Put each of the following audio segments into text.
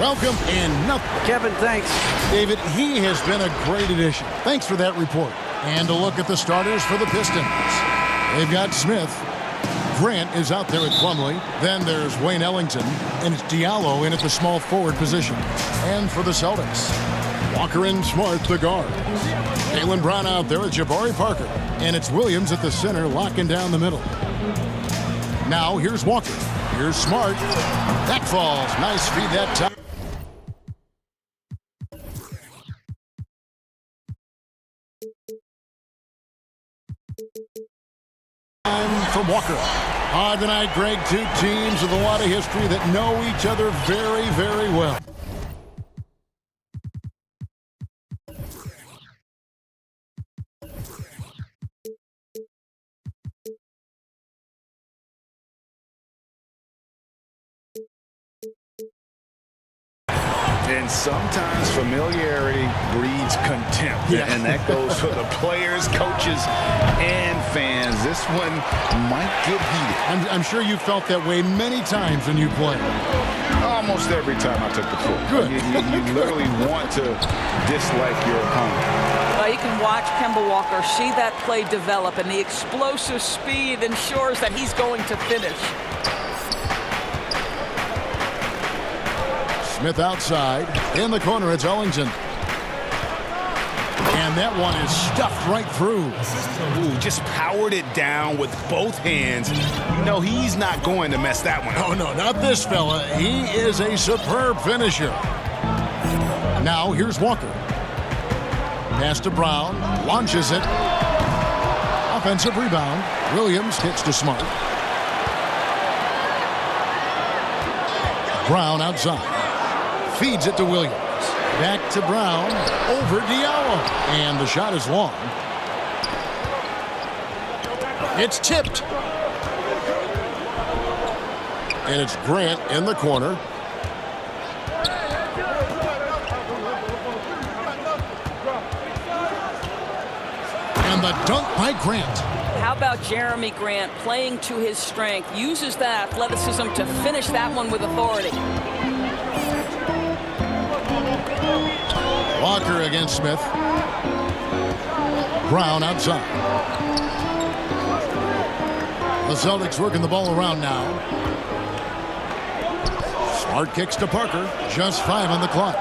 Welcome and nothing. Kevin, thanks. David, he has been a great addition. Thanks for that report. And a look at the starters for the Pistons. They've got Smith. Grant is out there at Plumlee. Then there's Wayne Ellington. And it's Diallo in at the small forward position. And for the Celtics, Walker and Smart, the guards. Jaylen Brown out there with Jabari Parker. And it's Williams at the center, locking down the middle. Now here's Walker. Here's Smart. That falls. Nice feed that time. From Walker. Tonight, Greg, two teams with a lot of history that know each other very, very well. And sometimes familiarity breeds contempt. Yeah. And that goes for the players, coaches, and fans. This one might get heated. I'm sure you felt that way many times when you played. Almost every time I took the floor. Good. You literally want to dislike your opponent. Well, you can watch Kemba Walker see that play develop, and the explosive speed ensures that he's going to finish. Smith outside. In the corner, it's Ellington. And that one is stuffed right through. Ooh, just powered it down with both hands. You know he's not going to mess that one up. Oh, no, not this fella. He is a superb finisher. Now, here's Walker. Pass to Brown. Launches it. Offensive rebound. Williams hits to Smart. Brown outside. Feeds it to Williams. Back to Brown. Over Diallo. And the shot is long. It's tipped. And it's Grant in the corner. And the dunk by Grant. How about Jeremy Grant playing to his strength? Uses that athleticism to finish that one with authority. Walker against Smith. Brown outside. The Celtics working the ball around now. Smart kicks to Parker. Just 5 on the clock.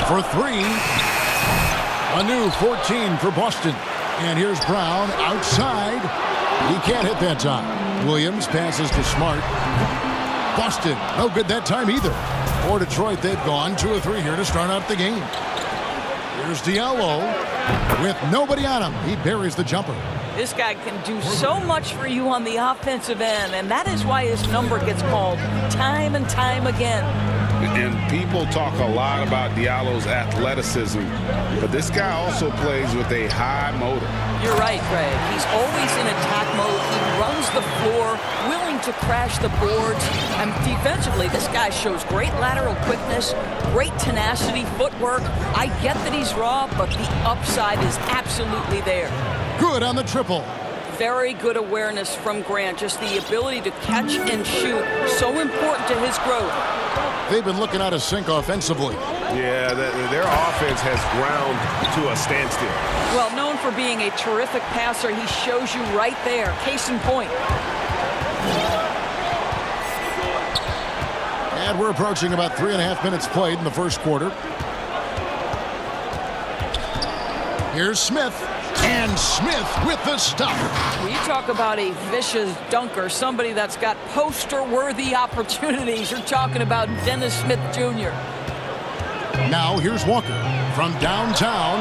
For 3. A new 14 for Boston. And here's Brown outside. He can't hit that time. Williams passes to Smart. Boston, no good that time either. For Detroit, they've gone 2 or 3 here to start out the game. Here's Diallo with nobody on him. He buries the jumper. This guy can do so much for you on the offensive end, and that is why his number gets called time and time again. And people talk a lot about Diallo's athleticism, but this guy also plays with a high motor. You're right, Greg. He's always in attack mode. He runs the floor, willing to crash the boards. And defensively, this guy shows great lateral quickness, great tenacity, footwork. I get that he's raw, but the upside is absolutely there. Good on the triple. Very good awareness from Grant. Just the ability to catch and shoot, so important to his growth. They've been looking out of sync offensively. Yeah, their offense has ground to a standstill. Well, known for being a terrific passer, he shows you right there. Case in point. And we're approaching about 3.5 minutes played in the first quarter. Here's Smith. And Smith with the stop. You talk about a vicious dunker, somebody that's got poster-worthy opportunities. You're talking about Dennis Smith Jr. Now here's Walker from downtown.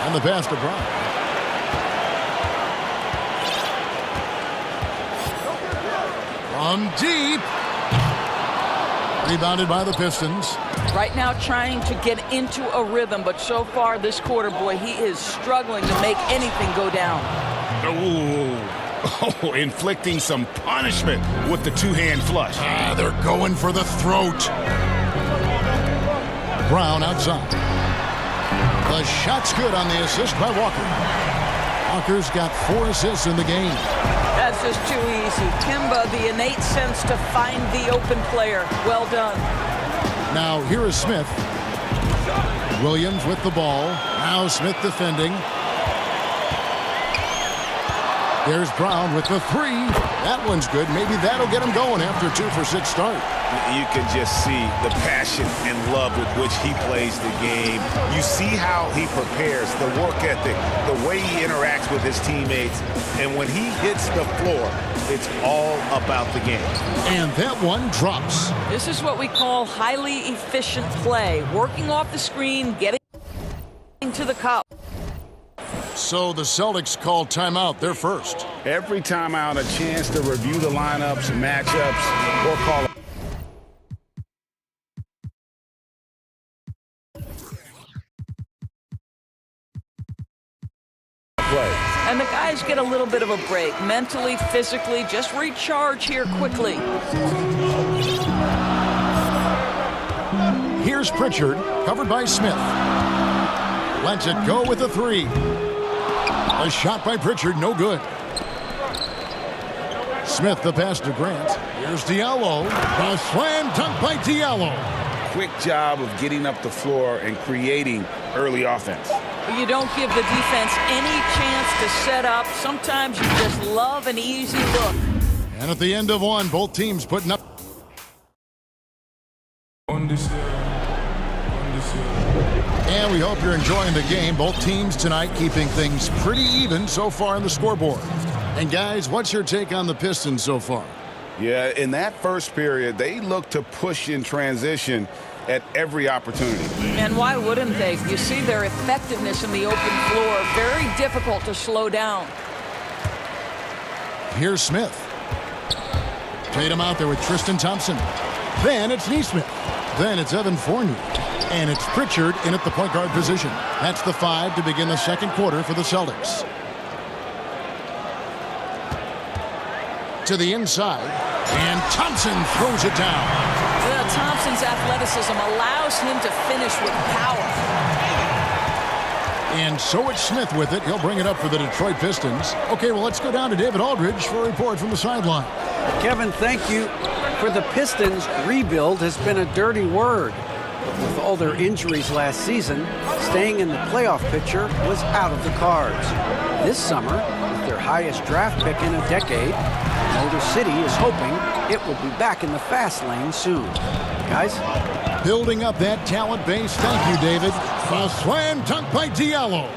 And the pass to Brown. From deep. Rebounded by the Pistons. Right now trying to get into a rhythm, but so far this quarter, boy, he is struggling to make anything go down. Oh, inflicting some punishment with the two-hand flush. They're going for the throat. Brown outside. The shot's good on the assist by Walker. Walker's got 4 assists in the game. That's just too easy. Timba, the innate sense to find the open player. Well done. Now here is Smith. Williams with the ball. Now Smith defending. There's Brown with the three. That one's good. Maybe that'll get him going after 2 for 6 start. You can just see the passion and love with which he plays the game. You see how he prepares, the work ethic, the way he interacts with his teammates. And when he hits the floor, it's all about the game. And that one drops. This is what we call highly efficient play. Working off the screen, getting to the cup. So the Celtics call timeout. They're first. Every timeout, a chance to review the lineups, matchups, or call it. And the guys get a little bit of a break, mentally, physically, just recharge here quickly. Here's Pritchard, covered by Smith. Lets it go with the three. A shot by Pritchard, no good. Smith, the pass to Grant. Here's Diallo. A slam dunk by Diallo. Quick job of getting up the floor and creating early offense. You don't give the defense any chance to set up. Sometimes you just love an easy look. And at the end of one, both teams putting up. And we hope you're enjoying the game. Both teams tonight keeping things pretty even so far on the scoreboard. And guys, what's your take on the Pistons so far? Yeah, in that first period, they look to push in transition at every opportunity. And why wouldn't they? You see their effectiveness in the open floor. Very difficult to slow down. Here's Smith. Tatum out there with Tristan Thompson. Then it's Neesmith. Then it's Evan Fournier. And it's Pritchard in at the point guard position. That's the 5 to begin the second quarter for the Celtics. To the inside. And Thompson throws it down. Well, Thompson's athleticism allows him to finish with power. And so it's Smith with it. He'll bring it up for the Detroit Pistons. Okay, well, let's go down to David Aldridge for a report from the sideline. Kevin, thank you. For the Pistons, rebuild has been a dirty word. With all their injuries last season, staying in the playoff picture was out of the cards. This summer, with their highest draft pick in a decade, Motor City is hoping it will be back in the fast lane soon. Guys? Building up that talent base. Thank you, David. A slam dunk by Diallo.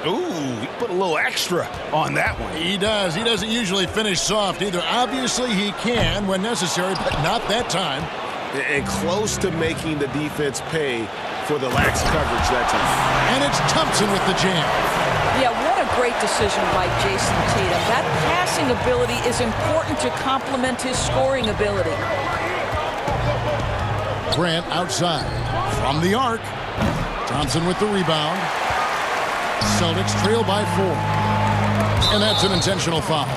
Ooh, he put a little extra on that one. He does. He doesn't usually finish soft either. Obviously, he can when necessary, but not that time. And close to making the defense pay for the lax coverage that time. And it's Thompson with the jam. Yeah, what a great decision by Jason Tatum. That passing ability is important to complement his scoring ability. Grant outside. From the arc. Thompson with the rebound. Celtics trail by 4. And that's an intentional foul.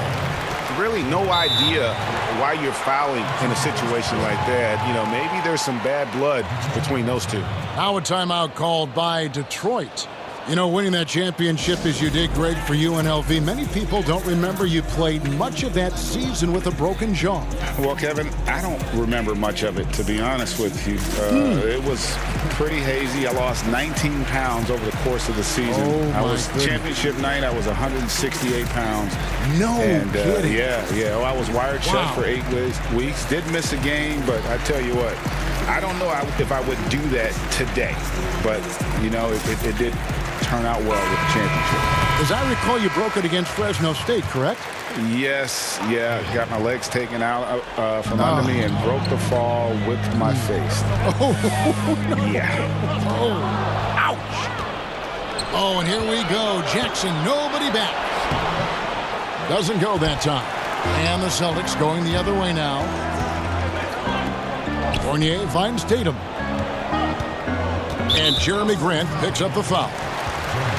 Really no idea why you're fouling in a situation like that. You know, maybe there's some bad blood between those two. Now a timeout called by Detroit. You know, winning that championship as you did great for UNLV. Many people don't remember you played much of that season with a broken jaw. Well, Kevin, I don't remember much of it, to be honest with you. It was pretty hazy. I lost 19 pounds over the course of the season. Oh, I was championship night. I was 168 pounds. No kidding. Yeah. Well, I was wired shut for 8 weeks. Did miss a game, but I tell you what, I don't know if I would do that today. But, you know, it did turn out well with the championship. As I recall, you broke it against Fresno State, correct? Yes, got my legs taken out from under me and broke the fall with my face. Oh, no. Yeah. Oh, ouch. Oh, and here we go. Jackson, nobody back. Doesn't go that time. And the Celtics going the other way now. Fournier finds Tatum. And Jeremy Grant picks up the foul.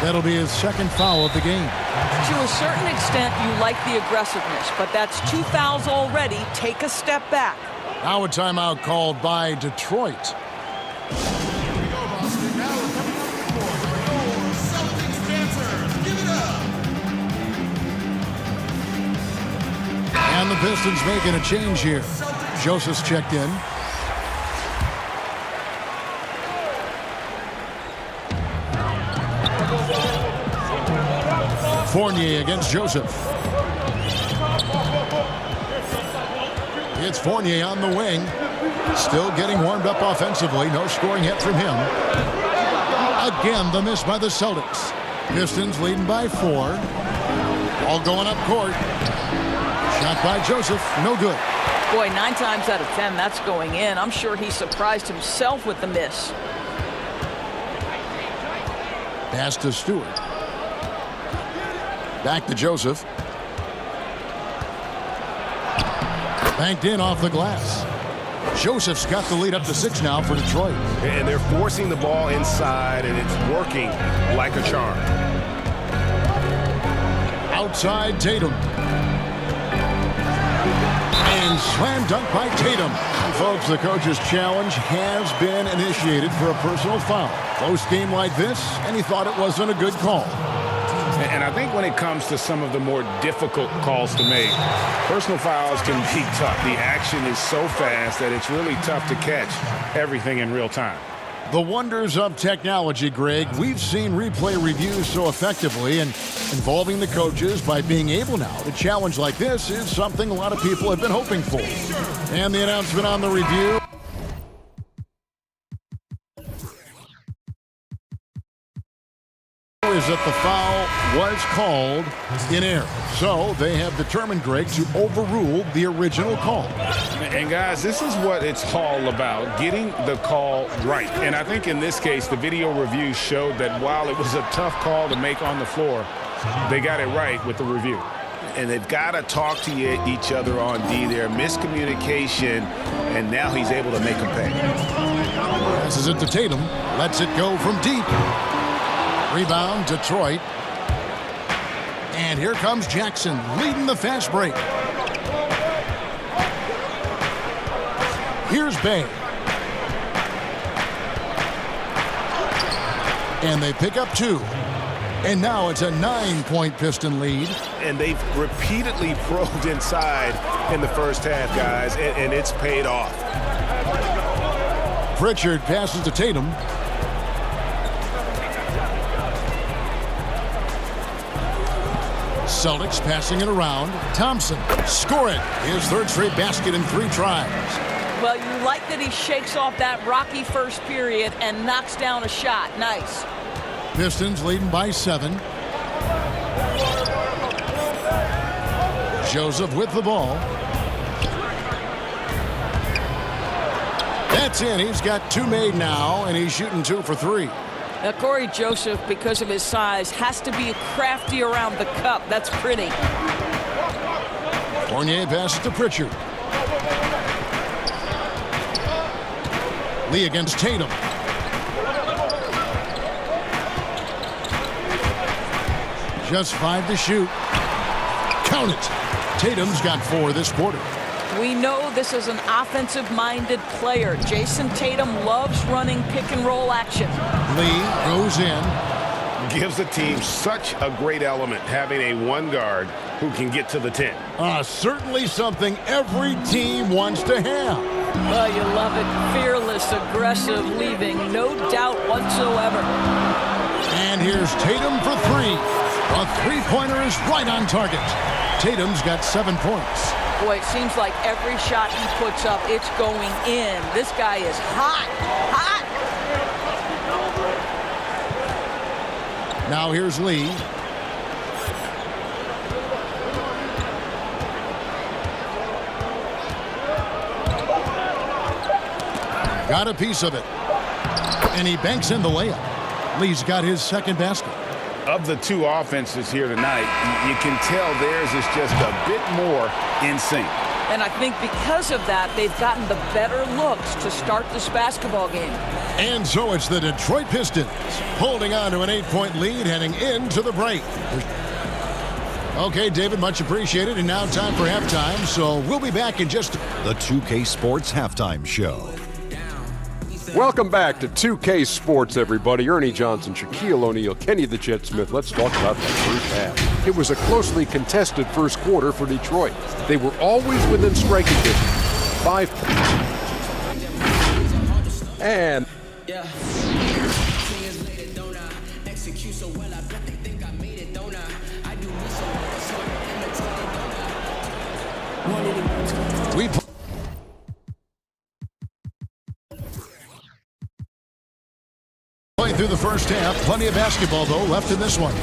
That'll be his second foul of the game. To a certain extent, you like the aggressiveness, but that's 2 fouls already. Take a step back. Now a timeout called by Detroit. And the Pistons making a change here. Joseph's checked in. Fournier against Joseph. It's Fournier on the wing. Still getting warmed up offensively. No scoring yet from him. Again, the miss by the Celtics. Pistons leading by 4. All going up court. Shot by Joseph. No good. Boy, 9 times out of 10, that's going in. I'm sure he surprised himself with the miss. Pass to Stewart. Back to Joseph. Banked in off the glass. Joseph's got the lead up to 6 now for Detroit. And they're forcing the ball inside, and it's working like a charm. Outside Tatum. And slam dunk by Tatum. And folks, the coach's challenge has been initiated for a personal foul. Close game like this, and he thought it wasn't a good call. And I think when it comes to some of the more difficult calls to make, personal fouls can be tough. The action is so fast that it's really tough to catch everything in real time. The wonders of technology, Greg. We've seen replay reviews so effectively, and involving the coaches by being able now to challenge like this is something a lot of people have been hoping for. And the announcement on the review is that the foul was called in error. So they have determined, Greg, to overrule the original call. And guys, this is what it's all about, getting the call right. And I think in this case, the video review showed that while it was a tough call to make on the floor, they got it right with the review. And they've got to talk to each other on D there. Miscommunication, and now he's able to make them pay. Passes it to Tatum. Lets it go from deep. Rebound, Detroit. And here comes Jackson leading the fast break. Here's Bay. And they pick up 2. And now it's a 9-point Piston lead. And they've repeatedly probed inside in the first half, guys, and it's paid off. Pritchard passes to Tatum. Celtics passing it around. Thompson, score it. His 3rd straight basket in 3 tries. Well, you like that he shakes off that rocky first period and knocks down a shot. Nice. Pistons leading by 7. Joseph with the ball. That's in. He's got 2 made now, and he's shooting 2 for 3. Now, Corey Joseph, because of his size, has to be crafty around the cup. That's pretty. Fournier passes to Pritchard. Lee against Tatum. Just 5 to shoot. Count it. Tatum's got 4 this quarter. We know this is an offensive-minded player. Jason Tatum loves running pick-and-roll action. Lee goes in. Gives the team such a great element, having a 1 guard who can get to the 10. Certainly something every team wants to have. Well, you love it. Fearless, aggressive, leaving no doubt whatsoever. And here's Tatum for 3. A 3-pointer is right on target. Tatum's got 7 points. Boy, it seems like every shot he puts up, it's going in. This guy is hot, hot. Now here's Lee. Got a piece of it. And he banks in the layup. Lee's got his 2nd basket. Of the 2 offenses here tonight, you can tell theirs is just a bit more in sync. And I think because of that, they've gotten the better looks to start this basketball game. And so it's the Detroit Pistons holding on to an 8-point lead heading into the break. Okay, David, much appreciated. And now time for halftime, so we'll be back in just... The 2K Sports Halftime Show. Welcome back to 2K Sports, everybody. Ernie Johnson, Shaquille O'Neal, Kenny the Jet Smith. Let's talk about the first half. It was a closely contested first quarter for Detroit. They were always within striking distance. 5 and we played through the first half. Plenty of basketball, though, left in this one.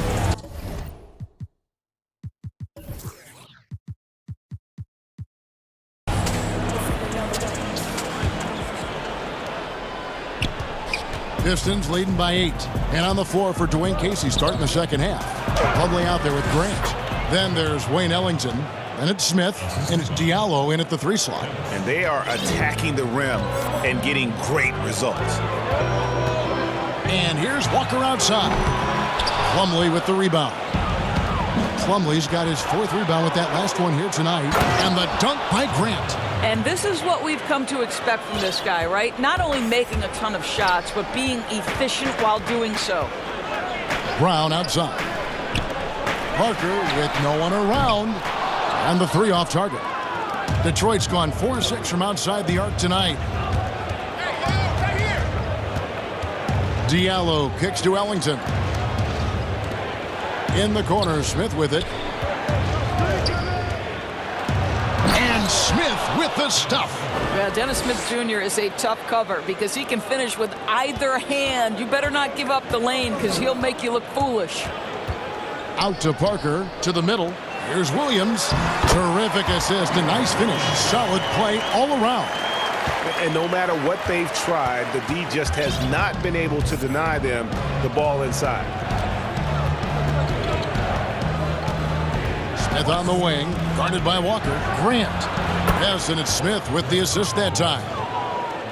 Pistons leading by 8. And on the floor for Dwayne Casey starting the second half. Plumlee out there with Grant. Then there's Wayne Ellington. And it's Smith, and it's Diallo in at the 3 slot. And they are attacking the rim and getting great results. And here's Walker outside. Plumlee with the rebound. Plumlee's got his 4th rebound with that last one here tonight. And the dunk by Grant. And this is what we've come to expect from this guy, right? Not only making a ton of shots, but being efficient while doing so. Brown outside. Parker with no one around. And the 3 off target. Detroit's gone 4-6 from outside the arc tonight. Diallo kicks to Ellington. In the corner, Smith with it. And Smith with the stuff. Yeah, Dennis Smith Jr. is a tough cover because he can finish with either hand. You better not give up the lane because he'll make you look foolish. Out to Parker, to the middle. Here's Williams. Terrific assist, a nice finish. Solid play all around. And no matter what they've tried, the D just has not been able to deny them the ball inside. Smith on the wing, guarded by Walker. Grant. Yes, and it's Smith with the assist that time.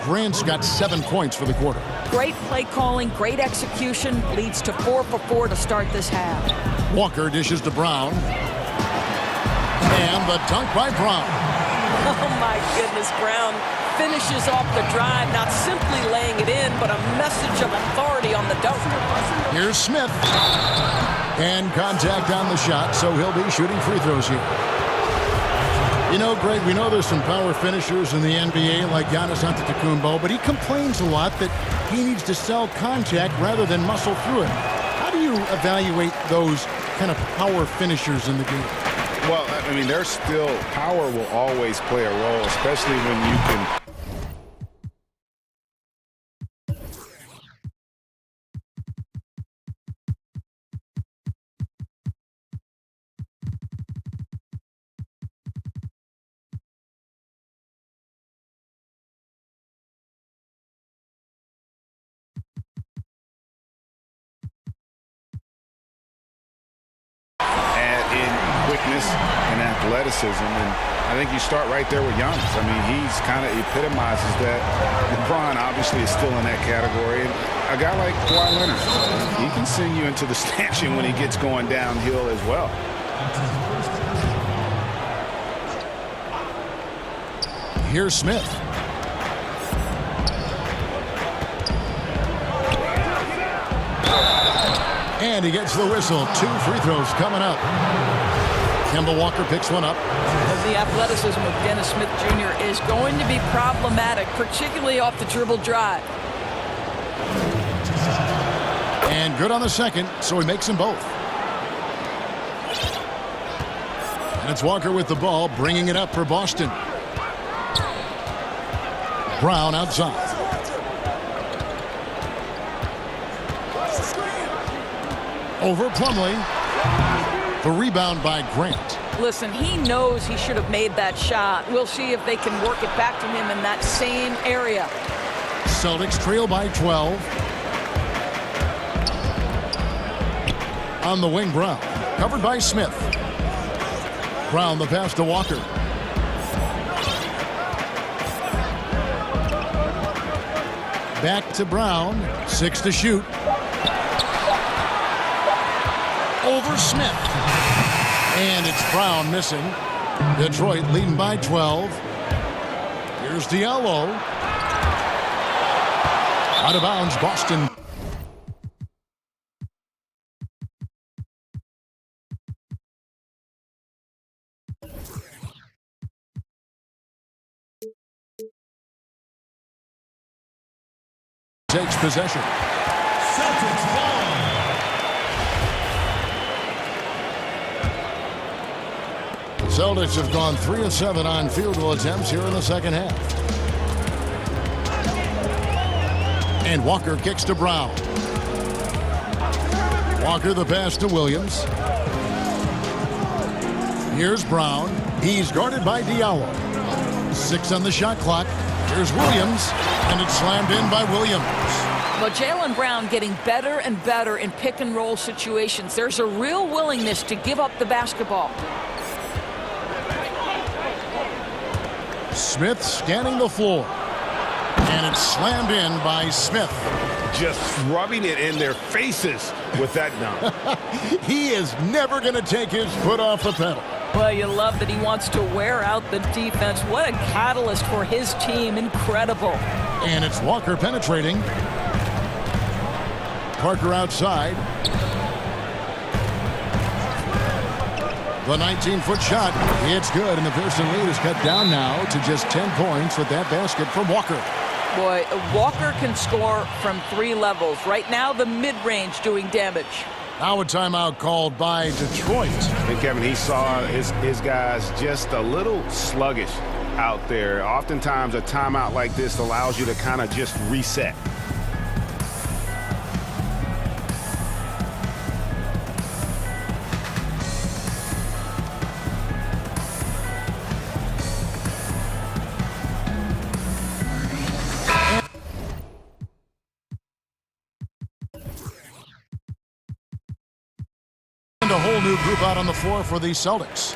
Grant's got 7 points for the quarter. Great play calling, great execution, leads to 4 for 4 to start this half. Walker dishes to Brown. And the dunk by Brown. Oh my goodness, Brown finishes off the drive, not simply laying it in, but a message of authority on the dunk. Here's Smith. And contact on the shot, so he'll be shooting free throws here. You know, Greg, we know there's some power finishers in the NBA like Giannis Antetokounmpo, but he complains a lot that he needs to sell contact rather than muscle through it. How do you evaluate those kind of power finishers in the game? Well, I mean, there's still power will always play a role, especially when you can. And athleticism, and I think you start right there with Giannis. I mean, he's kind of epitomizes that. LeBron obviously is still in that category. And a guy like Kawhi Leonard, he can send you into the stanchion when he gets going downhill as well. Here's Smith. And he gets the whistle. 2 free throws coming up. Kemba Walker picks one up. The athleticism of Dennis Smith Jr. is going to be problematic, particularly off the dribble drive. And good on the second, so he makes them both. And it's Walker with the ball, bringing it up for Boston. Brown outside. Over Plumlee. The rebound by Grant. Listen, he knows he should have made that shot. We'll see if they can work it back to him in that same area. Celtics trail by 12. On the wing, Brown. Covered by Smith. Brown the pass to Walker. Back to Brown. 6 to shoot. Over Smith. And it's Brown missing. Detroit leading by 12. Here's Diallo. Out of bounds, Boston. takes possession. Celtics ball. Celtics have gone 3 of 7 on field goal attempts here in the second half. And Walker kicks to Brown. Walker the pass to Williams. Here's Brown. He's guarded by Diallo. 6 on the shot clock. Here's Williams, and it's slammed in by Williams. Well, Jaylen Brown getting better and better in pick-and-roll situations. There's a real willingness to give up the basketball. Smith scanning the floor. And it's slammed in by Smith. Just rubbing it in their faces with that dunk. He is never going to take his foot off the pedal. Well, you love that he wants to wear out the defense. What a catalyst for his team. Incredible. And it's Walker penetrating. Parker outside. The 19-foot shot. It's good, and the Pearson lead is cut down now to just 10 points with that basket from Walker. Boy, Walker can score from 3 levels. Right now, the mid-range doing damage. Now a timeout called by Detroit. And Kevin, he saw his guys just a little sluggish out there. Oftentimes a timeout like this allows you to kind of just reset. A whole new group out on the floor for the Celtics.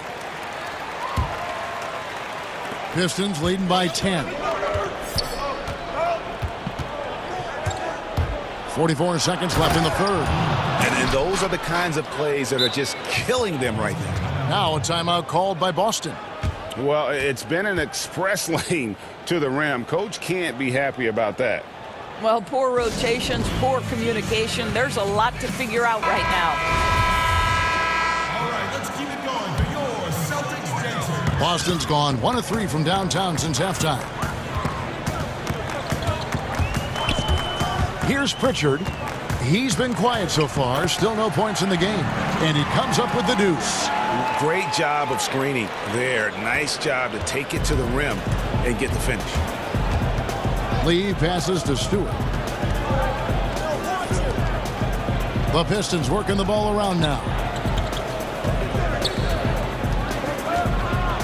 Pistons leading by 10. 44 seconds left in the third. And those are the kinds of plays that are just killing them right now. Now a timeout called by Boston. Well, it's been an express lane to the rim. Coach can't be happy about that. Well, poor rotations, poor communication. There's a lot to figure out right now. Boston's gone 1 of 3 from downtown since halftime. Here's Pritchard. He's been quiet so far. Still no points in the game. And he comes up with the deuce. Great job of screening there. Nice job to take it to the rim and get the finish. Lee passes to Stewart. The Pistons working the ball around now.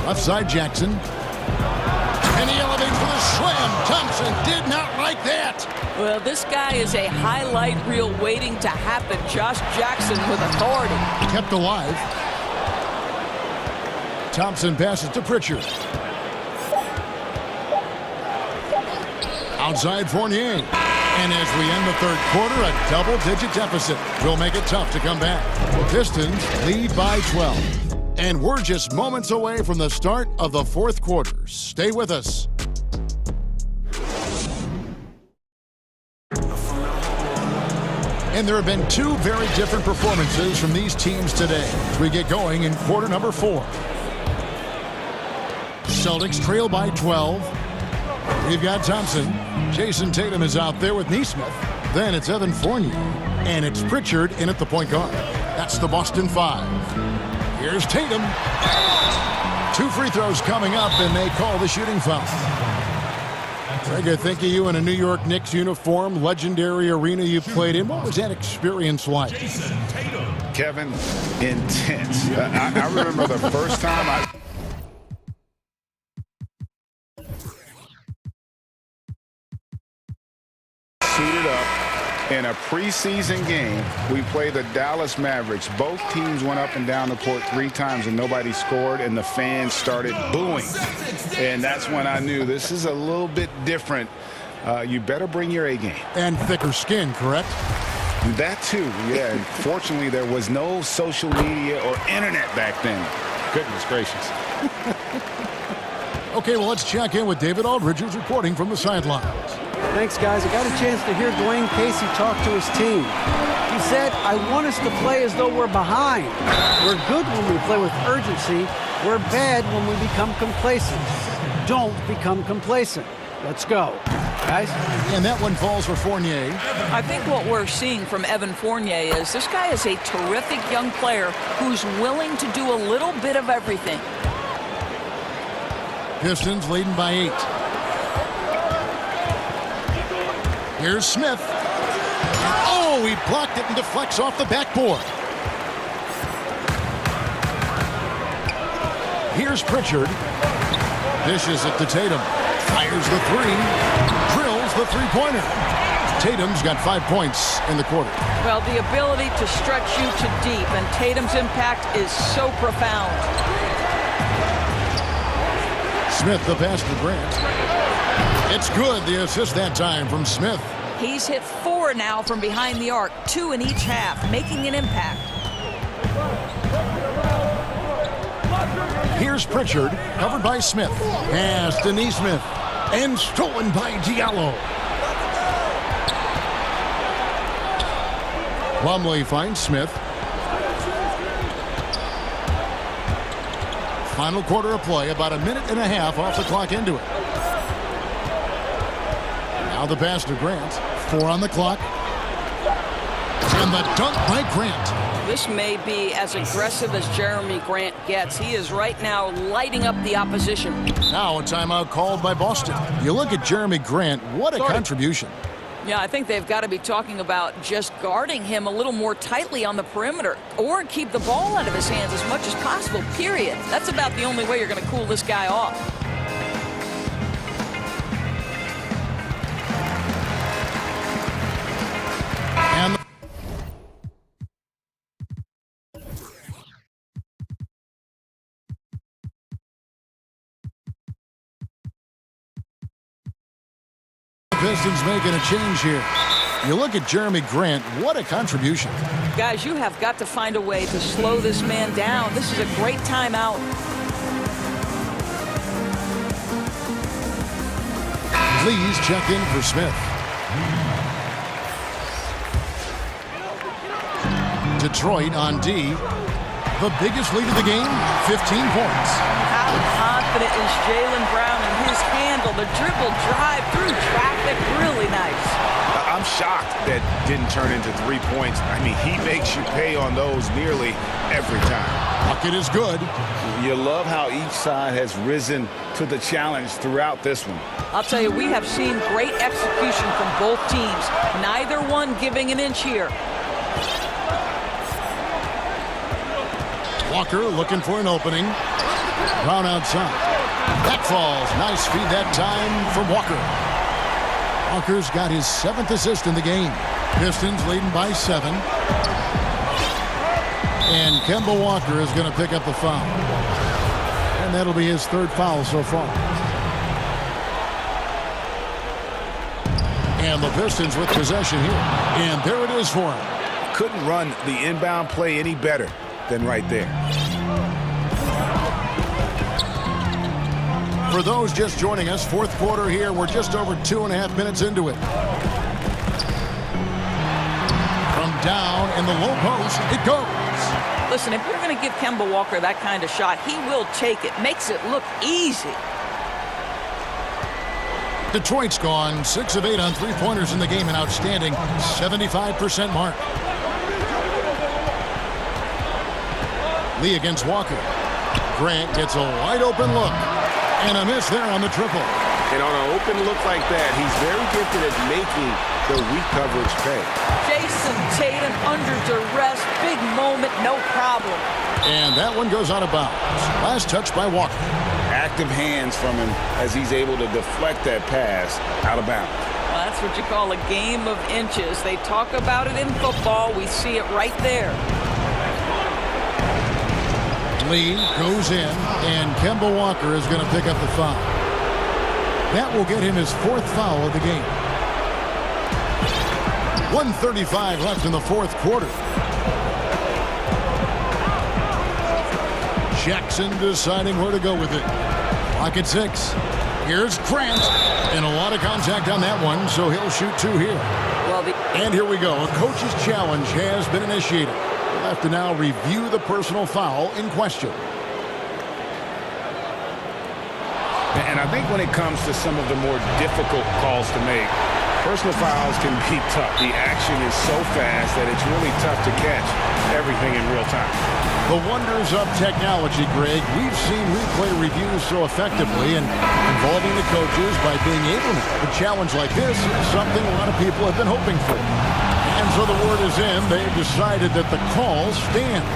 Left side, Jackson. And he elevates for the slam. Thompson did not like that. Well, this guy is a highlight reel waiting to happen. Josh Jackson with authority. Kept alive. Thompson passes to Pritchard. Outside Fournier. And as we end the third quarter, a double-digit deficit will make it tough to come back. The Pistons lead by 12. And we're just moments away from the start of the fourth quarter. Stay with us. And there have been 2 very different performances from these teams today as we get going in quarter number 4. Celtics trail by 12. We've got Thompson. Jason Tatum is out there with Nesmith. Then it's Evan Fournier. And it's Pritchard in at the point guard. That's the Boston 5. Here's Tatum. 2 free throws coming up, and they call the shooting foul. Greg, I think of you in a New York Knicks uniform, legendary arena you played in. What was that experience like? Kevin, intense. I remember the first time I suited up in a preseason game. We played the Dallas Mavericks. Both teams went up and down the court 3 times and nobody scored, and the fans started booing. And that's when I knew this is a little bit different. You better bring your A game. And thicker skin, correct? That too, yeah. And fortunately, there was no social media or internet back then. Goodness gracious. Okay, well, let's check in with David Aldridge, who's reporting from the sidelines. Thanks, guys. I got a chance to hear Dwayne Casey talk to his team. He said, I want us to play as though we're behind. We're good when we play with urgency. We're bad when we become complacent. Don't become complacent. Let's go. Guys? And that one falls for Fournier. I think what we're seeing from Evan Fournier is this guy is a terrific young player who's willing to do a little bit of everything. Pistons leading by 8. Here's Smith. Oh, he blocked it and deflects off the backboard. Here's Pritchard. Dishes it to Tatum. Fires the three. Drills the three-pointer. Tatum's got 5 points in the quarter. Well, the ability to stretch you to deep, and Tatum's impact is so profound. Smith, the pass to Grant. It's good, the assist that time from Smith. He's hit 4 now from behind the arc, 2 in each half, making an impact. Here's Pritchard, covered by Smith. Pass to Neesmith, and stolen by Diallo. Plumlee finds Smith. Final quarter of play, about a minute and a half off the clock into it. Now the pass to Grant. 4 on the clock. And the dunk by Grant. This may be as aggressive as Jeremy Grant gets. He is right now lighting up the opposition. Now a timeout called by Boston. You look at Jeremy Grant, what a contribution. Yeah, I think they've got to be talking about just guarding him a little more tightly on the perimeter or keep the ball out of his hands as much as possible, period. That's about the only way you're going to cool this guy off. And the Pistons making a change here. You look at Jeremy Grant, what a contribution. Guys, you have got to find a way to slow this man down. This is a great timeout. Please check in for Smith. Detroit on D. The biggest lead of the game, 15 points. How confident is Jaylen Brown in his handle? The dribble drive through traffic, really nice. I'm shocked that didn't turn into 3 points. I mean, he makes you pay on those nearly every time. Bucket is good. You love how each side has risen to the challenge throughout this one. I'll tell you, we have seen great execution from both teams. Neither one giving an inch here. Walker looking for an opening. Brown outside. That falls. Nice feed that time from Walker. Walker's got his 7th assist in the game. Pistons leading by 7. And Kemba Walker is going to pick up the foul. And that'll be his 3rd foul so far. And the Pistons with possession here. And there it is for him. Couldn't run the inbound play any better than right there. For those just joining us, 4th quarter here. We're just over 2.5 minutes into it. From down in the low post, it goes. Listen, if you're going to give Kemba Walker that kind of shot, he will take it. Makes it look easy. Detroit's gone 6 of 8 on 3-pointers in the game, an outstanding 75% mark. Lee against Walker. Grant gets a wide open look. And a miss there on the triple. And on an open look like that, he's very gifted at making the weak coverage pay. Jason Tatum under duress. Big moment, no problem. And that one goes out of bounds. Last touch by Walker. Active hands from him as he's able to deflect that pass out of bounds. Well, that's what you call a game of inches. They talk about it in football. We see it right there. Lee goes in, and Kemba Walker is going to pick up the foul. That will get him his 4th foul of the game. 1:35 left in the 4th quarter. Jackson deciding where to go with it. Clock at 6. Here's Grant. And a lot of contact on that one, so he'll shoot 2 here. Well, and here we go. A coach's challenge has been initiated. We'll have to now review the personal foul in question. And I think when it comes to some of the more difficult calls to make, personal fouls can be tough. The action is so fast that it's really tough to catch everything in real time. The wonders of technology, Greg. We've seen replay reviews so effectively and involving the coaches by being able to. A challenge like this is something a lot of people have been hoping for. And so the word is in. They've decided that the call stands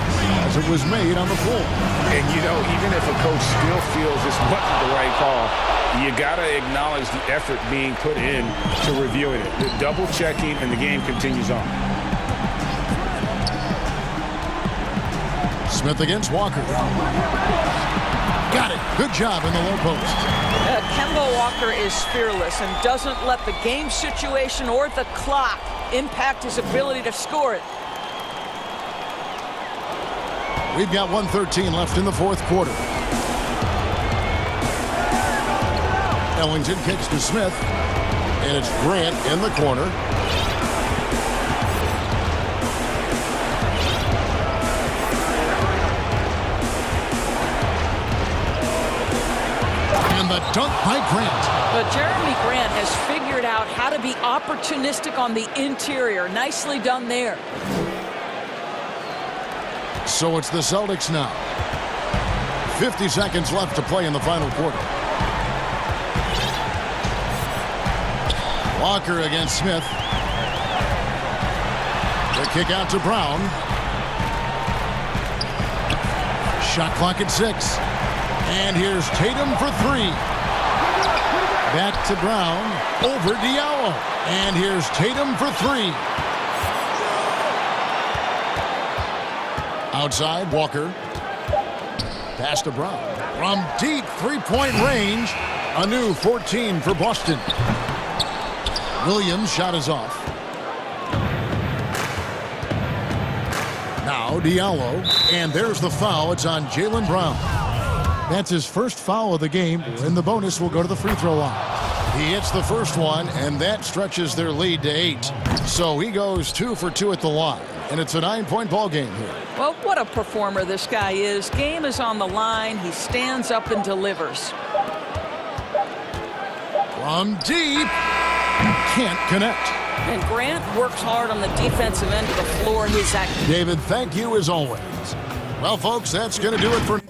as it was made on the floor. And, you know, even if a coach still feels this wasn't the right call, you got to acknowledge the effort being put in to reviewing it. The double checking, and the game continues on. Smith against Walker. Got it. Good job in the low post. Kemba Walker is fearless and doesn't let the game situation or the clock impact his ability to score it. We've got 1:13 left in the fourth quarter. Ellington kicks to Smith, and it's Grant in the corner. And the dunk by Grant. But Jeremy Grant has figured out how to be opportunistic on the interior. Nicely done there. So it's the Celtics now. 50 seconds left to play in the final quarter. Walker against Smith. The kick out to Brown. Shot clock at 6. And here's Tatum for 3. Back to Brown. Over Diallo. And here's Tatum for 3. Outside, Walker. Pass to Brown. From deep three-point range. A new 14 for Boston. Williams' shot is off. Now Diallo. And there's the foul. It's on Jaylen Brown. That's his first foul of the game, and the bonus will go to the free throw line. He hits the first one, and that stretches their lead to 8. So he goes 2 for 2 at the line, and it's a 9-point ball game here. Well, what a performer this guy is. Game is on the line. He stands up and delivers. From deep, can't connect. And Grant works hard on the defensive end of the floor. David, thank you as always. Well, folks, that's going to do it for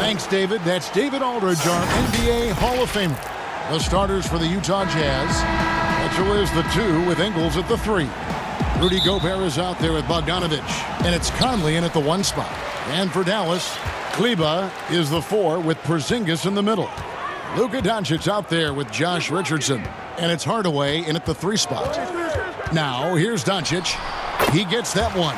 Thanks, David. That's David Aldridge, our NBA Hall of Famer. The starters for the Utah Jazz. Mitchell is the 2 with Ingles at the 3. Rudy Gobert is out there with Bogdanovic. And it's Conley in at the 1 spot. And for Dallas, Kleba is the 4 with Porzingis in the middle. Luka Doncic out there with Josh Richardson. And it's Hardaway in at the 3 spot. Now, here's Doncic. He gets that one.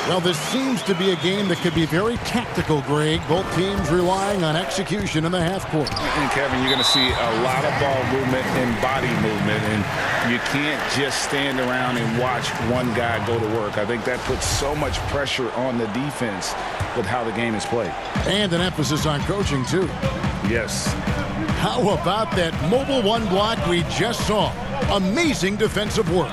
Well, this seems to be a game that could be very tactical, Greg. Both teams relying on execution in the half court. And, Kevin, you're going to see a lot of ball movement and body movement, and you can't just stand around and watch one guy go to work. I think that puts so much pressure on the defense with how the game is played. And an emphasis on coaching, too. Yes. How about that mobile 1 block we just saw? Amazing defensive work.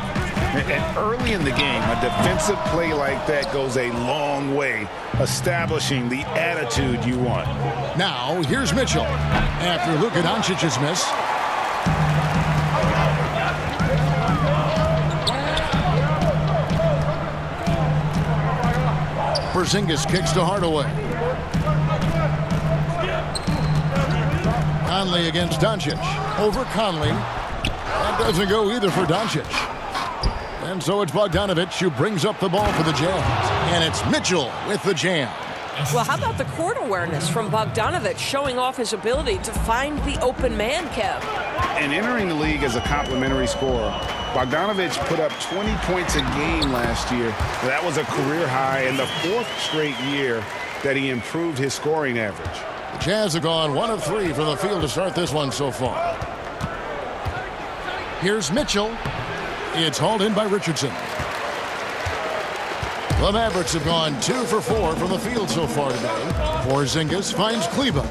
And early in the game, a defensive play like that goes a long way, establishing the attitude you want. Now, here's Mitchell. After Luka Doncic's miss. Porzingis kicks to Hardaway. Conley against Doncic. Over Conley. That doesn't go either for Doncic. And so it's Bogdanovic who brings up the ball for the Jazz. And it's Mitchell with the jam. Well, how about the court awareness from Bogdanovic showing off his ability to find the open man, Kev? And entering the league as a complimentary scorer, Bogdanovic put up 20 points a game last year. That was a career high in the 4th straight year that he improved his scoring average. The Jazz have gone 1 of 3 from the field to start this one so far. Here's Mitchell. It's hauled in by Richardson. The Mavericks have gone 2 for 4 from the field so far today. Porzingis finds Kleba.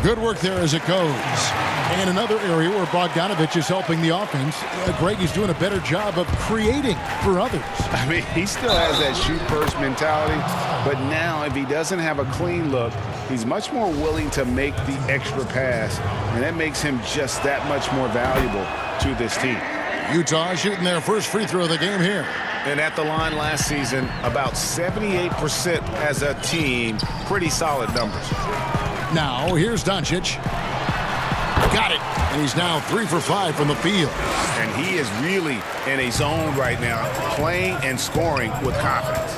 Good work there as it goes. And another area where Bogdanovic is helping the offense. Greg is doing a better job of creating for others. I mean, he still has that shoot-first mentality, but now if he doesn't have a clean look, he's much more willing to make the extra pass, and that makes him just that much more valuable to this team. Utah shooting their first free throw of the game here. And at the line last season, about 78% as a team. Pretty solid numbers. Now, here's Doncic. Got it. And he's now 3 for 5 from the field. And he is really in a zone right now, playing and scoring with confidence.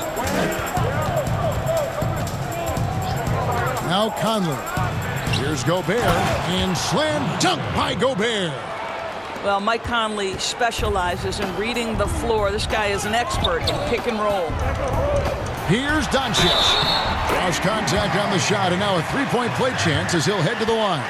Now Conley. Here's Gobert. And slam dunk by Gobert. Well, Mike Conley specializes in reading the floor. This guy is an expert in pick and roll. Here's Doncic. Cross contact on the shot, and now a three-point play chance as he'll head to the line.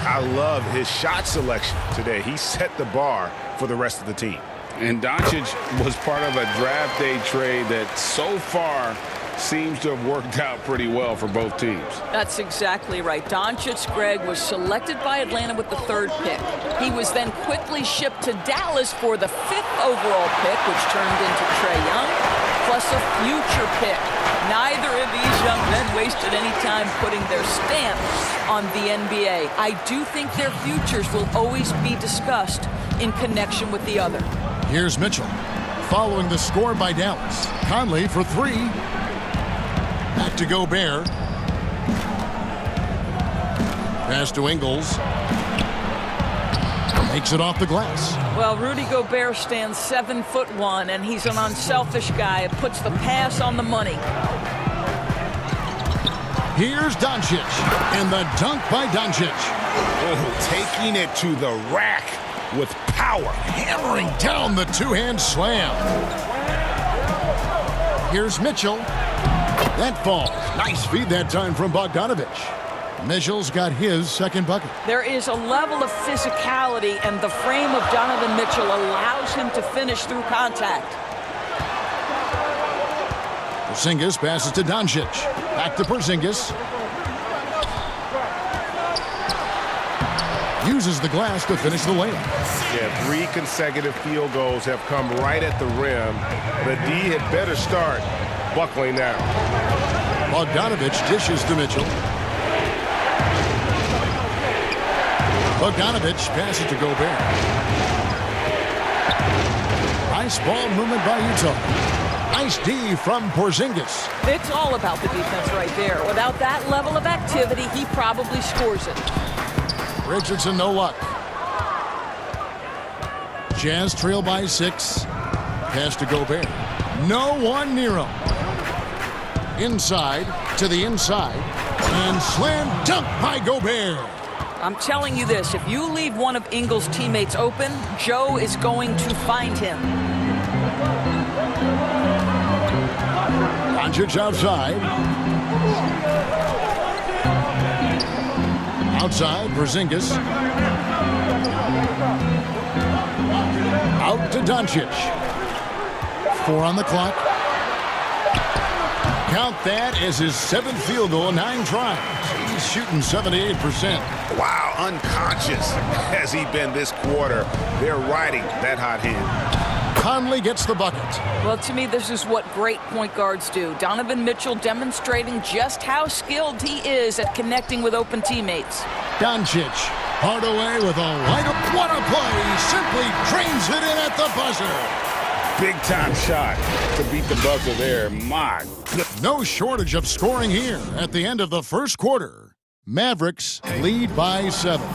I love his shot selection today. He set the bar for the rest of the team. And Doncic was part of a draft day trade that so far seems to have worked out pretty well for both teams. That's exactly right. Doncic, Greg, was selected by Atlanta with the 3rd pick. He was then quickly shipped to Dallas for the 5th overall pick, which turned into Trae Young, plus a future pick. Neither of these young men wasted any time putting their stamp on the NBA. I do think their futures will always be discussed in connection with the other. Here's Mitchell. Following the score by Dallas. Conley for 3. Back to Gobert. Pass to Ingles. Makes it off the glass. Well, Rudy Gobert stands 7'1", and he's an unselfish guy. It puts the pass on the money. Here's Doncic, and the dunk by Doncic. Oh, taking it to the rack with power. Hammering down the two-hand slam. Here's Mitchell. That falls. Nice feed that time from Bogdanovic. Mitchell's got his 2nd bucket. There is a level of physicality, and the frame of Donovan Mitchell allows him to finish through contact. Porzingis passes to Doncic. Back to Porzingis. Uses the glass to finish the layup. Yeah, 3 consecutive field goals have come right at the rim. The D had better start buckling now. Bogdanovic dishes to Mitchell. Bogdanovic passes to Gobert. Nice ball movement by Utah. Nice D from Porzingis. It's all about the defense right there. Without that level of activity, he probably scores it. Richardson, no luck. Jazz trail by 6. Pass to Gobert. No one near him. Inside to the inside. And slam dunk by Gobert. I'm telling you this, if you leave one of Ingles' teammates open, Joe is going to find him. Doncic outside. Outside, Porzingis. Out to Doncic. 4 on the clock. Count that as his 7th field goal in 9 tries. He's shooting 78%. Wow, unconscious has he been this quarter. They're riding that hot hand. Conley gets the bucket. Well, to me, this is what great point guards do. Donovan Mitchell demonstrating just how skilled he is at connecting with open teammates. Doncic, Hardaway with a lineup. What a play! Simply drains it in at the buzzer. Big time shot to beat the buzzer there. My goodness. No shortage of scoring here at the end of the first quarter. Mavericks lead by 7.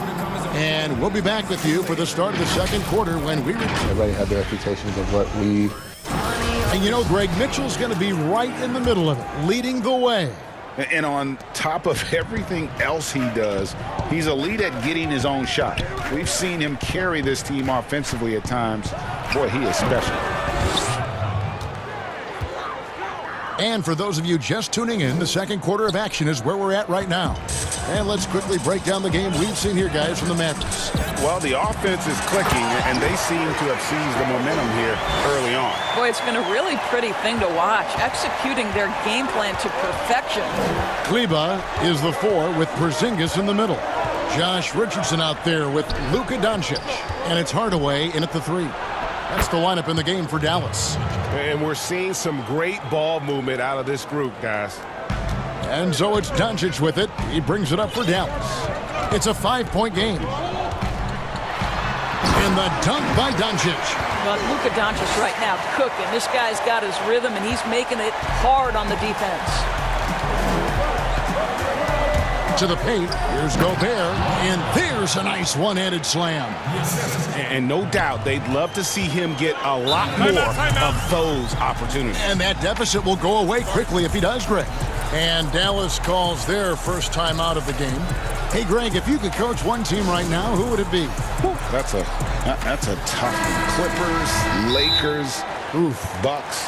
And we'll be back with you for the start of the second quarter when we return. Everybody had their expectations of what we... And you know, Greg, Mitchell's going to be right in the middle of it, leading the way. And on top of everything else he does, he's elite at getting his own shot. We've seen him carry this team offensively at times. Boy, he is special. And for those of you just tuning in, the second quarter of action is where we're at right now. And let's quickly break down the game we've seen here, guys, from the Mavericks. Well, the offense is clicking, and they seem to have seized the momentum here early on. Boy, it's been a really pretty thing to watch, executing their game plan to perfection. Kleba is the 4 with Porzingis in the middle. Josh Richardson out there with Luka Doncic. And it's Hardaway in at the 3. That's the lineup in the game for Dallas. And we're seeing some great ball movement out of this group, guys. And so it's Doncic with it. He brings it up for Dallas. It's a 5-point game. And the dunk by Doncic. But Luka Doncic right now cooking. This guy's got his rhythm, and he's making it hard on the defense. To the paint. Here's Gobert. And there's a nice one-handed slam. And no doubt they'd love to see him get a lot more of those opportunities. And that deficit will go away quickly if he does, Greg. And Dallas calls their first time out of the game. Hey, Greg, if you could coach one team right now, who would it be? That's a tough one. Clippers, Lakers, Bucks.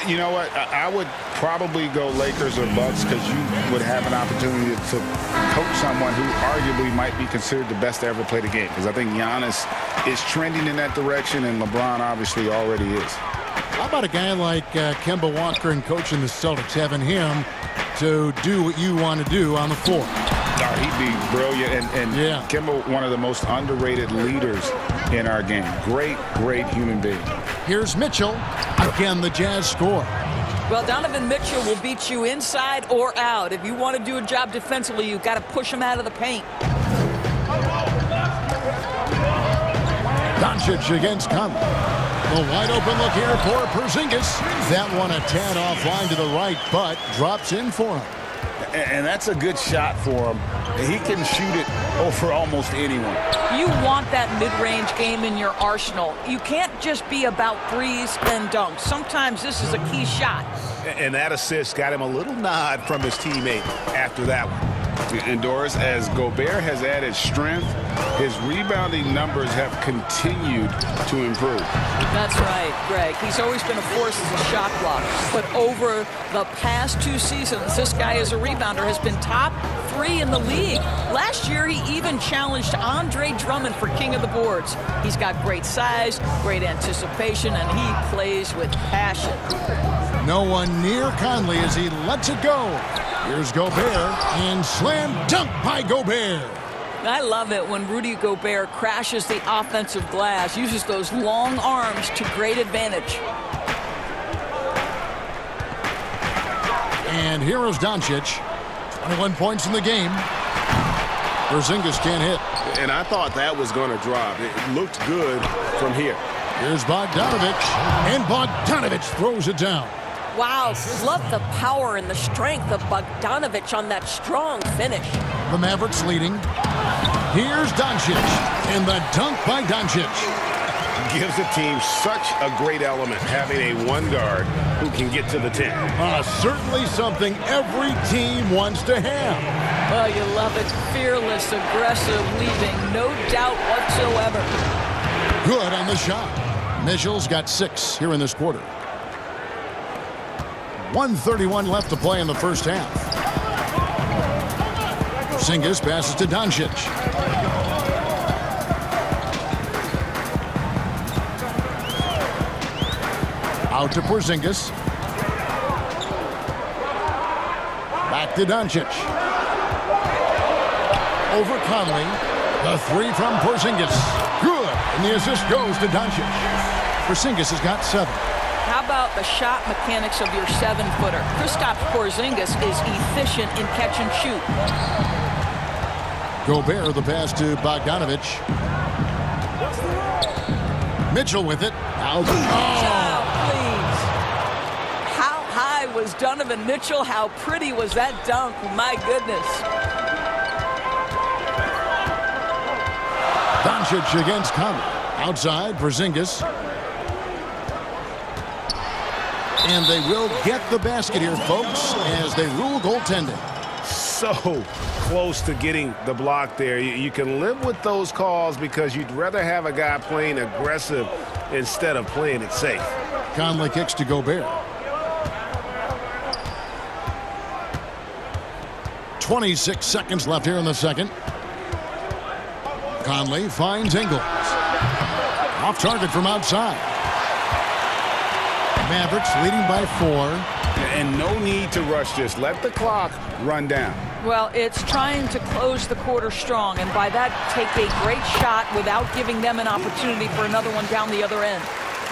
You know what? I would probably go Lakers or Bucks because you would have an opportunity to coach someone who arguably might be considered the best to ever play the game. Because I think Giannis is trending in that direction, and LeBron obviously already is. How about a guy like Kemba Walker and coaching the Celtics, having him to do what you want to do on the floor? He'd be brilliant, and yeah. Kemba, one of the most underrated leaders in our game. Great, great human being. Here's Mitchell. Again, the Jazz score. Well, Donovan Mitchell will beat you inside or out. If you want to do a job defensively, you've got to push him out of the paint. Doncic against Conley. The wide open look here for Porzingis. That one a tad offline to the right, but drops in for him. And that's a good shot for him. He can shoot it over almost anyone. You want that mid-range game in your arsenal. You can't just be about threes and dunks. Sometimes this is a key shot. And that assist got him a little nod from his teammate after that one. And Doris, as Gobert has added strength, his rebounding numbers have continued to improve. That's right, Greg. He's always been a force as a shot blocker. But over the past 2 seasons, this guy as a rebounder has been top 3 in the league. Last year, he even challenged Andre Drummond for king of the boards. He's got great size, great anticipation, and he plays with passion. No one near Conley as he lets it go. Here's Gobert, and slam dunk by Gobert. I love it when Rudy Gobert crashes the offensive glass, uses those long arms to great advantage. And here is Doncic. 21 points in the game. Porzingis can't hit. And I thought that was going to drop. It looked good from here. Here's Bogdanovich, and Bogdanovich throws it down. Wow, love the power and the strength of Bogdanovic on that strong finish. The Mavericks leading. Here's Doncic, and the dunk by Doncic. Gives the team such a great element, having a one guard who can get to the 10. Certainly something every team wants to have. Oh, you love it. Fearless, aggressive, leaving no doubt whatsoever. Good on the shot. Mitchell's got 6 here in this quarter. 1:31 left to play in the first half. Porzingis passes to Doncic. Out to Porzingis. Back to Doncic. Over Conley. The 3 from Porzingis. Good. And the assist goes to Doncic. Porzingis has got 7. How about the shot mechanics of your 7-footer? Kristaps Porzingis is efficient in catch and shoot. Gobert, the pass to Bogdanovic. Mitchell with it. Out. Oh, please. How high was Donovan Mitchell? How pretty was that dunk? My goodness. Doncic against Conley. Outside, Porzingis. And they will get the basket here, folks, as they rule goaltending. So close to getting the block there. You can live with those calls because you'd rather have a guy playing aggressive instead of playing it safe. Conley kicks to Gobert. 26 seconds left here in the second. Conley finds Ingles. Off target from outside. Mavericks leading by 4. And no need to rush this. Let the clock run down. Well, it's trying to close the quarter strong, and by that, take a great shot without giving them an opportunity for another one down the other end.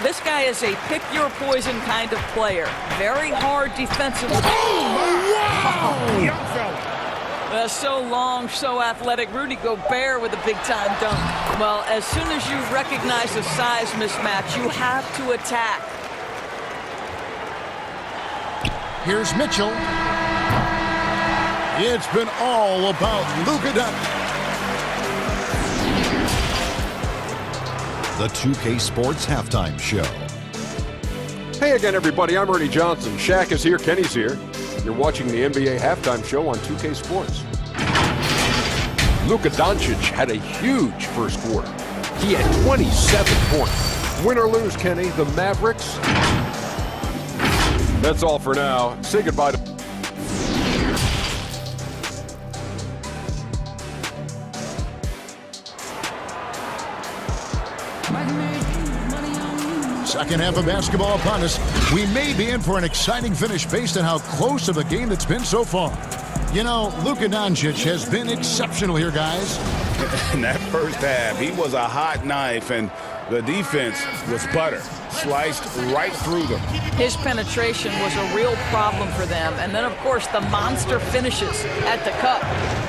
This guy is a pick-your-poison kind of player. Very hard defensively. Oh, young fella. So long, so athletic. Rudy Gobert with a big-time dunk. Well, as soon as you recognize the size mismatch, you have to attack. Here's Mitchell. It's been all about Luka Doncic. The 2K Sports Halftime Show. Hey again, everybody. I'm Ernie Johnson. Shaq is here. Kenny's here. You're watching the NBA Halftime Show on 2K Sports. Luka Doncic had a huge first quarter. He had 27 points. Win or lose, Kenny, the Mavericks. That's all for now. Say goodbye to... Second half of basketball upon us. We may be in for an exciting finish based on how close of a game it's been so far. You know, Luka Doncic has been exceptional here, guys. In that first half, he was a hot knife, and the defense was butter. Sliced right through them. His penetration was a real problem for them. And then, of course, the monster finishes at the cup.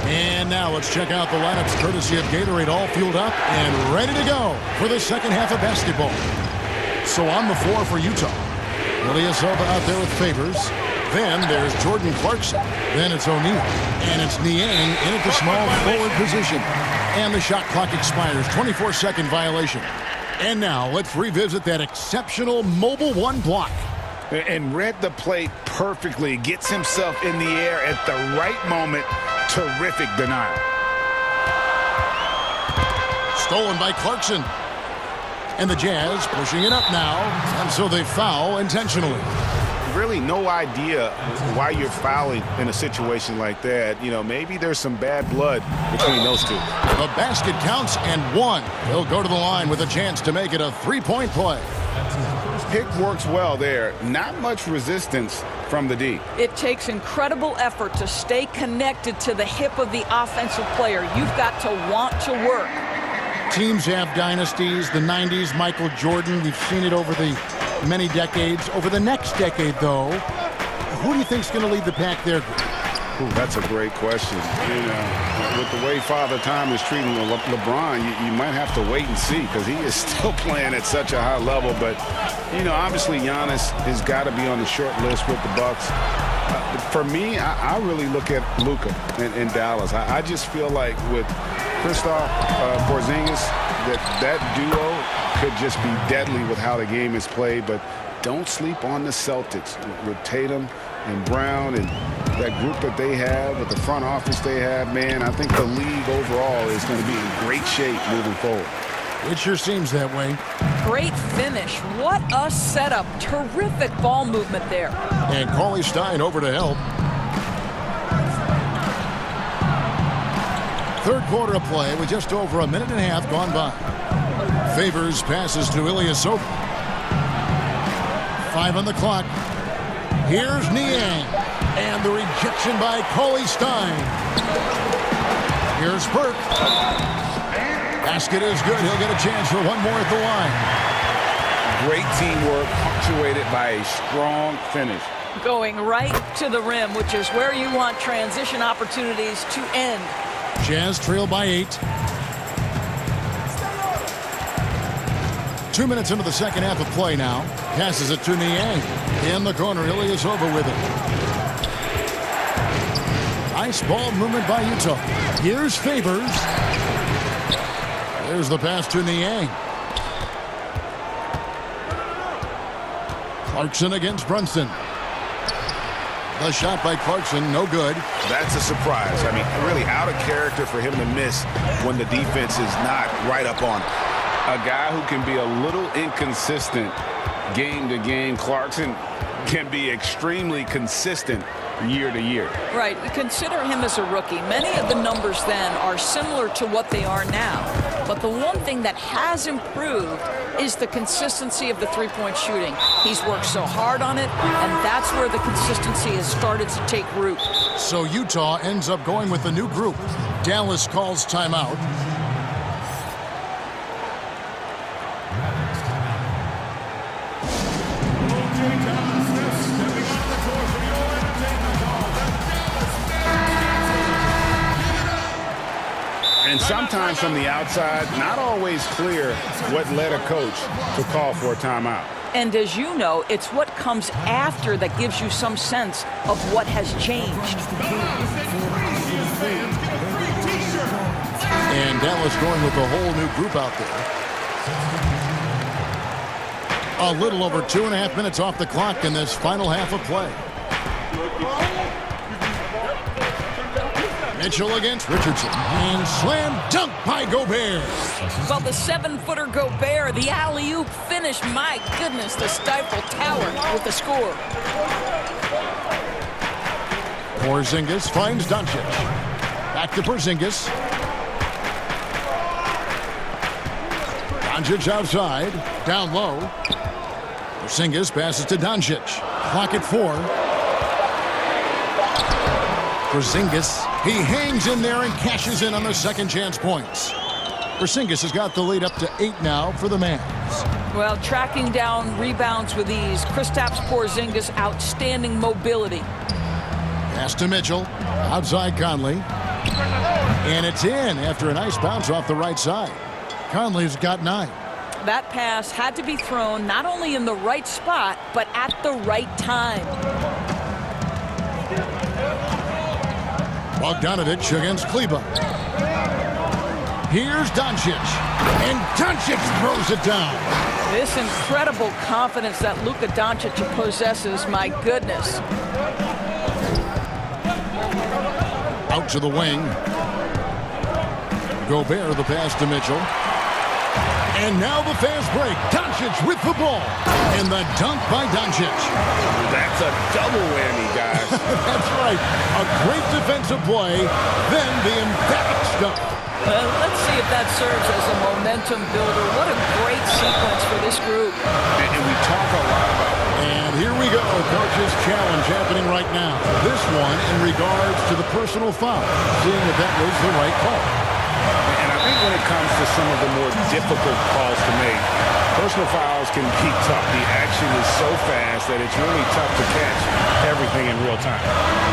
And now let's check out the lineups courtesy of Gatorade, all fueled up and ready to go for the second half of basketball. So on the floor for Utah, Ilyasova out there with Favors. Then there's Jordan Clarkson. Then it's O'Neal. And it's Niang in at the small forward position. And the shot clock expires. 24-second violation. And now let's revisit that exceptional mobile one block. And read the play perfectly. Gets himself in the air at the right moment. Terrific denial. Stolen by Clarkson. And the Jazz pushing it up now. And so they foul intentionally. Really no idea why you're fouling in a situation like that. You know, maybe there's some bad blood between those two. The basket counts and 1. He'll go to the line with a chance to make it a 3-point play. Pick works well there. Not much resistance from the D. It takes incredible effort to stay connected to the hip of the offensive player. You've got to want to work. Teams have dynasties. The 90s, Michael Jordan. We've seen it over the many decades. Over the next decade, though, who do you think is going to lead the pack there? Ooh, that's a great question. You know, with the way Father Time is treating LeBron, you might have to wait and see because he is still playing at such a high level. But, you know, obviously Giannis has got to be on the short list with the Bucks. For me, I really look at Luka in Dallas. I just feel like with Kristaps Porzingis, that duo could just be deadly with how the game is played. But don't sleep on the Celtics with Tatum and Brown and that group that they have, with the front office they have. Man, I think the league overall is going to be in great shape moving forward. It sure seems that way. Great finish. What a setup. Terrific ball movement there. And Cauley Stein over to help. Third quarter of play with just over a minute and a half gone by. Favors passes to Ilyasova. 5 on the clock. Here's Niang. And the rejection by Cauley Stein. Here's Burke. Basket is good. He'll get a chance for one more at the line. Great teamwork, punctuated by a strong finish. Going right to the rim, which is where you want transition opportunities to end. Jazz trail by 8. 2 minutes into the second half of play now. Passes it to Niang. In the corner, Ilyasova with it. Nice ball movement by Utah. Here's Favors. There's the pass to Niang. Clarkson against Brunson. The shot by Clarkson, no good. That's a surprise. I mean, really out of character for him to miss when the defense is not right up on him. A guy who can be a little inconsistent game to game. Clarkson can be extremely consistent year to year. Right. Consider him as a rookie. Many of the numbers then are similar to what they are now. But the one thing that has improved is the consistency of the three-point shooting. He's worked so hard on it, and that's where the consistency has started to take root. So Utah ends up going with a new group. Dallas calls timeout. And sometimes from the outside, not always clear what led a coach to call for a timeout. And as you know, it's what comes after that gives you some sense of what has changed. And Dallas going with a whole new group out there. A little over 2.5 minutes off the clock in this final half of play. Mitchell against Richardson. And slam dunk by Gobert. Well, the 7-footer Gobert, the alley-oop finish. My goodness, the Stifle Tower with the score. Porzingis finds Doncic. Back to Porzingis. Doncic outside. Down low. Porzingis passes to Doncic. Clock at 4. Porzingis, he hangs in there and cashes in on the second chance points. Porzingis has got the lead up to 8 now for the Mavs. Well, tracking down rebounds with ease. Kristaps Porzingis, outstanding mobility. Pass to Mitchell, outside Conley. And it's in after a nice bounce off the right side. Conley's got 9. That pass had to be thrown not only in the right spot, but at the right time. Bogdanovich against Kleba. Here's Doncic. And Doncic throws it down. This incredible confidence that Luka Doncic possesses, my goodness. Out to the wing. Gobert, the pass to Mitchell. And now the fast break. Doncic with the ball. And the dunk by Doncic. That's a double whammy, guys. That's right. A great defensive play. Then the emphatic stuff. Let's see if that serves as a momentum builder. What a great sequence for this group. And we talk a lot about it. And here we go. Coach's challenge happening right now. This one in regards to the personal foul. Seeing if that was the right call. And I think when it comes to some of the more difficult calls to make, Personal fouls can be tough. The action is so fast that it's really tough to catch everything in real time.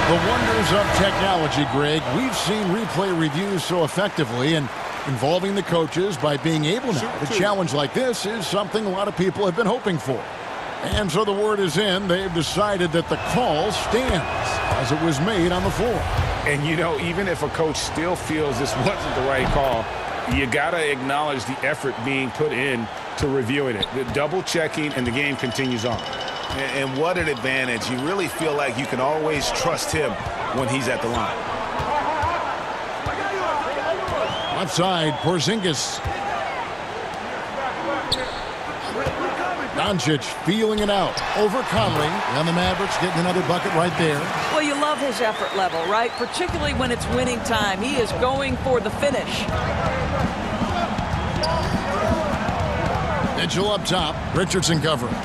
The wonders of technology, Greg. We've seen replay reviews so effectively, and involving the coaches by being able now to challenge like this is something a lot of people have been hoping for. And so the word is in. They've decided that the call stands as it was made on the floor. And, you know, even if a coach still feels this wasn't the right call, you got to acknowledge the effort being put in to reviewing it. The double checking, and the game continues on. And what an advantage. You really feel like you can always trust him when he's at the line. Outside, Porzingis. Doncic feeling it out over Conley, and the Mavericks getting another bucket right there. Well, you love his effort level, right? Particularly when it's winning time. He is going for the finish. Mitchell up top. Richardson covering.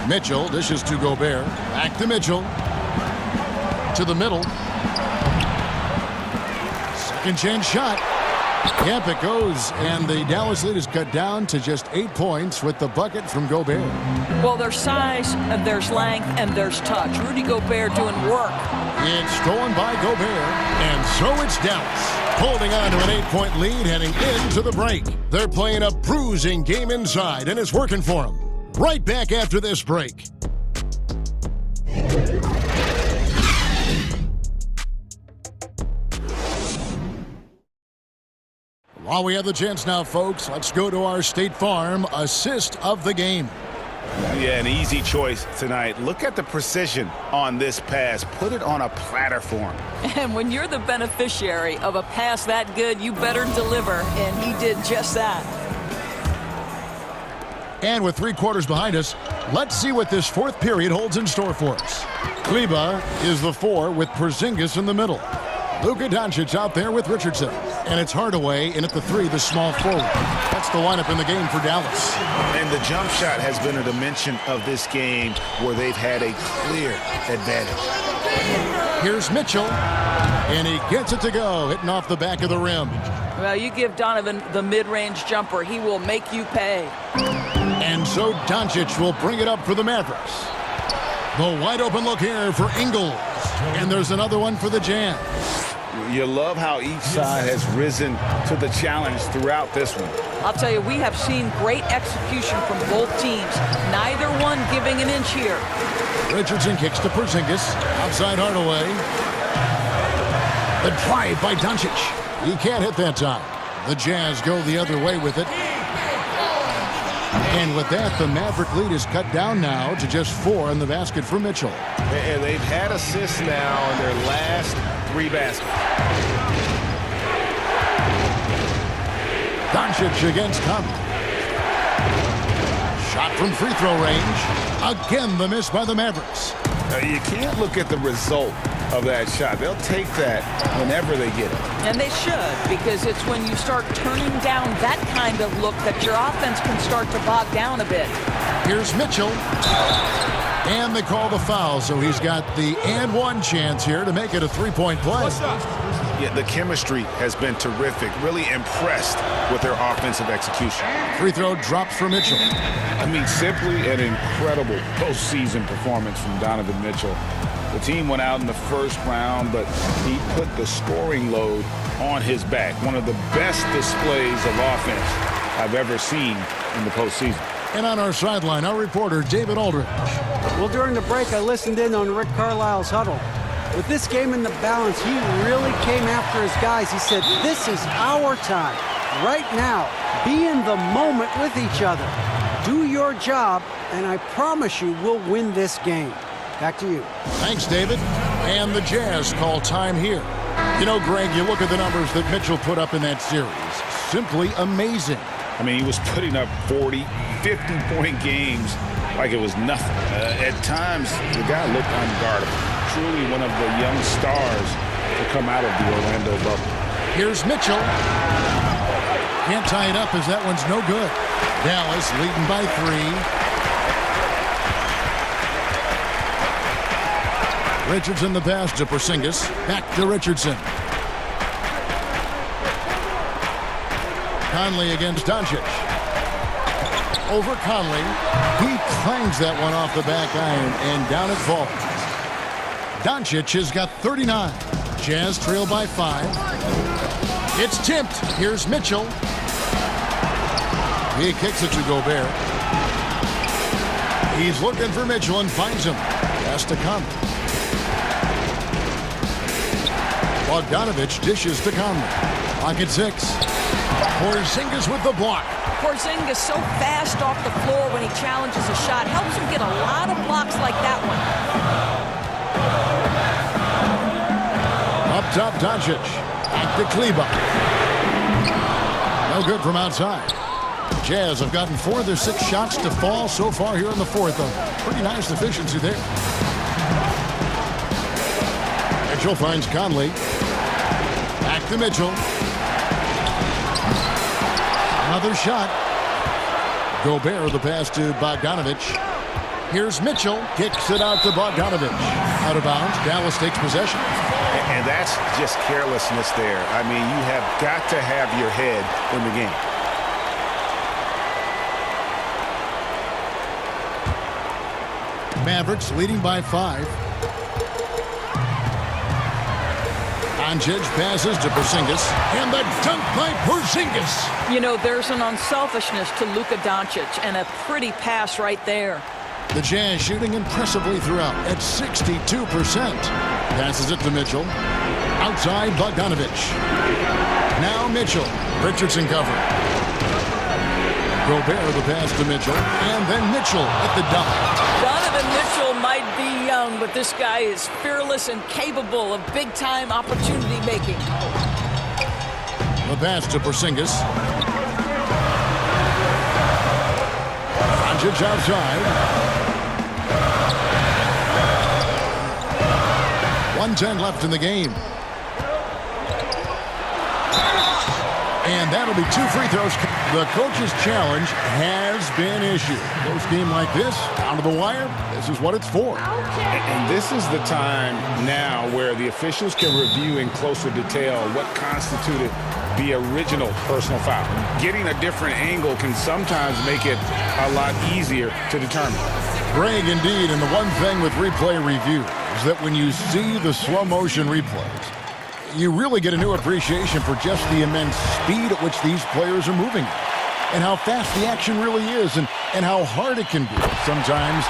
Mitchell dishes to Gobert. Back to Mitchell. To the middle. Second chance shot. Yep, it goes, and the Dallas lead is cut down to just 8 points with the bucket from Gobert. Well, there's size, and there's length, and there's touch. Rudy Gobert doing work. It's stolen by Gobert, and so it's Dallas holding on to an 8-point lead heading into the break. They're playing a bruising game inside, and it's working for them. Right back after this break. While we have the chance now, folks, let's go to our State Farm assist of the game. Yeah, an easy choice tonight. Look at the precision on this pass. Put it on a platter for him. And when you're the beneficiary of a pass that good, you better deliver, and he did just that. And with 3 quarters behind us, let's see what this fourth period holds in store for us. Kleba is the 4 with Porzingis in the middle. Luka Doncic out there with Richardson. And it's Hardaway in at the 3, the small forward. That's the lineup in the game for Dallas. And the jump shot has been a dimension of this game where they've had a clear advantage. Here's Mitchell, and he gets it to go, hitting off the back of the rim. Well, you give Donovan the mid-range jumper, he will make you pay. And so Doncic will bring it up for the Mavericks. The wide open look here for Ingles. And there's another one for the Jazz. You love how each side has risen to the challenge throughout this one. I'll tell you, we have seen great execution from both teams. Neither one giving an inch here. Richardson kicks to Porzingis. Outside Hardaway. The drive by Doncic. He can't hit that time. The Jazz go the other way with it. And with that, the Maverick lead is cut down now to just 4 in the basket for Mitchell. And they've had assists now in their last 3 baskets. Doncic against Conley. Shot from free throw range. Again, the miss by the Mavericks. You can't look at the result of that shot. They'll take that whenever they get it. And they should, because it's when you start turning down that kind of look that your offense can start to bog down a bit. Here's Mitchell. And they call the foul, so he's got the and 1 chance here to make it a 3-point play. Yeah, the chemistry has been terrific. Really impressed with their offensive execution. Free throw drops for Mitchell. I mean, simply an incredible postseason performance from Donovan Mitchell. The team went out in the first round, but he put the scoring load on his back. One of the best displays of offense I've ever seen in the postseason. And on our sideline, our reporter, David Aldridge. Well, during the break, I listened in on Rick Carlisle's huddle. With this game in the balance, he really came after his guys. He said, this is our time. Right now, be in the moment with each other. Do your job, and I promise you we'll win this game. Back to you. Thanks, David. And the Jazz call time here. You know, Greg, you look at the numbers that Mitchell put up in that series. Simply amazing. I mean, he was putting up 40, 50-point games like it was nothing. At times, the guy looked unguardable. Truly one of the young stars to come out of the Orlando bubble. Here's Mitchell. Can't tie it up as that one's no good. Dallas leading by 3. Richardson the pass to Porzingis. Back to Richardson. Conley against Doncic. over Conley. He clangs that one off the back iron, and down it falls. Doncic has got 39. Jazz trail by 5. It's tipped. Here's Mitchell. He kicks it to Gobert. He's looking for Mitchell and finds him. Has to come. Bogdanovich dishes to Conley. Clock at 6. Porzingis with the block. Porzingis so fast off the floor when he challenges a shot. Helps him get a lot of blocks like that one. Up top, Doncic. Back to Kleba. No good from outside. Jazz have gotten 4 of their 6 shots to fall so far here in the 4th. A pretty nice efficiency there. Mitchell finds Conley. Back to Mitchell. Another shot. Gobert the pass to Bogdanovich. Here's Mitchell. Kicks it out to Bogdanovich. Out of bounds. Dallas takes possession. And that's just carelessness there. I mean, you have got to have your head in the game. Mavericks leading by 5. Doncic passes to Porzingis. And the dunk by Porzingis. You know, there's an unselfishness to Luka Doncic, and a pretty pass right there. The Jazz shooting impressively throughout at 62%. Passes it to Mitchell. Outside, Bogdanovich. Now Mitchell. Richardson cover. Gobert the pass to Mitchell. And then Mitchell at the dunk. Donovan Mitchell might be young, but this guy is fearless and capable of big-time opportunity making. The pass to Porzingis. Doncic outside. 1:10 left in the game. And that'll be 2 free throws. The coach's challenge has been issued. Close game like this, down to the wire, this is what it's for. And this is the time now where the officials can review in closer detail what constituted the original personal foul. Getting a different angle can sometimes make it a lot easier to determine. Greg, indeed, and the one thing with replay review is that when you see the slow motion replays, you really get a new appreciation for just the immense speed at which these players are moving and how fast the action really is and how hard it can be sometimes,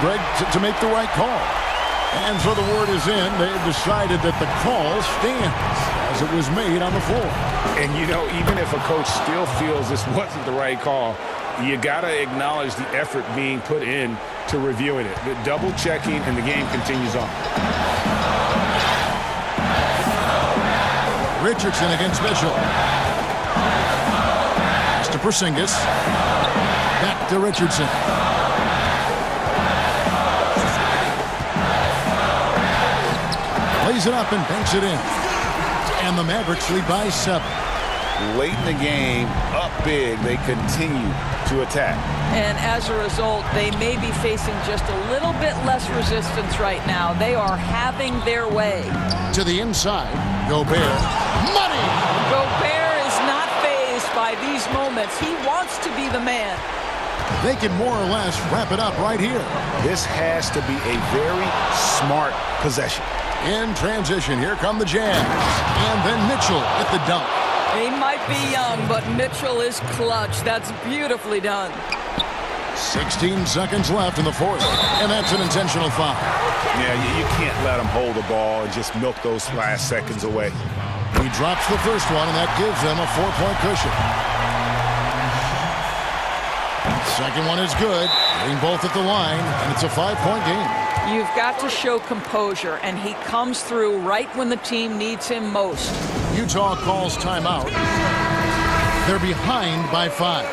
Greg, to make the right call. And so the word is in. They've decided that the call stands as it was made on the floor. And, even if a coach still feels this wasn't the right call, you got to acknowledge the effort being put in to reviewing it. The double checking, and the game continues on. Richardson against Mitchell. Pass to Porzingis. Back to Richardson. Lays it up and banks it in. And the Mavericks lead by 7. Late in the game, up big, they continue to attack. And as a result, they may be facing just a little bit less resistance right now. They are having their way. To the inside, Gobert. Money! Gobert is not fazed by these moments. He wants to be the man. They can more or less wrap it up right here. This has to be a very smart possession. In transition, here come the Jazz. And then Mitchell at the dunk. He might be young, but Mitchell is clutch. That's beautifully done. 16 seconds left in the 4th, and that's an intentional foul. Yeah, you can't let him hold the ball and just milk those last seconds away. He drops the first one, and that gives them a 4-point cushion. Second one is good. Getting both at the line, and it's a 5-point game. You've got to show composure, and he comes through right when the team needs him most. Utah calls timeout. They're behind by 5.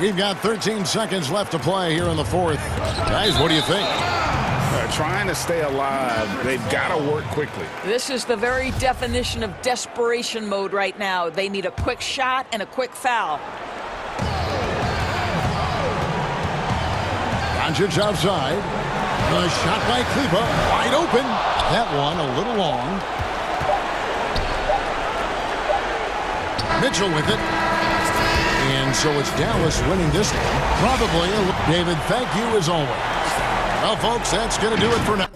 We've got 13 seconds left to play here in the 4th. Guys, what do you think? Trying to stay alive. They've got to work quickly. This is the very definition of desperation mode right now. They need a quick shot and a quick foul. Doncic outside. The shot by Kleba, wide open. That one a little long. Mitchell with it. And so it's Dallas winning this one. Probably. David, thank you as always. Well, folks, that's going to do it for now.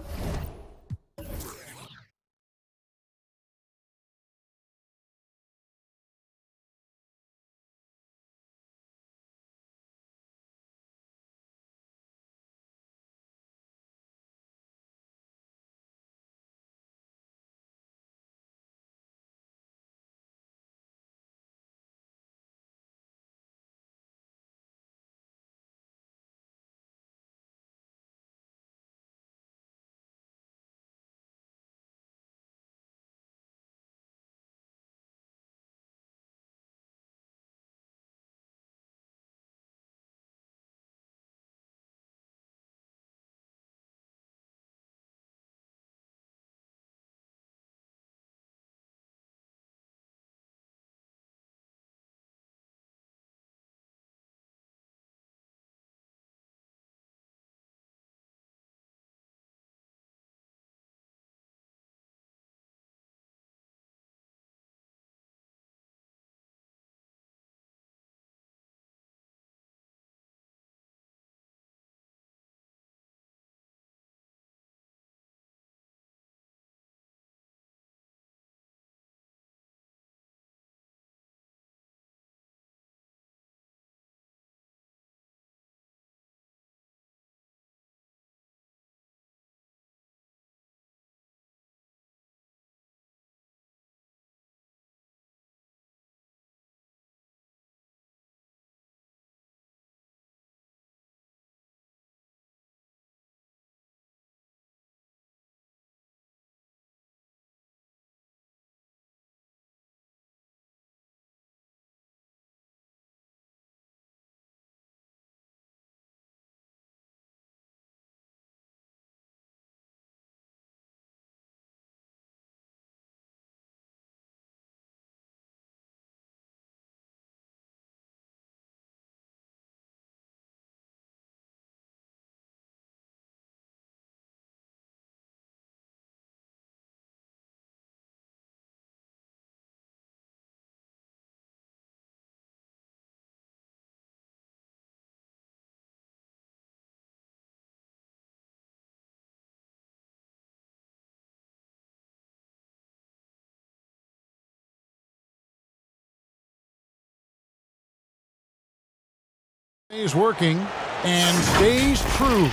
Stays working and stays true.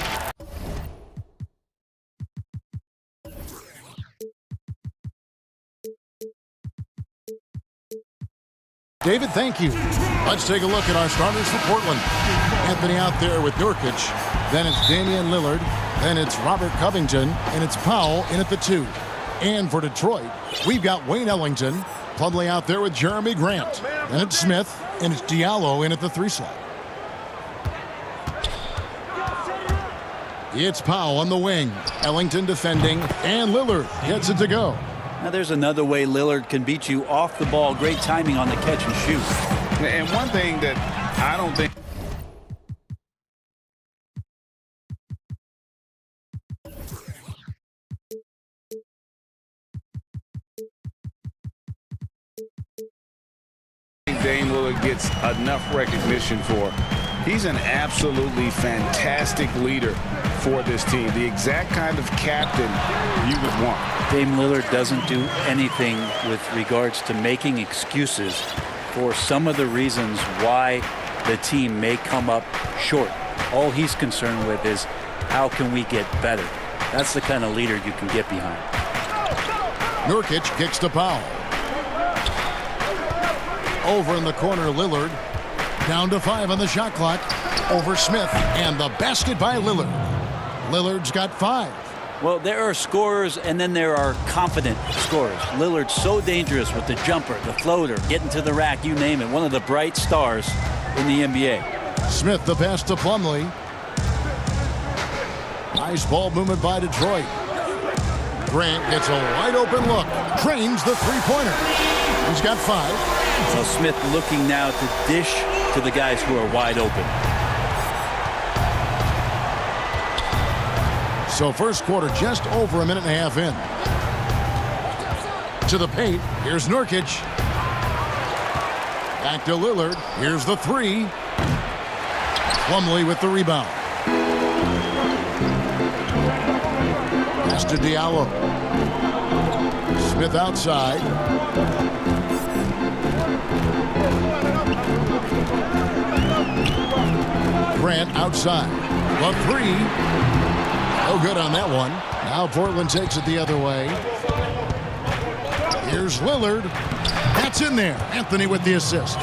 David, thank you. Let's take a look at our starters for Portland. Anthony out there with Nurkic. Then it's Damian Lillard. Then it's Robert Covington. And it's Powell in at the 2. And for Detroit, we've got Wayne Ellington. Plumlee out there with Jeremy Grant. Then it's Smith. And it's Diallo in at the 3 slot. It's Powell on the wing. Ellington defending. And Lillard gets it to go. Now there's another way Lillard can beat you off the ball. Great timing on the catch and shoot. And one thing that I don't think Dame Lillard gets enough recognition for. He's an absolutely fantastic leader for this team. The exact kind of captain you would want. Dame Lillard doesn't do anything with regards to making excuses for some of the reasons why the team may come up short. All he's concerned with is how can we get better. That's the kind of leader you can get behind. Nurkic kicks to Powell. Over in the corner, Lillard. Down to 5 on the shot clock. Over Smith, and the basket by Lillard. Lillard's got 5. Well, there are scorers, and then there are confident scorers. Lillard's so dangerous with the jumper, the floater, getting to the rack, you name it. One of the bright stars in the NBA. Smith, the pass to Plumlee. Nice ball movement by Detroit. Grant gets a wide open look. Drains the three-pointer. He's got 5. So Smith looking now to dish to the guys who are wide open. So first quarter just over a minute and a half in. To the paint. Here's Nurkic. Back to Lillard. Here's the three. Plumlee with the rebound. Pass to Diallo. Smith outside. Grant outside. The three. No good on that one. Now Portland takes it the other way. Here's Lillard. That's in there. Anthony with the assist.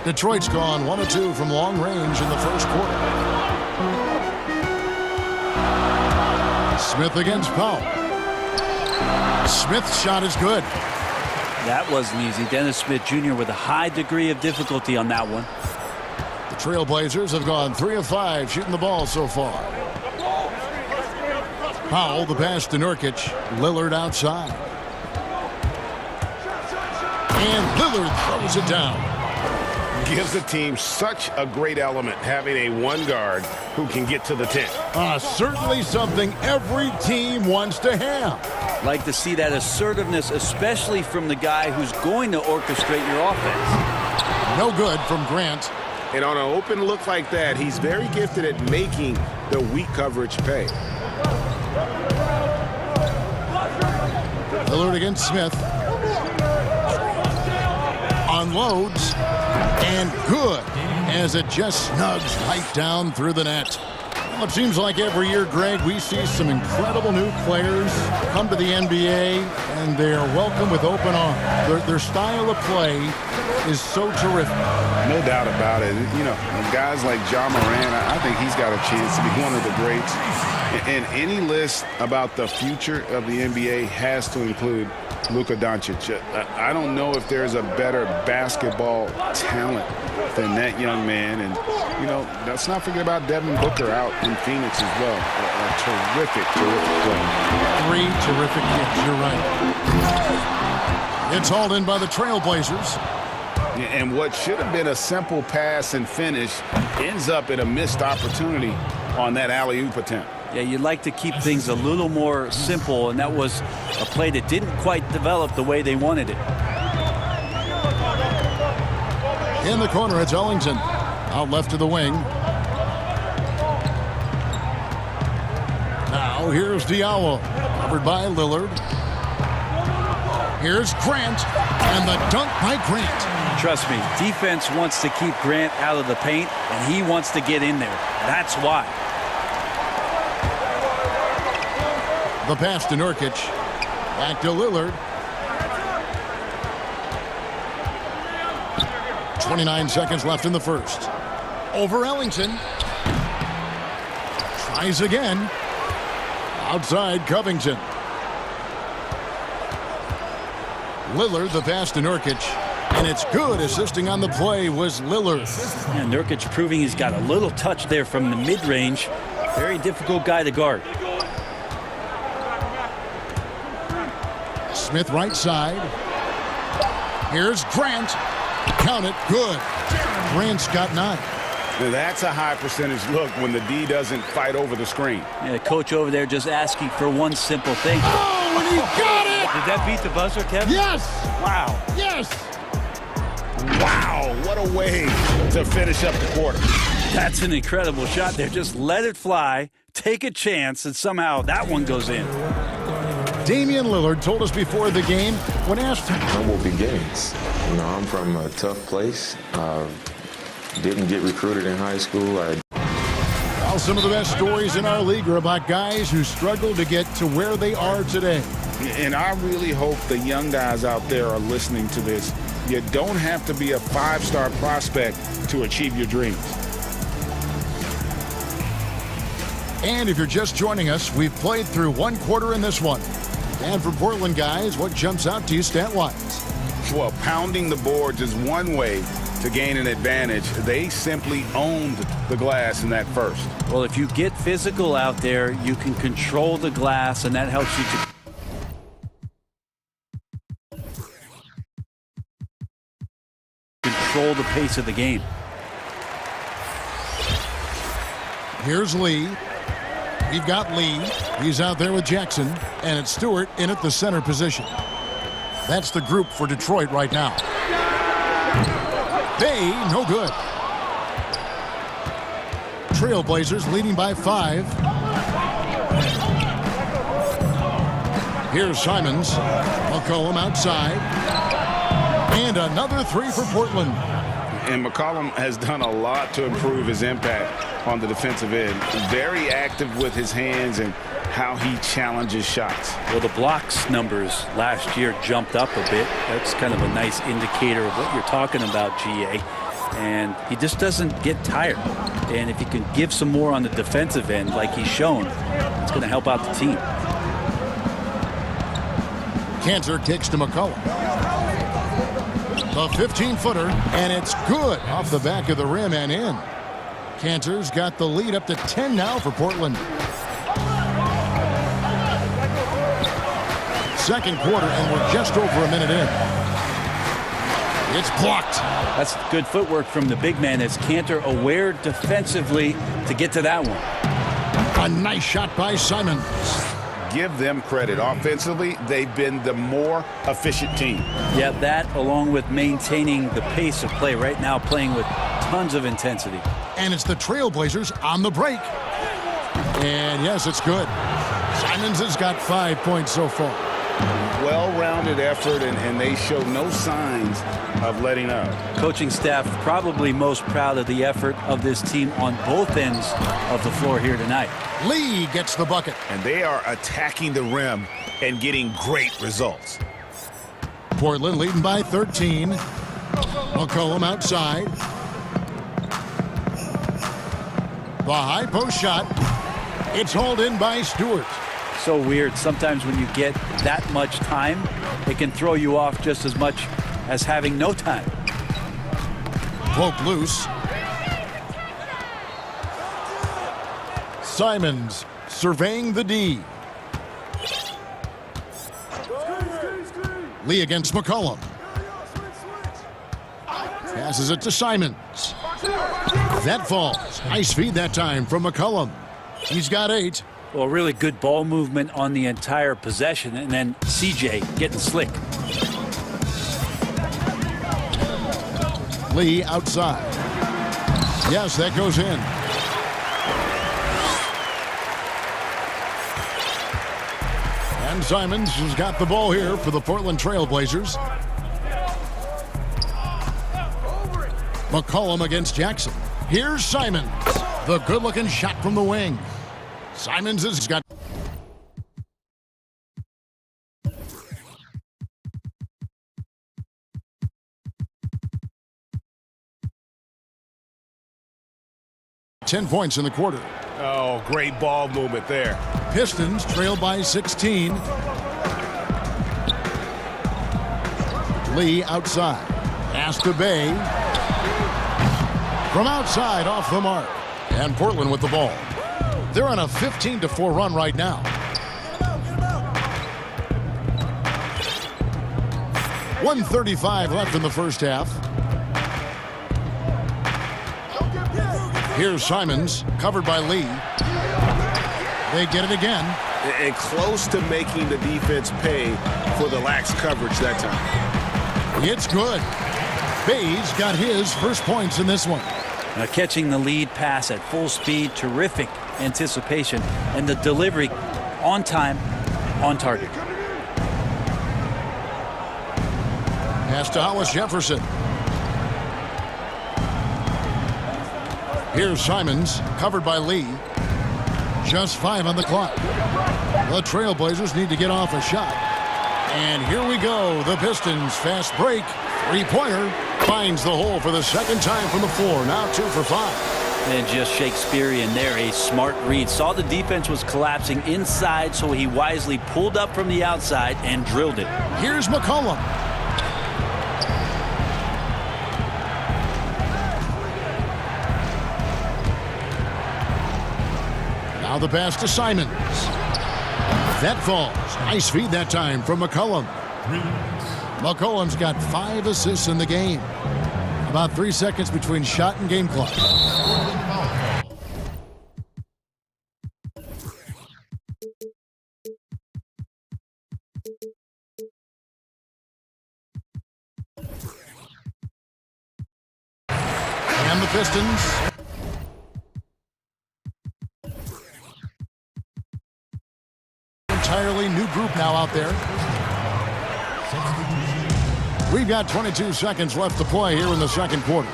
Detroit's gone 1 of 2 from long range in the first quarter. Smith against Powell. Smith's shot is good. That wasn't easy. Dennis Smith Jr. with a high degree of difficulty on that one. The Trailblazers have gone 3 of 5 shooting the ball so far. Powell, the pass to Nurkic. Lillard outside. And Lillard throws it down. Gives the team such a great element having a one guard who can get to the 10. Certainly something every team wants to have. Like to see that assertiveness, especially from the guy who's going to orchestrate your offense. No good from Grant. And on an open look like that, he's very gifted at making the weak coverage pay. Lillard against Smith. Unloads. And good, as it just snugs right down through the net. Well, it seems like every year, Greg, we see some incredible new players come to the NBA, and they are welcome with open arms. Their style of play is so terrific. No doubt about it. You know, guys like Ja Morant, I think he's got a chance to be one of the greats. And any list about the future of the NBA has to include Luka Doncic. I don't know if there's a better basketball talent than that young man. And, you know, let's not forget about Devin Booker out in Phoenix as well. A terrific play. 3 terrific hits, you're right. It's hauled in by the Trailblazers. And what should have been a simple pass and finish ends up in a missed opportunity on that alley-oop attempt. Yeah, you'd like to keep things a little more simple, and that was a play that didn't quite develop the way they wanted it. In the corner, it's Ellington. Out left to the wing. Now, here's Diallo. Covered by Lillard. Here's Grant. And the dunk by Grant. Trust me, defense wants to keep Grant out of the paint, and he wants to get in there. That's why. The pass to Nurkic. Back to Lillard. 29 seconds left in the first. Over Ellington. Tries again. Outside Covington. Lillard, the pass to Nurkic. And it's good. Assisting on the play was Lillard. Yeah, Nurkic proving he's got a little touch there from the mid-range. Very difficult guy to guard. Smith right side. Here's Grant. Count it. Good. Grant's got 9. That's a high percentage look when the D doesn't fight over the screen. Yeah, the coach over there just asking for one simple thing. Oh, and he got it! Did that beat the buzzer, Kevin? Yes! Wow. Yes! Wow, what a way to finish up the quarter. That's an incredible shot there. Just let it fly, take a chance, and somehow that one goes in. Damian Lillard told us before the game when asked humble beginnings. You know, I'm from a tough place. Didn't get recruited in high school. Well, some of the best stories in our league are about guys who struggled to get to where they are today. And I really hope the young guys out there are listening to this. You don't have to be a 5-star prospect to achieve your dreams. And if you're just joining us, we've played through 1 quarter in this one. And for Portland guys, what jumps out to you stat-wise? Well, pounding the boards is one way to gain an advantage. They simply owned the glass in that first. Well, if you get physical out there, you can control the glass, and that helps you to control the pace of the game. Here's Lee. We've got Lee. He's out there with Jackson. And it's Stewart in at the center position. That's the group for Detroit right now. Bay, no good. Trailblazers leading by 5. Here's Simons. McCollum outside. And another 3 for Portland. And McCollum has done a lot to improve his impact on the defensive end. Very active with his hands and how he challenges shots. Well, the blocks numbers last year jumped up a bit. That's kind of a nice indicator of what you're talking about, GA. And he just doesn't get tired. And if he can give some more on the defensive end like he's shown, it's going to help out the team. Cantor kicks to McCollum. The 15-footer, and it's good off the back of the rim and in. Cantor's got the lead up to 10 now for Portland. Second quarter, and we're just over a minute in. It's blocked. That's good footwork from the big man as Cantor aware defensively to get to that one. A nice shot by Simons. Give them credit. Offensively, they've been the more efficient team. Yeah, that along with maintaining the pace of play right now, playing with tons of intensity. And it's the Trailblazers on the break. And yes, it's good. Simons has got 5 points so far. Well-rounded effort, and they show no signs of letting up. Coaching staff probably most proud of the effort of this team on both ends of the floor here tonight. Lee gets the bucket. And they are attacking the rim and getting great results. Portland leading by 13. McCollum outside. The high post shot. It's hauled in by Stewart. So weird. Sometimes when you get that much time, it can throw you off just as much as having no time. Poke loose. Simons surveying the D. Lee against McCollum. Passes it to Simons. That falls. Nice feed that time from McCollum. He's got 8. Well, really good ball movement on the entire possession, and then CJ getting slick. Lee outside. Yes, that goes in. And Simons has got the ball here for the Portland Trailblazers. McCollum against Jackson. Here's Simons. The good-looking shot from the wing. Simons has got... $10 points in the quarter. Oh, great ball movement there. Pistons trail by 16. Lee outside. Pass to Bay. From outside, off the mark. And Portland with the ball. They're on a 15-4 run right now. .135 left in the first half. Here's Simons, covered by Lee. They get it again. And close to making the defense pay for the lax coverage that time. It's good. Bay's got his first points in this one. Now catching the lead pass at full speed, terrific anticipation, and the delivery on time, on target. Pass to Hollis Jefferson. Here's Simons, covered by Lee. Just 5 on the clock. The Trailblazers need to get off a shot. And here we go. The Pistons fast break. Three-pointer finds the hole for the second time from the floor. Now 2 for 5. And just Shakespearean there, a smart read. Saw the defense was collapsing inside, so he wisely pulled up from the outside and drilled it. Here's McCollum. Now the pass to Simons. That falls. Nice feed that time from McCollum. McCollum's got 5 assists in the game. About 3 seconds between shot and game clock. Pistons. Entirely new group now out there. We've got 22 seconds left to play here in the second quarter.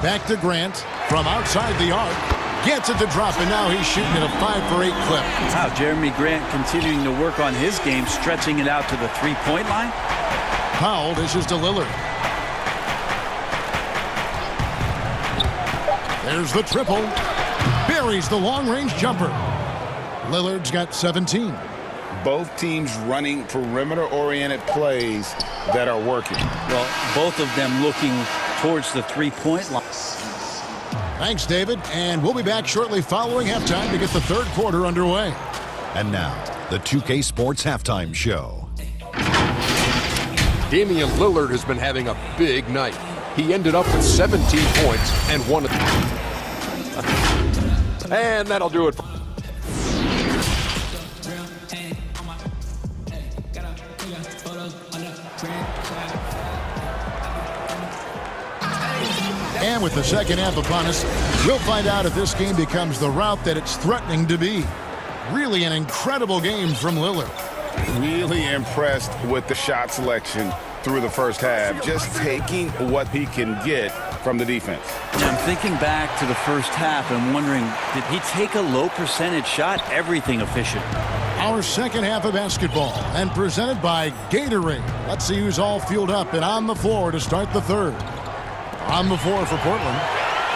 Back to Grant from outside the arc. Gets it to drop, and now he's shooting at a 5-for-8 clip. Wow, Jeremy Grant continuing to work on his game, stretching it out to the three-point line. Powell dishes to Lillard. There's the triple. Buries the long-range jumper. Lillard's got 17. Both teams running perimeter-oriented plays that are working. Well, both of them looking towards the three-point line. Thanks, David. And we'll be back shortly following halftime to get the third quarter underway. And now, the 2K Sports Halftime Show. Damian Lillard has been having a big night. He ended up with 17 points and won it. And that'll do it. And with the second half upon us, we'll find out if this game becomes the route that it's threatening to be. Really an incredible game from Lillard. Really impressed with the shot selection through the first half, just taking what he can get from the defense. I'm thinking back to the first half and wondering, did he take a low percentage shot? Everything efficient. Our second half of basketball, and presented by Gatorade. Let's see who's all fueled up and on the floor to start the third. On the floor for Portland,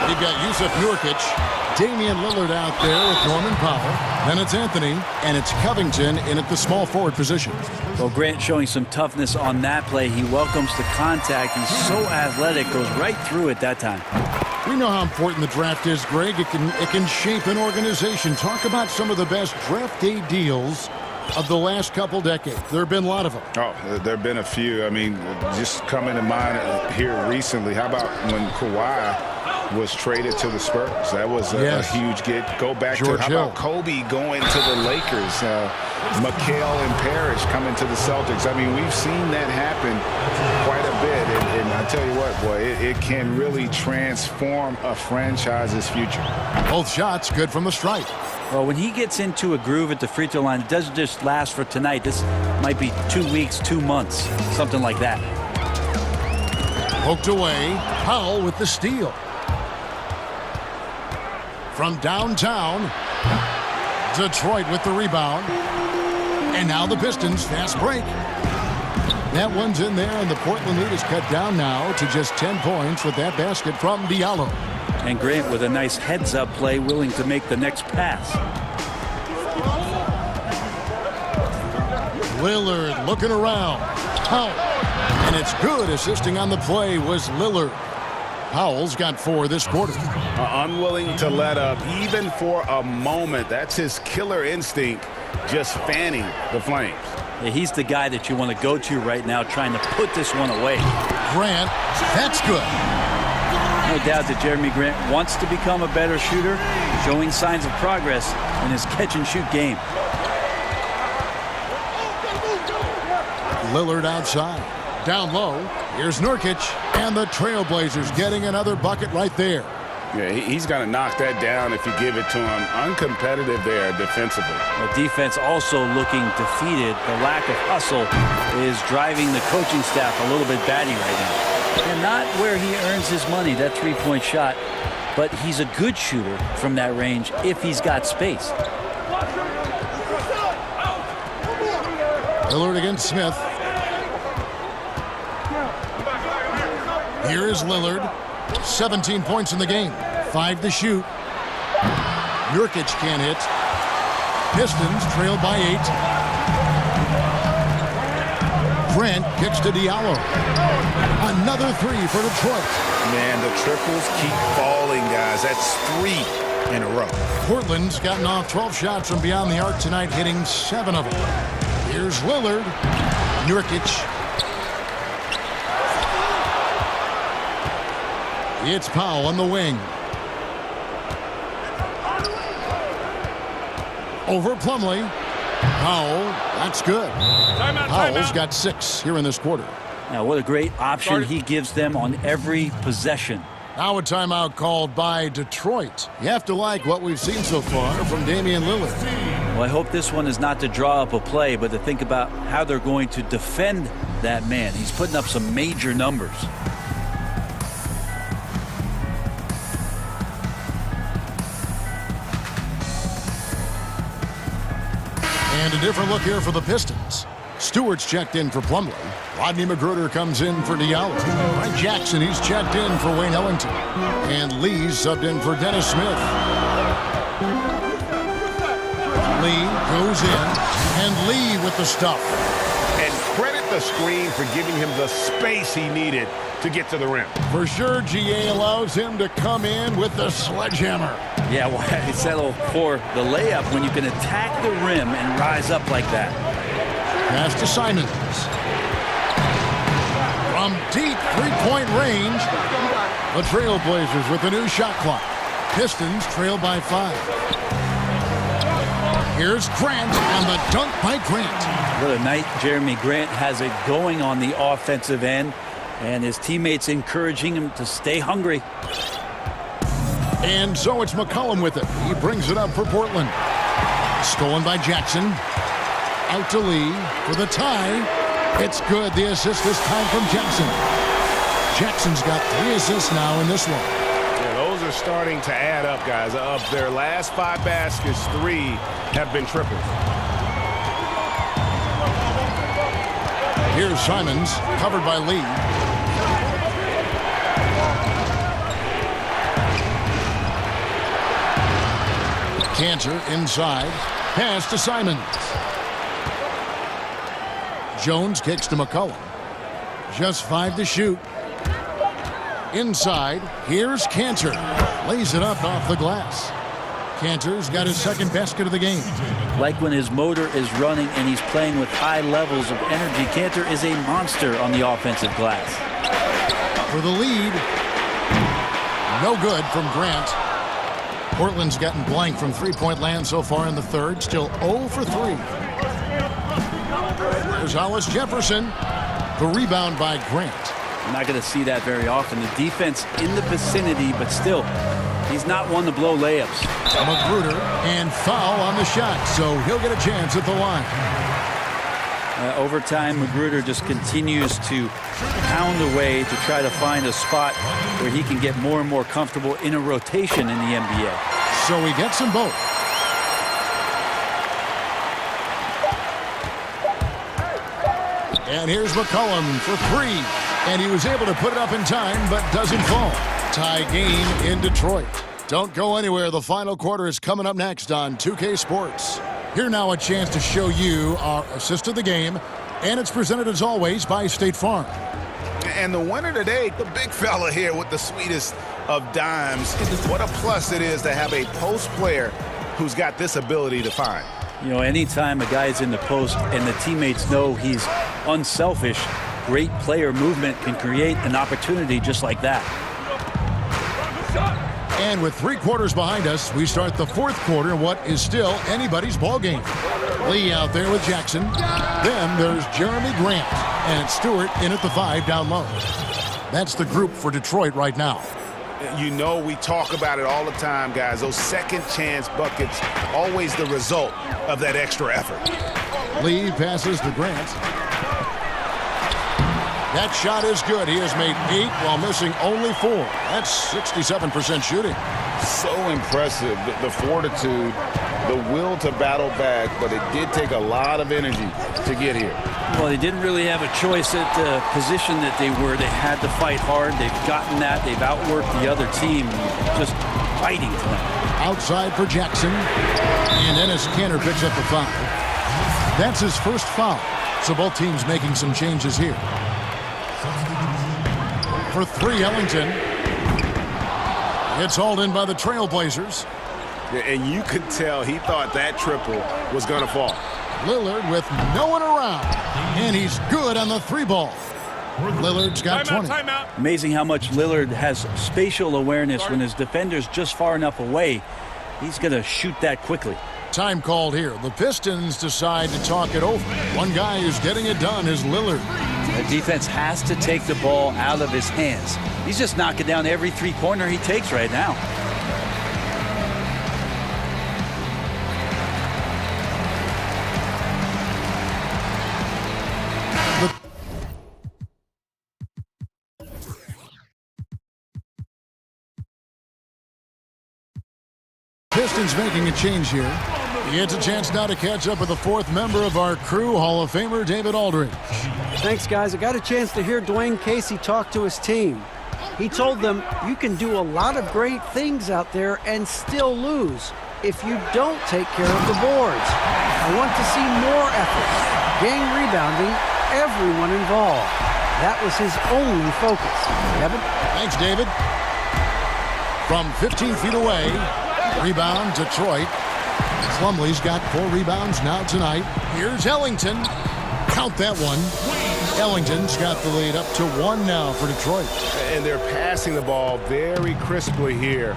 you've got Yusuf Nurkic, Damian Lillard out there with Norman Powell. Then it's Anthony, and it's Covington in at the small forward position. Well, Grant showing some toughness on that play. He welcomes the contact. He's so athletic, goes right through it that time. We know how important the draft is, Greg. It can shape an organization. Talk about some of the best draft day deals of the last couple decades. There have been a lot of them. Oh, there have been a few. I mean, just coming to mind here recently, how about when Kawhi was traded to the Spurs? That was a huge get. Go back George to, how Hill. about Kobe going to the Lakers? McHale and Parrish coming to the Celtics. I mean, we've seen that happen quite a bit. And I tell you what, boy, it can really transform a franchise's future. Both shots good from the stripe. Well, when he gets into a groove at the free throw line, it doesn't just last for tonight. This might be 2 weeks, 2 months, something like that. Poked away. Powell with the steal. From downtown, Detroit with the rebound. And now the Pistons, fast break. That one's in there, and the Portland lead is cut down now to just 10 points with that basket from Diallo. And Grant with a nice heads-up play, willing to make the next pass. Lillard looking around. Powell. And it's good. Assisting on the play was Lillard. Powell's got 4 this quarter. Unwilling to let up, even for a moment. That's his killer instinct, just fanning the flames. Yeah, he's the guy that you want to go to right now, trying to put this one away. Grant, that's good. No doubt that Jeremy Grant wants to become a better shooter, showing signs of progress in his catch-and-shoot game. Lillard outside. Down low. Here's Nurkic. And the Trailblazers getting another bucket right there. Yeah, he's going to knock that down if you give it to him. Uncompetitive there defensively. The defense also looking defeated. The lack of hustle is driving the coaching staff a little bit batty right now. And not where he earns his money, that three-point shot. But he's a good shooter from that range if he's got space. Lillard against Smith. Here is Lillard. 17 points in the game. 5 to shoot. Nurkic can't hit. Pistons trail by 8. Grant kicks to Diallo. Another 3 for Detroit. Man, the triples keep falling, guys. That's 3 in a row. Portland's gotten off 12 shots from beyond the arc tonight, hitting 7 of them. Here's Lillard. Nurkic. It's Powell on the wing. Over Plumlee. Powell, that's good. Powell's got 6 here in this quarter. Now, what a great option he gives them on every possession. Now a timeout called by Detroit. You have to like what we've seen so far from Damian Lillard. Well, I hope this one is not to draw up a play, but to think about how they're going to defend that man. He's putting up some major numbers. And a different look here for the Pistons. Stewart's checked in for Plumlee. Rodney McGruder comes in for Diallo. Right Jackson, he's checked in for Wayne Ellington. And Lee's subbed in for Dennis Smith. Lee goes in, and Lee with the stuff. And credit the screen for giving him the space he needed to get to the rim. For sure, GA allows him to come in with the sledgehammer. Yeah, well, I settle for the layup when you can attack the rim and rise up like that. Pass to Simons. From deep three-point range, the Trailblazers with a new shot clock. Pistons trail by 5. Here's Grant on the dunk by Grant. What a night Jeremy Grant has it going on the offensive end, and his teammates encouraging him to stay hungry. And so it's McCollum with it. He brings it up for Portland. Stolen by Jackson. Out to Lee for the tie. It's good. The assist this time from Jackson. Jackson's got 3 assists now in this one. Yeah, those are starting to add up, guys. Of their last 5 baskets, 3 have been triples. Here's Simons, covered by Lee. Cantor inside. Pass to Simons. Jones kicks to McCollum. Just 5 to shoot. Inside, here's Cantor. Lays it up off the glass. Cantor's got his second basket of the game. Like when his motor is running and he's playing with high levels of energy, Cantor is a monster on the offensive glass. For the lead. No good from Grant. Portland's gotten blank from three-point land so far in the third. Still 0 for 3. There's Hollis Jefferson. The rebound by Grant. I'm not going to see that very often. The defense in the vicinity, but still, he's not one to blow layups. McGruder and foul on the shot, so he'll get a chance at the line. Over time, McGruder just continues to pound away to try to find a spot where he can get more and more comfortable in a rotation in the NBA. So he gets them both. And here's McCollum for 3. And he was able to put it up in time, but doesn't fall. Tie game in Detroit. Don't go anywhere. The final quarter is coming up next on 2K Sports. Here now a chance to show you our assist of the game. And it's presented as always by State Farm. And the winner today, the big fella here with the sweetest of dimes. What a plus it is to have a post player who's got this ability to find. You know, anytime a guy is in the post and the teammates know he's unselfish, great player movement can create an opportunity just like that. And with 3 quarters behind us, we start the 4th quarter in what is still anybody's ball game. Lee out there with Jackson. Then there's Jeremy Grant and Stewart in at the 5 down low. That's the group for Detroit right now. You know, we talk about it all the time, guys. Those second chance buckets, always the result of that extra effort. Lee passes to Grant. That shot is good. He has made 8 while missing only 4. That's 67% shooting. So impressive, the fortitude, the will to battle back, but it did take a lot of energy to get here. Well, they didn't really have a choice at the position that they were. They had to fight hard. They've gotten that. They've outworked the other team, just fighting tonight. Outside for Jackson. And Ennis Cantor picks up the foul. That's his first foul. So both teams making some changes here. For 3, Ellington. It's hauled in by the Trailblazers. And you could tell he thought that triple was going to fall. Lillard with no one around. And he's good on the 3 ball. Lillard's got 20. Amazing how much Lillard has spatial awareness when his defender's just far enough away. He's going to shoot that quickly. Time called here. The Pistons decide to talk it over. One guy who's getting it done is Lillard. The defense has to take the ball out of his hands. He's just knocking down every three-pointer he takes right now. Pistons making a change here. He gets a chance now to catch up with the fourth member of our crew, Hall of Famer David Aldridge. Thanks, guys. I got a chance to hear Dwayne Casey talk to his team. He told them, you can do a lot of great things out there and still lose if you don't take care of the boards. I want to see more effort, gang rebounding, everyone involved. That was his only focus. Kevin? Thanks, David. From 15 feet away, rebound, Detroit. Plumlee's got 4 rebounds now tonight. Here's Ellington. Count that one. Ellington's got the lead up to 1 now for Detroit. And they're passing the ball very crisply here.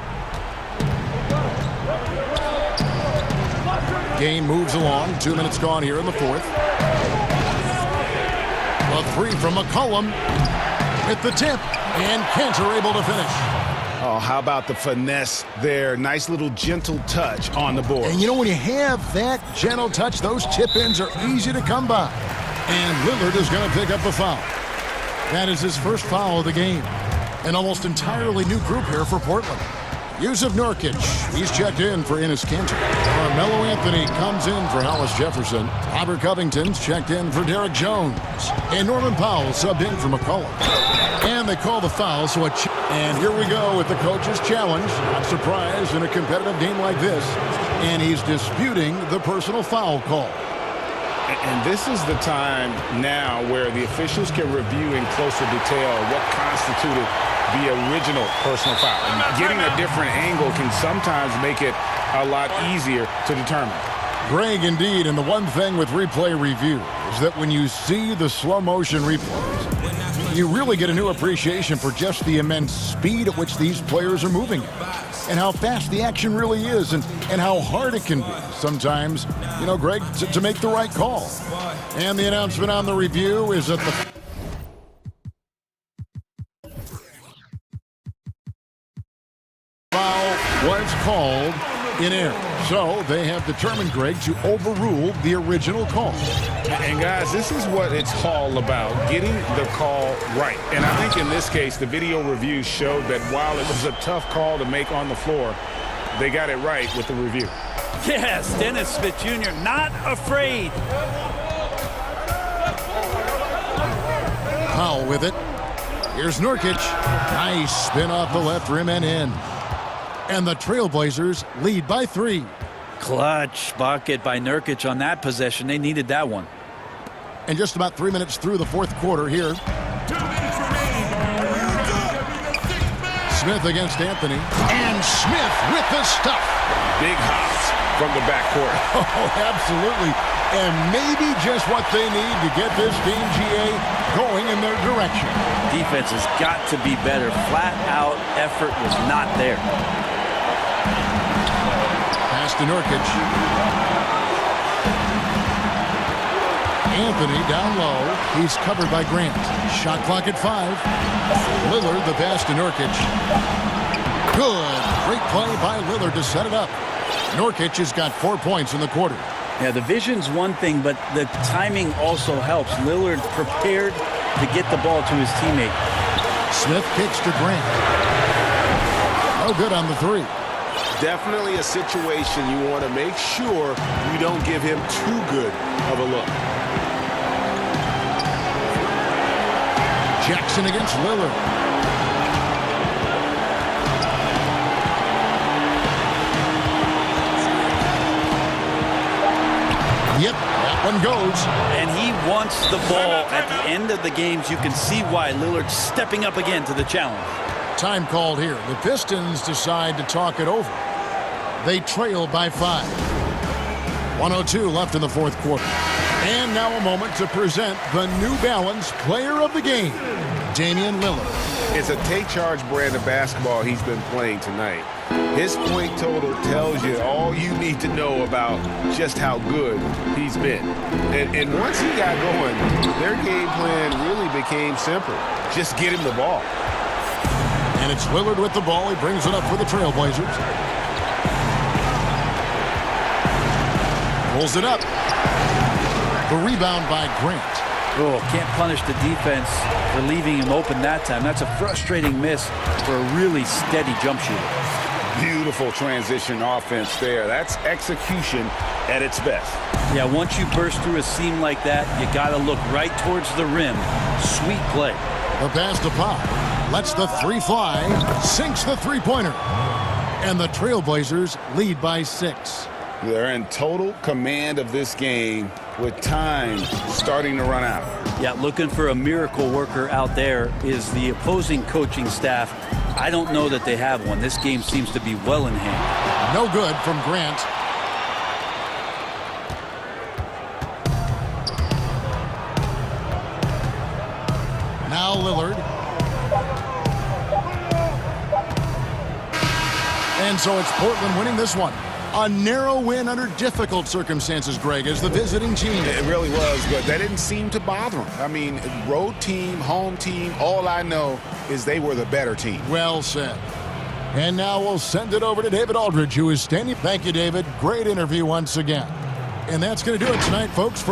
Game moves along. 2 minutes gone here in the fourth. A 3 from McCollum. Hit the tip. And Cantor able to finish. Oh, how about the finesse there? Nice little gentle touch on the board. And you know, when you have that gentle touch, those tip-ins are easy to come by. And Lillard is going to pick up the foul. That is his first foul of the game. An almost entirely new group here for Portland. Yusuf Nurkic, he's checked in for Enes Kanter. Carmelo Anthony comes in for Hollis Jefferson. Robert Covington's checked in for Derek Jones. And Norman Powell subbed in for McCollum. And they call the foul, so and here we go with the coach's challenge. Not surprised in a competitive game like this. And he's disputing the personal foul call. And this is the time now where the officials can review in closer detail what constituted the original personal foul. And getting a different angle can sometimes make it a lot easier to determine. Greg, indeed, and the one thing with replay review is that when you see the slow motion replays, you really get a new appreciation for just the immense speed at which these players are moving and how fast the action really is and how hard it can be sometimes, you know, Greg, to make the right call. And the announcement on the review is that the foul was called in error. So they have determined, Greg, to overrule the original call. And guys, this is what it's all about, getting the call right. And I think in this case, the video review showed that while it was a tough call to make on the floor, they got it right with the review. Yes, Dennis Smith Jr. not afraid. Powell with it. Here's Nurkic. Nice spin off the left rim and in. And the Trailblazers lead by 3. Clutch bucket by Nurkic on that possession. They needed that one. And just about 3 minutes through the fourth quarter here. 2 minutes remaining. Smith against Anthony. And Smith with the stuff. Big hops from the backcourt. Oh, absolutely. And maybe just what they need to get this team, GA, going in their direction. Defense has got to be better. Flat out effort was not there. Pass to Nurkic. Anthony down low. He's covered by Grant. Shot clock at 5. Lillard the pass to Nurkic. Good. Great play by Lillard to set it up. Nurkic has got 4 points in the quarter. Yeah, the vision's one thing, but the timing also helps. Lillard prepared to get the ball to his teammate. Smith kicks to Grant. No good on the 3. Definitely a situation you want to make sure you don't give him too good of a look. Jackson against Lillard. Yep, that one goes. And he wants the ball at the end of the games. You can see why Lillard's stepping up again to the challenge. Time called here. The Pistons decide to talk it over. They trail by 5. 1:02 left in the fourth quarter. And now a moment to present the New Balance Player of the Game, Damian Lillard. It's a take-charge brand of basketball he's been playing tonight. His point total tells you all you need to know about just how good he's been. And once he got going, their game plan really became simple. Just get him the ball. And it's Lillard with the ball. He brings it up for the Trailblazers. Pulls it up. The rebound by Grant. Oh, can't punish the defense for leaving him open that time. That's a frustrating miss for a really steady jump shooter. Beautiful transition offense there. That's execution at its best. Yeah, once you burst through a seam like that, you got to look right towards the rim. Sweet play. The pass to Pop. Lets the three fly. Sinks the three-pointer. And the Trailblazers lead by 6. They're in total command of this game with time starting to run out. Yeah, looking for a miracle worker out there is the opposing coaching staff. I don't know that they have one. This game seems to be well in hand. No good from Grant. Now Lillard. And so it's Portland winning this one. A narrow win under difficult circumstances, Greg, as the visiting team. It really was, but that didn't seem to bother them. I mean, road team, home team, all I know is they were the better team. Well said. And now we'll send it over to David Aldridge, who is standing. Thank you, David. Great interview once again. And that's going to do it tonight, folks.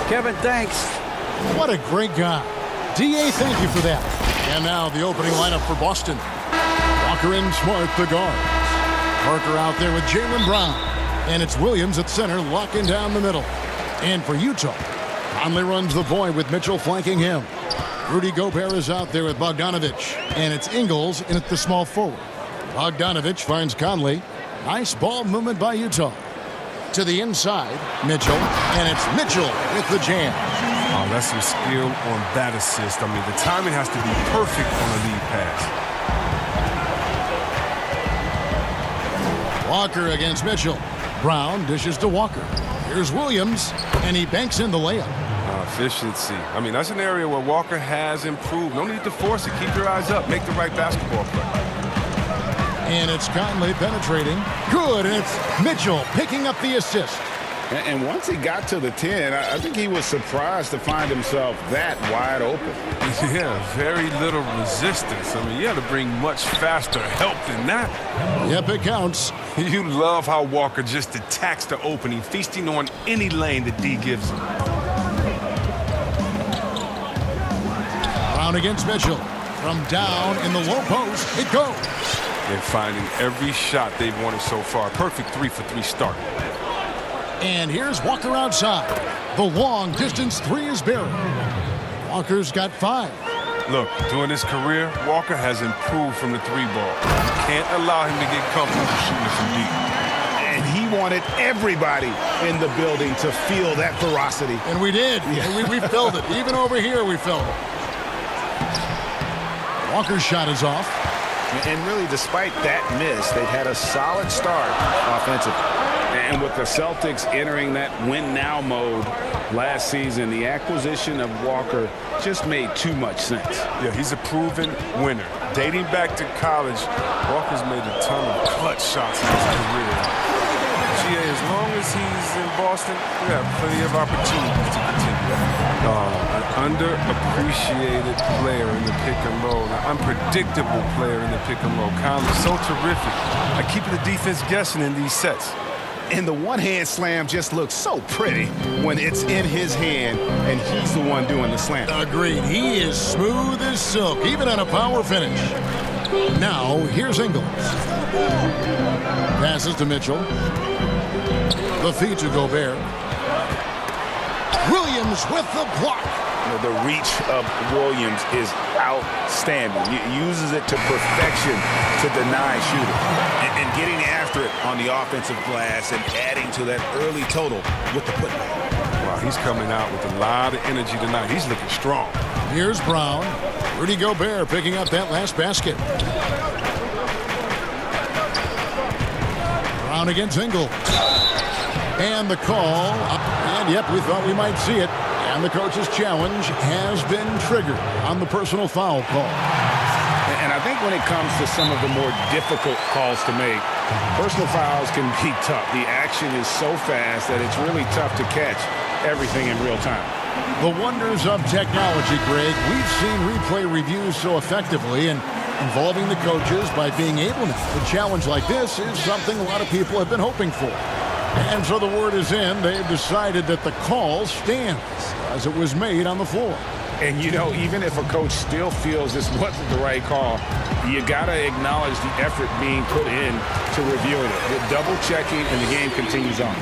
Kevin, thanks. What a great guy. DA, thank you for that. And now the opening lineup for Boston. Walker and Smart, the guards. Parker out there with Jaylen Brown. And it's Williams at center, locking down the middle. And for Utah, Conley runs the point with Mitchell flanking him. Rudy Gobert is out there with Bogdanovich. And it's Ingles in at the small forward. Bogdanovich finds Conley. Nice ball movement by Utah. To the inside, Mitchell. And it's Mitchell with the jam. Oh, that's some skill on that assist. I mean, the timing has to be perfect on a lead pass. Walker against Mitchell. Brown dishes to Walker. Here's Williams, and he banks in the layup. Efficiency. I mean, that's an area where Walker has improved. No need to force it. Keep your eyes up. Make the right basketball play. And it's Conley penetrating. Good, and it's Mitchell picking up the assist. And once he got to the 10, I think he was surprised to find himself that wide open. Yeah, very little resistance. I mean, you had to bring much faster help than that. Yep, it counts. You love how Walker just attacks the opening, feasting on any lane that D gives him. Brown against Mitchell. From down in the low post, it goes. They're finding every shot they've wanted so far. Perfect 3-for-3 start. And here's Walker outside. The long distance three is buried. Walker's got 5. Look, during his career, Walker has improved from the 3-ball. Can't allow him to get comfortable shooting it from deep. And he wanted everybody in the building to feel that ferocity. And we did. Yeah. We felt it. Even over here, we felt it. Walker's shot is off. And really, despite that miss, they've had a solid start offensively. And with the Celtics entering that win-now mode last season, the acquisition of Walker just made too much sense. Yeah, he's a proven winner. Dating back to college, Walker's made a ton of clutch shots in his career. GA, as long as he's in Boston, we have plenty of opportunities to continue. An underappreciated player in the pick and roll, an unpredictable player in the pick and roll. Conley's so terrific at keeping the defense guessing in these sets. And the one-hand slam just looks so pretty when it's in his hand and he's the one doing the slam. Agreed. He is smooth as silk, even on a power finish. Now, here's Ingles. Passes to Mitchell. The feed to Gobert. Williams with the block. The reach of Williams is outstanding. He uses it to perfection to deny shooters. And getting after it on the offensive glass and adding to that early total with the putback. Wow, he's coming out with a lot of energy tonight. He's looking strong. Here's Brown. Rudy Gobert picking up that last basket. Brown against Ingles. And the call. And yep, we thought we might see it. And the coach's challenge has been triggered on the personal foul call. And I think when it comes to some of the more difficult calls to make, personal fouls can be tough. The action is so fast that it's really tough to catch everything in real time. The wonders of technology, Greg. We've seen replay reviews so effectively, and involving the coaches by being able to. A challenge like this is something a lot of people have been hoping for. And so the word is in. They've decided that the call stands as it was made on the floor. And, you know, even if a coach still feels this wasn't the right call, you got to acknowledge the effort being put in to reviewing it. The double-checking, and the game continues on.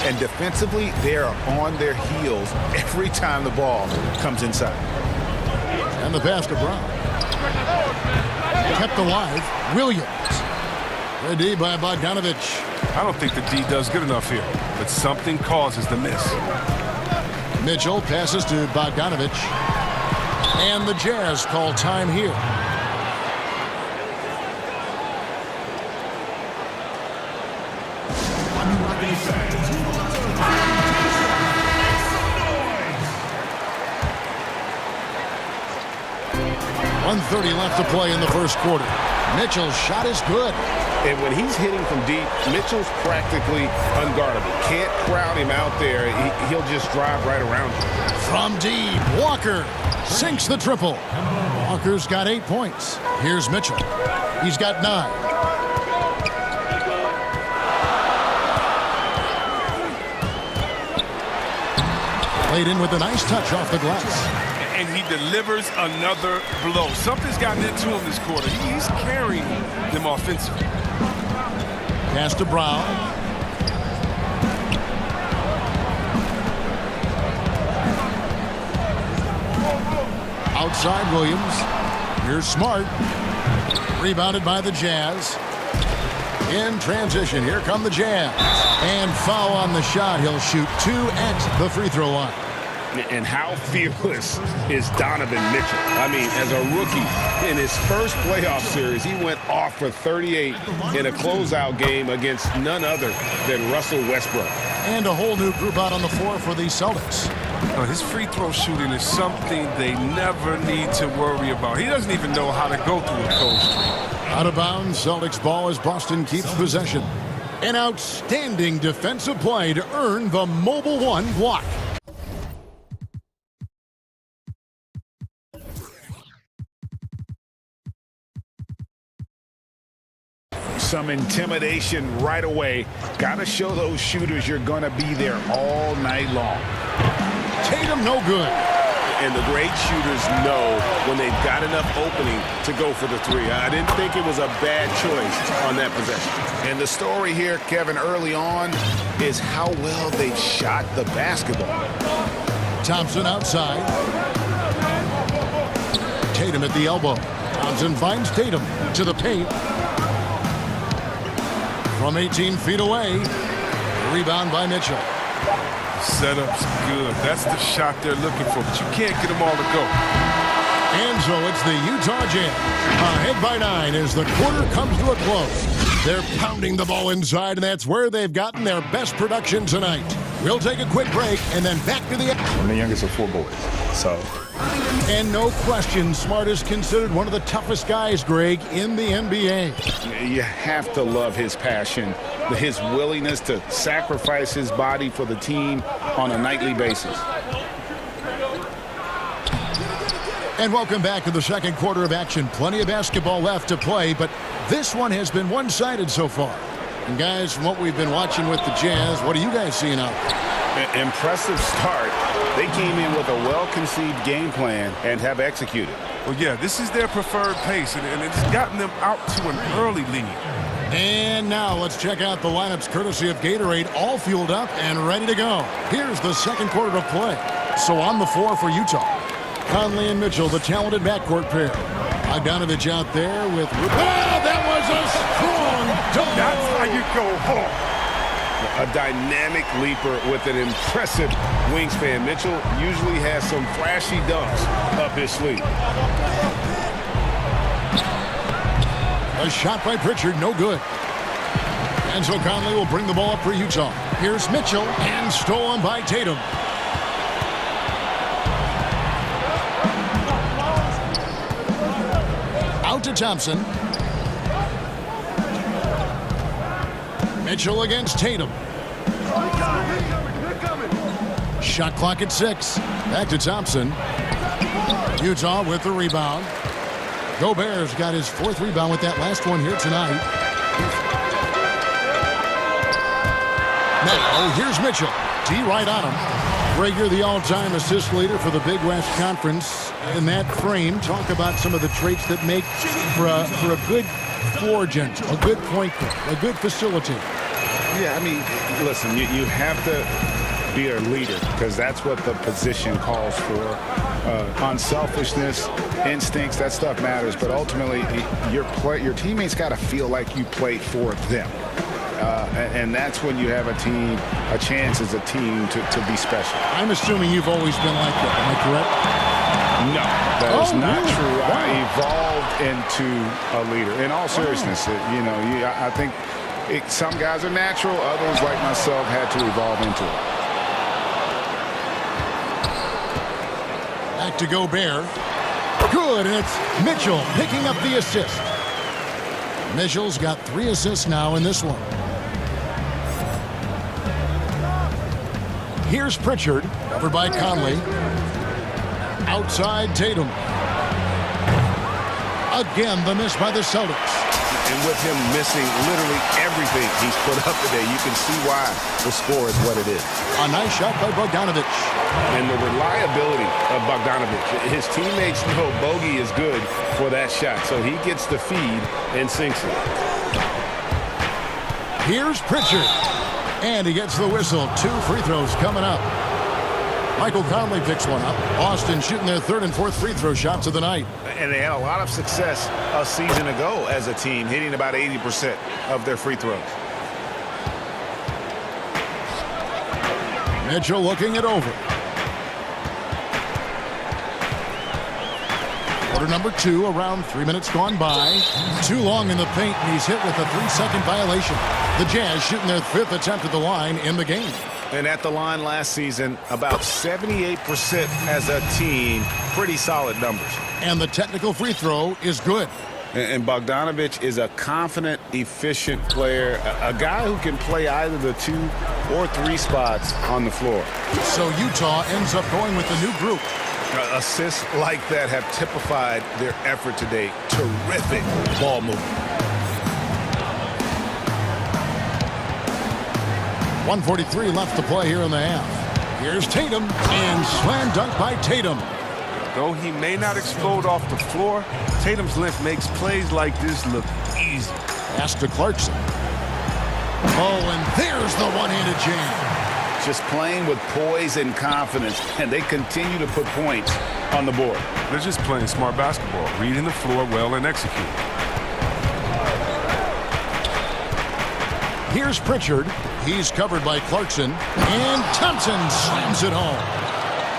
And defensively, they are on their heels every time the ball comes inside. And the pass to Brown. Kept alive. Williams. The D by Bogdanovich. I don't think the D does good enough here, but something causes the miss. Mitchell passes to Bogdanovich. And the Jazz call time here. .130 left to play in the first quarter. Mitchell's shot is good. And when he's hitting from deep, Mitchell's practically unguardable. Can't crowd him out there. He'll just drive right around him. From deep, Walker sinks the triple. Walker's got 8 points. Here's Mitchell. He's got 9. Laid in with a nice touch off the glass. And he delivers another blow. Something's gotten into him this quarter. He's carrying them offensively. Pass to Brown. Outside Williams. Here's Smart. Rebounded by the Jazz. In transition, here come the Jazz. And foul on the shot. He'll shoot 2 at the free throw line. And how fearless is Donovan Mitchell? I mean, as a rookie, in his first playoff series, he went off for 38 in a closeout game against none other than Russell Westbrook. And a whole new group out on the floor for the Celtics. His free throw shooting is something they never need to worry about. He doesn't even know how to go through a cold streak. Out of bounds, Celtics ball as Boston keeps possession. An outstanding defensive play to earn the Mobile One block. Some intimidation right away. Got to show those shooters you're going to be there all night long. Tatum no good. And the great shooters know when they've got enough opening to go for the three. I didn't think it was a bad choice on that possession. And the story here, Kevin, early on is how well they've shot the basketball. Thompson outside. Tatum at the elbow. Thompson finds Tatum to the paint. From 18 feet away. Rebound by Mitchell. Setup's good. That's the shot they're looking for, but you can't get them all to go. And so it's the Utah Jazz ahead by 9 as the quarter comes to a close. They're pounding the ball inside, and that's where they've gotten their best production tonight. We'll take a quick break and then back to the action. I'm the youngest of 4 boys, so. And no question, Smart is considered one of the toughest guys, Greg, in the NBA. You have to love his passion, his willingness to sacrifice his body for the team on a nightly basis. And welcome back to the second quarter of action. Plenty of basketball left to play, but this one has been one-sided so far. And guys, from what we've been watching with the Jazz, what are you guys seeing out there? Impressive start. They came in with a well-conceived game plan and have executed. Well, yeah, this is their preferred pace, and it's gotten them out to an early lead. And now let's check out the lineups courtesy of Gatorade, all fueled up and ready to go. Here's the second quarter of play. So on the floor for Utah, Conley and Mitchell, the talented backcourt pair. Bogdanovich out there with... Oh, that was a strong dunk. That's how you go home. A dynamic leaper with an impressive wingspan. Mitchell usually has some flashy dunks up his sleeve. A shot by Pritchard, no good. And so Conley will bring the ball up for Utah. Here's Mitchell, and stolen by Tatum. Out to Thompson. Mitchell against Tatum. Shot clock at 6. Back to Thompson. Utah with the rebound. Gobert's got his 4th rebound with that last one here tonight. Now, here's Mitchell. D right on him. Greg, you're the all-time assist leader for the Big West Conference. In that frame, talk about some of the traits that make for a good floor general, a good point guard, a good facilitator. Yeah, I mean, listen, you have to be a leader because that's what the position calls for. Unselfishness, instincts, that stuff matters. But ultimately, your teammates got to feel like you play for them. And that's when you have a chance as a team to be special. I'm assuming you've always been like that. Am I correct? No, that is not really? true. Wow. I evolved into a leader. In all seriousness, I think some guys are natural. Others, like myself, had to evolve into it. Back to Gobert. Good, and it's Mitchell picking up the assist. Mitchell's got 3 assists now in this one. Here's Pritchard, covered by Conley. Outside Tatum. Again, the miss by the Celtics. And with him missing literally everything he's put up today, you can see why the score is what it is. A nice shot by Bogdanovic. And the reliability of Bogdanovic. His teammates know bogey is good for that shot, so he gets the feed and sinks it. Here's Pritchard. And he gets the whistle. 2 free throws coming up. Michael Conley picks one up. Boston shooting their 3rd and 4th free throw shots of the night. And they had a lot of success a season ago as a team, hitting about 80% of their free throws. Mitchell looking it over. Quarter number 2, around 3 minutes gone by. Too long in the paint, and he's hit with a 3-second violation. The Jazz shooting their 5th attempt at the line in the game. And at the line last season, about 78% as a team. Pretty solid numbers. And the technical free throw is good. And Bogdanovic is a confident, efficient player, a guy who can play either the 2 or 3 spots on the floor. So Utah ends up going with the new group. Assists like that have typified their effort today. Terrific ball movement. 1:43 left to play here in the half. Here's Tatum, and slam dunk by Tatum. Though he may not explode off the floor, Tatum's length makes plays like this look easy. Pass to Clarkson. Oh, and there's the one-handed jam. Just playing with poise and confidence, and they continue to put points on the board. They're just playing smart basketball, reading the floor well and executing. Here's Pritchard. He's covered by Clarkson, and Thompson slams it home.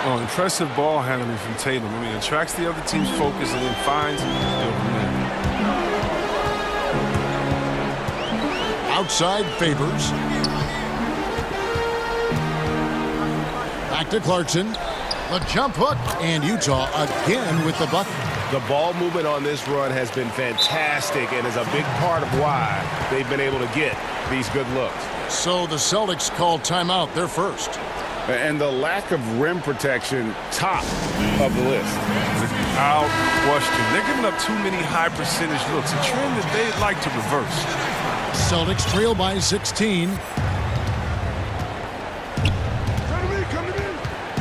Oh, impressive ball handling from Tatum. I mean, attracts the other team's focus and then finds the open. Outside Favors. Back to Clarkson. The jump hook, and Utah again with the bucket. The ball movement on this run has been fantastic and is a big part of why they've been able to get these good looks. So the Celtics call timeout, their first. And the lack of rim protection, top of the list. Without question. They're giving up too many high percentage looks, a trend that they'd like to reverse. Celtics trail by 16.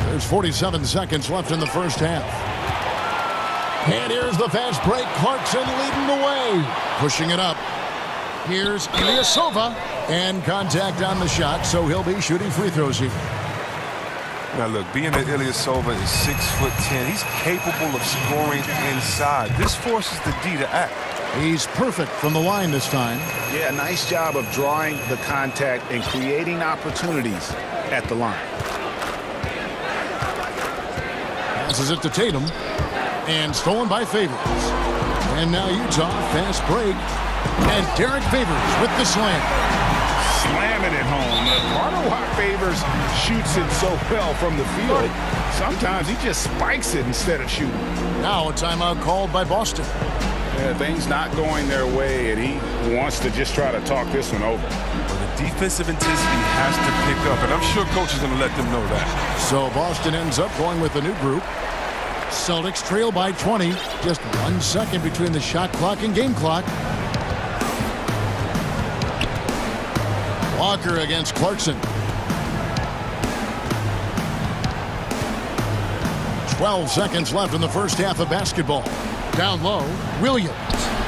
There's 47 seconds left in the first half. And here's the fast break. Clarkson leading the way. Pushing it up. Here's Ilyasova. And contact on the shot, so he'll be shooting free throws here. Now look, being that Ilyasova is 6'10", he's capable of scoring inside. This forces the D to act. He's perfect from the line this time. Yeah, nice job of drawing the contact and creating opportunities at the line. Passes it to Tatum. And stolen by Favors. And now Utah, fast break. And Derek Favors with the slam. Slamming it home. Part of why Favors shoots it so well from the field. Sometimes he just spikes it instead of shooting. Now a timeout called by Boston. Yeah, things not going their way, and he wants to just try to talk this one over. Well, the defensive intensity has to pick up, and I'm sure coach is going to let them know that. So Boston ends up going with a new group. Celtics trail by 20. Just 1 second between the shot clock and game clock. Walker against Clarkson. 12 seconds left in the first half of basketball. Down low, Williams.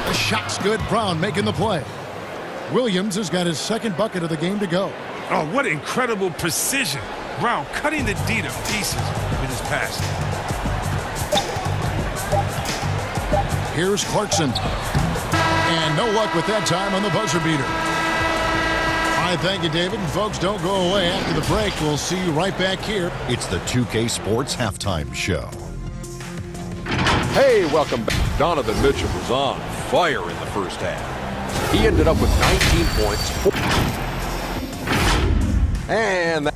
The shot's good. Brown making the play. Williams has got his second bucket of the game to go. Oh, what incredible precision. Brown cutting the D to pieces with his pass. Here's Clarkson. And no luck with that time on the buzzer beater. All right, thank you, David. And folks, don't go away. After the break, we'll see you right back here. It's the 2K Sports Halftime Show. Hey, welcome back. Donovan Mitchell was on fire in the first half. He ended up with 19 points. And that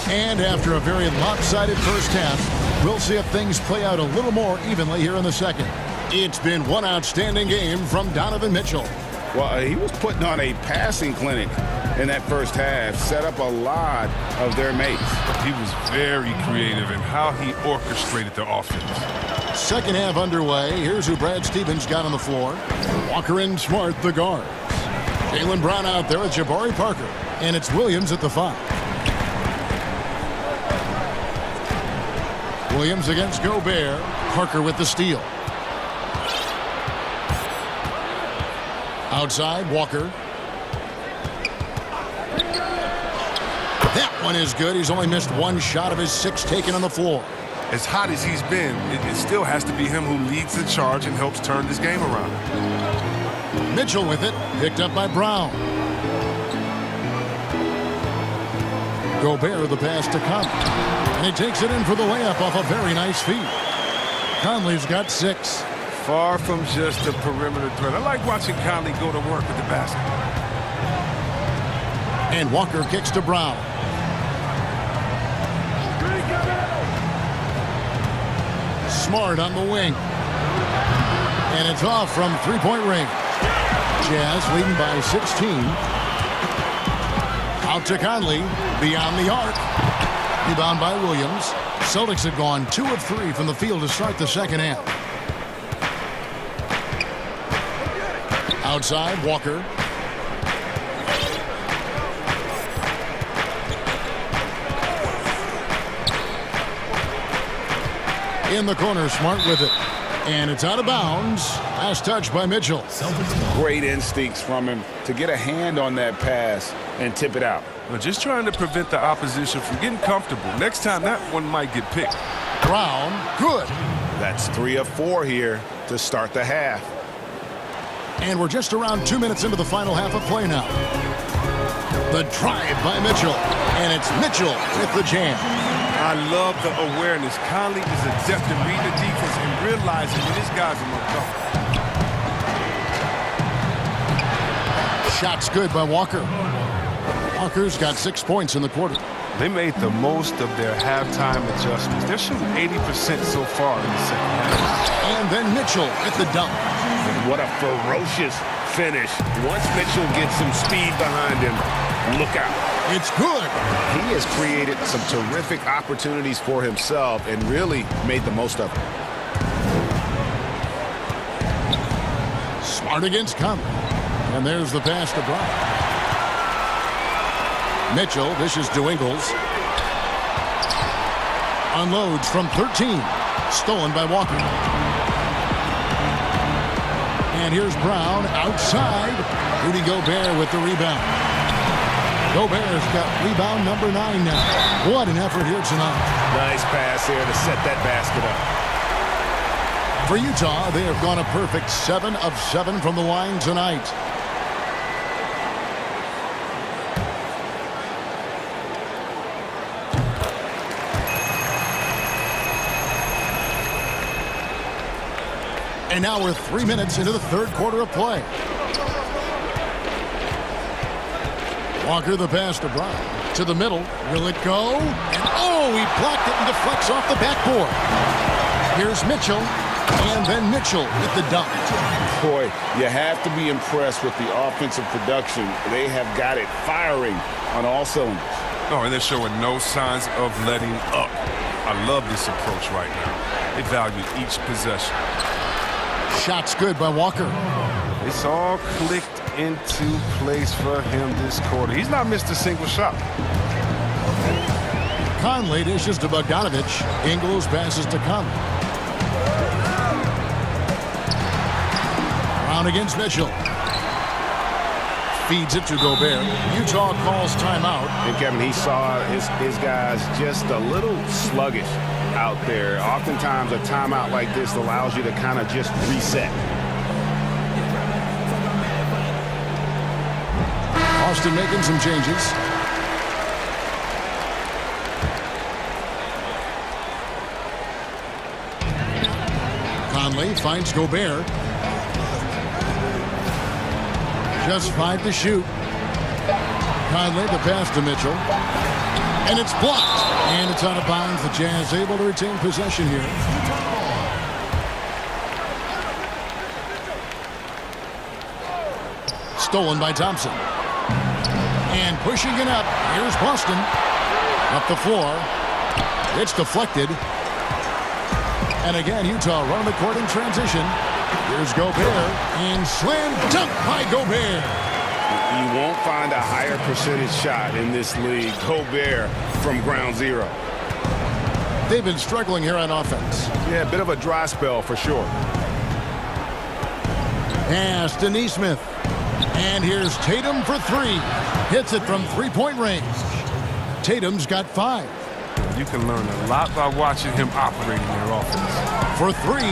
And after a very lopsided first half, we'll see if things play out a little more evenly here in the second. It's been one outstanding game from Donovan Mitchell. Well, he was putting on a passing clinic in that first half, set up a lot of their mates. He was very creative in how he orchestrated the offense. Second half underway. Here's who Brad Stevens got on the floor. Walker and Smart, the guards. Jaylen Brown out there with Jabari Parker. And it's Williams at the 5. Williams against Gobert. Parker with the steal. Outside, Walker. That one is good. He's only missed one shot of his 6 taken on the floor. As hot as he's been, it still has to be him who leads the charge and helps turn this game around. Mitchell with it, picked up by Brown. Gobert the pass to Conley. And he takes it in for the layup off a very nice feed. Conley's got 6. Far from just a perimeter threat. I like watching Conley go to work with the basket. And Walker kicks to Brown. Smart on the wing. And it's off from three-point range. Jazz leading by 16. Out to Conley. Beyond the arc. Rebound by Williams. Celtics have gone 2 of 3 from the field to start the second half. Outside, Walker. In the corner, Smart with it. And it's out of bounds. Last touch by Mitchell. Great instincts from him to get a hand on that pass and tip it out. Well, just trying to prevent the opposition from getting comfortable. Next time, that one might get picked. Brown, good. That's 3 of 4 here to start the half. And we're just around 2 minutes into the final half of play now. The drive by Mitchell. And it's Mitchell with the jam. I love the awareness. Conley is adept at reading the defense and realizing when his guys are locked up. Shot's good by Walker. Walker's got 6 points in the quarter. They made the most of their halftime adjustments. They're shooting 80% so far in the second half. And then Mitchell at the dunk. What a ferocious finish. Once Mitchell gets some speed behind him, look out. It's good. He has created some terrific opportunities for himself and really made the most of it. Smart against Conley. And there's the pass to Brown. Mitchell dishes to Ingles. Unloads from 13. Stolen by Walker. And here's Brown outside. Rudy Gobert with the rebound. Gobert's got rebound number 9 now. What an effort here tonight. Nice pass here to set that basket up. For Utah, they have gone a perfect 7 of 7 from the line tonight. And now we're 3 minutes into the third quarter of play. Walker the pass to Brown. To the middle. Will it go? And oh, he blocked it and deflects off the backboard. Here's Mitchell. And then Mitchell with the dunk. Boy, you have to be impressed with the offensive production. They have got it firing on all cylinders. Oh, and they're showing no signs of letting up. I love this approach right now. They value each possession. Shot's good by Walker. It's all clicked into place for him this quarter. He's not missed a single shot. Conley dishes to Bogdanovich. Ingles passes to Conley. Brown against Mitchell. Feeds it to Gobert. Utah calls timeout. And Kevin, he saw his guys just a little sluggish out there. Oftentimes a timeout like this allows you to kind of just reset. Austin making some changes. Conley finds Gobert. Just 5 to shoot. Conley the pass to Mitchell. And it's blocked. And it's out of bounds. The Jazz able to retain possession here. Stolen by Thompson. And pushing it up. Here's Boston. Up the floor. It's deflected. And again, Utah running the court in transition. Here's Gobert. And slam dunk by Gobert. You won't find a higher percentage shot in this league. Gobert from ground zero. They've been struggling here on offense. Yeah, a bit of a dry spell for sure. Pass to Nesmith. And here's Tatum for three. Hits it from three-point range. Tatum's got 5. You can learn a lot by watching him operating their offense. For 3.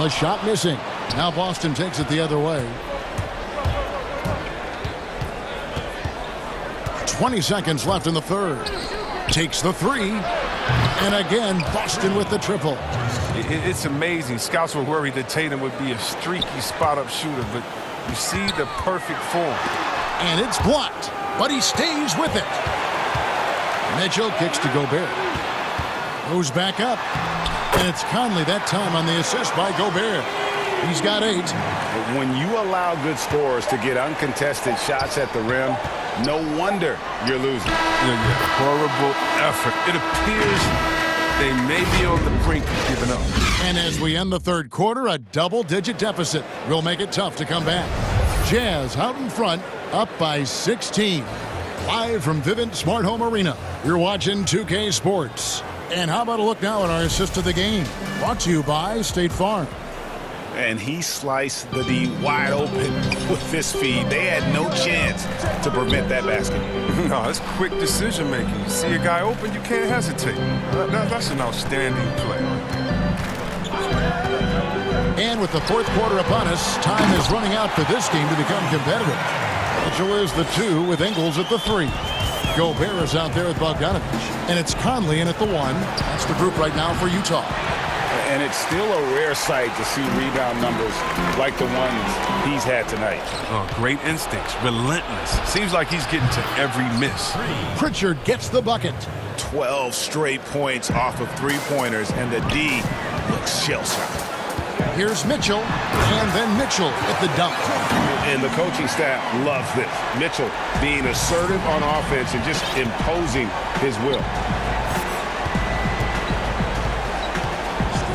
A shot missing. Now Boston takes it the other way. 20 seconds left in the third. Takes the 3. And again, Boston with the triple. It's amazing. Scouts were worried that Tatum would be a streaky spot-up shooter, but you see the perfect form. And it's blocked, but he stays with it. Mitchell kicks to Gobert. Goes back up. And it's Conley that time on the assist by Gobert. He's got 8. When you allow good scorers to get uncontested shots at the rim, no wonder you're losing. Horrible effort. It appears they may be on the brink of giving up. And as we end the third quarter, a double-digit deficit will make it tough to come back. Jazz out in front, up by 16. Live from Vivint Smart Home Arena, you're watching 2K Sports. And how about a look now at our assist of the game? Brought to you by State Farm. And he sliced the D wide open with this feed. They had no chance to prevent that basket. No, it's quick decision making. You see a guy open, you can't hesitate. That's an outstanding play. And with the fourth quarter upon us, time is running out for this game to become competitive. Mitchell is the 2 with Ingles at the 3. Gobert is out there with Bogdanovich. And it's Conley in at the 1. That's the group right now for Utah. And it's still a rare sight to see rebound numbers like the ones he's had tonight. Oh, great instincts, relentless. Seems like he's getting to every miss. Pritchard gets the bucket. 12 straight points off of three-pointers, and the D looks shell-shocked. Here's Mitchell, and then Mitchell at the dunk. And the coaching staff loves this. Mitchell being assertive on offense and just imposing his will.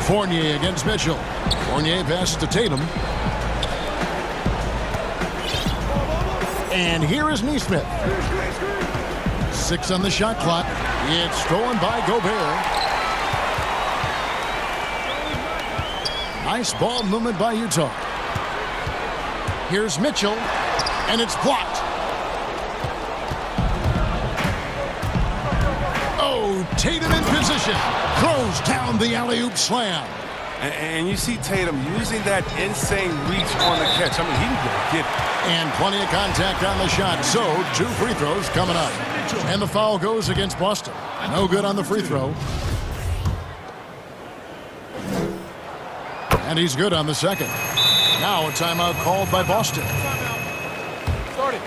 Fournier against Mitchell. Fournier passes to Tatum. And here is Nesmith. 6 on the shot clock. It's stolen by Gobert. Nice ball movement by Utah. Here's Mitchell, and it's blocked. Oh, Tatum in position. Throws down the alley-oop slam. And you see Tatum using that insane reach on the catch. I mean, he can go get it. And plenty of contact on the shot. So, 2 free throws coming up. And the foul goes against Boston. No good on the free throw. And he's good on the second. Now a timeout called by Boston. Started.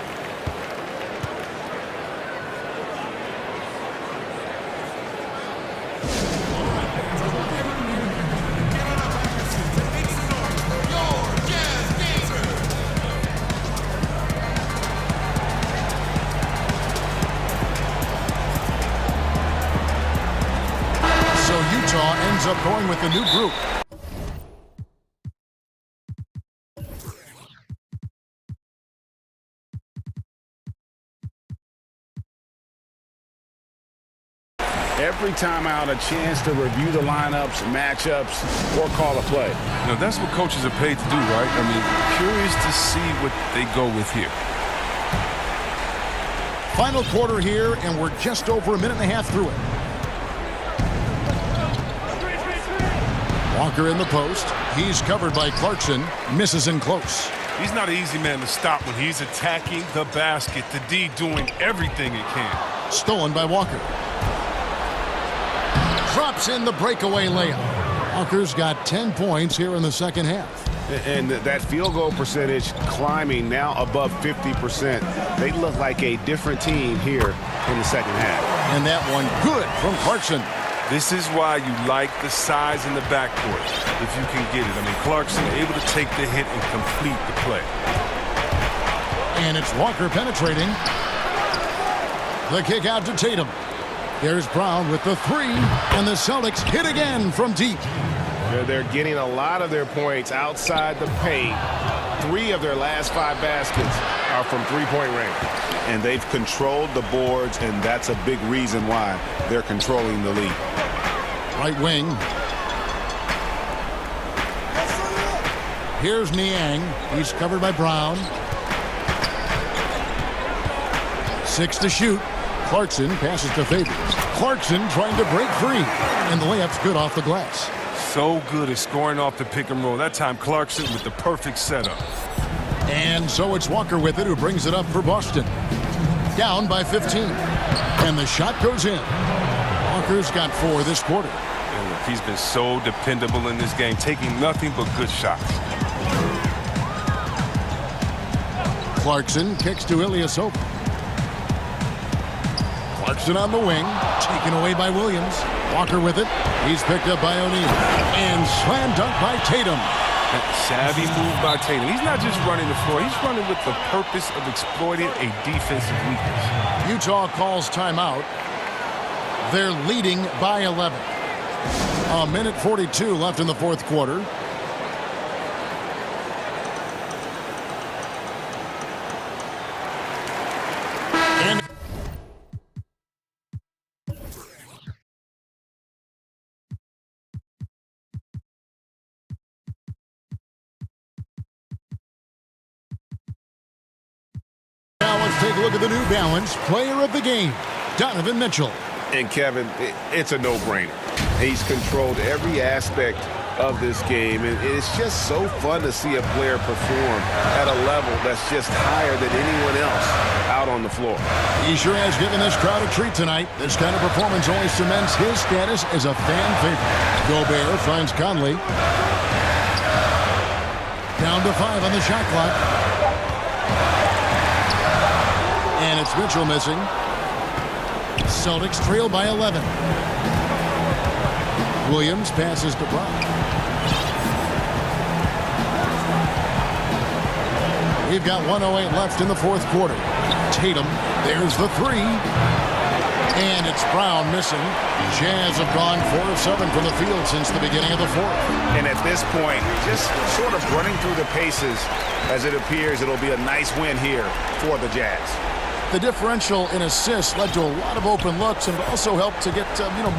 So Utah ends up going with the new group. Every time out, a chance to review the lineups, matchups, or call a play. You know, that's what coaches are paid to do, right? I mean, curious to see what they go with here. Final quarter here, and we're just over a minute and a half through it. Walker in the post. He's covered by Clarkson. Misses in close. He's not an easy man to stop when he's attacking the basket. The D doing everything it can. Stolen by Walker. Drops in the breakaway layup. Walker's got 10 points here in the second half. And that field goal percentage climbing now above 50%. They look like a different team here in the second half. And that one good from Clarkson. This is why you like the size in the backcourt, if you can get it. I mean, Clarkson able to take the hit and complete the play. And it's Walker penetrating. The kick out to Tatum. There's Brown with the three, and the Celtics hit again from deep. They're getting a lot of their points outside the paint. 3 of their last 5 baskets are from three-point range. And they've controlled the boards, and that's a big reason why they're controlling the lead. Right wing. Here's Niang. He's covered by Brown. 6 to shoot. Clarkson passes to Favors. Clarkson trying to break free. And the layup's good off the glass. So good at scoring off the pick and roll. That time Clarkson with the perfect setup. And so it's Walker with it, who brings it up for Boston. Down by 15. And the shot goes in. Walker's got 4 this quarter. And look, he's been so dependable in this game, taking nothing but good shots. Clarkson kicks to Ilyasova. Clarkson on the wing, taken away by Williams. Walker with it. He's picked up by O'Neal. And slam dunk by Tatum. That savvy move by Tatum. He's not just running the floor. He's running with the purpose of exploiting a defensive weakness. Utah calls timeout. They're leading by 11. A minute 42 left in the fourth quarter. Take a look at the New Balance player of the game, Donovan Mitchell. And Kevin, it's a no-brainer. He's controlled every aspect of this game, and it's just so fun to see a player perform at a level that's just higher than anyone else out on the floor. He sure has given this crowd a treat tonight. This kind of performance only cements his status as a fan favorite. Gobert finds Conley. Down to 5 on the shot clock. And it's Mitchell missing. Celtics trail by 11. Williams passes to Brown. We've got 1:08 left in the fourth quarter. Tatum, there's the three. And it's Brown missing. Jazz have gone 4 of 7 from the field since the beginning of the fourth. And at this point, just sort of running through the paces, as it appears it'll be a nice win here for the Jazz. The differential in assists led to a lot of open looks and also helped to get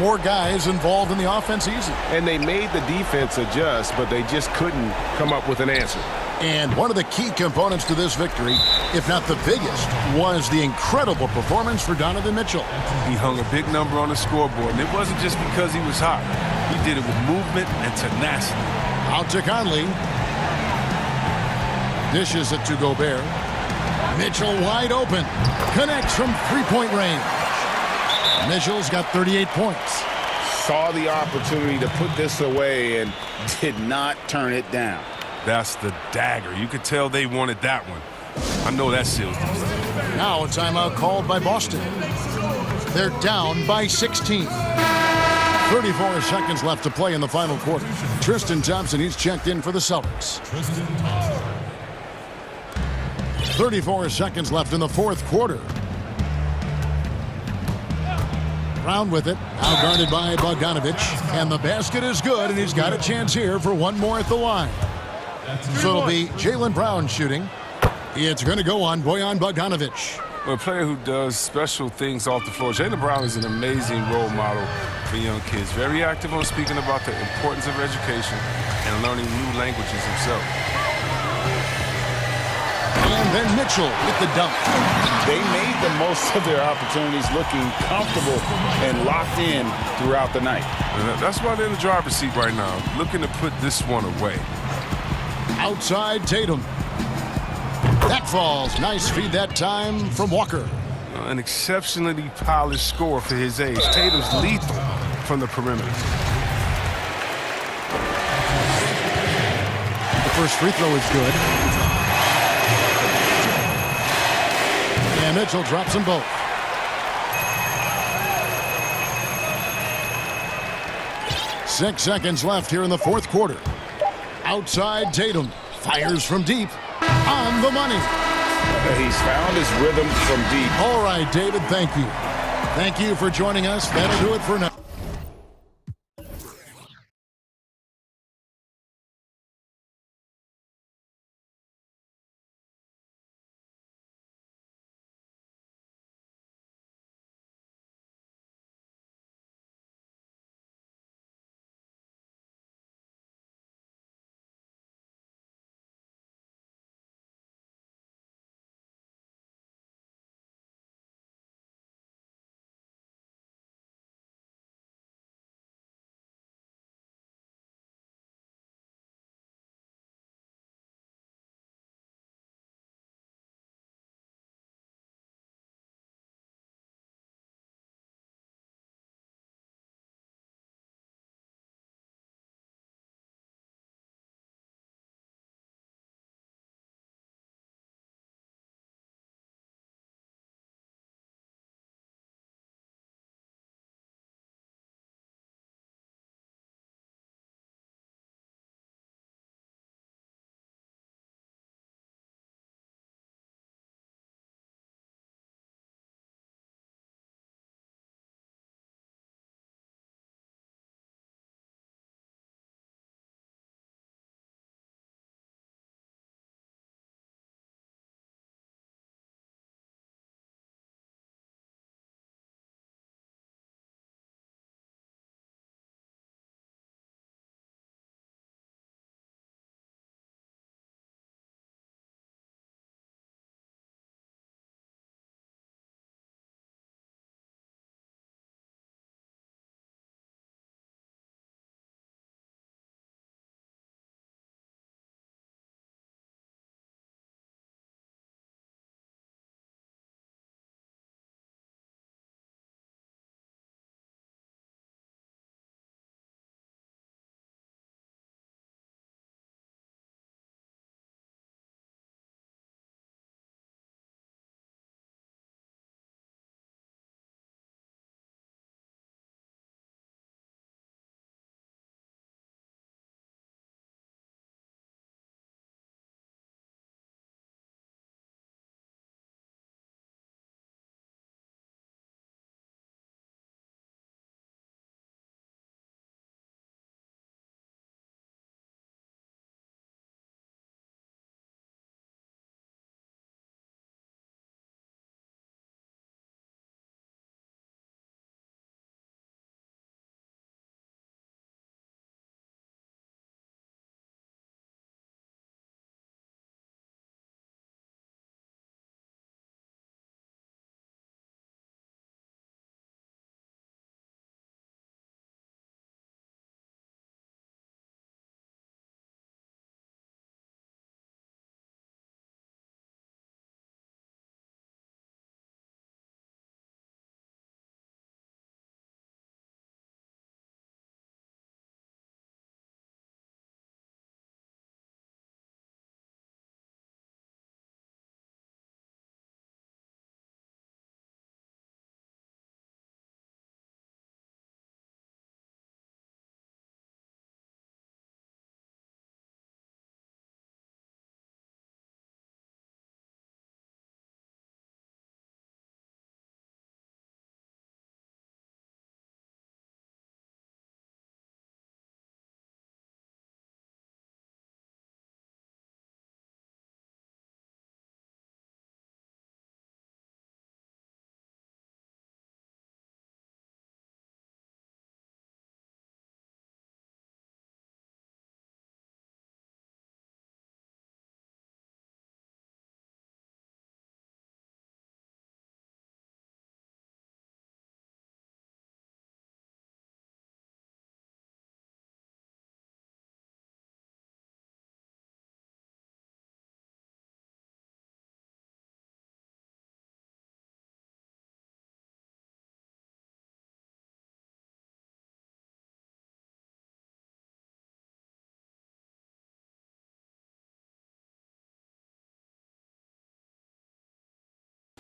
more guys involved in the offense easy. And they made the defense adjust, but they just couldn't come up with an answer. And one of the key components to this victory, if not the biggest, was the incredible performance for Donovan Mitchell. He hung a big number on the scoreboard, and it wasn't just because he was hot. He did it with movement and tenacity. Out to Conley. Dishes it to Gobert. Mitchell wide open. Connects from three-point range. Mitchell's got 38 points. Saw the opportunity to put this away and did not turn it down. That's the dagger. You could tell they wanted that one. I know that seals the deal. Now a timeout called by Boston. They're down by 16. 34 seconds left to play in the final quarter. Tristan Thompson, he's checked in for the Celtics. 34 seconds left in the fourth quarter. Brown with it, now guarded by Bogdanovich, and the basket is good, and he's got a chance here for one more at the line. So it'll be Jaylen Brown shooting. It's going to go on Bojan Bogdanovich. Well, a player who does special things off the floor. Jaylen Brown is an amazing role model for young kids. Very active on speaking about the importance of education and learning new languages himself. And then Mitchell with the dunk. They made the most of their opportunities, looking comfortable and locked in throughout the night. And that's why they're in the driver's seat right now, looking to put this one away. Outside Tatum. That falls. Nice feed that time from Walker. An exceptionally polished scorer for his age. Tatum's lethal from the perimeter. The first free throw is good. And Mitchell drops them both. Six seconds left here in the fourth quarter. Outside Tatum. Fires from deep. On the money. He's found his rhythm from deep. All right, David, thank you. Thank you for joining us. That'll do it for now.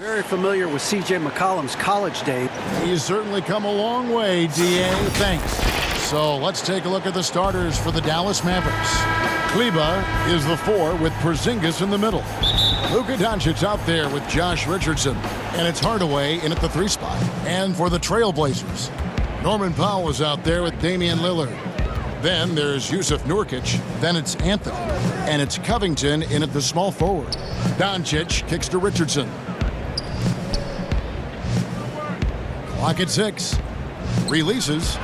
Very familiar with C.J. McCollum's college days. He's certainly come a long way, D.A. Thanks. So let's take a look at the starters for the Dallas Mavericks. Kleba is the 4 with Porzingis in the middle. Luka Doncic out there with Josh Richardson. And it's Hardaway in at the 3 spot. And for the Trailblazers, Norman Powell is out there with Damian Lillard. Then there's Yusuf Nurkic. Then it's Anthony. And it's Covington in at the small forward. Doncic kicks to Richardson. Clock at 6. Releases.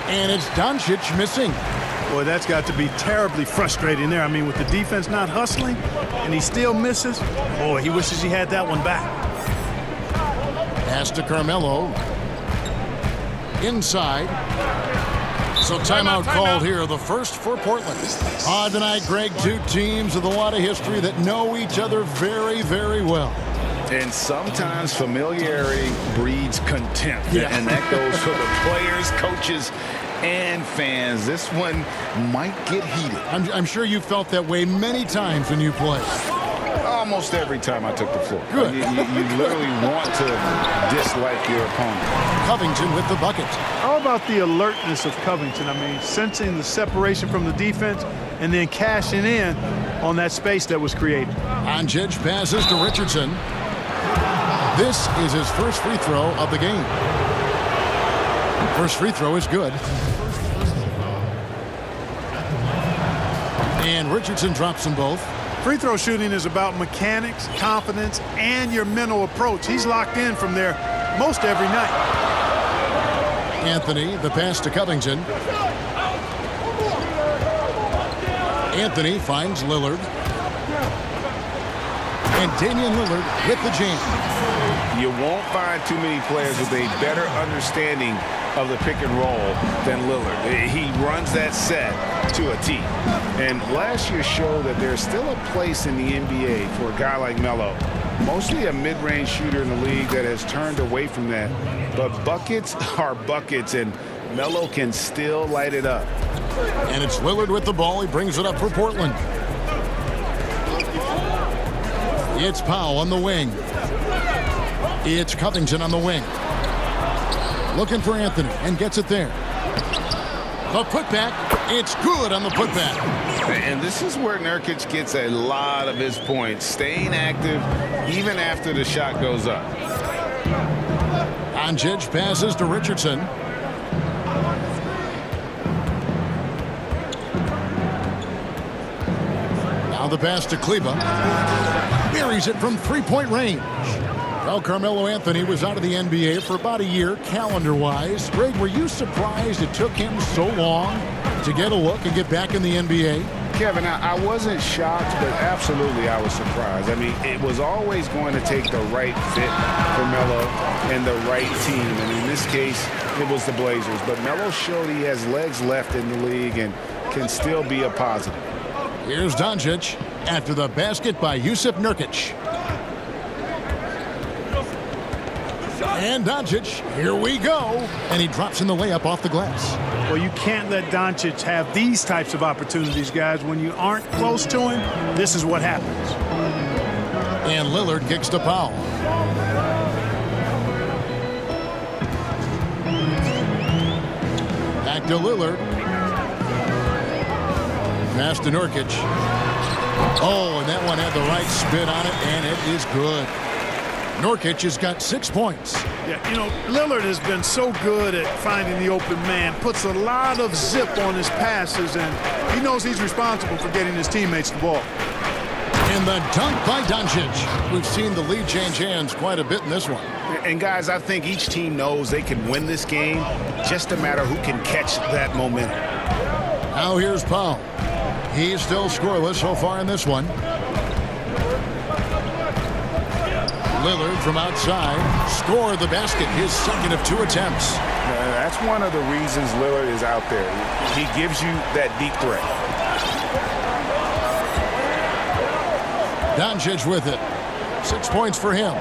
And it's Doncic missing. Boy, that's got to be terribly frustrating there. I mean, with the defense not hustling and he still misses, boy, he wishes he had that one back. Pass to Carmelo. Inside. So timeout called here, the first for Portland. Tonight, Greg, two teams with a lot of history that know each other very, very well. And sometimes familiarity breeds contempt. Yeah. And that goes for the players, coaches, and fans. This one might get heated. I'm sure you felt that way many times when you played. Almost every time I took the floor. Good. You literally want to dislike your opponent. Covington with the bucket. How about the alertness of Covington? I mean, sensing the separation from the defense and then cashing in on that space that was created. Doncic passes to Richardson. This is his first free throw of the game. First free throw is good. And Richardson drops them both. Free throw shooting is about mechanics, confidence, and your mental approach. He's locked in from there most every night. Anthony, the pass to Covington. Anthony finds Lillard. And Damian Lillard with the jam. You won't find too many players with a better understanding of the pick and roll than Lillard. He runs that set to a T. And last year showed that there's still a place in the NBA for a guy like Melo. Mostly a mid-range shooter in the league that has turned away from that. But buckets are buckets, and Melo can still light it up. And it's Lillard with the ball. He brings it up for Portland. It's Powell on the wing. It's Covington on the wing. Looking for Anthony and gets it there. The putback. It's good on the putback. And this is where Nurkic gets a lot of his points, staying active even after the shot goes up. Doncic passes to Richardson. Now the pass to Kleba. Buries it from three-point range. Well, Carmelo Anthony was out of the NBA for about a year, calendar-wise. Greg, were you surprised it took him so long to get a look and get back in the NBA? Kevin, I wasn't shocked, but absolutely I was surprised. I mean, it was always going to take the right fit for Melo and the right team. And in this case, it was the Blazers. But Melo showed he has legs left in the league and can still be a positive. Here's Doncic after the basket by Yusuf Nurkic. And Doncic, here we go. And he drops in the layup off the glass. Well, you can't let Doncic have these types of opportunities, guys. When you aren't close to him, this is what happens. And Lillard kicks to Powell. Back to Lillard. Pass to Nurkic. Oh, and that one had the right spin on it, and it is good. Nurkic has got 6 points. Yeah, you know, Lillard has been so good at finding the open man, puts a lot of zip on his passes, and he knows he's responsible for getting his teammates the ball. And the dunk by Doncic. We've seen the lead change hands quite a bit in this one. And, guys, I think each team knows they can win this game, just a matter who can catch that momentum. Now here's Powell. He's still scoreless so far in this one. Lillard from outside scored the basket, his second of 2 attempts. That's one of the reasons Lillard is out there. He gives you that deep threat. Doncic with it. 6 points for him.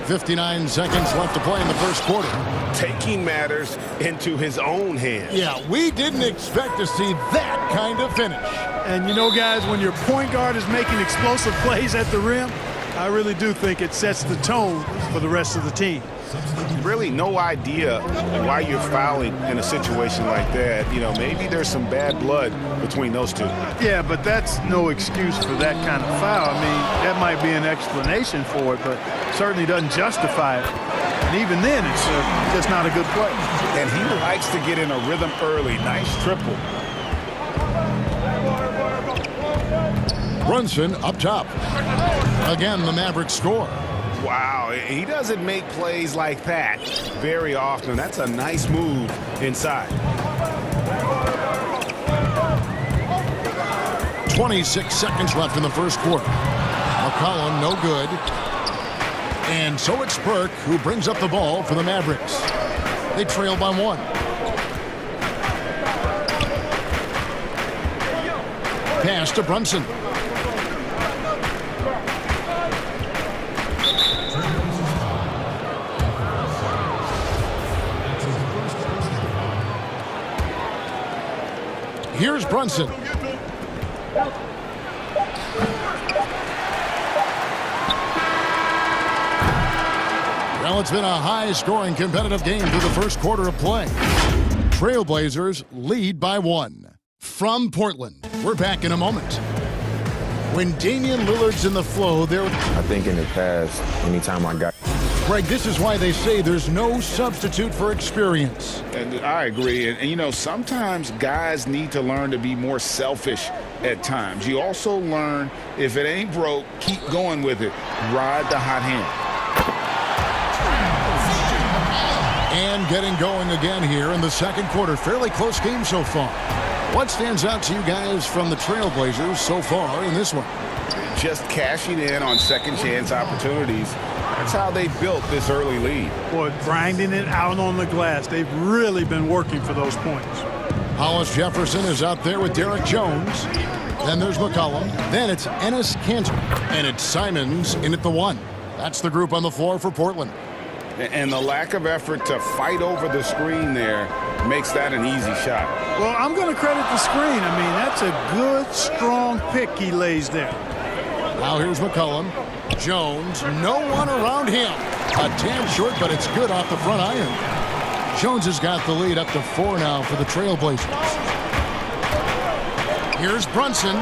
59 seconds left to play in the first quarter. Taking matters into his own hands. Yeah, we didn't expect to see that kind of finish. And you know, guys, when your point guard is making explosive plays at the rim, I really do think it sets the tone for the rest of the team. really no idea why you're fouling in a situation like that. You know, maybe there's some bad blood between those two. Yeah, but that's no excuse for that kind of foul. I mean, that might be an explanation for it, but certainly doesn't justify it. And even then, it's just not a good play. And he likes to get in a rhythm early. Nice triple. Brunson up top. Again, the Mavericks score. Wow, he doesn't make plays like that very often. That's a nice move inside. 26 seconds left in the first quarter. McCollum, no good. And so it's Burke who brings up the ball for the Mavericks. They trail by 1. Pass to Brunson. Here's Brunson. Well, it's been a high-scoring competitive game through the first quarter of play. Trailblazers lead by 1. From Portland, we're back in a moment. When Damian Lillard's in the flow, I think in the past, anytime I got... Greg, this is why they say there's no substitute for experience. And I agree. And, you know, sometimes guys need to learn to be more selfish at times. You also learn, if it ain't broke, keep going with it. Ride the hot hand. And getting going again here in the second quarter. Fairly close game so far. What stands out to you guys from the Trailblazers so far in this one? Just cashing in on second chance opportunities. That's how they built this early lead. Boy, grinding it out on the glass. They've really been working for those points. Hollis Jefferson is out there with Derek Jones. Then there's McCollum. Then it's Enes Kanter. And it's Simons in at the 1. That's the group on the floor for Portland. And the lack of effort to fight over the screen there makes that an easy shot. Well, I'm going to credit the screen. I mean, that's a good, strong pick he lays there. Now here's McCollum. Jones, no one around him. A tad short, but it's good off the front iron. Jones has got the lead up to 4 now for the Trailblazers. Here's Brunson.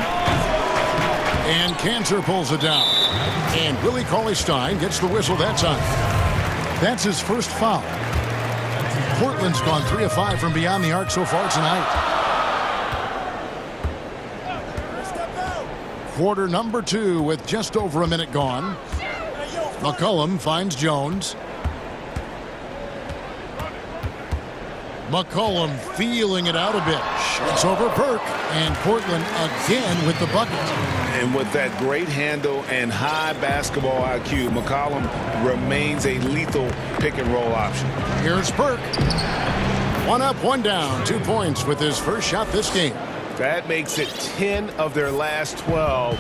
And Kanter pulls it down. And Willie Cauley-Stein gets the whistle that time. That's his first foul. Portland's gone 3 of 5 from beyond the arc so far tonight. Quarter number 2 with just over a minute gone. McCollum finds Jones. McCollum feeling it out a bit. Shots over Burke. And Portland again with the bucket. And with that great handle and high basketball IQ, McCollum remains a lethal pick-and-roll option. Here's Burke. 1 up, 1 down. 2 points with his first shot this game. That makes it 10 of their last 12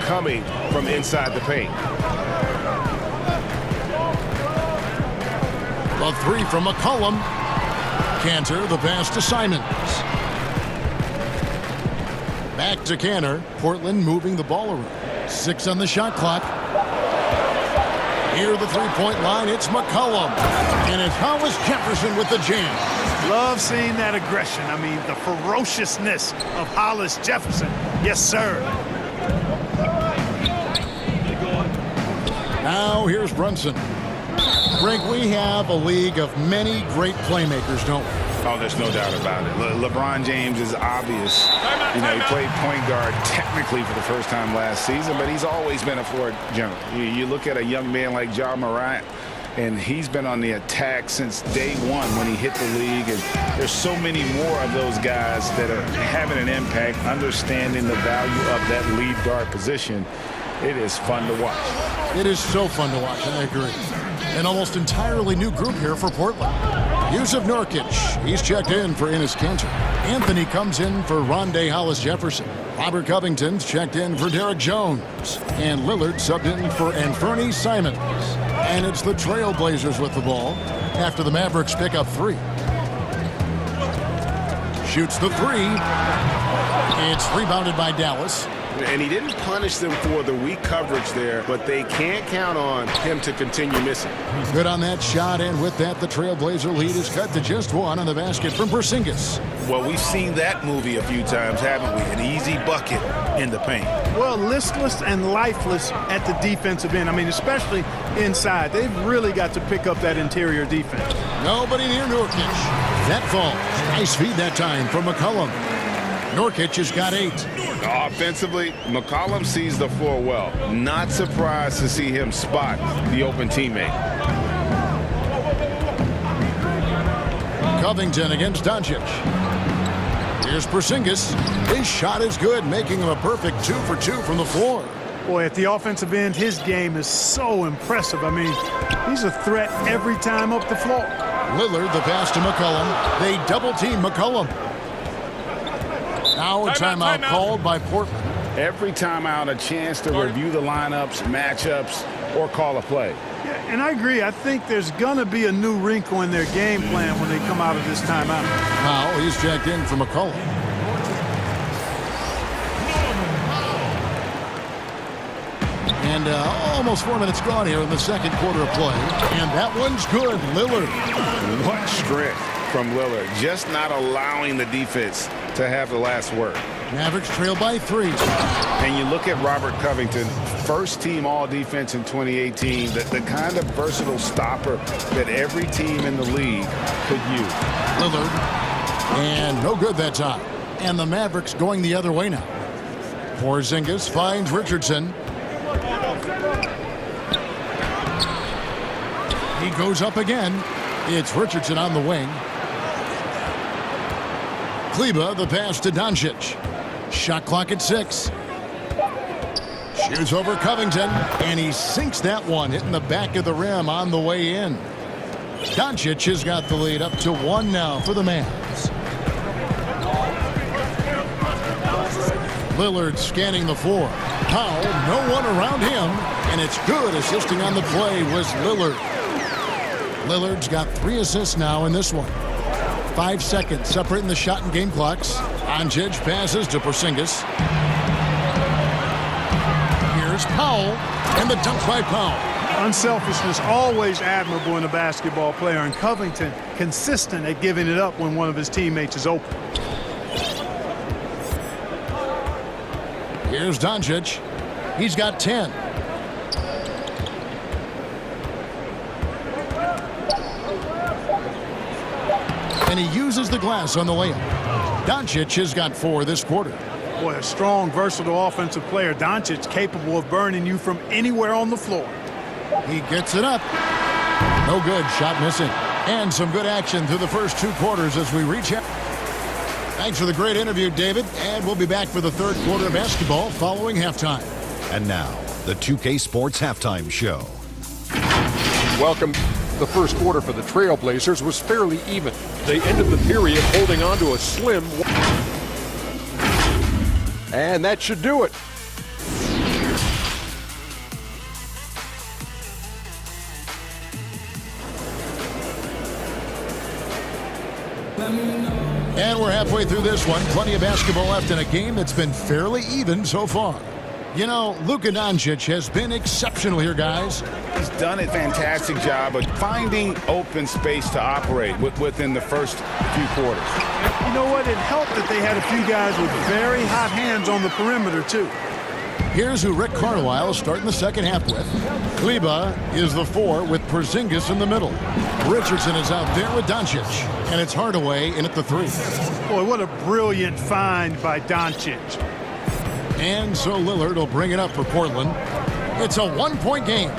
coming from inside the paint. The 3 from McCollum. Kanter, the pass to Simons. Back to Kanter. Portland moving the ball around. 6 on the shot clock. Near the three-point line, it's McCollum. And it's Hollis Jefferson with the jam. Love seeing that aggression. I mean, the ferociousness of Hollis Jefferson. Yes, sir. Now here's Brunson. Greg, we have a league of many great playmakers, don't we? Oh, there's no doubt about it. LeBron James is obvious. You know, he played point guard technically for the first time last season, but he's always been a floor general. You look at a young man like Ja Morant, and he's been on the attack since day one when he hit the league. And there's so many more of those guys that are having an impact, understanding the value of that lead guard position. It is fun to watch. It is so fun to watch, I agree. An almost entirely new group here for Portland. Yusuf Nurkic, he's checked in for Enes Kanter. Anthony comes in for Rondé Hollis-Jefferson. Robert Covington's checked in for Derek Jones. And Lillard subbed in for Anthony Simons. And it's the Trailblazers with the ball after the Mavericks pick up 3. Shoots the 3. It's rebounded by Dallas. And he didn't punish them for the weak coverage there, but they can't count on him to continue missing. Good on that shot, and with that, the Trailblazer lead is cut to just one on the basket from Porzingis. Well, we've seen that movie a few times, haven't we? An easy bucket in the paint. Well, listless and lifeless at the defensive end. I mean, especially inside. They've really got to pick up that interior defense. Nobody near Nurkic. That falls. Nice feed that time from McCollum. Nurkic has got 8. Offensively, McCollum sees the floor well. Not surprised to see him spot the open teammate. Covington against Doncic. Here's Porzingis. His shot is good, making him a perfect 2 for 2 from the floor. Boy, at the offensive end, his game is so impressive. I mean, he's a threat every time up the floor. Lillard, the pass to McCollum. They double-team McCollum. Now a timeout called by Portland. Every timeout, a chance to review the lineups, matchups, or call a play. Yeah, and I agree. I think there's going to be a new wrinkle in their game plan when they come out of this timeout. Now he's checked in for McCollum. And almost 4 minutes gone here in the second quarter of play. And that one's good. Lillard. What strength from Lillard. Just not allowing the defense to have the last word. Mavericks trail by 3. And you look at Robert Covington, first team all-defense in 2018, the kind of versatile stopper that every team in the league could use. Lillard. And no good that time. And the Mavericks going the other way now. Porzingis finds Richardson. He goes up again. It's Richardson on the wing. Kleba, the pass to Doncic. Shot clock at 6. Shoots over Covington, and he sinks that one, hitting the back of the rim on the way in. Doncic has got the lead up to 1 now for the Mavs. Lillard scanning the floor. Powell, no one around him, and it's good. Assisting on the play was Lillard. Lillard's got 3 assists now in this one. 5 seconds separating the shot and game clocks. Doncic passes to Porzingis. Here's Powell, and the dunk by Powell. Unselfishness always admirable in a basketball player, and Covington consistent at giving it up when one of his teammates is open. Here's Doncic. He's got 10. And he uses the glass on the layup. Doncic has got 4 this quarter. Boy, a strong, versatile offensive player. Doncic capable of burning you from anywhere on the floor. He gets it up. No good. Shot missing. And some good action through the first 2 quarters as we reach out. Thanks for the great interview, David. And we'll be back for the third quarter of basketball following halftime. And now, the 2K Sports Halftime Show. Welcome. The first quarter for the Trailblazers was fairly even. They ended the period holding on to a slim. And that should do it. And we're halfway through this one. Plenty of basketball left in a game that's been fairly even so far. You know, Luka Doncic has been exceptional here, guys. He's done a fantastic job of finding open space to operate within the first few quarters. You know what? It helped that they had a few guys with very hot hands on the perimeter, too. Here's who Rick Carlisle is starting the second half with. Kleba is the 4 with Porzingis in the middle. Richardson is out there with Doncic. And it's Hardaway in at the 3. Boy, what a brilliant find by Doncic. And so Lillard will bring it up for Portland. It's a 1-point game.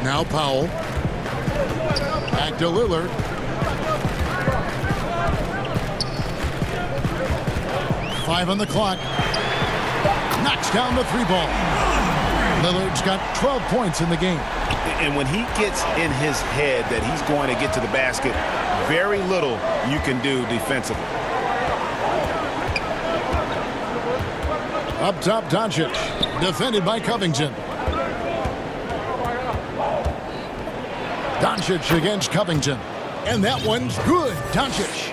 Now Powell. Back to Lillard. Five on the clock. Knocks down the 3-ball. Lillard's got 12 points in the game. And when he gets in his head that he's going to get to the basket, very little you can do defensively. Up top, Doncic. Defended by Covington. Doncic against Covington. And that one's good. Doncic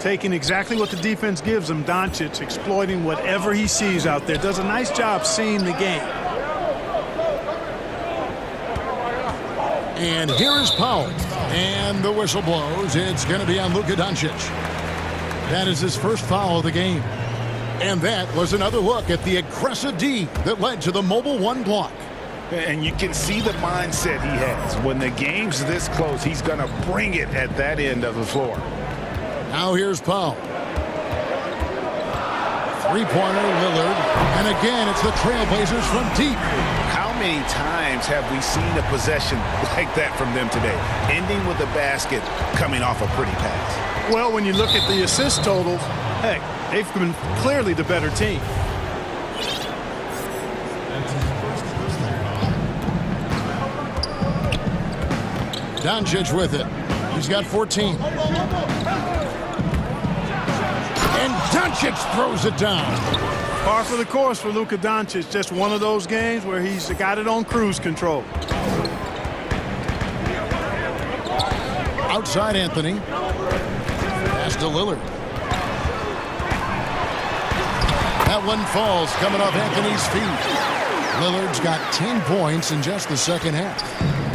Taking exactly what the defense gives him, Doncic exploiting whatever he sees out there. Does a nice job seeing the game. And here is Powell. And the whistle blows. It's going to be on Luka Doncic. That is his first foul of the game. And that was another look at the aggressive D that led to the mobile one block. And you can see the mindset he has. When the game's this close, he's going to bring it at that end of the floor. Now here's Powell. Three-pointer, Lillard. And again, it's the Trailblazers from deep. How many times have we seen a possession like that from them today? Ending with a basket, coming off a pretty pass. Well, when you look at the assist totals, heck, they've been clearly the better team. Doncic with it. He's got 14. And Doncic throws it down. Par for the course for Luka Doncic. Just one of those games where he's got it on cruise control. Outside Anthony. Pass to Lillard. That one falls coming off Anthony's feet. Lillard's got 10 points in just the second half.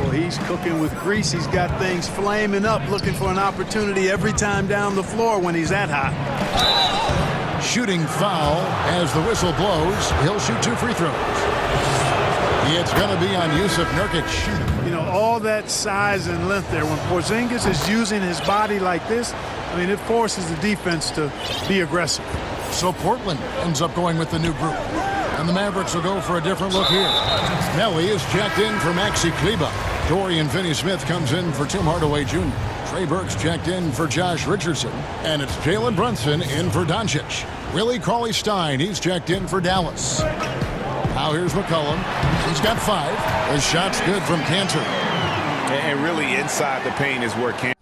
Well, he's cooking with grease. He's got things flaming up, looking for an opportunity every time down the floor when he's that hot. Shooting foul as the whistle blows. He'll shoot 2 free throws. It's going to be on Yusuf Nurkic. You know, all that size and length there. When Porzingis is using his body like this, I mean, it forces the defense to be aggressive. So Portland ends up going with the new group. And the Mavericks will go for a different look here. Nelly is checked in for Maxi Kleba. Dorian Finney-Smith comes in for Tim Hardaway Jr. Trey Burke's checked in for Josh Richardson. And it's Jalen Brunson in for Doncic. Willie Cauley-Stein, he's checked in for Dallas. Now here's McCollum. He's got 5. His shot's good from Cantor. And really inside the paint is where Cantor.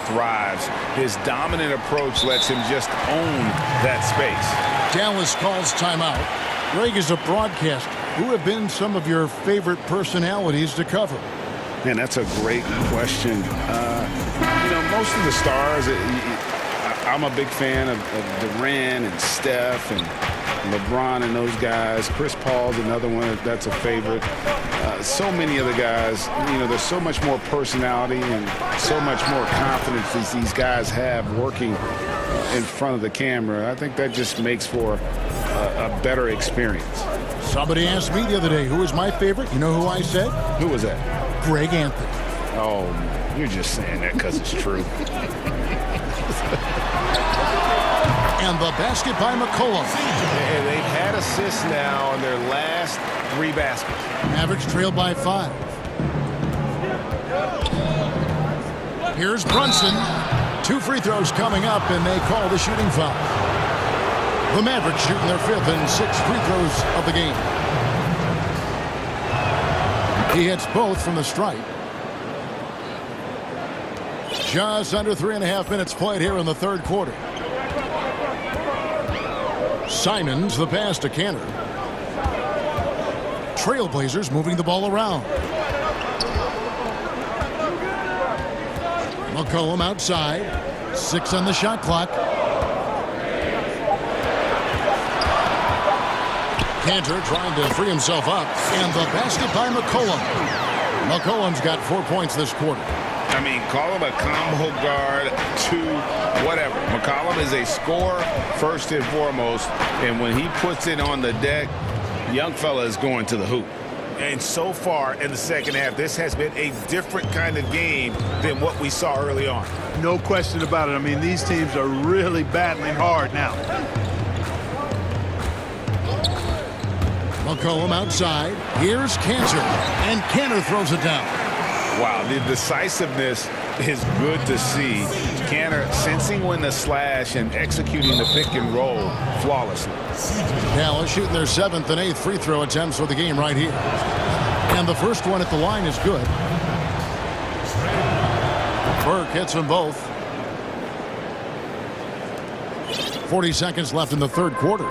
Thrives. His dominant approach lets him just own that space. Dallas calls timeout. Greg, is a broadcaster. Who have been some of your favorite personalities to cover? Man, that's a great question. You know, most of the stars, I'm a big fan of Durant and Steph and LeBron and those guys. Chris Paul's another one that's a favorite. So many of the guys, you know, there's so much more personality and so much more confidence as these guys have working in front of the camera. I think that just makes for a better experience. Somebody asked me the other day, who is my favorite? You know who I said? Who was that? Greg Anthony. Oh, you're just saying that because it's true. And the basket by McCollum. And they've had assists now on their last 3 baskets. Mavericks trailed by 5. Here's Brunson. 2 free throws coming up, and they call the shooting foul. The Mavericks shooting their 5th and 6th free throws of the game. He hits both from the stripe. Just under 3.5 minutes played here in the third quarter. Simons, the pass to Cantor. Trailblazers moving the ball around. McCollum outside. 6 on the shot clock. Cantor trying to free himself up. And the basket by McCollum. McCollum's got 4 points this quarter. I mean, call him a combo guard, 2, whatever. McCollum is a scorer first and foremost, and when he puts it on the deck, young fella is going to the hoop. And so far in the second half, this has been a different kind of game than what we saw early on. No question about it. I mean, these teams are really battling hard now. McCollum outside. Here's Cantor, and Cantor throws it down. Wow, the decisiveness is good to see. Cantor sensing when the slash and executing the pick and roll flawlessly. Dallas shooting their 7th and 8th free throw attempts for the game right here. And the first one at the line is good. Burke hits them both. 40 seconds left in the third quarter.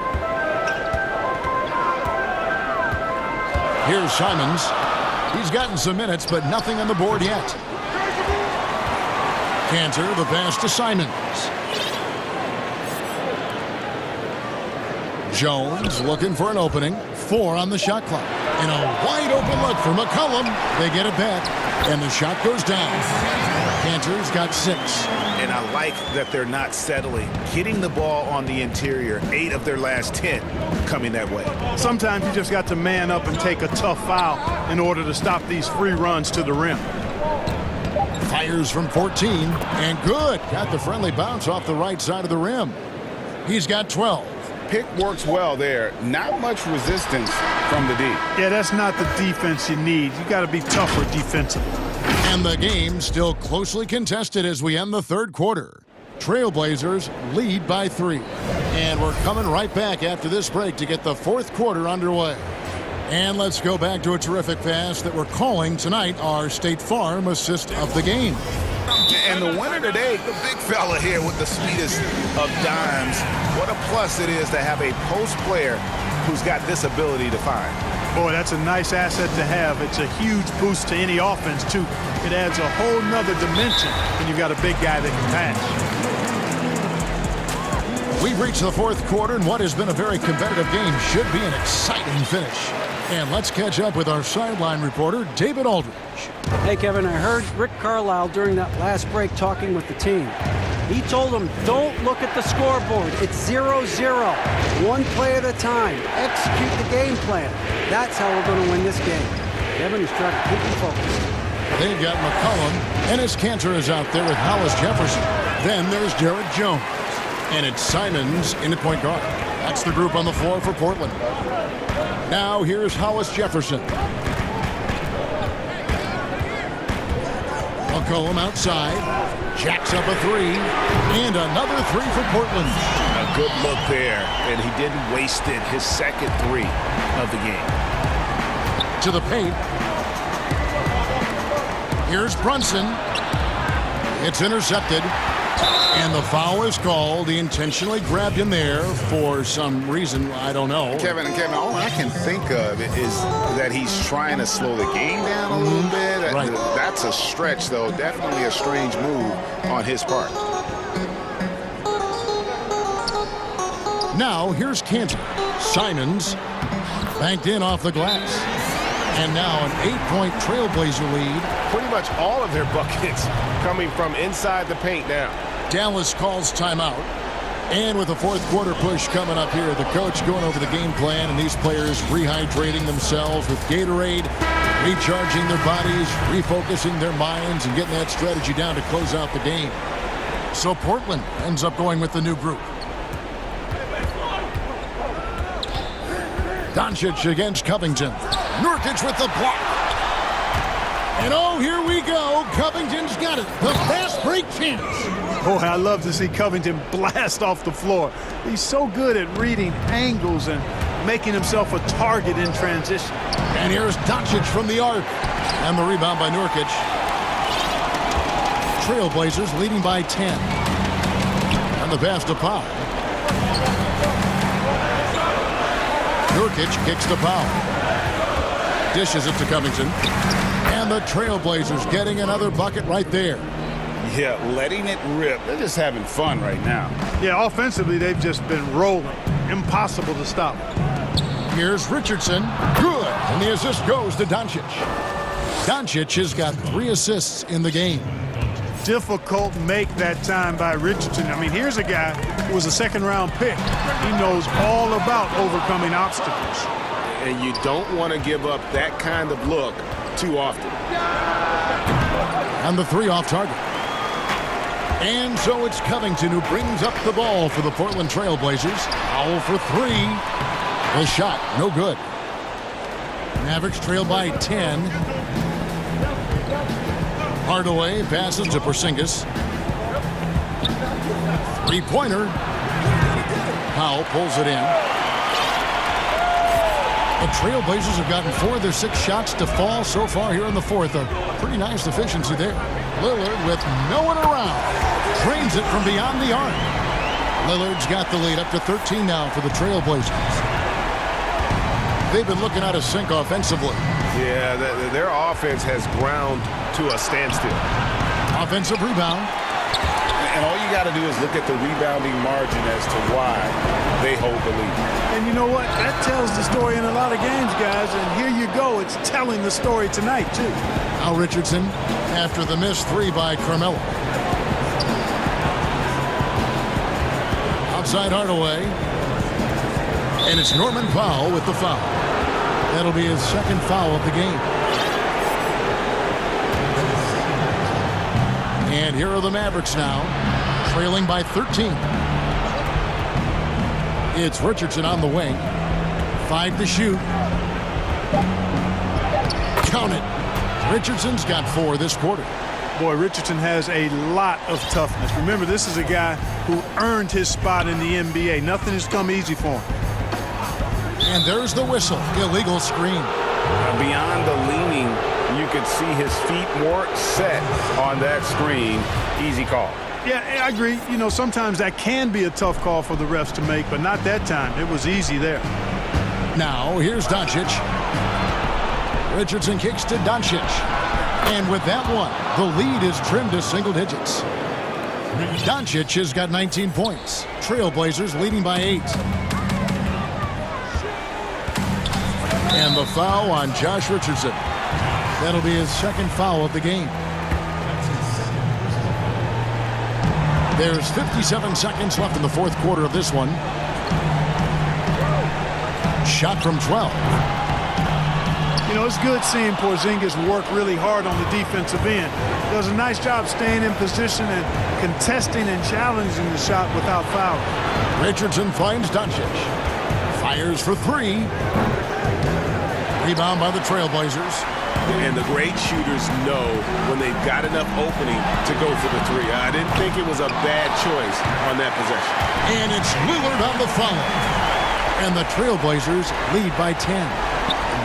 Here's Simons. He's gotten some minutes, but nothing on the board yet. Cantor, the pass to Simons. Jones looking for an opening. 4 on the shot clock. And a wide open look for McCollum. They get it back, and the shot goes down. Cantor's got 6. And I like that they're not settling. Hitting the ball on the interior, 8 of their last 10 coming that way. Sometimes you just got to man up and take a tough foul in order to stop these free runs to the rim. Fires from 14, and good. Got the friendly bounce off the right side of the rim. He's got 12. Pick works well there. Not much resistance from the D. Yeah, that's not the defense you need. You got to be tougher defensively. And the game still closely contested as we end the third quarter. Trailblazers lead by 3. And we're coming right back after this break to get the fourth quarter underway. And let's go back to a terrific pass that we're calling tonight our State Farm assist of the game. And the winner today, the big fella here with the sweetest of dimes. What a plus it is to have a post player who's got this ability to find. Boy, that's a nice asset to have. It's a huge boost to any offense, too. It adds a whole nother dimension when you've got a big guy that can pass. We've reached the fourth quarter, and what has been a very competitive game should be an exciting finish. And let's catch up with our sideline reporter, David Aldridge. Hey, Kevin, I heard Rick Carlisle during that last break talking with the team. He told them, don't look at the scoreboard. It's 0-0. One play at a time. Execute the game plan. That's how we're going to win this game. Kevin is trying to keep them focused. They've got McCollum, and his Cantor is out there with Hollis Jefferson. Then there's Derek Jones. And it's Simons in at point guard. That's the group on the floor for Portland. Now here's Hollis Jefferson. McCollum outside. Jacks up a 3. And another 3 for Portland. A good look there, and he didn't waste it. His second 3 of the game. To the paint. Here's Brunson. It's intercepted. And the foul is called. He intentionally grabbed him there for some reason. I don't know. Kevin, all I can think of is that he's trying to slow the game down a little bit. Right. That's a stretch, though. Definitely a strange move on his part. Now, here's Cantor. Simons banked in off the glass. And now an 8-point Trailblazer lead. Pretty much all of their buckets coming from inside the paint now. Dallas calls timeout. And with the fourth quarter push coming up here, the coach going over the game plan and these players rehydrating themselves with Gatorade, recharging their bodies, refocusing their minds, and getting that strategy down to close out the game. So Portland ends up going with the new group. Doncic against Covington. Nurkic with the block. And oh, here we go. Covington's got it. The fast break chance. Boy, I love to see Covington blast off the floor. He's so good at reading angles and making himself a target in transition. And here's Doncic from the arc. And the rebound by Nurkic. Trailblazers leading by 10. And the pass to Pau. Nurkic kicks the foul. Dishes it to Covington. And the Trailblazers getting another bucket right there. Yeah, letting it rip. They're just having fun right now. Yeah, offensively, they've just been rolling. Impossible to stop. Here's Richardson. Good. And the assist goes to Doncic. Doncic has got 3 assists in the game. Difficult make that time by Richardson. I mean, here's a guy who was a second-round pick. He knows all about overcoming obstacles. And you don't want to give up that kind of look too often. And the 3 off target. And so it's Covington who brings up the ball for the Portland Trailblazers. Foul for 3. The shot, no good. Mavericks trail by 10. Hardaway passes to Porzingis. 3-pointer. Powell pulls it in. The Trailblazers have gotten 4 of their 6 shots to fall so far here in the fourth. A pretty nice efficiency there. Lillard with no one around. Drains it from beyond the arc. Lillard's got the lead up to 13 now for the Trailblazers. They've been looking out of sync offensively. Yeah, their offense has ground to a standstill. Offensive rebound. And all you got to do is look at the rebounding margin as to why they hold the lead. And you know what? That tells the story in a lot of games, guys. And here you go. It's telling the story tonight, too. Al Richardson after the missed three by Carmelo. Outside Hardaway. And it's Norman Powell with the foul. That'll be his second foul of the game. And here are the Mavericks now, trailing by 13. It's Richardson on the wing. 5 to shoot. Count it. Richardson's got 4 this quarter. Boy, Richardson has a lot of toughness. Remember, this is a guy who earned his spot in the NBA. Nothing has come easy for him. And there's the whistle. Illegal screen. Beyond the leaning, you could see his feet more set on that screen. Easy call. Yeah, I agree. You know, sometimes that can be a tough call for the refs to make, but not that time. It was easy there. Now, here's Doncic. Richardson kicks to Doncic. And with that one, the lead is trimmed to single digits. Doncic has got 19 points. Trailblazers leading by 8. And the foul on Josh Richardson. That'll be his second foul of the game. There's 57 seconds left in the fourth quarter of this one. Shot from 12. You know, it's good seeing Porzingis work really hard on the defensive end. Does a nice job staying in position and contesting and challenging the shot without fouling. Richardson finds Doncic. Fires for 3. Rebound by the Trailblazers. And the great shooters know when they've got enough opening to go for the 3. I didn't think it was a bad choice on that possession. And it's Lillard on the foul. And the Trailblazers lead by 10.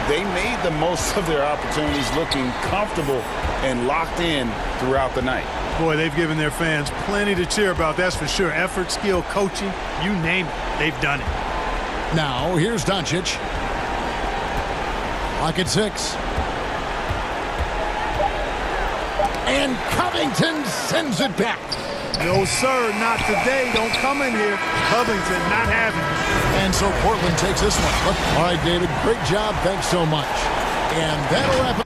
They made the most of their opportunities, looking comfortable and locked in throughout the night. Boy, they've given their fans plenty to cheer about, that's for sure. Effort, skill, coaching, you name it, they've done it. Now, here's Doncic. Clock at 6. And Covington sends it back. No, sir, not today. Don't come in here. Covington not having it. And so Portland takes this one. All right, David, great job. Thanks so much. And that'll wrap up.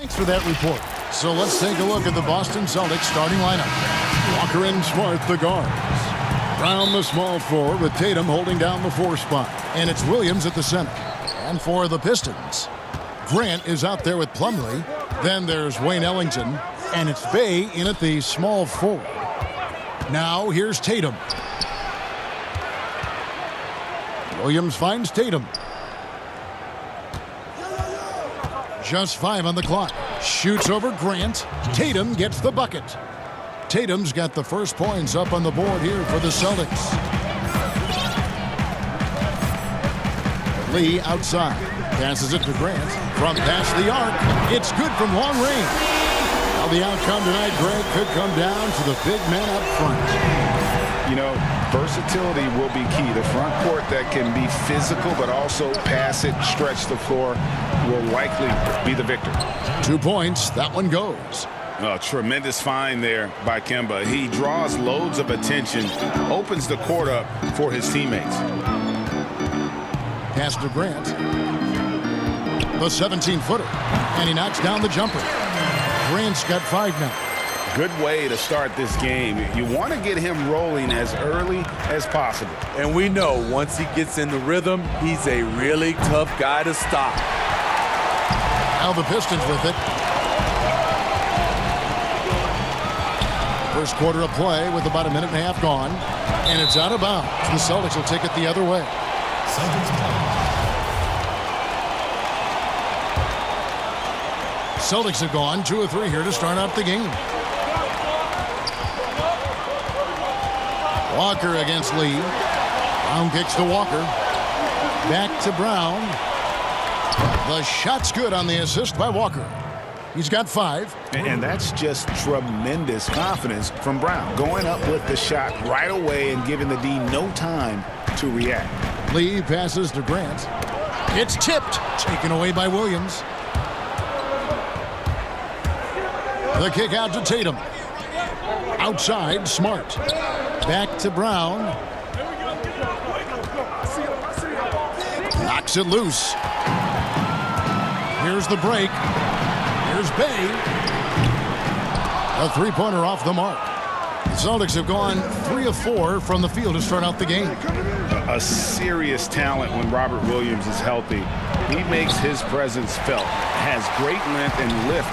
Thanks for that report. So let's take a look at the Boston Celtics starting lineup. Walker and Smart, the guards. Brown, the small forward, with Tatum holding down the 4 spot. And it's Williams at the center. And for the Pistons, Grant is out there with Plumlee. Then there's Wayne Ellington. And it's Bay in at the small forward. Now here's Tatum. Williams finds Tatum. Just 5 on the clock. Shoots over Grant. Tatum gets the bucket. Tatum's got the first points up on the board here for the Celtics. Lee outside. Passes it to Grant. From past the arc. It's good from long range. Well, the outcome tonight, Greg, could come down to the big man up front. You know, versatility will be key. The front court that can be physical but also pass it, stretch the floor, will likely be the victor. 2 points. That one goes. A tremendous find there by Kemba. He draws loads of attention, opens the court up for his teammates. Pass to Grant. The 17-footer. And he knocks down the jumper. Grant's got 5 now. Good way to start this game. You want to get him rolling as early as possible. And we know once he gets in the rhythm, he's a really tough guy to stop. Now the Pistons with it. First quarter of play with about a minute and a half gone. And it's out of bounds. The Celtics will take it the other way. Celtics have gone 2 of 3 here to start out the game. Walker against Lee. Brown kicks to Walker. Back to Brown. The shot's good on the assist by Walker. He's got 5. And that's just tremendous confidence from Brown. Going up with the shot right away and giving the D no time to react. Lee passes to Grant. It's tipped. Taken away by Williams. The kick out to Tatum. Outside, Smart. Back to Brown. Knocks it loose. Here's the break. Here's Bay. A 3-pointer off the mark. The Celtics have gone 3 of 4 from the field to start out the game. A serious talent when Robert Williams is healthy. He makes his presence felt. Has great length and lift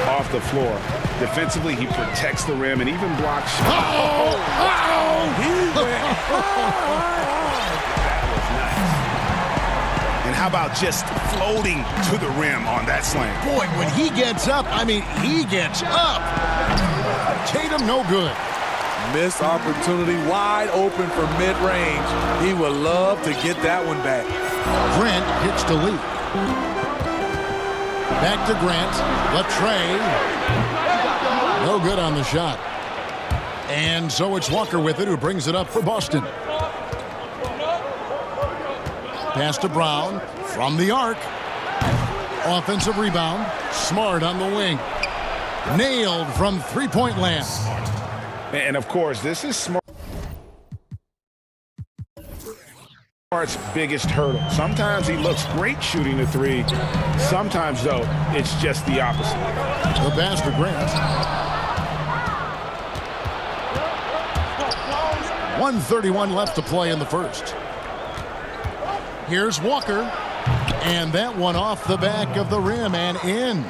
off the floor. Defensively, he protects the rim and even blocks shots. That was nice. And how about just floating to the rim on that slam? Boy, when he gets up, I mean, he gets up. Tatum, no good. Missed opportunity, wide open for mid-range. He would love to get that one back. Grant hits to Lee. Back to Grant. Latrey. No good on the shot. And so it's Walker with it, who brings it up for Boston. Pass to Brown from the arc. Offensive rebound. Smart on the wing. Nailed from 3-point land. And of course, this is Smart's biggest hurdle. Sometimes he looks great shooting the 3. Sometimes, though, it's just the opposite. The pass to Grant. 1:31 left to play in the first. Here's Walker. And that one off the back of the rim and in.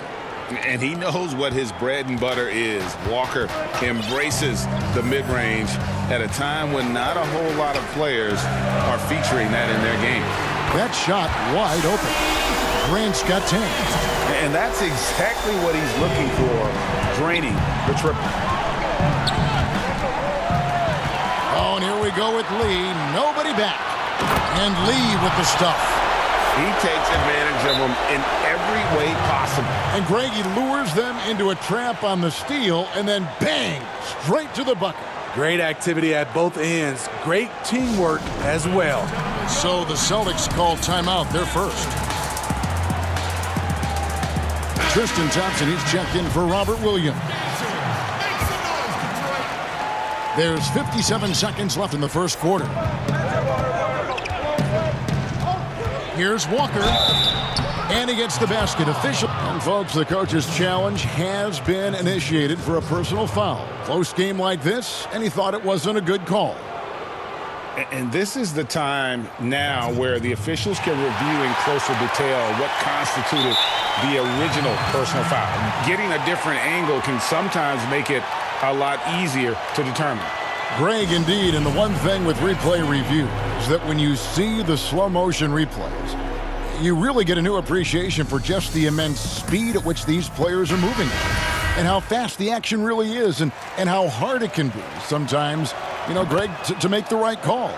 And he knows what his bread and butter is. Walker embraces the mid-range at a time when not a whole lot of players are featuring that in their game. That shot wide open. Grant's got 10. And that's exactly what he's looking for, draining the triple. Oh, and here we go with Lee. Nobody back. And Lee with the stuff. He takes advantage of them in every way possible. And Greg, he lures them into a trap on the steal, and then bang, straight to the bucket. Great activity at both ends. Great teamwork as well. So the Celtics call timeout, their first. Tristan Thompson, he's checked in for Robert Williams. There's 57 seconds left in the first quarter. Here's Walker. And he gets the basket. Official. And folks, the coach's challenge has been initiated for a personal foul. Close game like this, and he thought it wasn't a good call. And this is the time now where the officials can review in closer detail what constituted the original personal foul. Getting a different angle can sometimes make it a lot easier to determine. Greg, indeed, and the one thing with replay review is that when you see the slow motion replays, you really get a new appreciation for just the immense speed at which these players are moving and how fast the action really is and how hard it can be sometimes, you know, Greg, to make the right call.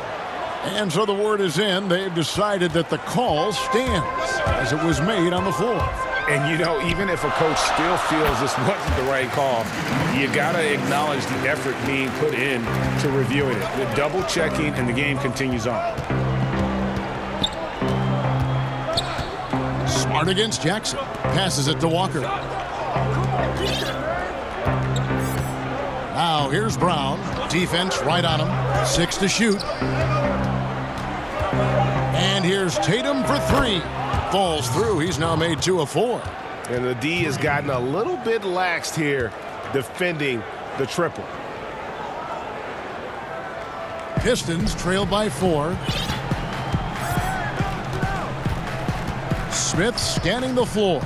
And so the word is in. They've decided that the call stands as it was made on the floor. And, you know, even if a coach still feels this wasn't the right call, you got to acknowledge the effort being put in to reviewing it. The double checking, and the game continues on. Smart against Jackson. Passes it to Walker. Now here's Brown. Defense right on him. 6 to shoot. And here's Tatum for 3. Falls through. He's now made 2 of 4. And the D has gotten a little bit laxed here defending the triple. Pistons trail by 4. Smith scanning the floor.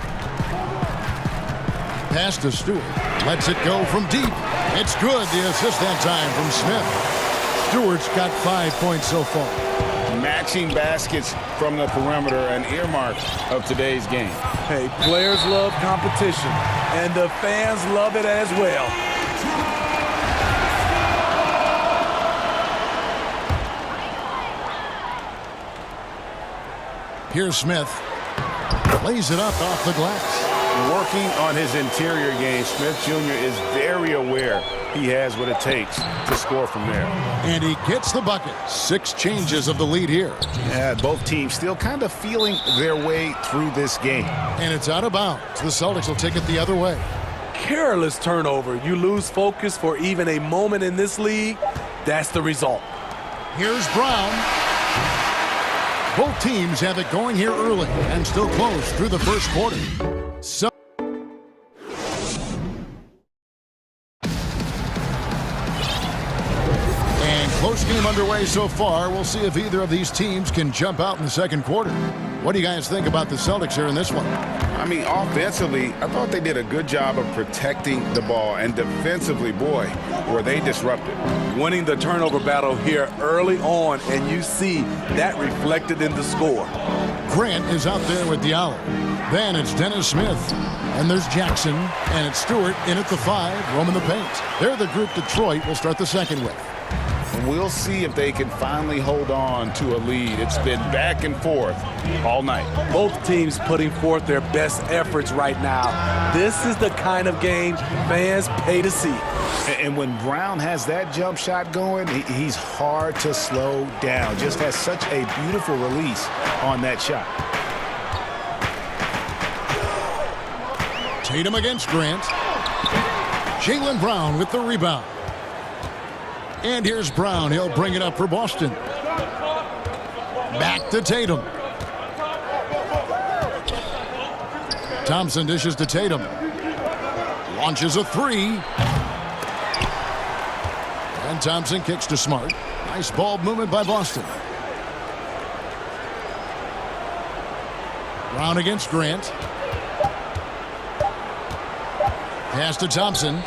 Pass to Stewart. Lets it go from deep. It's good. The assist that time from Smith. Stewart's got 5 points so far. Matching baskets from the perimeter, an earmark of today's game. Hey, players love competition, and the fans love it as well. Here's Smith. Lays it up off the glass. Working on his interior game, Smith Jr. is very aware he has what it takes to score from there. And he gets the bucket. 6 changes of the lead here. Yeah, both teams still kind of feeling their way through this game. And it's out of bounds. The Celtics will take it the other way. Careless turnover. You lose focus for even a moment in this league. That's the result. Here's Brown. Both teams have it going here early and still close through the first quarter. So close game underway so far. We'll see if either of these teams can jump out in the second quarter. What do you guys think about the Celtics here in this one? I mean, offensively, I thought they did a good job of protecting the ball. And defensively, boy, were they disruptive. Winning the turnover battle here early on, and you see that reflected in the score. Grant is out there with Diallo. Then it's Dennis Smith. And there's Jackson. And it's Stewart in at the 5, roaming the paint. They're the group Detroit will start the second with. We'll see if they can finally hold on to a lead. It's been back and forth all night. Both teams putting forth their best efforts right now. This is the kind of game fans pay to see. And when Brown has that jump shot going, he's hard to slow down. Just has such a beautiful release on that shot. Tatum against Grant. Jaylen Brown with the rebound. And here's Brown. He'll bring it up for Boston. Back to Tatum. Thompson dishes to Tatum. Launches a 3. And Thompson kicks to Smart. Nice ball movement by Boston. Brown against Grant. Pass to Thompson.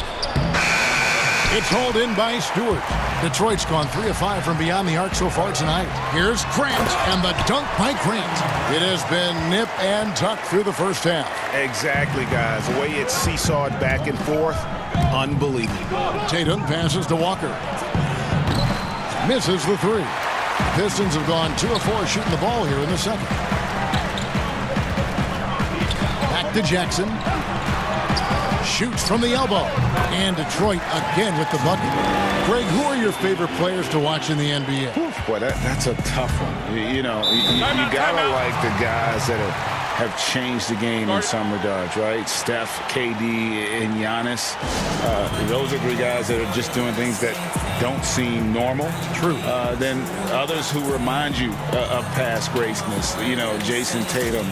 It's hauled in by Stewart. Detroit's gone 3 of 5 from beyond the arc so far tonight. Here's Grant, and the dunk by Grant. It has been nip and tuck through the first half. Exactly, guys. The way it's seesawed back and forth, unbelievable. Tatum passes to Walker. Misses the 3. Pistons have gone 2 of 4 shooting the ball here in the second. Back to Jackson. Shoots from the elbow. And Detroit again with the bucket. Greg, who are your favorite players to watch in the NBA? Boy, that's a tough one. You know, you gotta like the guys that have changed the game in some regards, right? Steph, KD, and Giannis. Those are the guys that are just doing things that don't seem normal. True. Then others who remind you of past greatness. You know, Jason Tatum,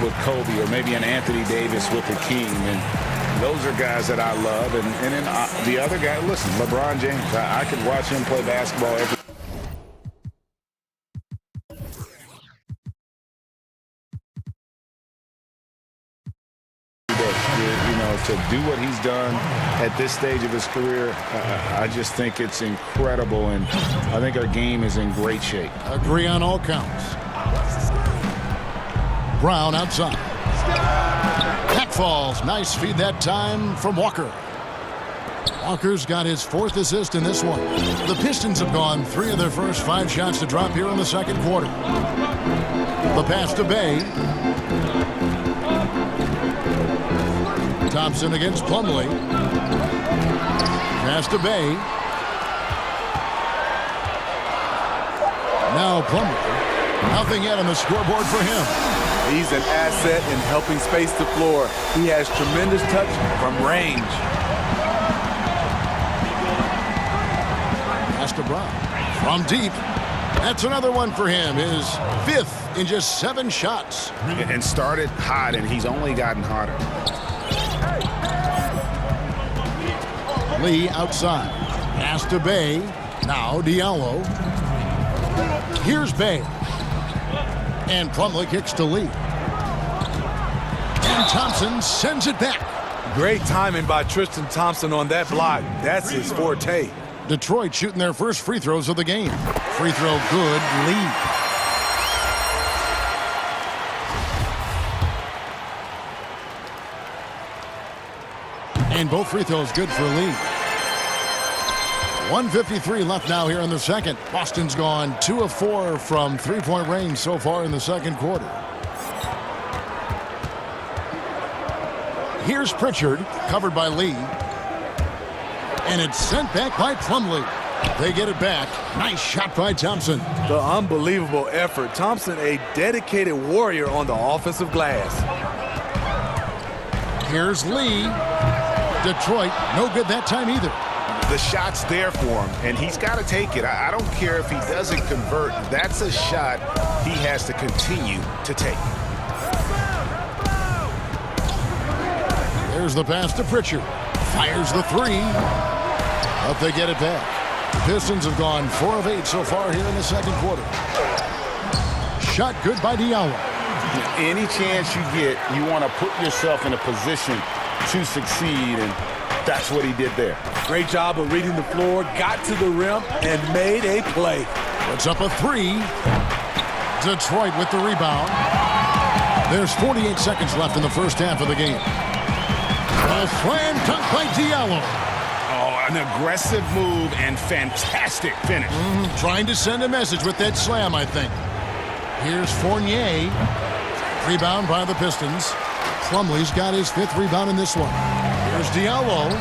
with Kobe or maybe an Anthony Davis with the King. And those are guys that I love. And then the other guy, listen, LeBron James. I could watch him play basketball every to do what he's done at this stage of his career. I just think it's incredible, and I think our game is in great shape. Agree on all counts. Brown outside. Back falls. Nice feed that time from Walker. Walker's got his 4th assist in this one. The Pistons have gone 3 of their first 5 shots to drop here in the second quarter. The pass to Bay. Thompson against Plumlee. Pass to Bay. Now Plumlee. Nothing yet on the scoreboard for him. He's an asset in helping space the floor. He has tremendous touch from range. Pass to Brown. From deep. That's another one for him. His 5th in just 7 shots. And started hot, and he's only gotten hotter. Lee outside. Pass to Bay. Now Diallo. Here's Bay. And Plumlee kicks to Lee. And Thompson sends it back. Great timing by Tristan Thompson on that block. That's his forte. Detroit shooting their first free throws of the game. Free throw good. Lee. And both free throws good for Lee. 1:53 left now here in the second. Boston's gone 2 of 4 from three-point range so far in the second quarter. Here's Pritchard, covered by Lee. And it's sent back by Plumlee. They get it back. Nice shot by Thompson. The unbelievable effort. Thompson, a dedicated warrior on the offensive glass. Here's Lee. Detroit, no good that time either. The shot's there for him, and he's got to take it. I don't care if he doesn't convert. That's a shot he has to continue to take. There's the pass to Pritchard. Fires the 3. But they get it back. The Pistons have gone 4 of 8 so far here in the second quarter. Shot good by Diallo. Any chance you get, you want to put yourself in a position to succeed, and that's what he did there. Great job of reading the floor, got to the rim, and made a play. Puts up a 3. Detroit with the rebound. There's 48 seconds left in the first half of the game. A slam dunk by Diallo. Oh, an aggressive move and fantastic finish. Trying to send a message with that slam, I think. Here's Fournier. Rebound by the Pistons. Plumlee's got his 5th rebound in this one. Here's Diallo.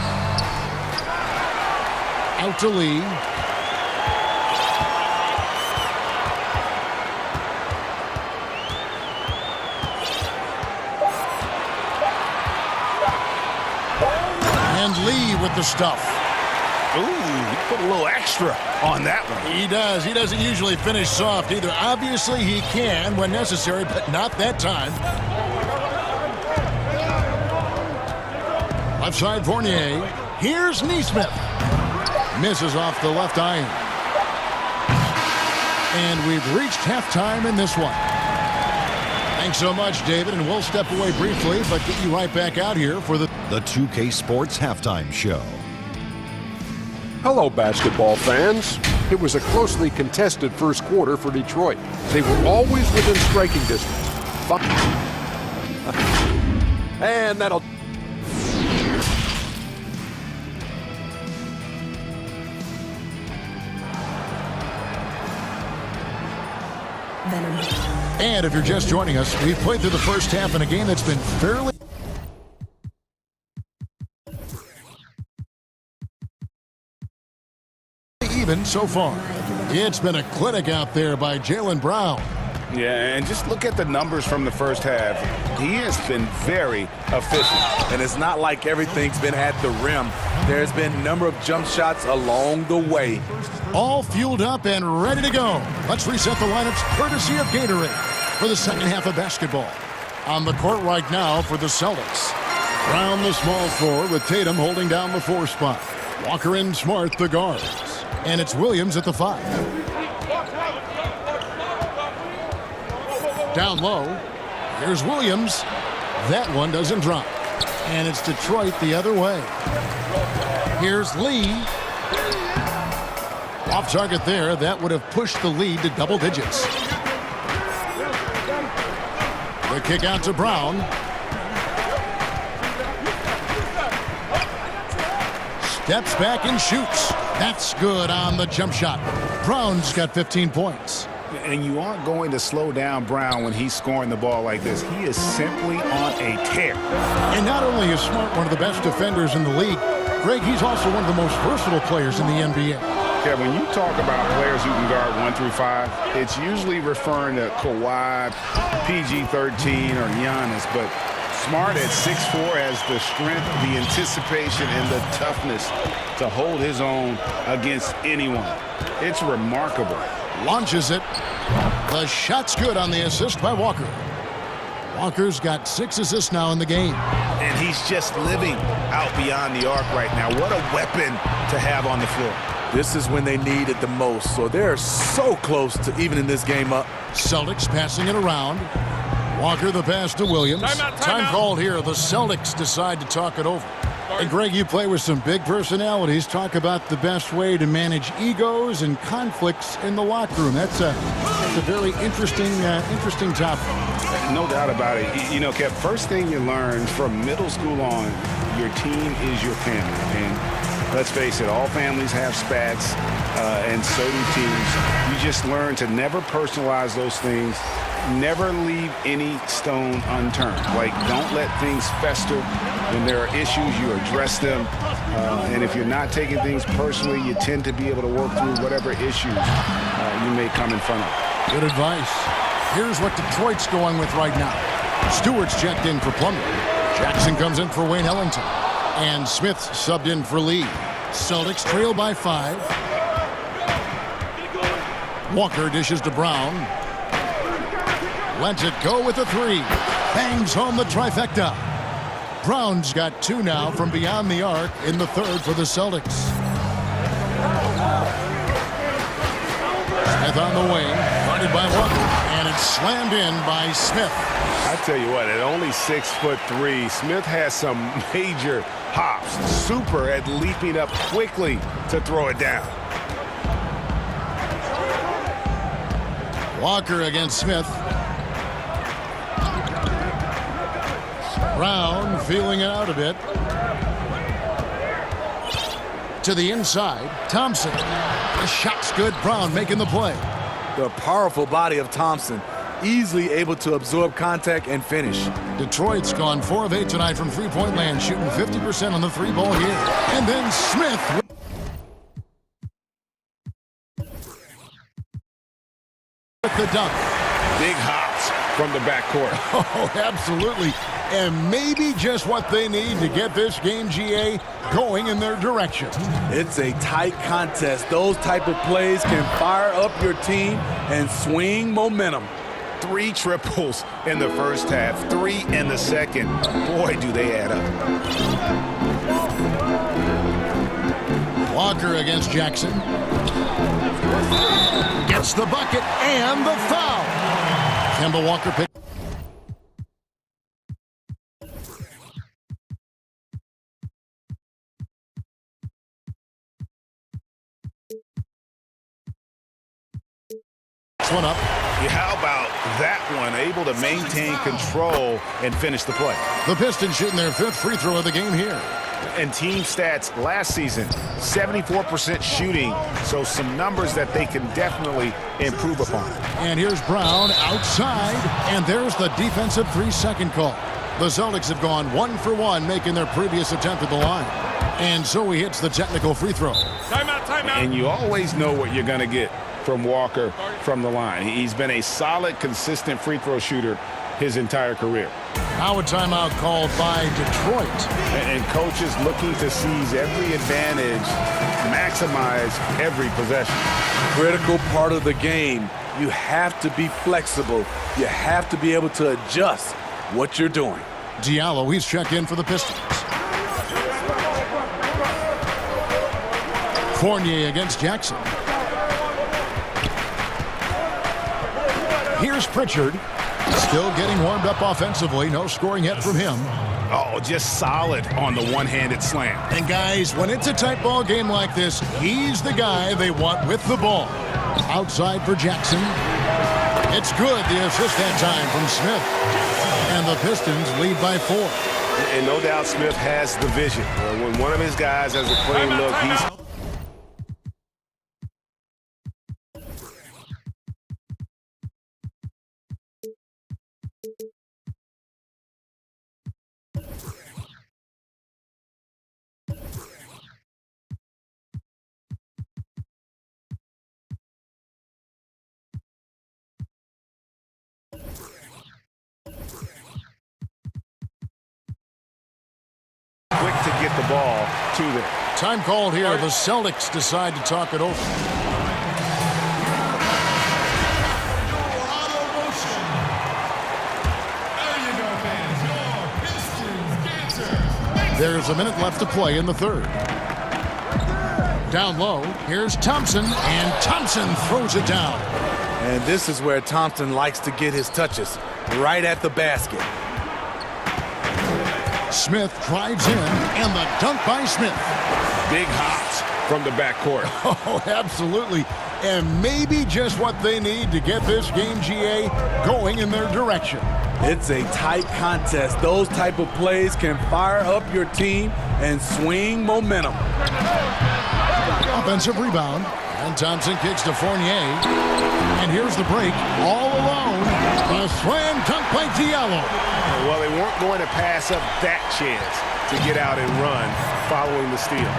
Out to Lee. And Lee with the stuff. Ooh, he put a little extra on that one. He does. He doesn't usually finish soft either. Obviously, he can when necessary, but not that time. Left side, Fournier. Here's Nesmith. Misses off the left iron. And we've reached halftime in this one. Thanks so much, David, and we'll step away briefly, but get you right back out here for the 2K Sports Halftime Show. Hello, basketball fans. It was a closely contested first quarter for Detroit. They were always within striking distance. And that'll... And if you're just joining us, we've played through the first half in a game that's been fairly even so far. It's been a clinic out there by Jaylen Brown. Yeah, and just look at the numbers from the first half. He has been very efficient. And it's not like everything's been at the rim. There's been a number of jump shots along the way. All fueled up and ready to go. Let's reset the lineups courtesy of Gatorade for the second half of basketball. On the court right now for the Celtics. Brown the small forward with Tatum holding down the 4 spot. Walker and Smart the guards. And it's Williams at the 5. Down low. Here's Williams. That one doesn't drop. And it's Detroit the other way. Here's Lee. Off target there. That would have pushed the lead to double digits. The kick out to Brown. Steps back and shoots. That's good on the jump shot. Brown's got 15 points. And you aren't going to slow down Brown when he's scoring the ball like this. He is simply on a tear. And not only is Smart one of the best defenders in the league, Greg, he's also one of the most versatile players in the NBA. Yeah, when you talk about players who can guard 1 through 5, it's usually referring to Kawhi, PG-13, or Giannis. But Smart at 6'4" has the strength, the anticipation, and the toughness to hold his own against anyone. It's remarkable. Launches it. The shot's good on the assist by Walker. Walker's got 6 assists now in the game. And he's just living out beyond the arc right now. What a weapon to have on the floor. This is when they need it the most, so they're so close to evening this game up. Celtics passing it around. Walker the pass to Williams. Time called here. The Celtics decide to talk it over. And Greg, you play with some big personalities. Talk about the best way to manage egos and conflicts in the locker room. That's a very interesting topic. No doubt about it. You know, Kev, first thing you learn from middle school on, your team is your family. And let's face it, all families have spats, and so do teams. You just learn to never personalize those things. Never leave any stone unturned. Like, don't let things fester. When there are issues, you address them. And if you're not taking things personally, you tend to be able to work through whatever issues you may come in front of. Good advice. Here's what Detroit's going with right now. Stewart's checked in for Plumlee. Jackson comes in for Wayne Ellington. And Smith subbed in for Lee. Celtics trail by 5. Walker dishes to Brown. Lets it go with a 3. Bangs home the trifecta. Brown's got 2 now from beyond the arc in the 3rd for the Celtics. Smith on the wing, guarded by Walker, and it's slammed in by Smith. I tell you what, at only 6'3", Smith has some major hops. Super at leaping up quickly to throw it down. Walker against Smith. Brown feeling it out a bit. To the inside, Thompson. The shot's good. Brown making the play. The powerful body of Thompson, easily able to absorb contact and finish. Detroit's gone 4 of 8 tonight from three-point land, shooting 50% on the 3-ball here. And then Smith with the dunk. Big hops from the backcourt. Oh, absolutely. And maybe just what they need to get this game, GA, going in their direction. It's a tight contest. Those type of plays can fire up your team and swing momentum. 3 triples in the first half, 3 in the second. Boy, do they add up. Walker against Jackson. Gets the bucket and the foul. Kemba Walker picked. One up. Yeah, how about that one? Able to maintain control and finish the play. The Pistons shooting their 5th free throw of the game here. And team stats last season, 74% shooting, so some numbers that they can definitely improve upon. And here's Brown outside, and there's the defensive 3-second call. The Celtics have gone 1 for 1, making their previous attempt at the line. And so he hits the technical free throw. Timeout, timeout. And you always know what you're going to get from Walker from the line. He's been a solid, consistent free throw shooter his entire career. Now a timeout called by Detroit. And coaches looking to seize every advantage, maximize every possession. Critical part of the game. You have to be flexible. You have to be able to adjust what you're doing. Diallo, he's checked in for the Pistons. Fournier against Jackson. Here's Pritchard. Still getting warmed up offensively. No scoring yet from him. Oh, just solid on the one-handed slam. And guys, when it's a tight ball game like this, he's the guy they want with the ball. Outside for Jackson. It's good, the assist that time from Smith. And the Pistons lead by 4. And no doubt Smith has the vision. When one of his guys has a clean look, he's... quick to get the ball to them. Time called here. The Celtics decide to talk it over. There's a minute left to play in the third. Down low, here's Thompson, and Thompson throws it down. And this is where Thompson likes to get his touches, right at the basket. Smith drives in, and the dunk by Smith. Big hops from the backcourt. Oh, absolutely. And maybe just what they need to get this game, GA, going in their direction. It's a tight contest. Those type of plays can fire up your team and swing momentum. Offensive rebound, and Thompson kicks to Fournier. And here's the break, all alone. A slam dunk by Diallo. Well, they weren't going to pass up that chance to get out and run following the steal.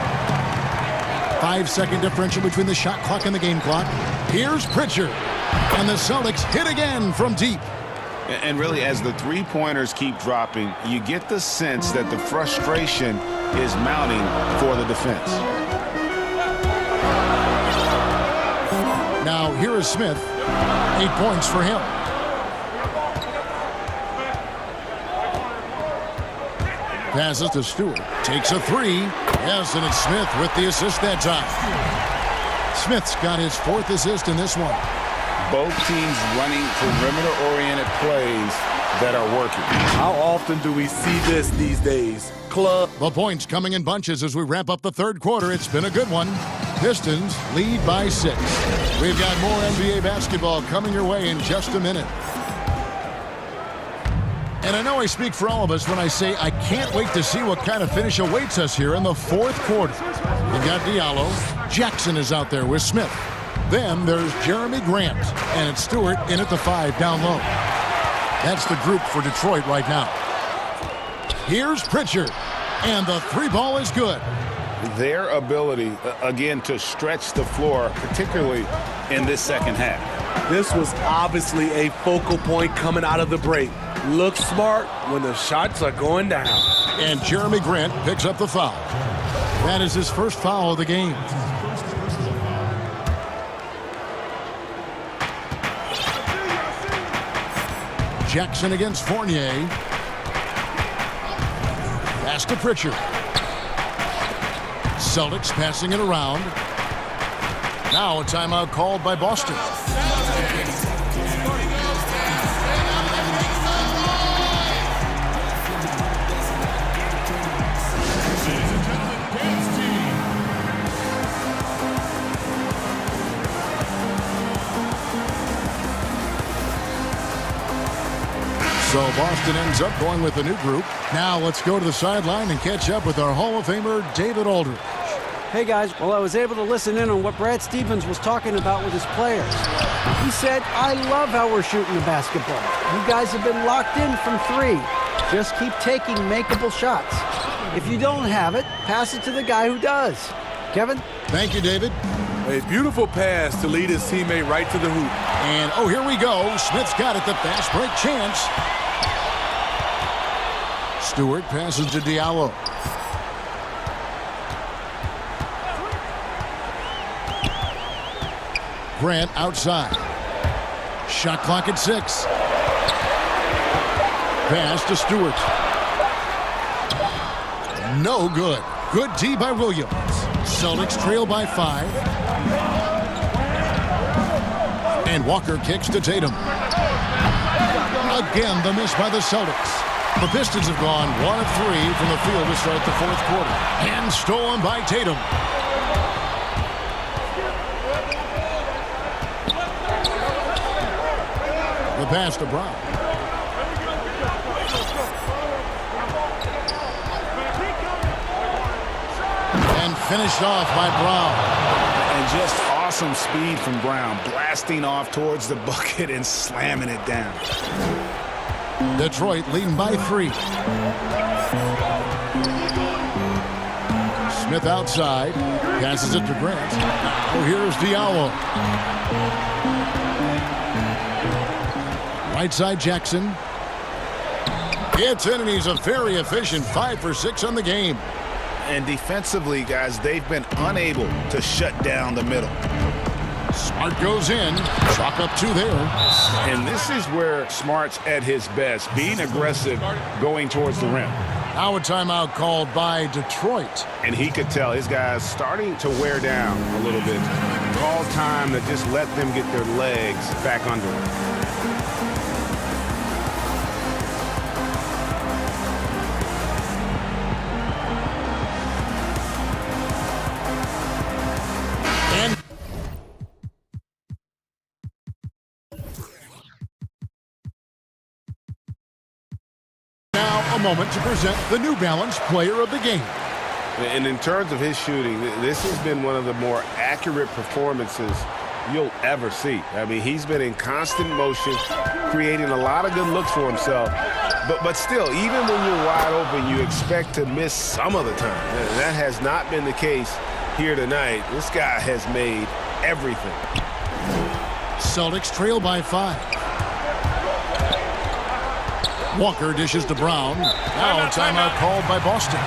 5-second differential between the shot clock and the game clock. Here's Pritchard. And the Celtics hit again from deep. And really, as the three-pointers keep dropping, you get the sense that the frustration is mounting for the defense. Now, here is Smith. 8 points for him. Passes to Stewart. Takes a three. Yes, and it's Smith with the assist that time. Smith's got his 4th assist in this one. Both teams running perimeter-oriented plays that are working. How often do we see this these days? The points coming in bunches as we wrap up the third quarter. It's been a good one. Pistons lead by 6. We've got more NBA basketball coming your way in just a minute. And I know I speak for all of us when I say I can't wait to see what kind of finish awaits us here in the fourth quarter. You've got Diallo. Jackson is out there with Smith. Then there's Jeremy Grant, and it's Stewart in at the 5 down low. That's the group for Detroit right now. Here's Pritchard, and the 3-ball is good. Their ability, again, to stretch the floor, particularly in this second half. This was obviously a focal point coming out of the break. Look smart when the shots are going down. And Jeremy Grant picks up the foul. That is his first foul of the game. Jackson against Fournier. Pass to Pritchard. Celtics passing it around. Now a timeout called by Boston. So Boston ends up going with a new group. Now let's go to the sideline and catch up with our Hall of Famer, David Aldridge. Hey guys, well, I was able to listen in on what Brad Stevens was talking about with his players. He said, I love how we're shooting the basketball. You guys have been locked in from 3. Just keep taking makeable shots. If you don't have it, pass it to the guy who does. Kevin? Thank you, David. A beautiful pass to lead his teammate right to the hoop. And, oh, here we go. Smith's got it, the fast break chance. Stewart passes to Diallo. Grant outside. Shot clock at 6. pass to Stewart. No good. Good D by Williams. Celtics trail by 5. And Walker kicks to Tatum. Again, the miss by the Celtics. The Pistons have gone 1 of 3 from the field to start the fourth quarter. And stolen by Tatum. The pass to Brown. And finished off by Brown. And just awesome speed from Brown, blasting off towards the bucket and slamming it down. Detroit leading by 3. Smith outside. Passes it to Grant. Oh, here's Diallo. Right side Jackson. It's in, and he's a very efficient 5 for 6 on the game. And defensively, guys, they've been unable to shut down the middle. Smart goes in. Chalk up 2 there. And this is where Smart's at his best, being aggressive, going towards the rim. Now a timeout called by Detroit. And he could tell his guys starting to wear down a little bit. Call time to just let them get their legs back under them. A moment to present the New Balance Player of the Game. And in terms of his shooting, this has been one of the more accurate performances you'll ever see. I mean, he's been in constant motion, creating a lot of good looks for himself. But still, even when you're wide open, you expect to miss some of the time. And that has not been the case here tonight. This guy has made everything. Celtics trail by 5. Walker dishes to Brown. Now a timeout called by Boston.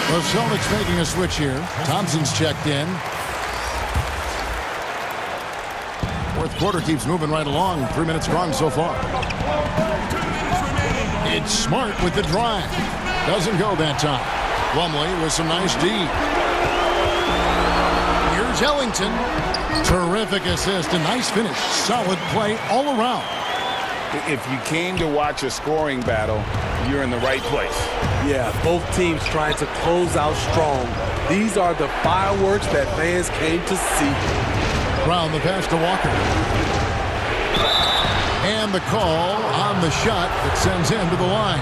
The Celtics making a switch here. Thompson's checked in. Fourth quarter keeps moving right along. 3 minutes gone so far. It's Smart with the drive. Doesn't go that time. Plumlee with some nice D. Here's Ellington. Terrific assist. A nice finish. Solid play all around. If you came to watch a scoring battle, you're in the right place. Yeah, both teams trying to close out strong. These are the fireworks that fans came to see. Brown the pass to Walker. And the call on the shot that sends him to the line.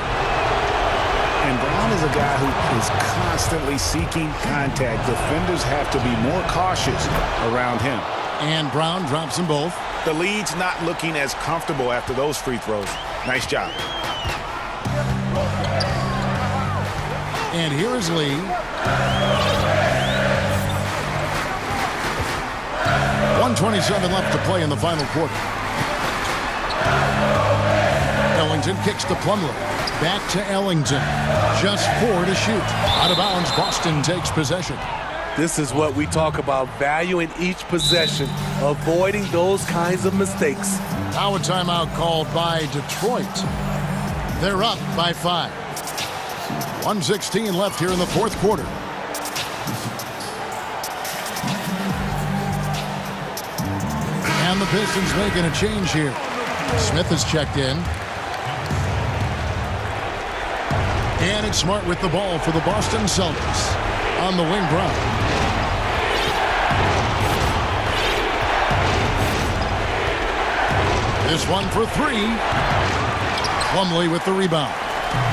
And Brown is a guy who is constantly seeking contact. Defenders have to be more cautious around him. And Brown drops them both. The lead's not looking as comfortable after those free throws. Nice job. And here is Lee. .127 left to play in the final quarter. Ellington kicks to Plumlee. Back to Ellington. Just 4 to shoot. Out of bounds, Boston takes possession. This is what we talk about, valuing each possession, avoiding those kinds of mistakes. Now a timeout called by Detroit. They're up by 5. 1:16 left here in the fourth quarter. And the Pistons making a change here. Smith is checked in. And it's Smart with the ball for the Boston Celtics. On the wing, Brown. This one for 3. Plumlee with the rebound.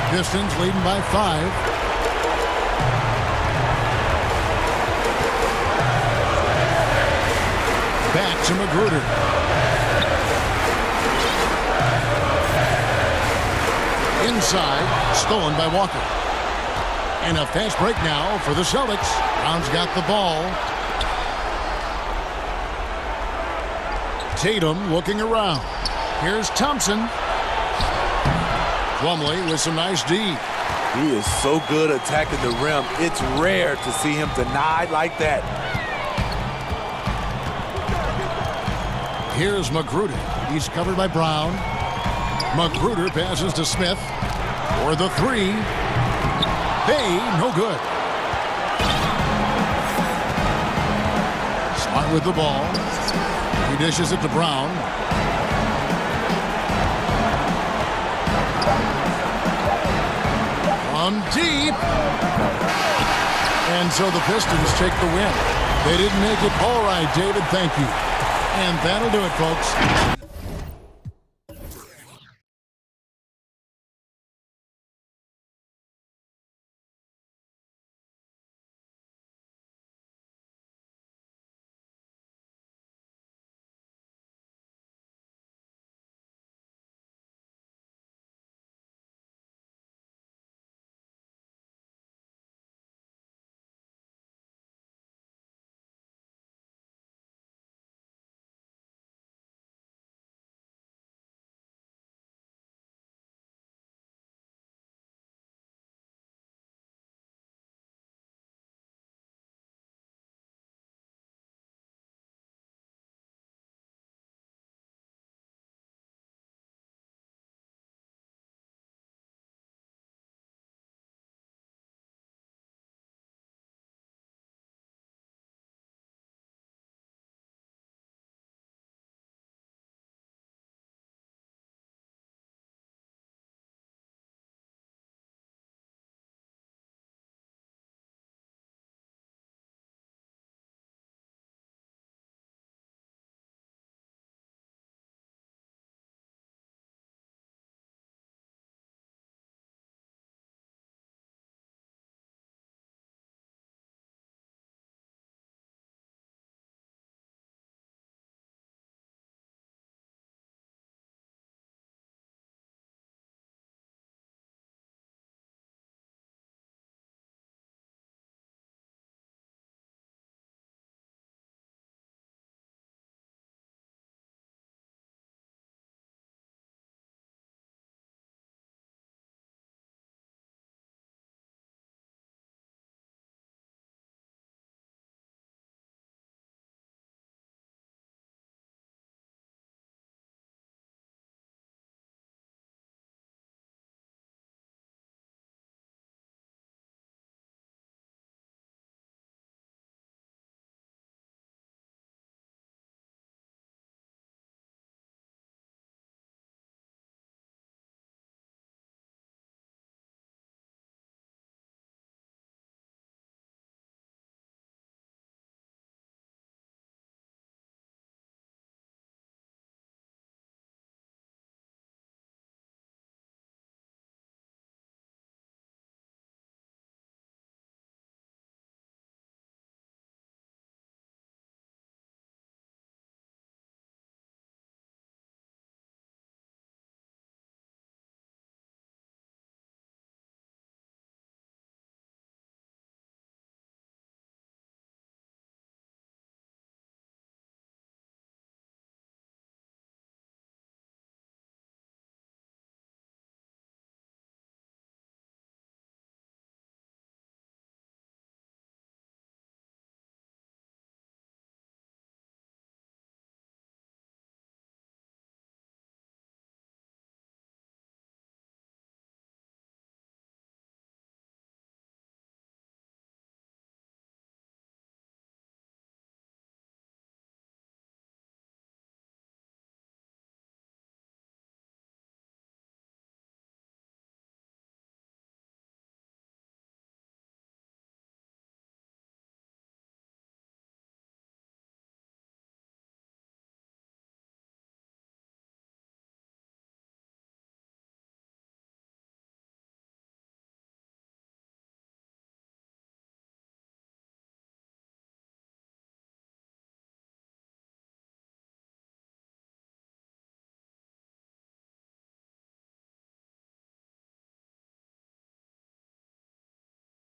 Pistons leading by 5. Back to Magruder. Inside, stolen by Walker. And a fast break now for the Celtics. Brown's got the ball. Tatum looking around. Here's Thompson. Plumlee with some nice D. He is so good attacking the rim. It's rare to see him denied like that. Here's Magruder. He's covered by Brown. Magruder passes to Smith for the three. Hey, no good. Smart with the ball. He dishes it to Brown. From deep. And so the Pistons take the win. They didn't make it. All right, David, thank you. And that'll do it, folks.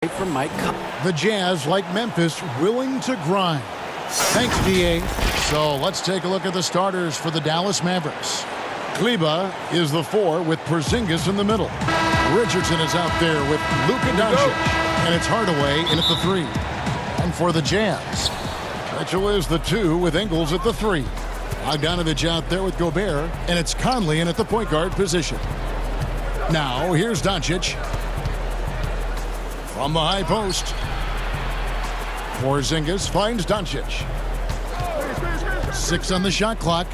From Mike. The Jazz, like Memphis, willing to grind. Thanks, DA. So let's take a look at the starters for the Dallas Mavericks. Kleba is the 4 with Porzingis in the middle. Richardson is out there with Luka Doncic. And it's Hardaway in at the 3. And for the Jazz, Mitchell is the 2 with Ingles at the 3. Bogdanovich out there with Gobert. And it's Conley in at the point guard position. Now, here's Doncic. From the high post. Porzingis finds Doncic. 6 on the shot clock.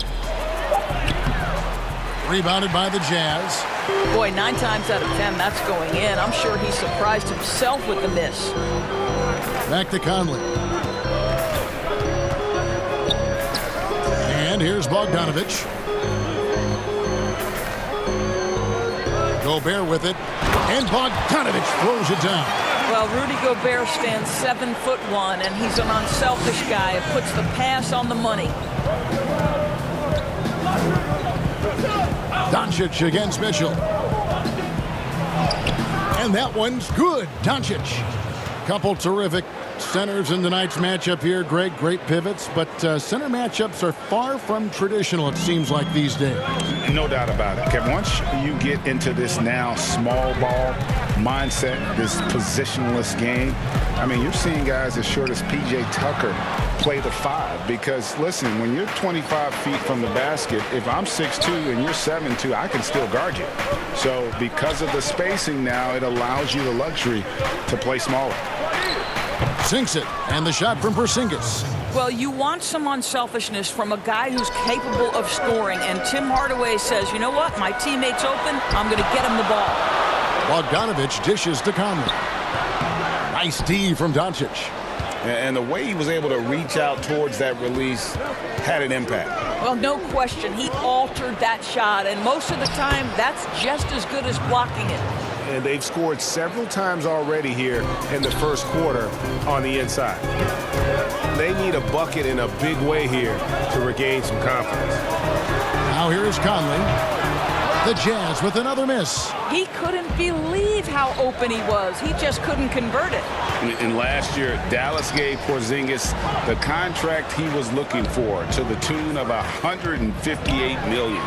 Rebounded by the Jazz. Boy, 9 times out of 10, that's going in. I'm sure he surprised himself with the miss. Back to Conley. And here's Bogdanovich. Gobert with it. And Bogdanovich throws it down. Well, Rudy Gobert stands 7'1", and he's an unselfish guy who puts the pass on the money. Doncic against Mitchell. And that one's good. Doncic. Couple terrific centers in tonight's matchup here, Greg. Great pivots, but center matchups are far from traditional, it seems like, these days. No doubt about it, Kevin. Once you get into this now small ball mindset, this positionless game, I mean, you're seeing guys as short as P.J. Tucker play the 5 because, listen, when you're 25 feet from the basket, if I'm 6'2" and you're 7'2", I can still guard you. So because of the spacing now, it allows you the luxury to play smaller. Sinks it, and the shot from Porzingis. Well, you want some unselfishness from a guy who's capable of scoring, and Tim Hardaway says, you know what, my teammate's open, I'm going to get him the ball. Bogdanovich dishes to Conley. Nice D from Doncic. And the way he was able to reach out towards that release had an impact. Well, no question, he altered that shot, and most of the time, that's just as good as blocking it. And they've scored several times already here in the first quarter on the inside. They need a bucket in a big way here to regain some confidence. Now here's Conley. The Jazz with another miss. He couldn't believe how open he was. He just couldn't convert it. And last year, Dallas gave Porzingis the contract he was looking for to the tune of $158 million.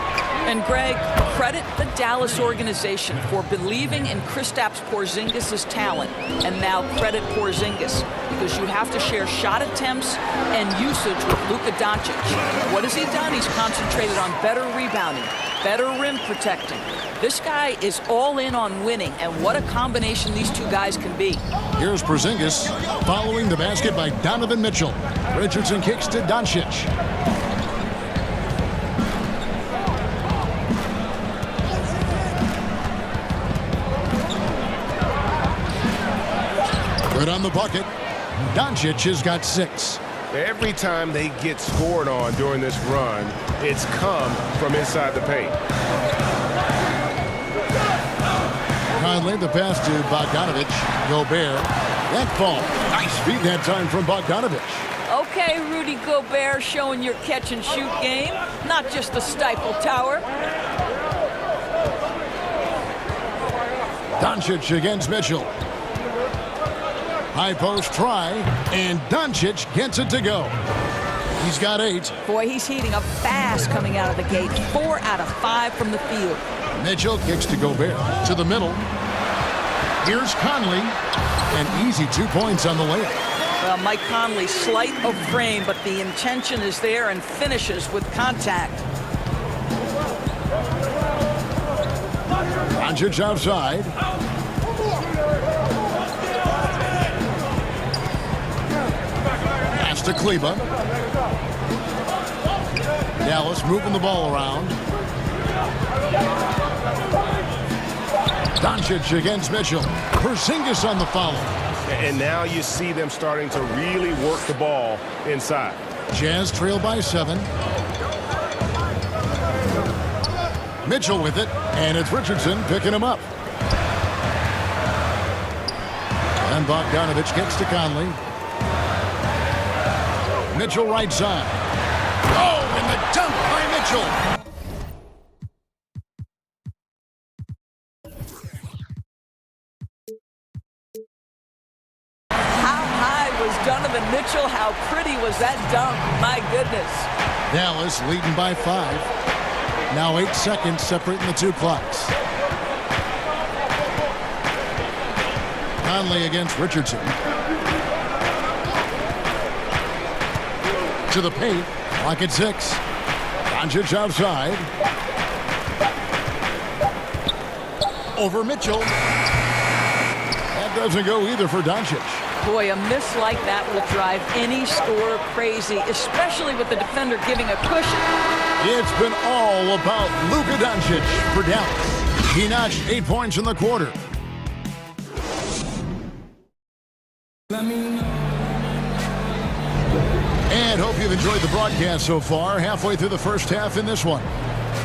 And Greg, credit the Dallas organization for believing in Kristaps Porzingis' talent. And now credit Porzingis, because you have to share shot attempts and usage with Luka Doncic. What has he done? He's concentrated on better rebounding, better rim protecting. This guy is all in on winning, and what a combination these two guys can be. Here's Porzingis following the basket by Donovan Mitchell. Richardson kicks to Doncic. Good on the bucket. Doncic has got 6. Every time they get scored on during this run, it's come from inside the paint. Conley, the pass to Bogdanovich. Gobert. That ball. Nice feed that time from Bogdanovich. Okay, Rudy Gobert showing your catch-and-shoot game, not just the Stifle Tower. Doncic against Mitchell. High post try, and Doncic gets it to go. He's got 8. Boy, he's heating up fast coming out of the gate. 4 out of 5 from the field. Mitchell kicks to Gobert. To the middle. Here's Conley. An easy 2 points on the layup. Well, Mike Conley, slight of frame, but the intention is there and finishes with contact. Doncic outside. Pass to Kleba. Dallas moving the ball around. Doncic against Mitchell. Porzingis on the follow. And now you see them starting to really work the ball inside. Jazz trail by 7. Mitchell with it, and it's Richardson picking him up. And Bogdanovich kicks to Conley. Mitchell right side. Oh, and the dunk by Mitchell. that dunk. My goodness. Dallas leading by 5. Now 8 seconds separating the two clocks. Conley against Richardson. To the paint. Clock at 6. Doncic outside. Over Mitchell. That doesn't go either for Doncic. Boy, a miss like that will drive any scorer crazy, especially with the defender giving a cushion. It's been all about Luka Doncic for Dallas. He notched 8 points in the quarter. And hope you've enjoyed the broadcast so far, halfway through the first half in this one.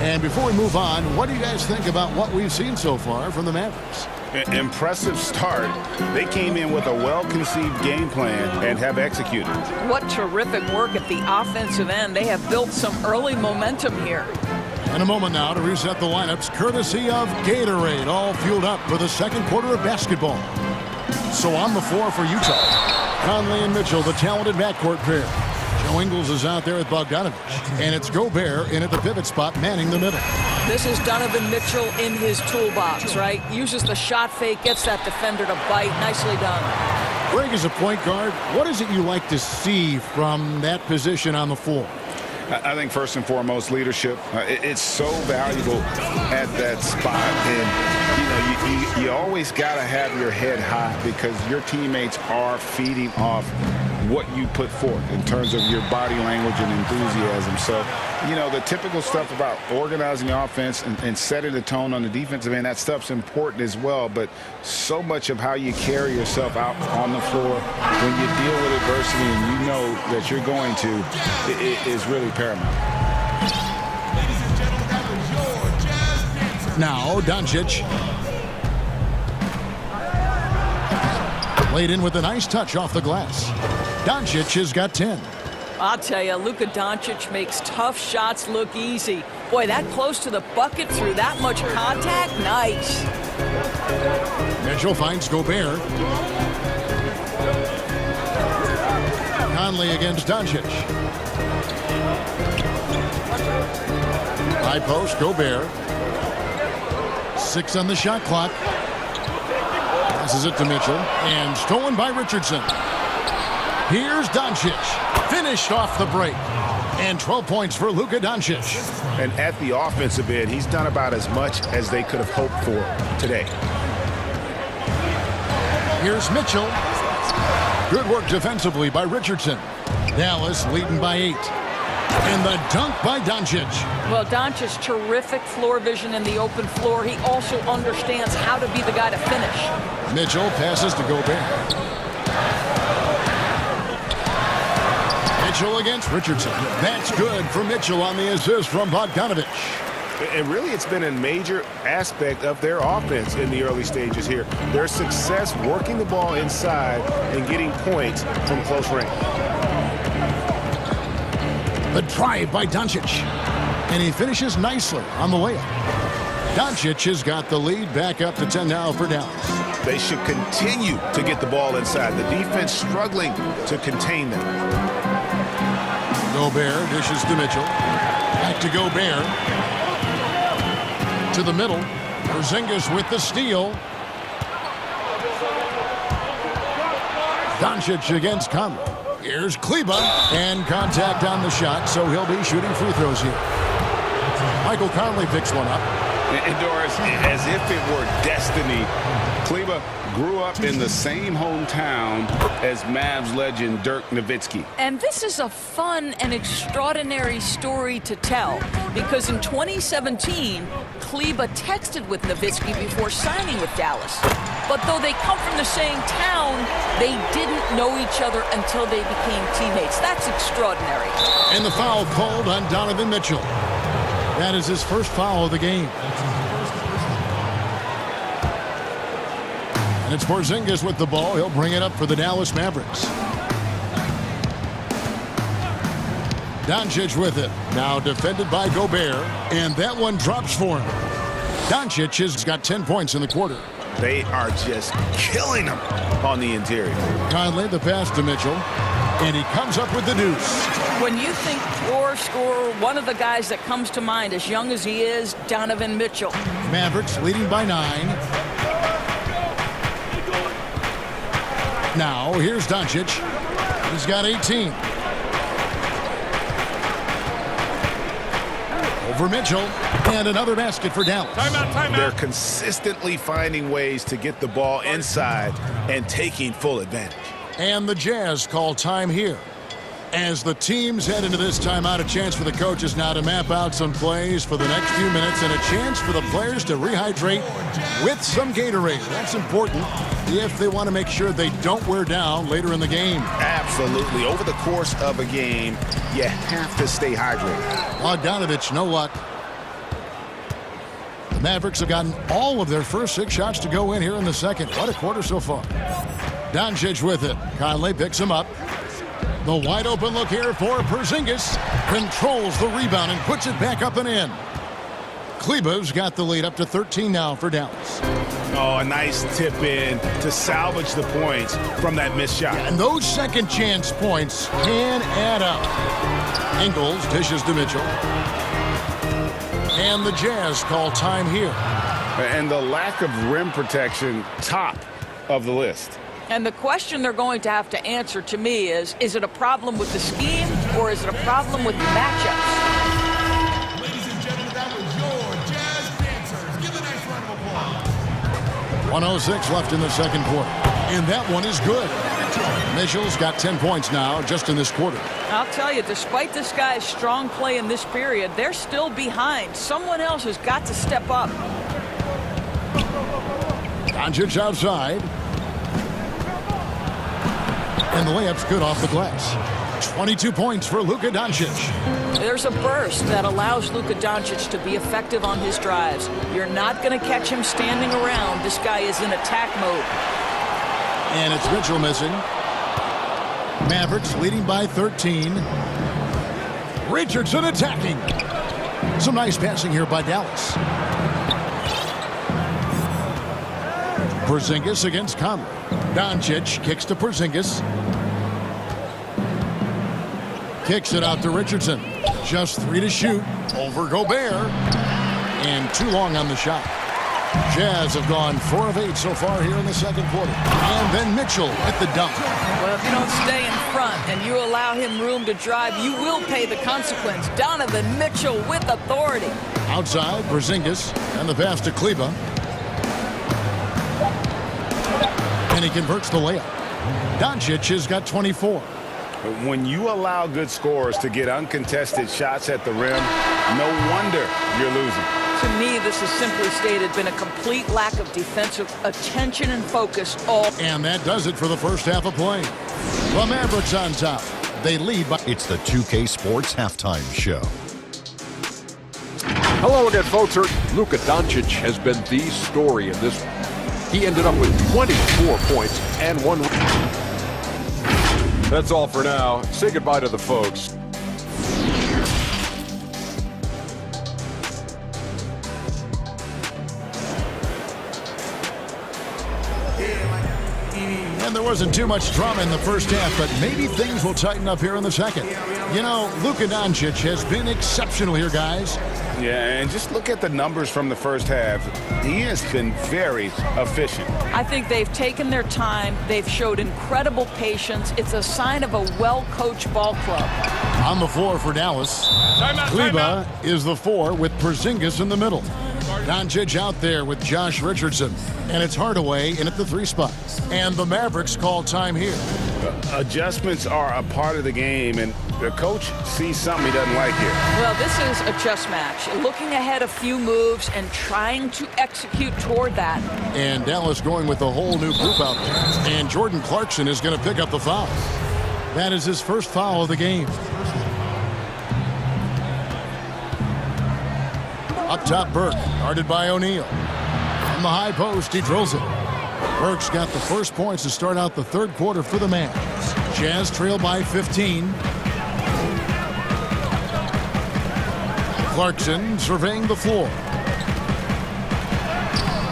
And before we move on, what do you guys think about what we've seen so far from the Mavericks? Impressive start. They came in with a well-conceived game plan and have executed. What terrific work at the offensive end. They have built some early momentum here. In a moment now to reset the lineups, courtesy of Gatorade, all fueled up for the second quarter of basketball. So on the floor for Utah, Conley and Mitchell, the talented backcourt pair. Joe Ingles is out there with Bogdanovich, and it's Gobert in at the pivot spot, manning the middle. This is Donovan Mitchell in his toolbox, right? Uses the shot fake, gets that defender to bite. Nicely done. Greg, as a point guard, what is it you like to see from that position on the floor? I think first and foremost, leadership. It's so valuable at that spot. And, you always got to have your head high because your teammates are feeding off what you put forth in terms of your body language and enthusiasm. So, the typical stuff about organizing the offense and setting the tone on the defensive end, that stuff's important as well. But so much of how you carry yourself out on the floor when you deal with adversity and you know that you're going to, it is really paramount. Now, Doncic. Laid in with a nice touch off the glass. Doncic has got 10. I'll tell you, Luka Doncic makes tough shots look easy. Boy, that close to the bucket through that much contact, nice. Mitchell finds Gobert. Conley against Doncic. High post, Gobert. 6 on the shot clock. Passes it to Mitchell, and stolen by Richardson. Here's Doncic, finished off the break. And 12 points for Luka Doncic. And at the offensive end, he's done about as much as they could have hoped for today. Here's Mitchell. Good work defensively by Richardson. Dallas leading by 8. And the dunk by Doncic. Well, Doncic, terrific floor vision in the open floor. He also understands how to be the guy to finish. Mitchell passes to Gobert. Mitchell against Richardson. That's good for Mitchell on the assist from Bogdanovich. And really, it's been a major aspect of their offense in the early stages here. Their success working the ball inside and getting points from close range. The drive by Doncic. And he finishes nicely on the layup. Doncic has got the lead back up to 10 now for Dallas. They should continue to get the ball inside. The defense struggling to contain them. Gobert dishes to Mitchell. Back to Gobert. To the middle. Porzingis with the steal. Doncic against Conley. Here's Kleba. And contact on the shot, so he'll be shooting free throws here. Michael Conley picks one up. And Doris, as if it were destiny, Kleba grew up in the same hometown as Mavs legend Dirk Nowitzki. And this is a fun and extraordinary story to tell because in 2017, Kleba texted with Nowitzki before signing with Dallas. But though they come from the same town, they didn't know each other until they became teammates. That's extraordinary. And the foul called on Donovan Mitchell. That is his first foul of the game. And it's Porzingis with the ball. He'll bring it up for the Dallas Mavericks. Doncic with it. Now defended by Gobert. And that one drops for him. Doncic has got 10 points in the quarter. They are just killing him on the interior. Conley, the pass to Mitchell. And he comes up with the deuce. When you think floor scorer, one of the guys that comes to mind, as young as he is, Donovan Mitchell. Mavericks leading by 9. Now, here's Doncic. He's got 18. Over Mitchell. And another basket for Dallas. Timeout. They're consistently finding ways to get the ball inside and taking full advantage. And the Jazz call time here. As the teams head into this timeout, a chance for the coaches now to map out some plays for the next few minutes and a chance for the players to rehydrate with some Gatorade. That's important if they want to make sure they don't wear down later in the game. Absolutely. Over the course of a game, you have to stay hydrated. Bogdanovich, no luck. The Mavericks have gotten all of their first 6 shots to go in here in the second. What a quarter so far. Doncic with it. Conley picks him up. The wide open look here for Porzingis. Controls the rebound and puts it back up and in. Kleber's got the lead up to 13 now for Dallas. Oh, a nice tip in to salvage the points from that missed shot. And those second chance points can add up. Ingles dishes to Mitchell. And the Jazz call time here. And the lack of rim protection, top of the list. And the question they're going to have to answer to me is it a problem with the scheme or is it a problem with the matchups? Ladies and gentlemen, that was your Jazz dancers. Give a nice round of applause. 1:06 left in the second quarter. And that one is good. Mitchell's got 10 points now just in this quarter. I'll tell you, despite this guy's strong play in this period, they're still behind. Someone else has got to step up. Doncic outside. And the layup's good off the glass. 22 points for Luka Doncic. There's a burst that allows Luka Doncic to be effective on his drives. You're not going to catch him standing around. This guy is in attack mode. And it's Mitchell missing. Mavericks leading by 13. Richardson attacking. Some nice passing here by Dallas. Porzingis against Conley. Doncic kicks to Porzingis. Kicks it out to Richardson. Just 3 to shoot. Over Gobert. And too long on the shot. Jazz have gone 4 of 8 so far here in the second quarter. And then Mitchell at the dunk. Well, if you don't stay in front and you allow him room to drive, you will pay the consequence. Donovan Mitchell with authority. Outside, Porzingis. And the pass to Kleber. And he converts the layup. Doncic has got 24. When you allow good scorers to get uncontested shots at the rim, no wonder you're losing. To me, this has simply stated been a complete lack of defensive attention and focus all. And that does it for the first half of play. The Mavericks on top. They lead by... It's the 2K Sports Halftime Show. Hello again, folks. Luka Doncic has been the story in this. He ended up with 24 points and 1. That's all for now. Say goodbye to the folks. And there wasn't too much drama in the first half, but maybe things will tighten up here in the second. You know, Luka Doncic has been exceptional here, guys. Yeah, and just look at the numbers from the first half. He has been very efficient. I think they've taken their time. They've showed incredible patience. It's a sign of a well-coached ball club. On the floor for Dallas, Kleber is the 4 with Porzingis in the middle. Doncic out there with Josh Richardson. And it's Hardaway in at the 3 spot. And the Mavericks call time here. Adjustments are a part of the game, and the coach sees something he doesn't like here. Well, this is a chess match. Looking ahead a few moves and trying to execute toward that. And Dallas going with a whole new group out there. And Jordan Clarkson is going to pick up the foul. That is his first foul of the game. Up top, Burke, guarded by O'Neal. From the high post, he drills it. Burke's got the first points to start out the third quarter for the Mavs. Jazz trail by 15. Clarkson surveying the floor.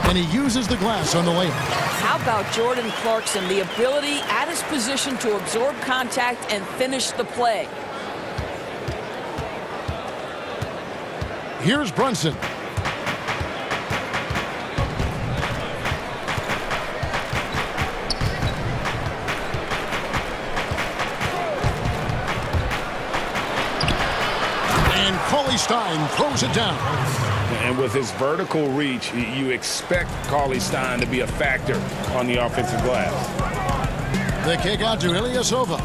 And he uses the glass on the layup. How about Jordan Clarkson, the ability at his position to absorb contact and finish the play? Here's Brunson. And Cauley Stein throws it down. And with his vertical reach, you expect Cauley Stein to be a factor on the offensive glass. The kick out to Ilyasova.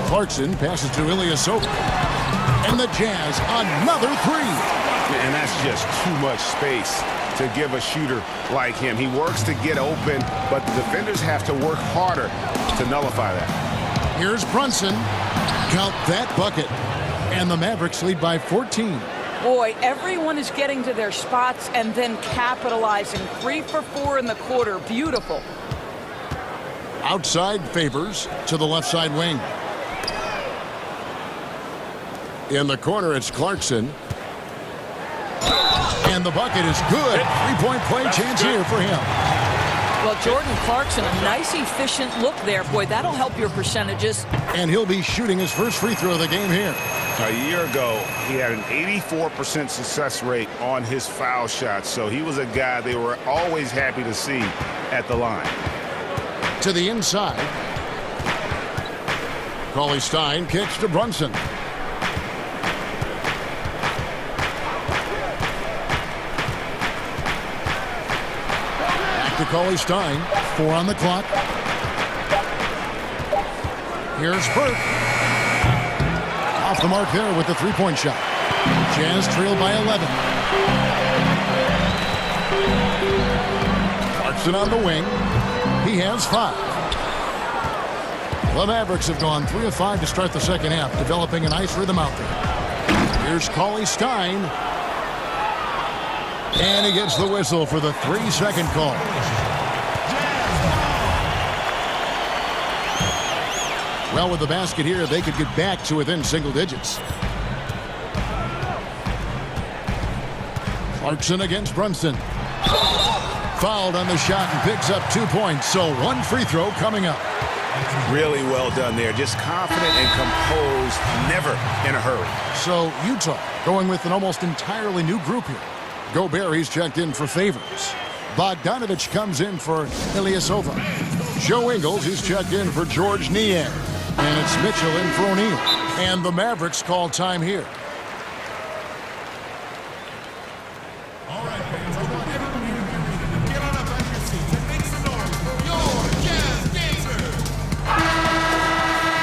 Clarkson passes to Ilyasova. And the Jazz, another three. And that's just too much space to give a shooter like him. He works to get open, but the defenders have to work harder to nullify that. Here's Brunson. Count that bucket. And the Mavericks lead by 14. Boy, everyone is getting to their spots and then capitalizing. 3 for 4 in the quarter. Beautiful. Outside Favors to the left side wing. In the corner, it's Clarkson. And the bucket is good. Three-point play chance here for him. Well, Jordan Clarkson, a nice, efficient look there. Boy, that'll help your percentages. And he'll be shooting his first free throw of the game here. A year ago, he had an 84% success rate on his foul shots, so he was a guy they were always happy to see at the line. To the inside. Cauley Stein kicks to Brunson. Back to Cauley Stein. 4 on the clock. Here's Burke. Off the mark there with the three-point shot. Jazz trail by 11. Clarkson on the wing. He has 5. The Mavericks have gone 3 of 5 to start the second half, developing a nice rhythm out there. Here's Cauley Stein. And he gets the whistle for the 3-second call. Well, with the basket here, they could get back to within single digits. Clarkson against Brunson. Fouled on the shot and picks up 2 points, so 1 free throw coming up. Really well done there. Just confident and composed, never in a hurry. So Utah going with an almost entirely new group here. Gobert, he's checked in for Favors. Bogdanovich comes in for Ilyasova. Joe Ingles, he's checked in for George Niang. And it's Mitchell in for O'Neal. And the Mavericks call time here. All right, fans, I want everyone here to get on up out of your seats and make some noise for your Jazz Dancers.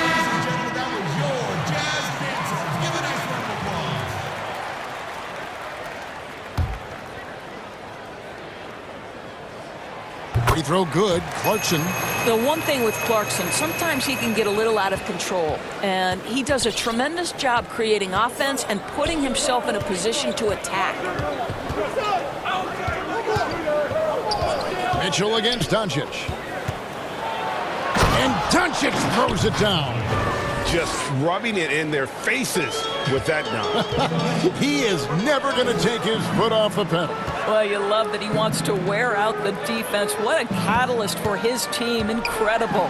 Ladies and gentlemen, that was your Jazz Dancers. Give a nice round of applause. Free throw good. Clarkson. The one thing with Clarkson, sometimes he can get a little out of control, and he does a tremendous job creating offense and putting himself in a position to attack. Mitchell against Doncic. And Doncic throws it down. Just rubbing it in their faces with that dunk. He is never going to take his foot off the pedal. Well, you love that he wants to wear out the defense. What a catalyst for his team. Incredible.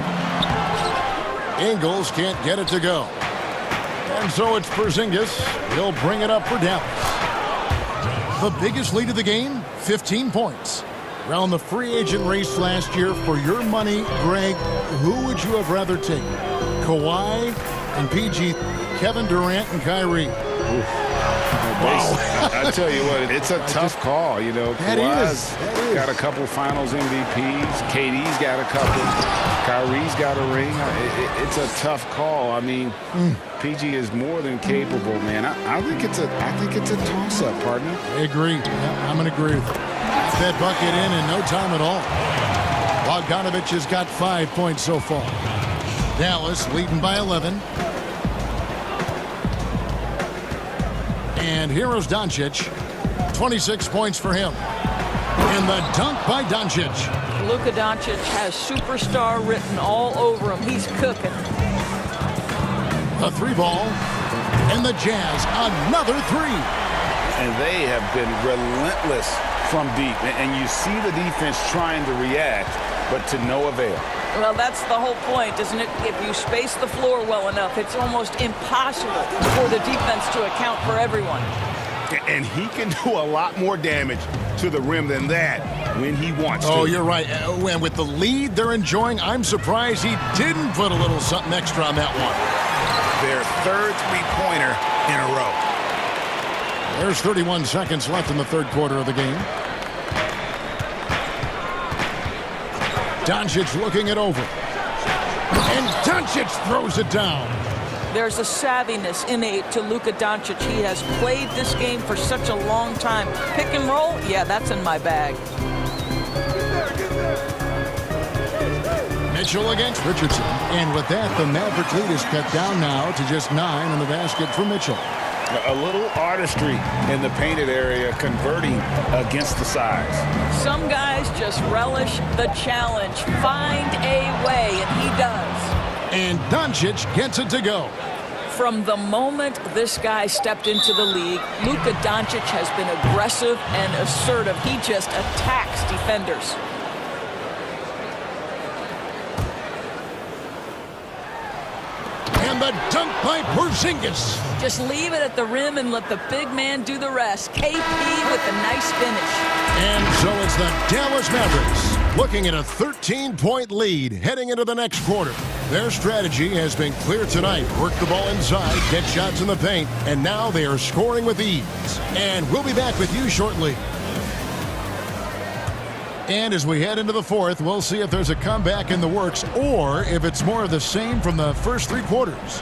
Ingles can't get it to go. And so it's Porzingis. He'll bring it up for Dallas. The biggest lead of the game, 15 points. Around the free agent race last year, for your money, Greg, who would you have rather taken? Kawhi and PG, Kevin Durant and Kyrie. Wow. I tell you what, it's a tough call. You know, Kawhi's got a couple finals MVPs. KD's got a couple. Kyrie's got a ring. It's a tough call. I mean, PG is more than capable, man. I think it's a toss-up, partner. I agree. Yeah, I'm going to agree with you. That bucket in no time at all. Bogdanovich has got 5 points so far. Dallas leading by 11. And here's Doncic. 26 points for him. And the dunk by Doncic. Luka Doncic has superstar written all over him. He's cooking. A 3-ball. And the Jazz, another 3. And they have been relentless from deep. And you see the defense trying to react, but to no avail. Well, that's the whole point, isn't it? If you space the floor well enough, it's almost impossible for the defense to account for everyone. And he can do a lot more damage to the rim than that when he wants to. Oh, you're right. And with the lead they're enjoying, I'm surprised he didn't put a little something extra on that one. Their third three-pointer in a row. There's 31 seconds left in the third quarter of the game. Doncic looking it over. And Doncic throws it down. There's a savviness innate to Luka Doncic. He has played this game for such a long time. Pick and roll, yeah, that's in my bag. Mitchell against Richardson. And with that, the Maverick lead is cut down now to just 9 in the basket for Mitchell. A little artistry in the painted area, converting against the size. Some guys just relish the challenge. Find a way, and he does. And Doncic gets it to go. From the moment this guy stepped into the league, Luka Doncic has been aggressive and assertive. He just attacks defenders. And the dunk by Porzingis. Just leave it at the rim and let the big man do the rest. KP with a nice finish. And so it's the Dallas Mavericks looking at a 13-point lead heading into the next quarter. Their strategy has been clear tonight. Work the ball inside, get shots in the paint, and now they are scoring with ease. And we'll be back with you shortly. And as we head into the fourth, we'll see if there's a comeback in the works or if it's more of the same from the first three quarters.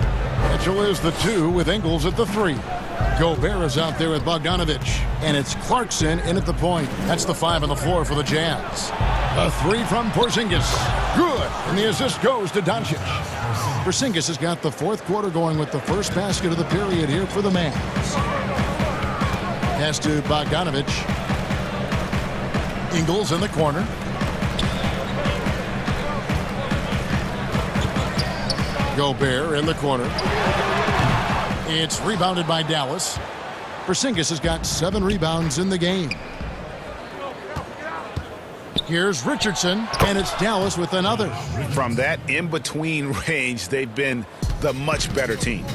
Mitchell is the 2 with Ingles at the 3. Gobert is out there with Bogdanovic. And it's Clarkson in at the point. That's the 5 on the floor for the Jazz. A 3 from Porzingis. Good. And the assist goes to Doncic. Porzingis has got the fourth quarter going with the first basket of the period here for the Mavs. Pass to Bogdanovic. Ingles in the corner. Gobert in the corner. It's rebounded by Dallas. Porzingis has got 7 rebounds in the game. Here's Richardson, and it's Dallas with another. From that in-between range, they've been the much better team.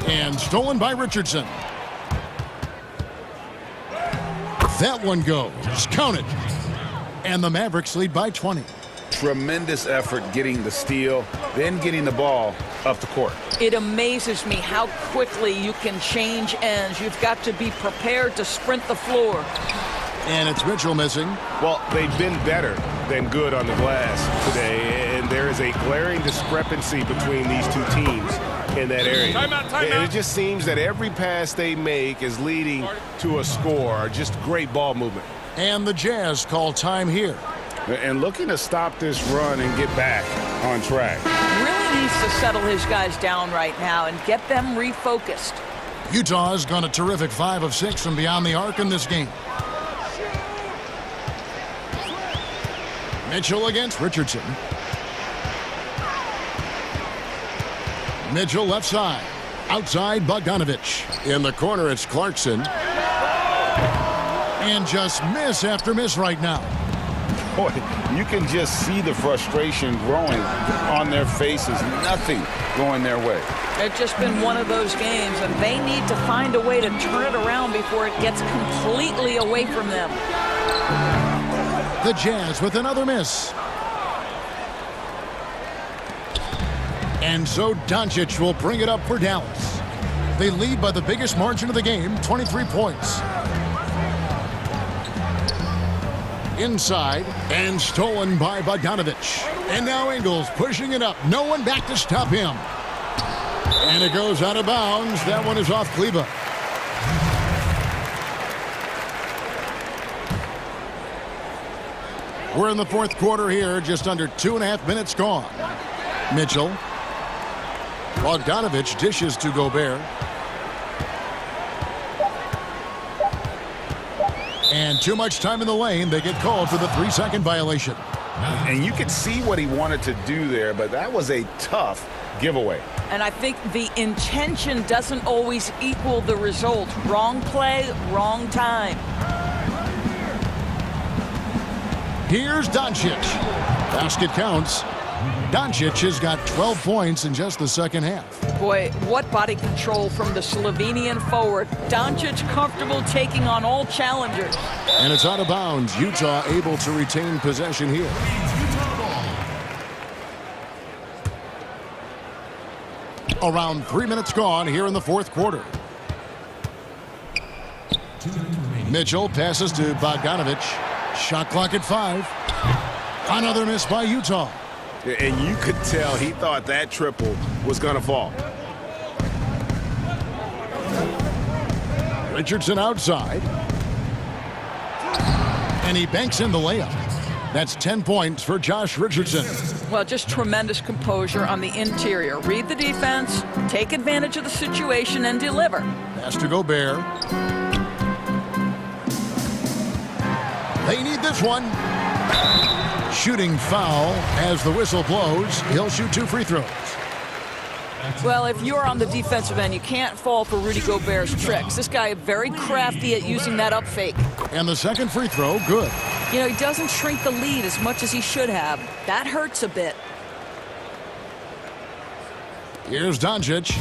And stolen by Richardson. That one goes. Count it. And the Mavericks lead by 20. Tremendous effort getting the steal, then getting the ball up the court. It amazes me how quickly you can change ends. You've got to be prepared to sprint the floor. And it's Mitchell missing. Well, they've been better than good on the glass today, and there is a glaring discrepancy between these two teams in that area. And it just seems that every pass they make is leading to a score. Just great ball movement. And the Jazz call time here. And looking to stop this run and get back on track. Really needs to settle his guys down right now and get them refocused. Utah has gone a terrific 5 of 6 from beyond the arc in this game. Mitchell against Richardson. Mitchell left side. Outside Bogdanovic. In the corner, it's Clarkson. And just miss after miss right now. Boy, you can just see the frustration growing on their faces. Nothing going their way. It's just been one of those games, and they need to find a way to turn it around before it gets completely away from them. The Jazz with another miss. And so Doncic will bring it up for Dallas. They lead by the biggest margin of the game, 23 points. Inside, and stolen by Bogdanovic. And now Ingles pushing it up. No one back to stop him. And it goes out of bounds. That one is off Kleba. We're in the fourth quarter here, just under 2.5 minutes gone. Mitchell. Bogdanovic dishes to Gobert. And too much time in the lane. They get called for the 3-second violation. And you could see what he wanted to do there, but that was a tough giveaway. And I think the intention doesn't always equal the result. Wrong play, wrong time. Here's Doncic. Basket counts. Doncic has got 12 points in just the second half. Boy, what body control from the Slovenian forward. Doncic comfortable taking on all challengers. And it's out of bounds. Utah able to retain possession here. Around 3 minutes gone here in the fourth quarter. Mitchell passes to Bogdanovic. Shot clock at 5. Another miss by Utah. And you could tell he thought that triple was going to fall. Richardson outside. And he banks in the layup. That's 10 points for Josh Richardson. Well, just tremendous composure on the interior. Read the defense, take advantage of the situation, and deliver. Pass to Gobert. They need this one. Shooting foul as the whistle blows. He'll shoot 2 free throws. Well, if you're on the defensive end, you can't fall for Rudy Gobert's tricks. This guy is very crafty at using that up fake. And the second free throw, good. You know, he doesn't shrink the lead as much as he should have. That hurts a bit. Here's Doncic.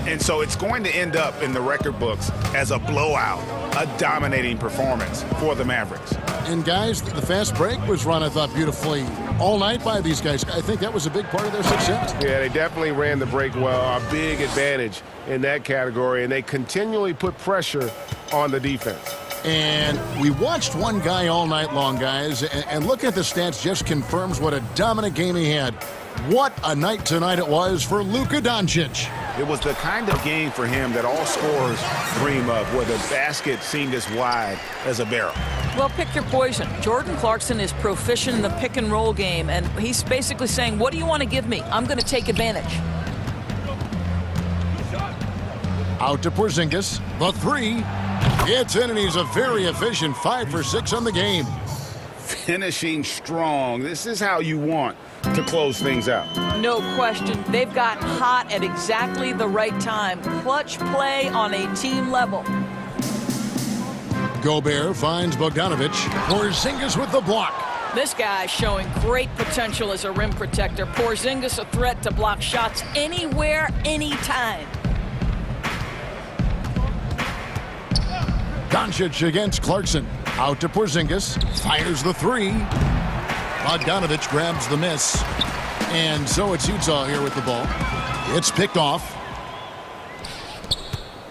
And so it's going to end up in the record books as a blowout, a dominating performance for the Mavericks. And guys, the fast break was run, I thought, beautifully all night by these guys. I think that was a big part of their success. Yeah, they definitely ran the break well. A big advantage in that category, and they continually put pressure on the defense. And we watched one guy all night long, guys, and looking at the stats just confirms what a dominant game he had. What a night tonight it was for Luka Doncic. It was the kind of game for him that all scorers dream of, where the basket seemed as wide as a barrel. Well, pick your poison. Jordan Clarkson is proficient in the pick and roll game, and he's basically saying, what do you want to give me? I'm going to take advantage. Out to Porzingis. The 3. It's in, and he's a very efficient 5 for 6 on the game. Finishing strong. This is how you want to close things out. No question. They've got hot at exactly the right time. Clutch play on a team level. Gobert finds Bogdanovic. Porzingis with the block. This guy's showing great potential as a rim protector. Porzingis a threat to block shots anywhere, anytime. Doncic against Clarkson. Out to Porzingis. Fires the 3. Bogdanovic grabs the miss. And so it's Utah here with the ball. It's picked off.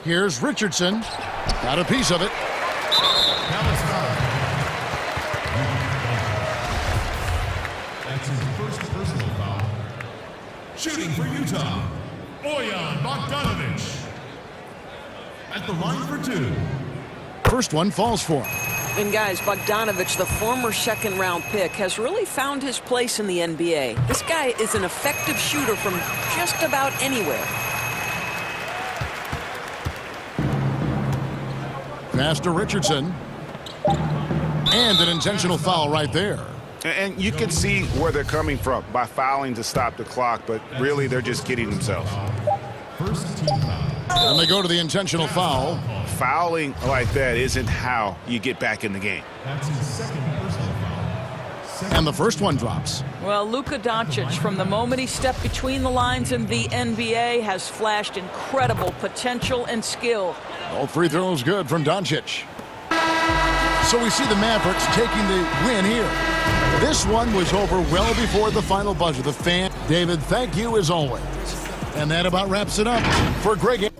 Here's Richardson. Got a piece of it. That's his first personal foul. Shooting for Utah, Bojan Bogdanovic. At the line for 2. First one falls for him. And guys, Bogdanovic, the former second-round pick, has really found his place in the NBA. This guy is an effective shooter from just about anywhere. Pass to Richardson. And an intentional foul right there. And you can see where they're coming from by fouling to stop the clock, but really they're just kidding themselves. First team foul. And they go to the intentional foul. Fouling like that isn't how you get back in the game. That's his second personal foul. And the first one drops. Well, Luka Doncic, from the moment he stepped between the lines in the NBA, has flashed incredible potential and skill. All free throws good from Doncic. So we see the Mavericks taking the win here. This one was over well before the final buzzer. The fan, David, thank you as always. And that about wraps it up for Greg.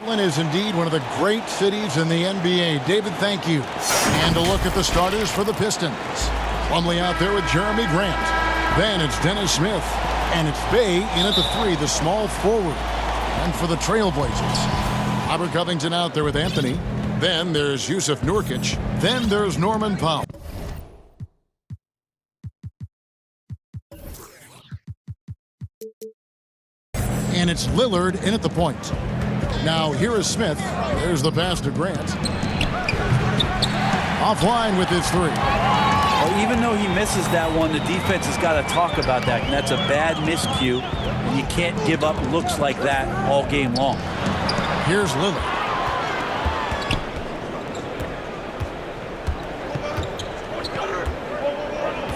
Portland is indeed one of the great cities in the NBA. David, thank you. And a look at the starters for the Pistons. Plumlee out there with Jeremy Grant. Then it's Dennis Smith. And it's Bay in at the 3, the small forward. And for the Trailblazers, Robert Covington out there with Anthony. Then there's Yusuf Nurkic. Then there's Norman Powell. And it's Lillard in at the point. Now here is Smith. There's the pass to Grant. Offline with his 3. Well, even though he misses that one, the defense has got to talk about that. And that's a bad miscue. And you can't give up looks like that all game long. Here's Lillard.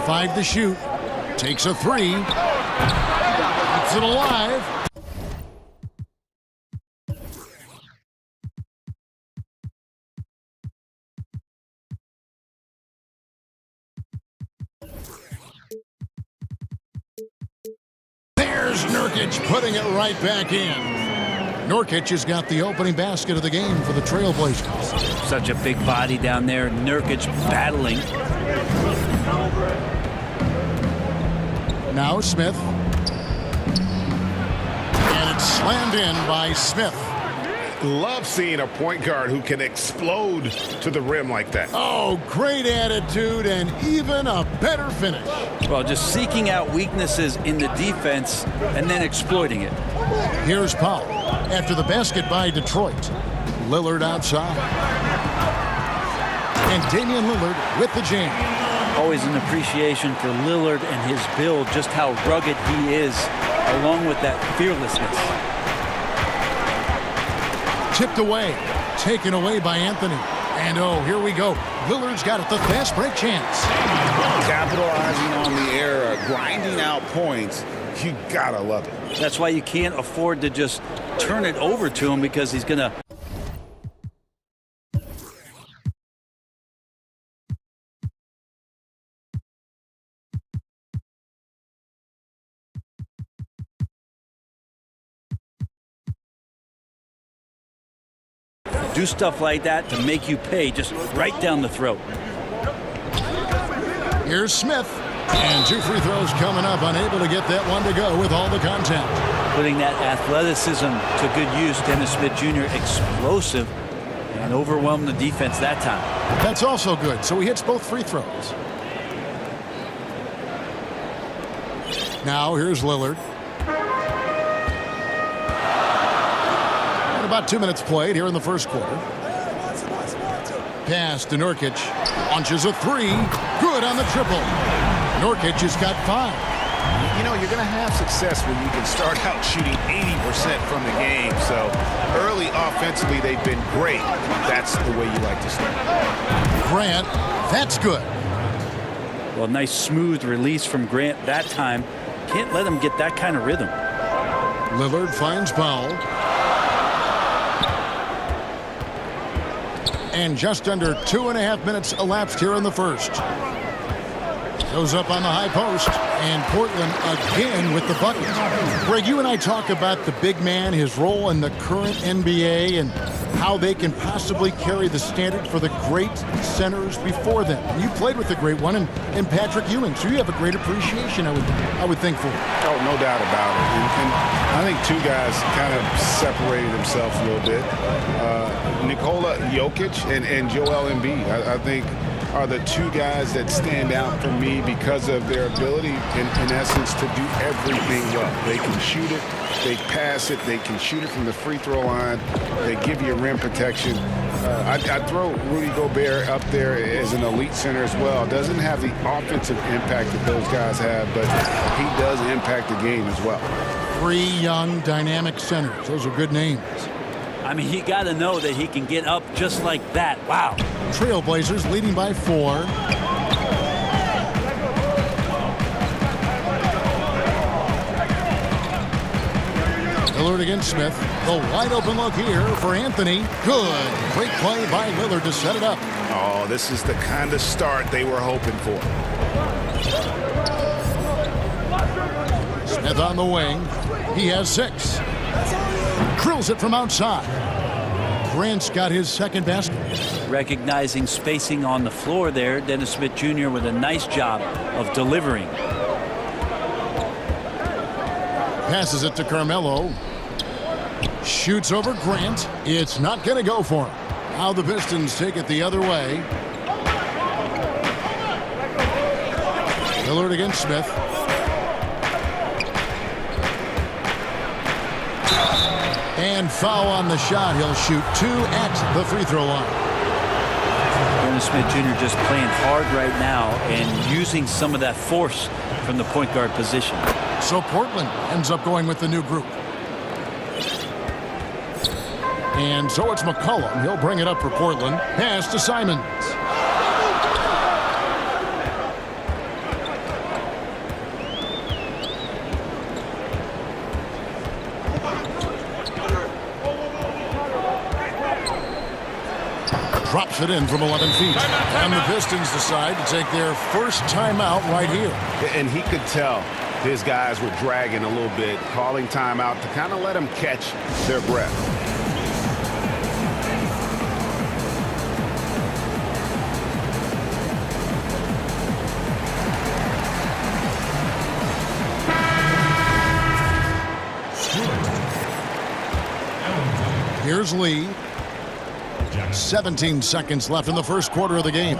Five to shoot. Takes a 3. Keeps it alive. There's Nurkic putting it right back in. Nurkic has got the opening basket of the game for the Trailblazers. Such a big body down there. Nurkic battling. Now Smith. And it's slammed in by Smith. Love seeing a point guard who can explode to the rim like that. Oh, great attitude and even a better finish. Well, just seeking out weaknesses in the defense and then exploiting it. Here's Powell after the basket by Detroit. Lillard outside. And Damian Lillard with the jam. Always an appreciation for Lillard and his build, just how rugged he is, along with that fearlessness. Tipped away, taken away by Anthony. And oh, here we go. Lillard's got it, the fast break chance. Capitalizing on the error, grinding out points. You gotta love it. That's why you can't afford to just turn it over to him, because he's gonna do stuff like that to make you pay, just right down the throat. Here's Smith. And 2 free throws coming up, unable to get that one to go with all the contact. Putting that athleticism to good use. Dennis Smith Jr. explosive and overwhelmed the defense that time. That's also good. So he hits both free throws. Now here's Lillard. And about 2 minutes played here in the first quarter. Pass to Nurkic. Launches a 3. Good on the triple. Nurkic has got 5. You know, you're going to have success when you can start out shooting 80% from the game. So early offensively, they've been great. That's the way you like to start. Grant, that's good. Well, nice smooth release from Grant that time. Can't let him get that kind of rhythm. Lillard finds Powell. And just under 2.5 minutes elapsed here in the first. Goes up on the high post, and Portland again with the bucket. Greg, you and I talk about the big man, his role in the current NBA, and how they can possibly carry the standard for the great centers before them. And you played with the great one in Patrick Ewing, so you have a great appreciation, I would think, for it. Oh, no doubt about it. And I think two guys kind of separated themselves a little bit. Nikola Jokic and Joel Embiid, I think, are the two guys that stand out for me because of their ability, in essence, to do everything well. They can shoot it, they pass it, they can shoot it from the free throw line, they give you rim protection. I'd throw Rudy Gobert up there as an elite center as well. Doesn't have the offensive impact that those guys have, but he does impact the game as well. 3 young, dynamic centers. Those are good names. I mean, you got to know that he can get up just like that. Wow. Trailblazers leading by 4. Lillard against Smith. The wide open look here for Anthony. Good. Great play by Lillard to set it up. Oh, this is the kind of start they were hoping for. Smith on the wing. He has 6. Drills it from outside. Grant's got his second basket. Recognizing spacing on the floor there, Dennis Smith Jr. with a nice job of delivering. Passes it to Carmelo. Shoots over Grant. It's not going to go for him. Now the Pistons take it the other way. Lillard against Smith. And foul on the shot. He'll shoot 2 at the free throw line. Dennis Smith Jr. just playing hard right now and using some of that force from the point guard position. So Portland ends up going with the new group. And so it's McCollum. He'll bring it up for Portland. Pass to Simons. Drops it in from 11 feet. And the Pistons decide to take their first timeout right here. And he could tell his guys were dragging a little bit, calling timeout to kind of let them catch their breath. Here's Lee. 17 seconds left in the first quarter of the game.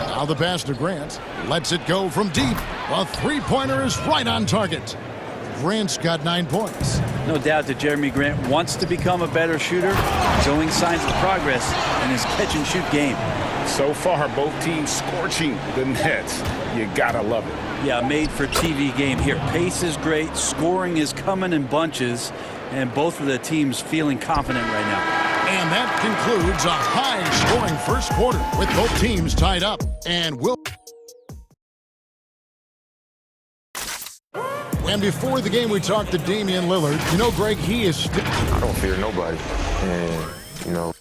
Now the pass to Grant. Lets it go from deep. A three-pointer is right on target. Grant's got 9 points. No doubt that Jeremy Grant wants to become a better shooter, showing signs of progress in his catch-and-shoot game. So far, both teams scorching the nets. You gotta love it. Yeah, made for TV game here. Pace is great, scoring is coming in bunches, and both of the teams feeling confident right now. And that concludes a high-scoring first quarter with both teams tied up. And before the game, we talked to Damian Lillard. You know, Greg, he is I don't fear nobody. And, you know.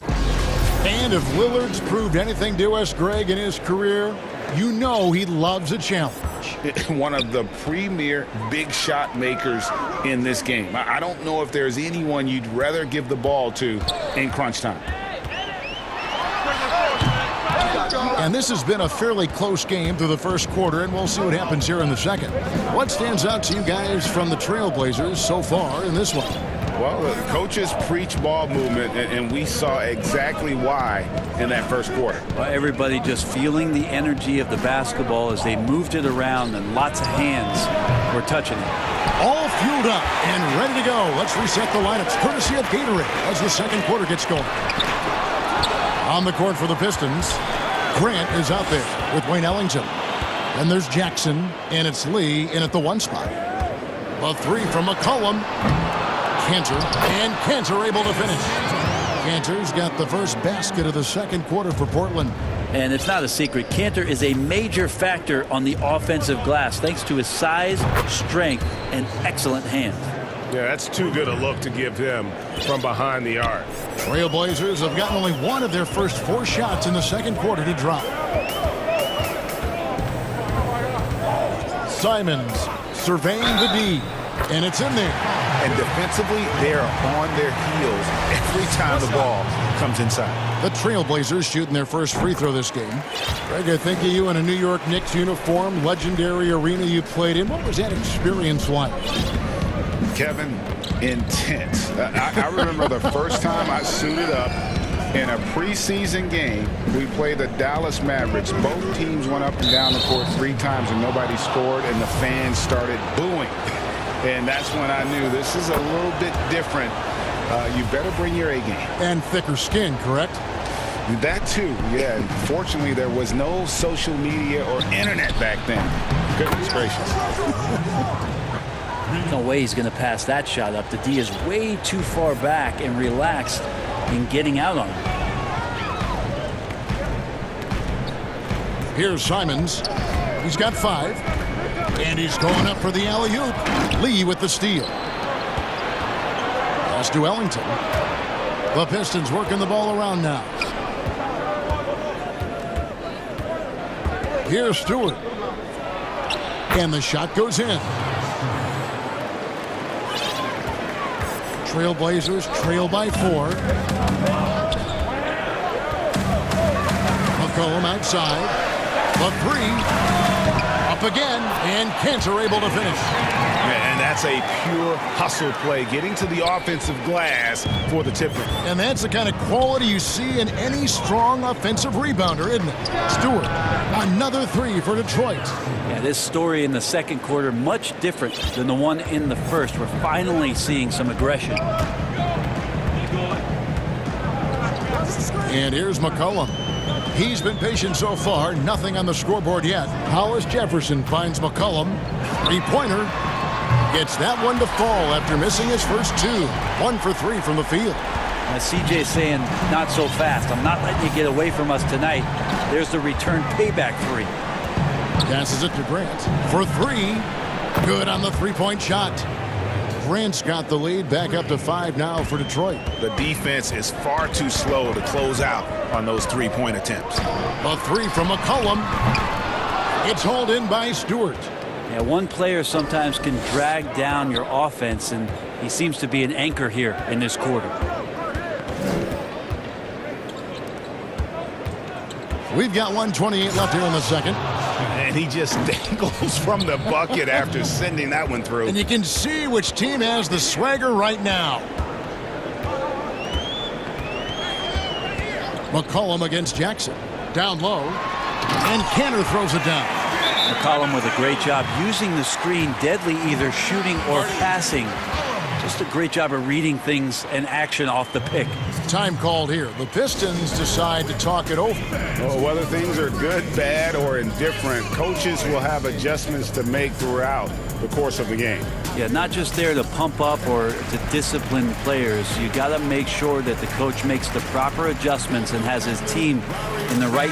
And if Lillard's proved anything to us, Greg, in his career, you know he loves a challenge. One of the premier big shot makers in this game. I don't know if there's anyone you'd rather give the ball to in crunch time. And this has been a fairly close game through the first quarter, and we'll see what happens here in the second. What stands out to you guys from the Trailblazers so far in this one? Well, the coaches preach ball movement, and we saw exactly why in that first quarter. Well, everybody just feeling the energy of the basketball as they moved it around, and lots of hands were touching it. All fueled up and ready to go. Let's reset the lineups, courtesy of Gatorade, as the second quarter gets going. On the court for the Pistons, Grant is out there with Wayne Ellington. Then there's Jackson, and it's Lee in at the 1 spot. The 3 from McCollum. Cantor, and Cantor able to finish. Cantor's got the first basket of the second quarter for Portland. And it's not a secret, Cantor is a major factor on the offensive glass thanks to his size, strength, and excellent hands. Yeah, that's too good a look to give him from behind the arc. Trailblazers have gotten only one of their first 4 shots in the second quarter to drop. Simons surveying the D, and it's in there. And defensively, they're on their heels every time the ball comes inside. The Trailblazers shooting their first free throw this game. Greg, I think of you in a New York Knicks uniform, legendary arena you played in. What was that experience like? Kevin, intense. I remember the first time I suited up in a preseason game. We played the Dallas Mavericks. Both teams went up and down the court 3 times and nobody scored, and the fans started booing. And that's when I knew this is a little bit different. You better bring your A game. And thicker skin, correct? That too, yeah. And fortunately, there was no social media or internet back then. Goodness gracious. No way he's going to pass that shot up. The D is way too far back and relaxed in getting out on him. Here's Simons. He's got 5. And he's going up for the alley-oop. Lee with the steal. Pass to Ellington. The Pistons working the ball around now. Here's Stewart. And the shot goes in. Trailblazers trail by 4. McCollum outside. The 3. Up again, and Cantor able to finish. And that's a pure hustle play, getting to the offensive glass for the tipper. And that's the kind of quality you see in any strong offensive rebounder, isn't it? Stewart, another 3 for Detroit. Yeah, this story in the second quarter, much different than the one in the first. We're finally seeing some aggression. And here's McCollum. He's been patient so far, nothing on the scoreboard yet. Hollis Jefferson finds McCollum. 3-pointer. Gets that one to fall after missing his first 2. 1 for 3 from the field. CJ saying, not so fast. I'm not letting you get away from us tonight. There's the return payback 3. Passes it to Grant for 3. Good on the 3-point shot. Grant's got the lead, back up to 5 now for Detroit. The defense is far too slow to close out on those 3-point attempts. A 3 from McCollum. It's hauled in by Stewart. Yeah, one player sometimes can drag down your offense, and he seems to be an anchor here in this quarter. We've got 1:28 left here in the second. And he just dangles from the bucket after sending that one through. And you can see which team has the swagger right now. McCollum against Jackson. Down low. And Cantor throws it down. McCollum with a great job using the screen, deadly either shooting or passing. Just a great job of reading things and action off the pick. Time called here. The Pistons decide to talk it over. Well, whether things are good, bad, or indifferent, coaches will have adjustments to make throughout the course of the game. Yeah, not just there to pump up or to discipline players. You got to make sure that the coach makes the proper adjustments and has his team in the right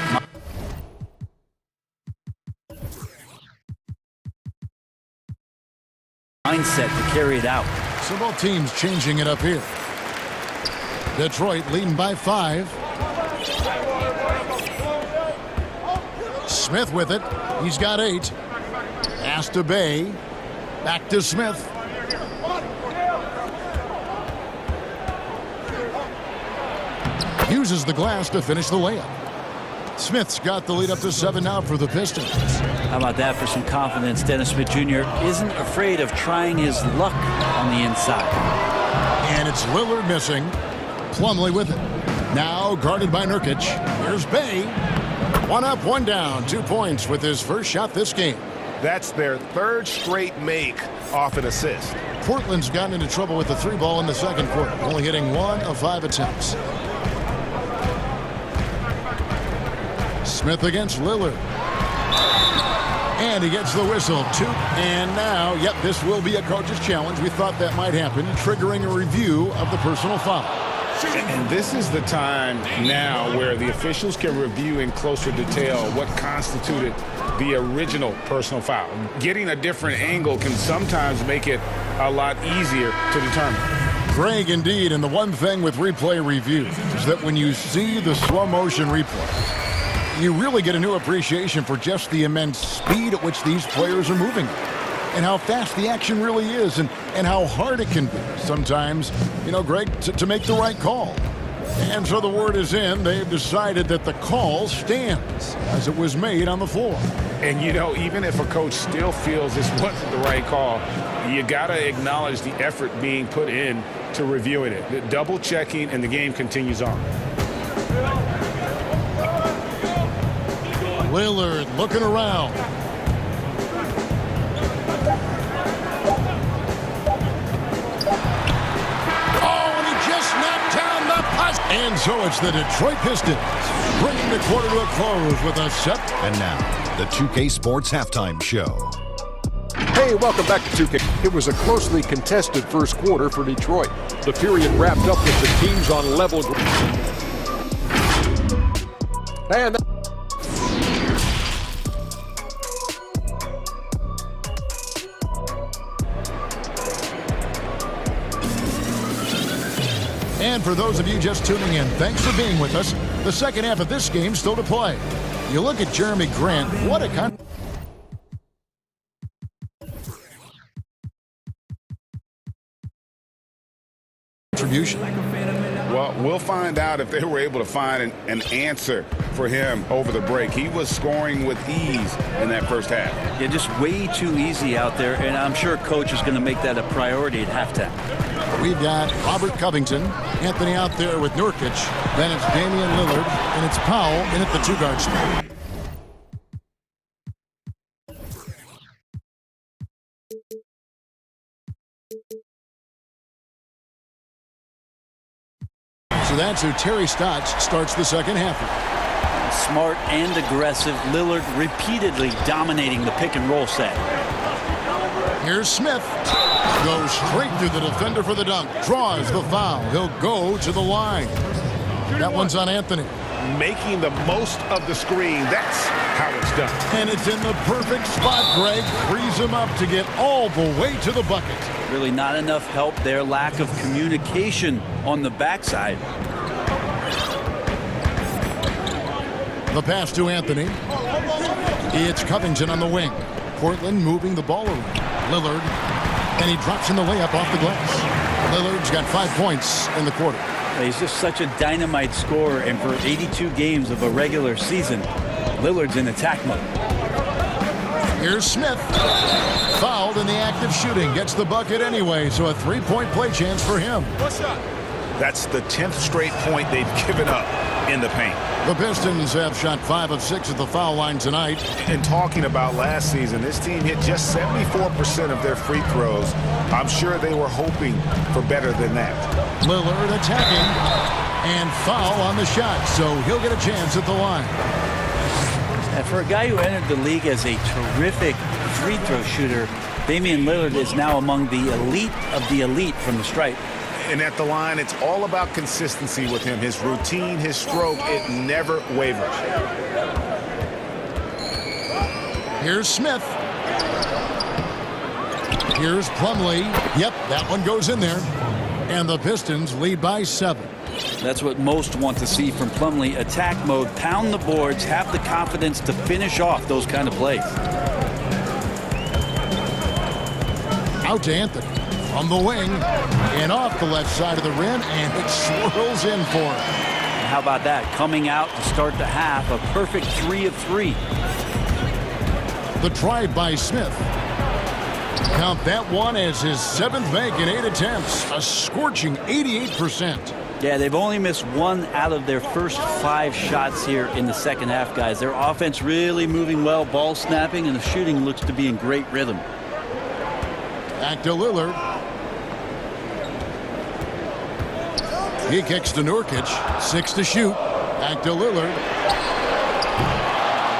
mindset to carry it out. So both teams changing it up here. Detroit leading by 5. Smith with it. He's got 8. Pass to Bay. Back to Smith. Uses the glass to finish the layup. Smith's got the lead up to 7 now for the Pistons. How about that for some confidence? Dennis Smith Jr. isn't afraid of trying his luck on the inside. And it's Lillard missing. Plumlee with it. Now guarded by Nurkic. Here's Bay. 1 up, 1 down. 2 points with his first shot this game. That's their 3rd straight make off an assist. Portland's gotten into trouble with the 3 ball in the second quarter, only hitting 1 of 5 attempts. Smith against Lillard. And he gets the whistle. 2. And now, yep, this will be a coach's challenge. We thought that might happen, triggering a review of the personal foul. And this is the time now where the officials can review in closer detail what constituted the original personal foul. Getting a different angle can sometimes make it a lot easier to determine. Greg, indeed, and the one thing with replay review is that when you see the slow motion replay, you really get a new appreciation for just the immense speed at which these players are moving and how fast the action really is and how hard it can be sometimes, you know, Greg, to make the right call. And so the word is in. They've decided that the call stands as it was made on the floor. And, you know, even if a coach still feels this wasn't the right call, you got to acknowledge the effort being put in to reviewing it. Double checking, and the game continues on. Lillard looking around. Oh, and he just knocked down the puck. And so it's the Detroit Pistons bringing the quarter to a close with a set. And now, the 2K Sports Halftime Show. Hey, welcome back to 2K. It was a closely contested first quarter for Detroit. The period wrapped up with the teams on level. And for those of you just tuning in, thanks for being with us. The second half of this game still to play. You look at Jeremy Grant, what a contribution. Well, we'll find out if they were able to find an answer for him over the break. He was scoring with ease in that first half. Yeah, just way too easy out there, and I'm sure coach is going to make that a priority at halftime. We've got Robert Covington, Anthony out there with Nurkic, then it's Damian Lillard, and it's Powell in at the two-guard spot. So that's who Terry Stotts starts the second half with. Smart and aggressive, Lillard repeatedly dominating the pick-and-roll set. Here's Smith. Goes straight through the defender for the dunk. Draws the foul. He'll go to the line. That one's on Anthony. Making the most of the screen. That's how it's done. And it's in the perfect spot, Greg. Frees him up to get all the way to the bucket. Really not enough help there. Lack of communication on the backside. The pass to Anthony. It's Covington on the wing. Portland moving the ball around. Lillard. And he drops in the layup off the glass. Lillard's got 5 points in the quarter. He's just such a dynamite scorer, and for 82 games of a regular season, Lillard's in attack mode. Here's Smith. Fouled in the act of shooting. Gets the bucket anyway, so a three-point play chance for him. That's the 10th straight point they've given up in the paint. The Pistons have shot 5 of 6 at the foul line tonight. And talking about last season, this team hit just 74% of their free throws. I'm sure they were hoping for better than that. Lillard attacking and foul on the shot, so he'll get a chance at the line. And for a guy who entered the league as a terrific free throw shooter, Damian Lillard is now among the elite of the elite from the stripe. And at the line, it's all about consistency with him. His routine, his stroke, it never wavers. Here's Smith. Here's Plumlee. Yep, that one goes in there. And the Pistons lead by 7. That's what most want to see from Plumlee. Attack mode, pound the boards, have the confidence to finish off those kind of plays. Out to Anthony. On the wing and off the left side of the rim, and it swirls in for him. How about that? Coming out to start the half, a perfect 3 of 3. The drive by Smith. Count that one as his 7th make in 8 attempts, a scorching 88%. Yeah, they've only missed 1 out of their first 5 shots here in the second half, guys. Their offense really moving well, ball snapping, and the shooting looks to be in great rhythm. Back to Lillard. He kicks to Nurkic. 6 to shoot. Back to Lillard.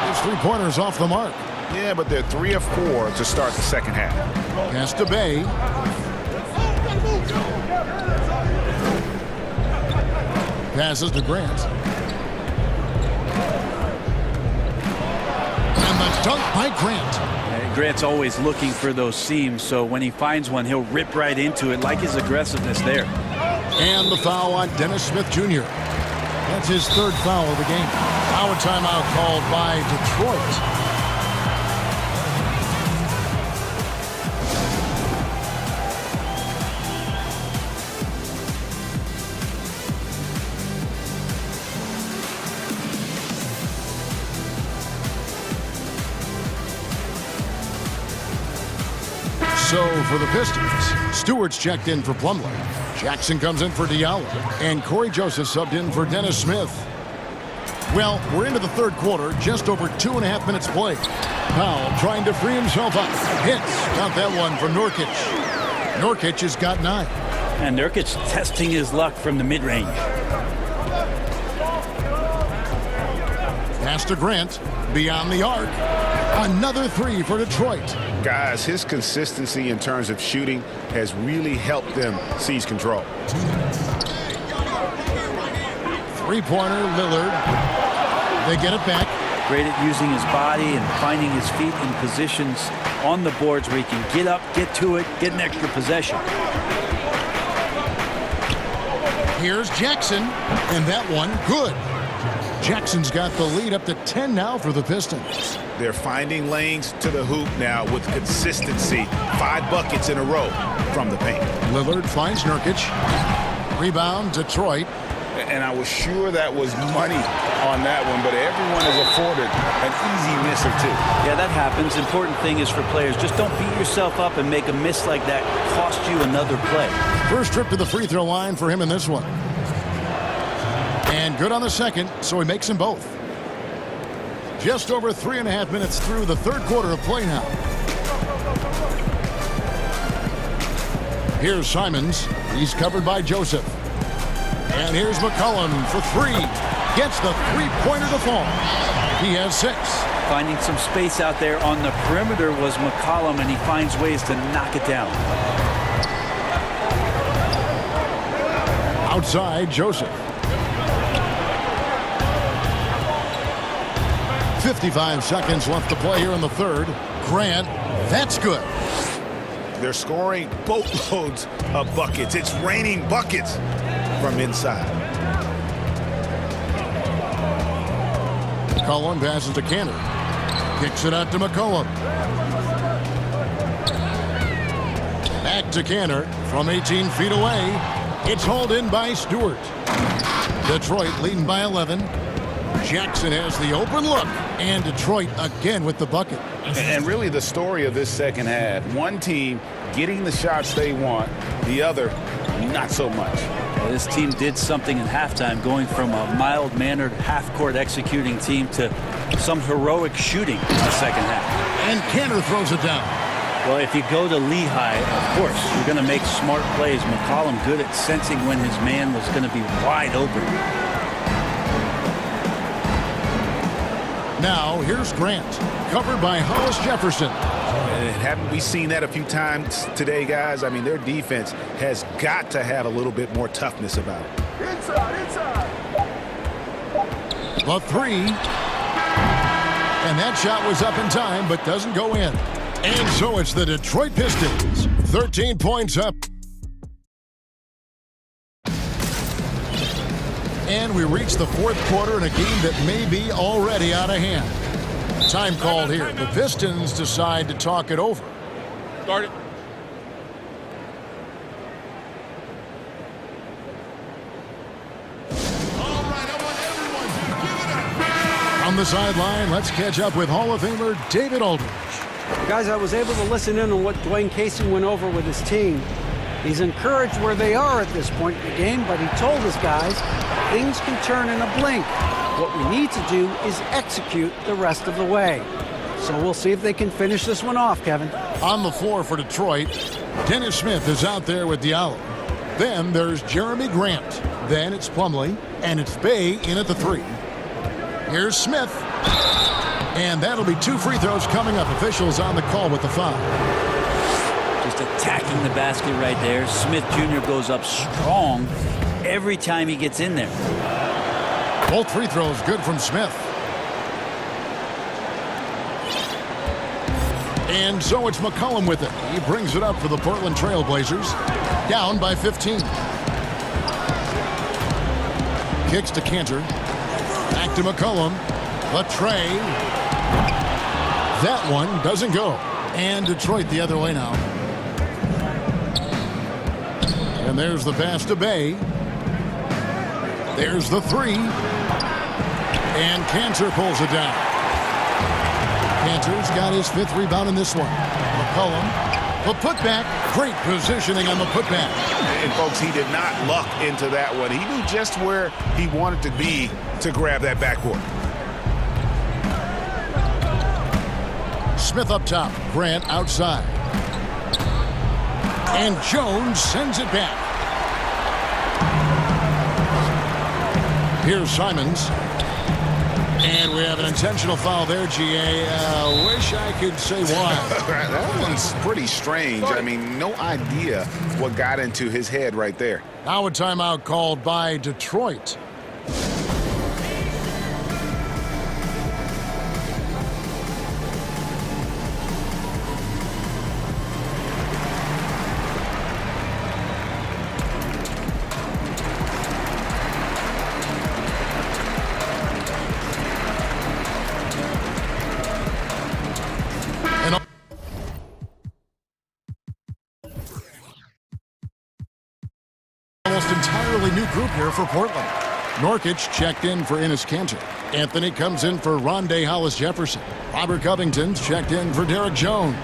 His three-pointers off the mark. Yeah, but they're 3 of 4 to start the second half. Pass to Bay. Passes to Grant. And the dunk by Grant. Grant's always looking for those seams, so when he finds one, he'll rip right into it, like his aggressiveness there. And the foul on Dennis Smith Jr. That's his 3rd foul of the game. Now a timeout called by Detroit. So for the Pistons, Stewart's checked in for Plumlee. Jackson comes in for Diallo. And Corey Joseph subbed in for Dennis Smith. Well, we're into the 3rd quarter, just over 2.5 minutes played. Powell trying to free himself up. Hits. Got that one from Nurkic. Nurkic has got 9. And Nurkic testing his luck from the mid-range. Pass to Grant. Beyond the arc. Another 3 for Detroit. Guys, his consistency in terms of shooting has really helped them seize control. Three-pointer, Lillard. They get it back. Great at using his body and finding his feet in positions on the boards where he can get up, get to it, get an extra possession. Here's Jackson, and that one good. Jackson's got the lead up to 10 now for the Pistons. They're finding lanes to the hoop now with consistency. 5 buckets in a row from the paint. Lillard finds Nurkic. Rebound, Detroit. And I was sure that was money on that one, but everyone is afforded an easy miss or two. Yeah, that happens. Important thing is for players, just don't beat yourself up and make a miss like that cost you another play. First trip to the free throw line for him in this one. And good on the second, so he makes them both. Just over 3.5 minutes through the third quarter of play now. Here's Simons. He's covered by Joseph. And here's McCollum for three. Gets the three-pointer to fall. He has 6. Finding some space out there on the perimeter was McCollum, and he finds ways to knock it down. Outside, Joseph. 55 seconds left to play here in the third. Grant, that's good. They're scoring boatloads of buckets. It's raining buckets from inside. McCollum passes to Canner. Kicks it out to McCollum. Back to Canner from 18 feet away. It's hauled in by Stewart. Detroit leading by 11. Jackson has the open look. And Detroit again with the bucket. And really the story of this second half, one team getting the shots they want, the other not so much. Well, this team did something in halftime, going from a mild-mannered half-court executing team to some heroic shooting in the second half. And Canner throws it down. Well, if you go to Lehigh, of course, you're going to make smart plays. McCollum good at sensing when his man was going to be wide open. Now, here's Grant, covered by Hollis Jefferson. And haven't we seen that a few times today, guys? I mean, their defense has got to have a little bit more toughness about it. Inside. The three. And that shot was up in time, but doesn't go in. And so it's the Detroit Pistons. 13 points up. And we reach the fourth quarter in a game that may be already out of hand. Time called here. The Pistons decide to talk it over. Start it. On the sideline, let's catch up with Hall of Famer David Aldridge. Guys, I was able to listen in on what Dwayne Casey went over with his team. He's encouraged where they are at this point in the game, but he told his guys things can turn in a blink. What we need to do is execute the rest of the way. So we'll see if they can finish this one off, Kevin. On the floor for Detroit, Dennis Smith is out there with Diallo. Then there's Jeremy Grant. Then it's Plumlee, and it's Bay in at the three. Here's Smith. And that'll be 2 free throws coming up. Officials on the call with the foul. Just attacking the basket right there. Smith Jr. goes up strong every time he gets in there. Both free throws good from Smith. And so it's McCollum with it. He brings it up for the Portland Trail Blazers. Down by 15. Kicks to Cantor. Back to McCollum. The tray. That one doesn't go. And Detroit the other way now. And there's the pass to Bay. There's the three. And Cantor pulls it down. Cantor's got his 5th rebound in this one. McCollum, the putback. Great positioning on the putback. And, folks, he did not luck into that one. He knew just where he wanted to be to grab that backboard. Smith up top. Grant outside. And Jones sends it back. Here's Simons. And we have an intentional foul there, GA. Wish I could say why. That one's pretty strange. I mean, no idea what got into his head right there. Now a timeout called by Detroit. Almost entirely new group here for Portland. Norkic checked in for Enes Kanter. Anthony comes in for Rondé Hollis-Jefferson. Robert Covington's checked in for Derek Jones.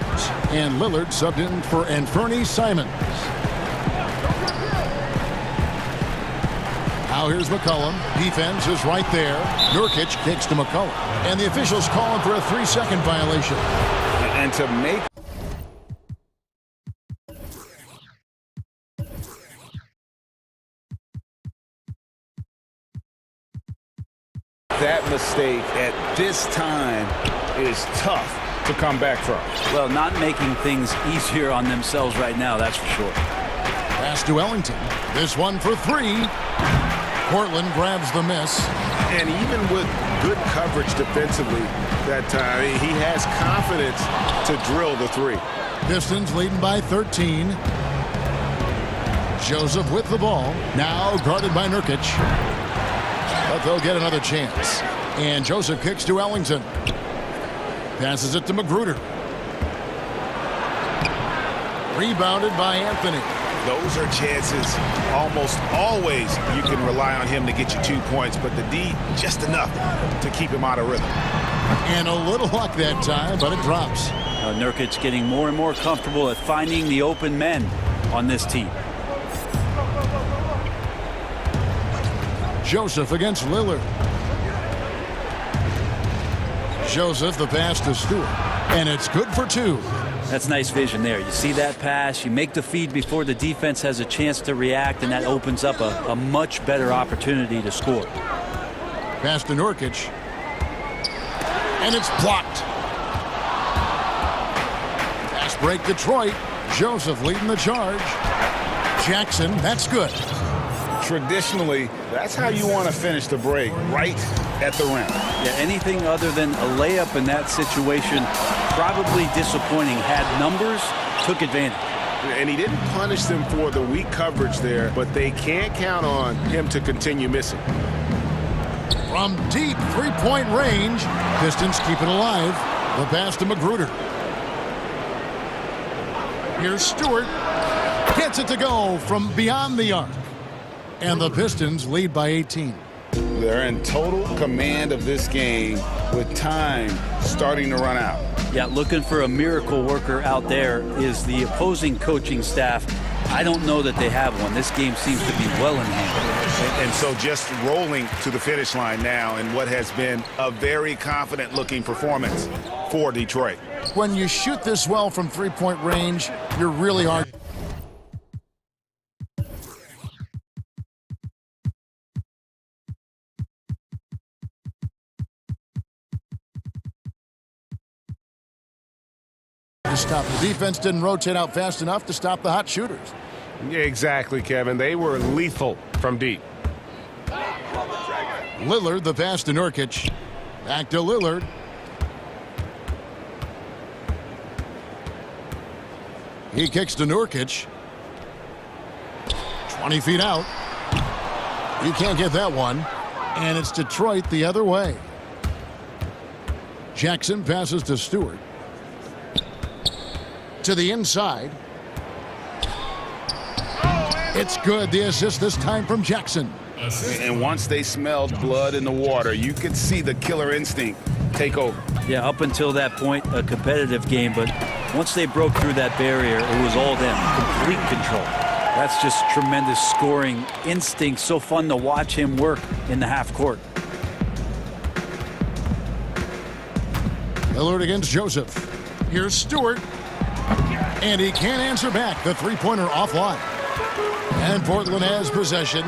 And Lillard subbed in for Anthony Simons. Now here's McCollum. Defense is right there. Nurkic kicks to McCollum. And the officials calling for a 3-second violation. And to make that mistake at this time is tough to come back from. Well, not making things easier on themselves right now, that's for sure. Pass to Ellington. This one for 3. Portland grabs the miss. And even with good coverage defensively that time, he has confidence to drill the 3. Pistons leading by 13. Joseph with the ball. Now guarded by Nurkic. But they'll get another chance. And Joseph kicks to Ellington. Passes it to Magruder. Rebounded by Anthony. Those are chances almost always you can rely on him to get you 2 points, but the D just enough to keep him out of rhythm. And a little luck that time, but it drops. Nurkic getting more and more comfortable at finding the open men on this team. Joseph against Lillard. Joseph, the pass to Stewart. And it's good for 2. That's nice vision there. You see that pass, you make the feed before the defense has a chance to react, and that opens up a much better opportunity to score. Pass to Nurkic. And it's blocked. Fast break Detroit. Joseph leading the charge. Jackson, that's good. Traditionally, that's how you want to finish the break, right at the rim. Yeah, anything other than a layup in that situation, probably disappointing. Had numbers, took advantage. And he didn't punish them for the weak coverage there, but they can't count on him to continue missing. From deep 3-point range, Pistons keep it alive. The pass to Magruder. Here's Stewart. Gets it to go from beyond the arc. And the Pistons lead by 18. They're in total command of this game with time starting to run out. Yeah, looking for a miracle worker out there is the opposing coaching staff. I don't know that they have one. This game seems to be well in hand. And so just rolling to the finish line now in what has been a very confident-looking performance for Detroit. When you shoot this well from 3-point range, you're really hard. Stop. The defense didn't rotate out fast enough to stop the hot shooters. Yeah, exactly, Kevin. They were lethal from deep. Lillard, the pass to Nurkic. Back to Lillard. He kicks to Nurkic. 20 feet out. You can't get that one. And it's Detroit the other way. Jackson passes to Stewart. To the inside. It's good. The assist this time from Jackson. And once they smelled blood in the water, you could see the killer instinct take over. Yeah, up until that point, a competitive game, but once they broke through that barrier, it was all them, complete control. That's just tremendous scoring instinct. So fun to watch him work in the half court. Lillard against Joseph. Here's Stewart. And he can't answer back. The three-pointer offline. And Portland has possession.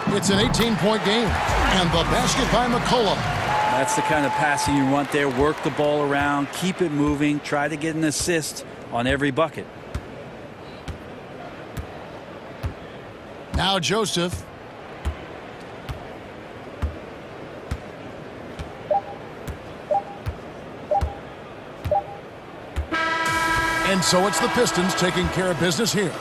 It's an 18-point game. And the basket by McCollum. That's the kind of passing you want there. Work the ball around, keep it moving, try to get an assist on every bucket. Now Joseph. And so it's the Pistons taking care of business here.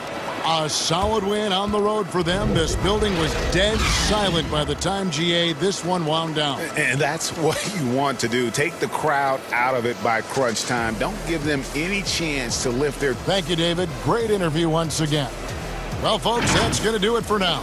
A solid win on the road for them. This building was dead silent by the time, GA, this one wound down. And that's what you want to do. Take the crowd out of it by crunch time. Don't give them any chance to lift their... Thank you, David. Great interview once again. Well, folks, that's going to do it for now.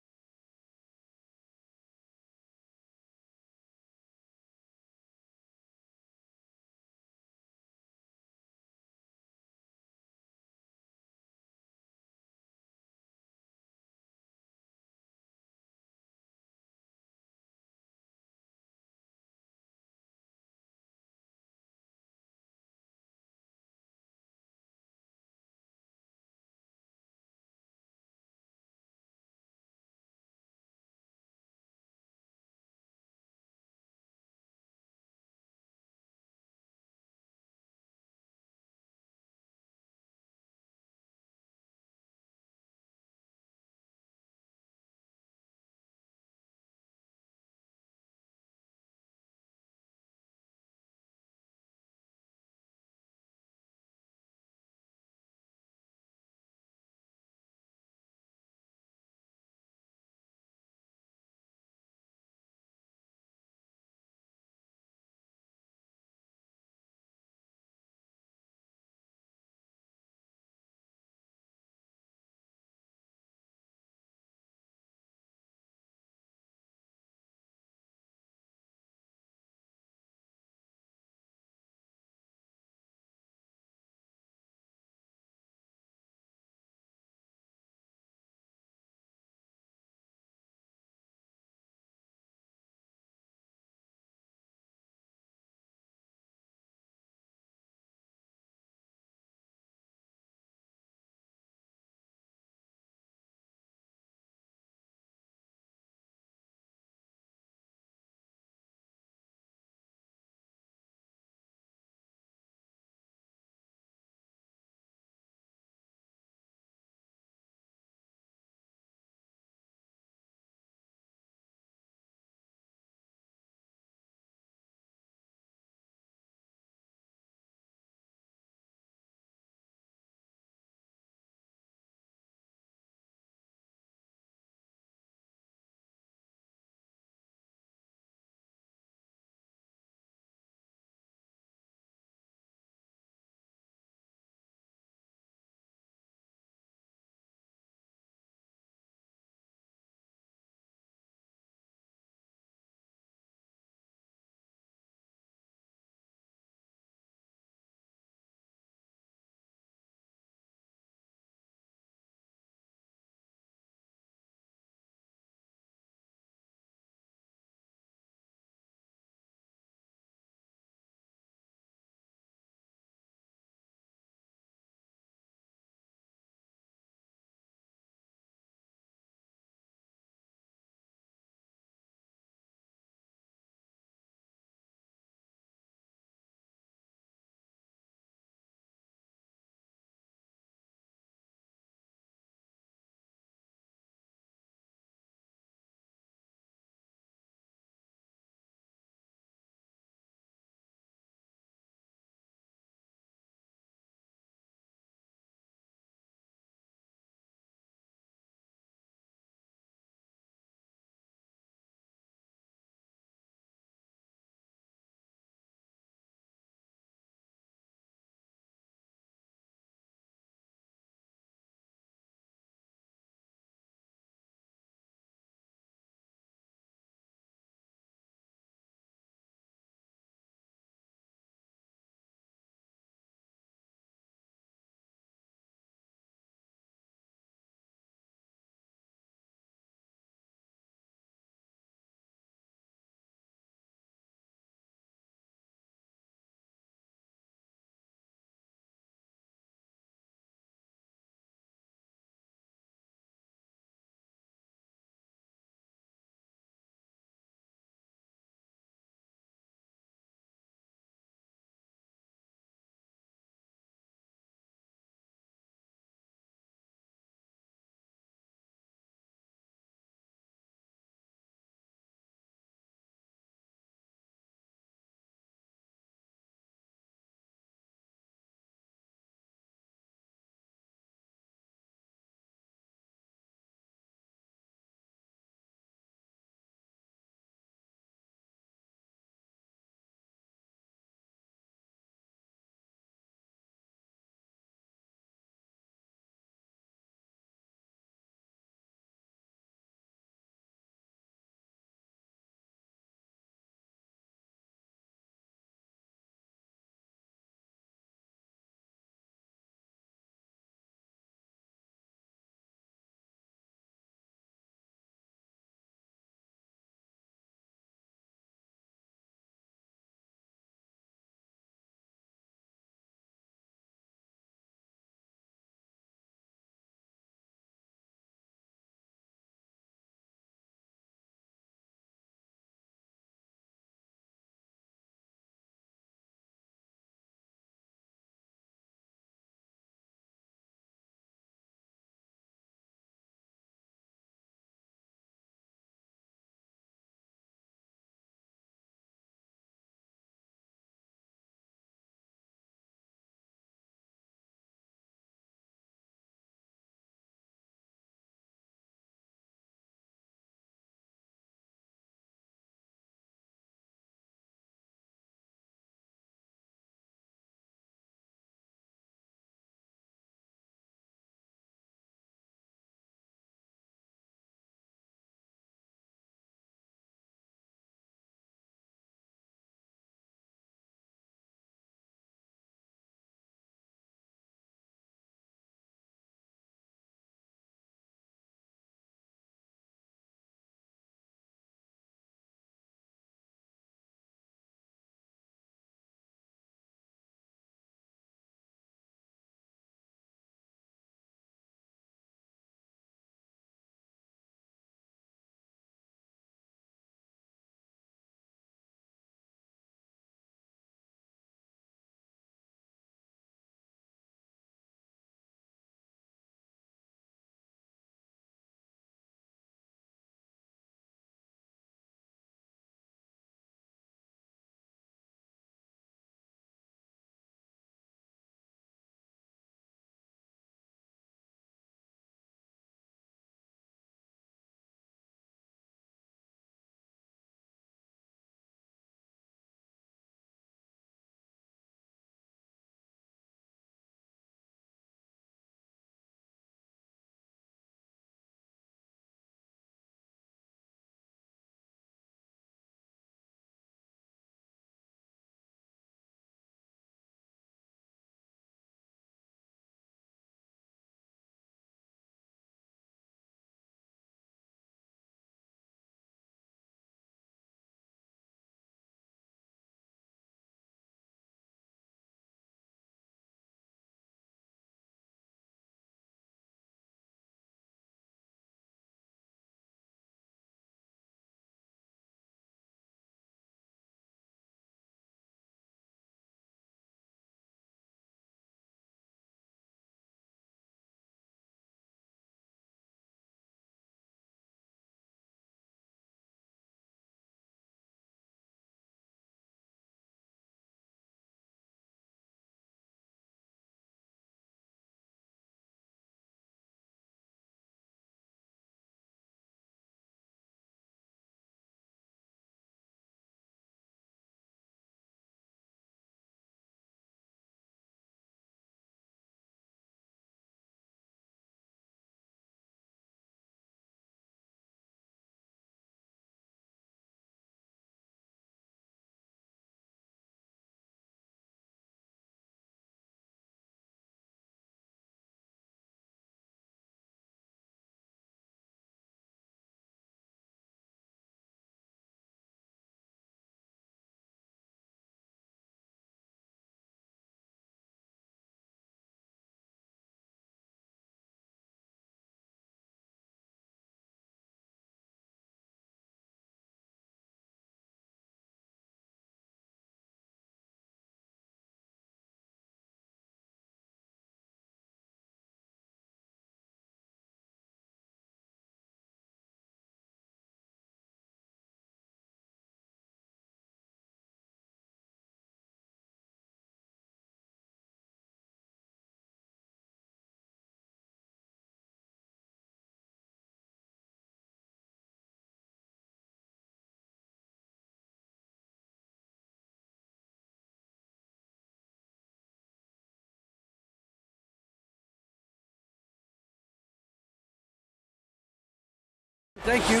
Thank you.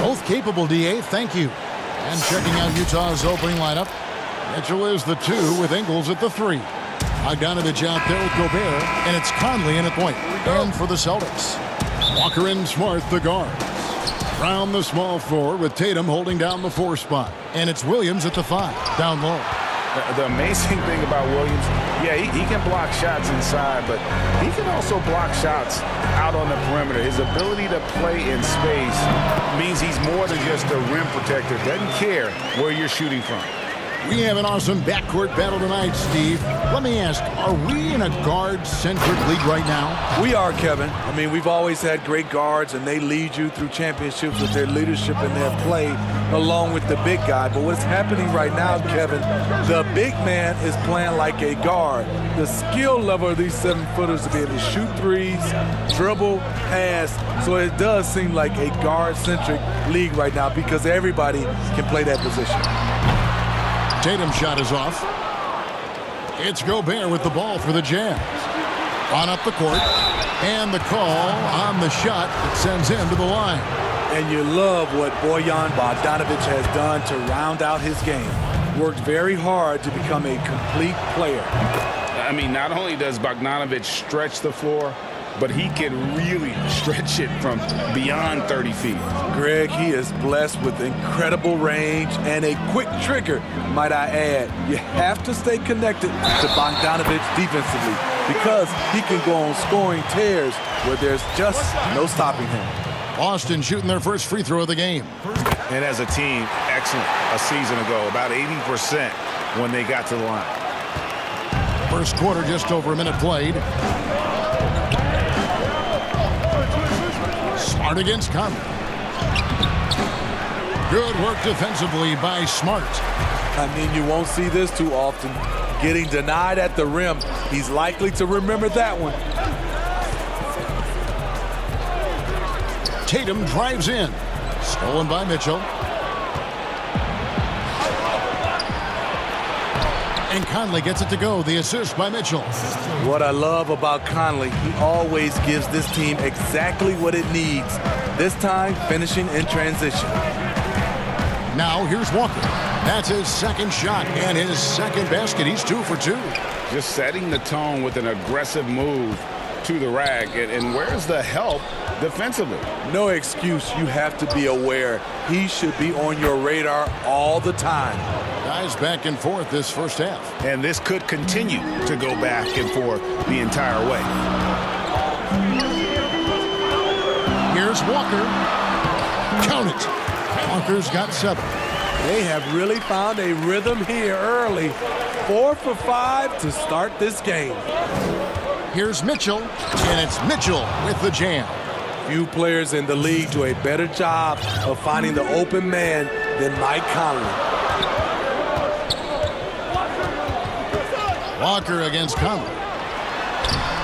Both capable, DA. Thank you. And checking out Utah's opening lineup. Mitchell is the 2 with Ingles at the 3. Bogdanovich out there with Gobert, and it's Conley in at point. And for the Celtics, Walker and Smart, the guards. Brown, the small forward, with Tatum holding down the 4 spot. And it's Williams at the 5, down low. The amazing thing about Williams, yeah, he can block shots inside, but he can also block shots out on the perimeter. His ability to play in space means he's more than just a rim protector. Doesn't care where you're shooting from. We have an awesome backcourt battle tonight, Steve. Let me ask, are we in a guard-centric league right now? We are, Kevin. I mean, we've always had great guards, and they lead you through championships with their leadership and their play, along with the big guy. But what's happening right now, Kevin, the big man is playing like a guard. The skill level of these 7-footers to be able to shoot threes, dribble, pass. So it does seem like a guard-centric league right now because everybody can play that position. Tatum's shot is off. It's Gobert with the ball for the Jazz. On up the court. And the call on the shot that sends him to the line. And you love what Bojan Bogdanović has done to round out his game. Worked very hard to become a complete player. I mean, not only does Bogdanović stretch the floor, but he can really stretch it from beyond 30 feet. Greg, he is blessed with incredible range and a quick trigger, might I add. You have to stay connected to Bogdanović defensively because he can go on scoring tears where there's just no stopping him. Boston shooting their first free throw of the game. And as a team, excellent a season ago, about 80% when they got to the line. First quarter, just over a minute played. Smart against Conley. Good work defensively by Smart. I mean, you won't see this too often. Getting denied at the rim. He's likely to remember that one. Tatum drives in. Stolen by Mitchell. And Conley gets it to go. The assist by Mitchell. What I love about Conley, he always gives this team exactly what it needs. This time, finishing in transition. Now, here's Walker. That's his second shot and his second basket. He's 2 for 2. Just setting the tone with an aggressive move to the rack. And where's the help defensively? No excuse. You have to be aware. He should be on your radar all the time. Guys back and forth this first half. And this could continue to go back and forth the entire way. Here's Walker. Count it. Walker's got 7. They have really found a rhythm here early. 4 for 5 to start this game. Here's Mitchell, and it's Mitchell with the jam. Few players in the league do a better job of finding the open man than Mike Conley. Walker against Conley.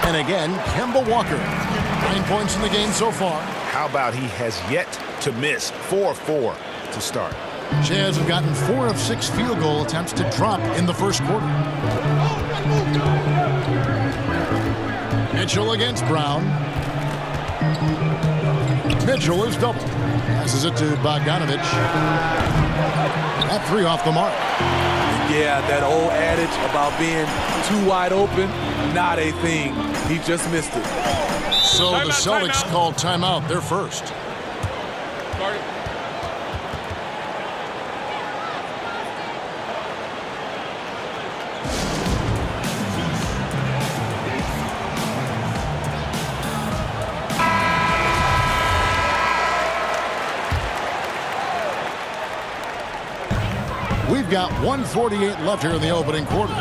And again, Kemba Walker. 9 points in the game so far. How about he has yet to miss? 4-4 to start. Jazz have gotten 4 of 6 field goal attempts to drop in the first quarter. Mitchell against Brown. Mitchell is double. Passes it to Bogdanović. That 3 off the mark. Yeah, that old adage about being too wide open, not a thing. He just missed it. So the Celtics called timeout. They're first. We've got 1:48 left here in the opening quarter.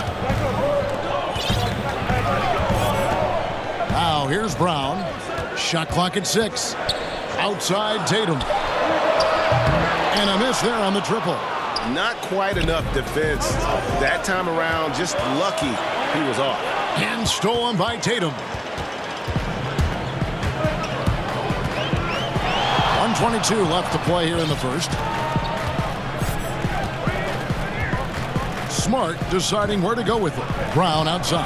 Now here's Brown. Shot clock at 6. Outside Tatum. And a miss there on the triple. Not quite enough defense that time around. Just lucky he was off. And stolen by Tatum. 1:22 left to play here in the first. Smart deciding where to go with it. Brown outside.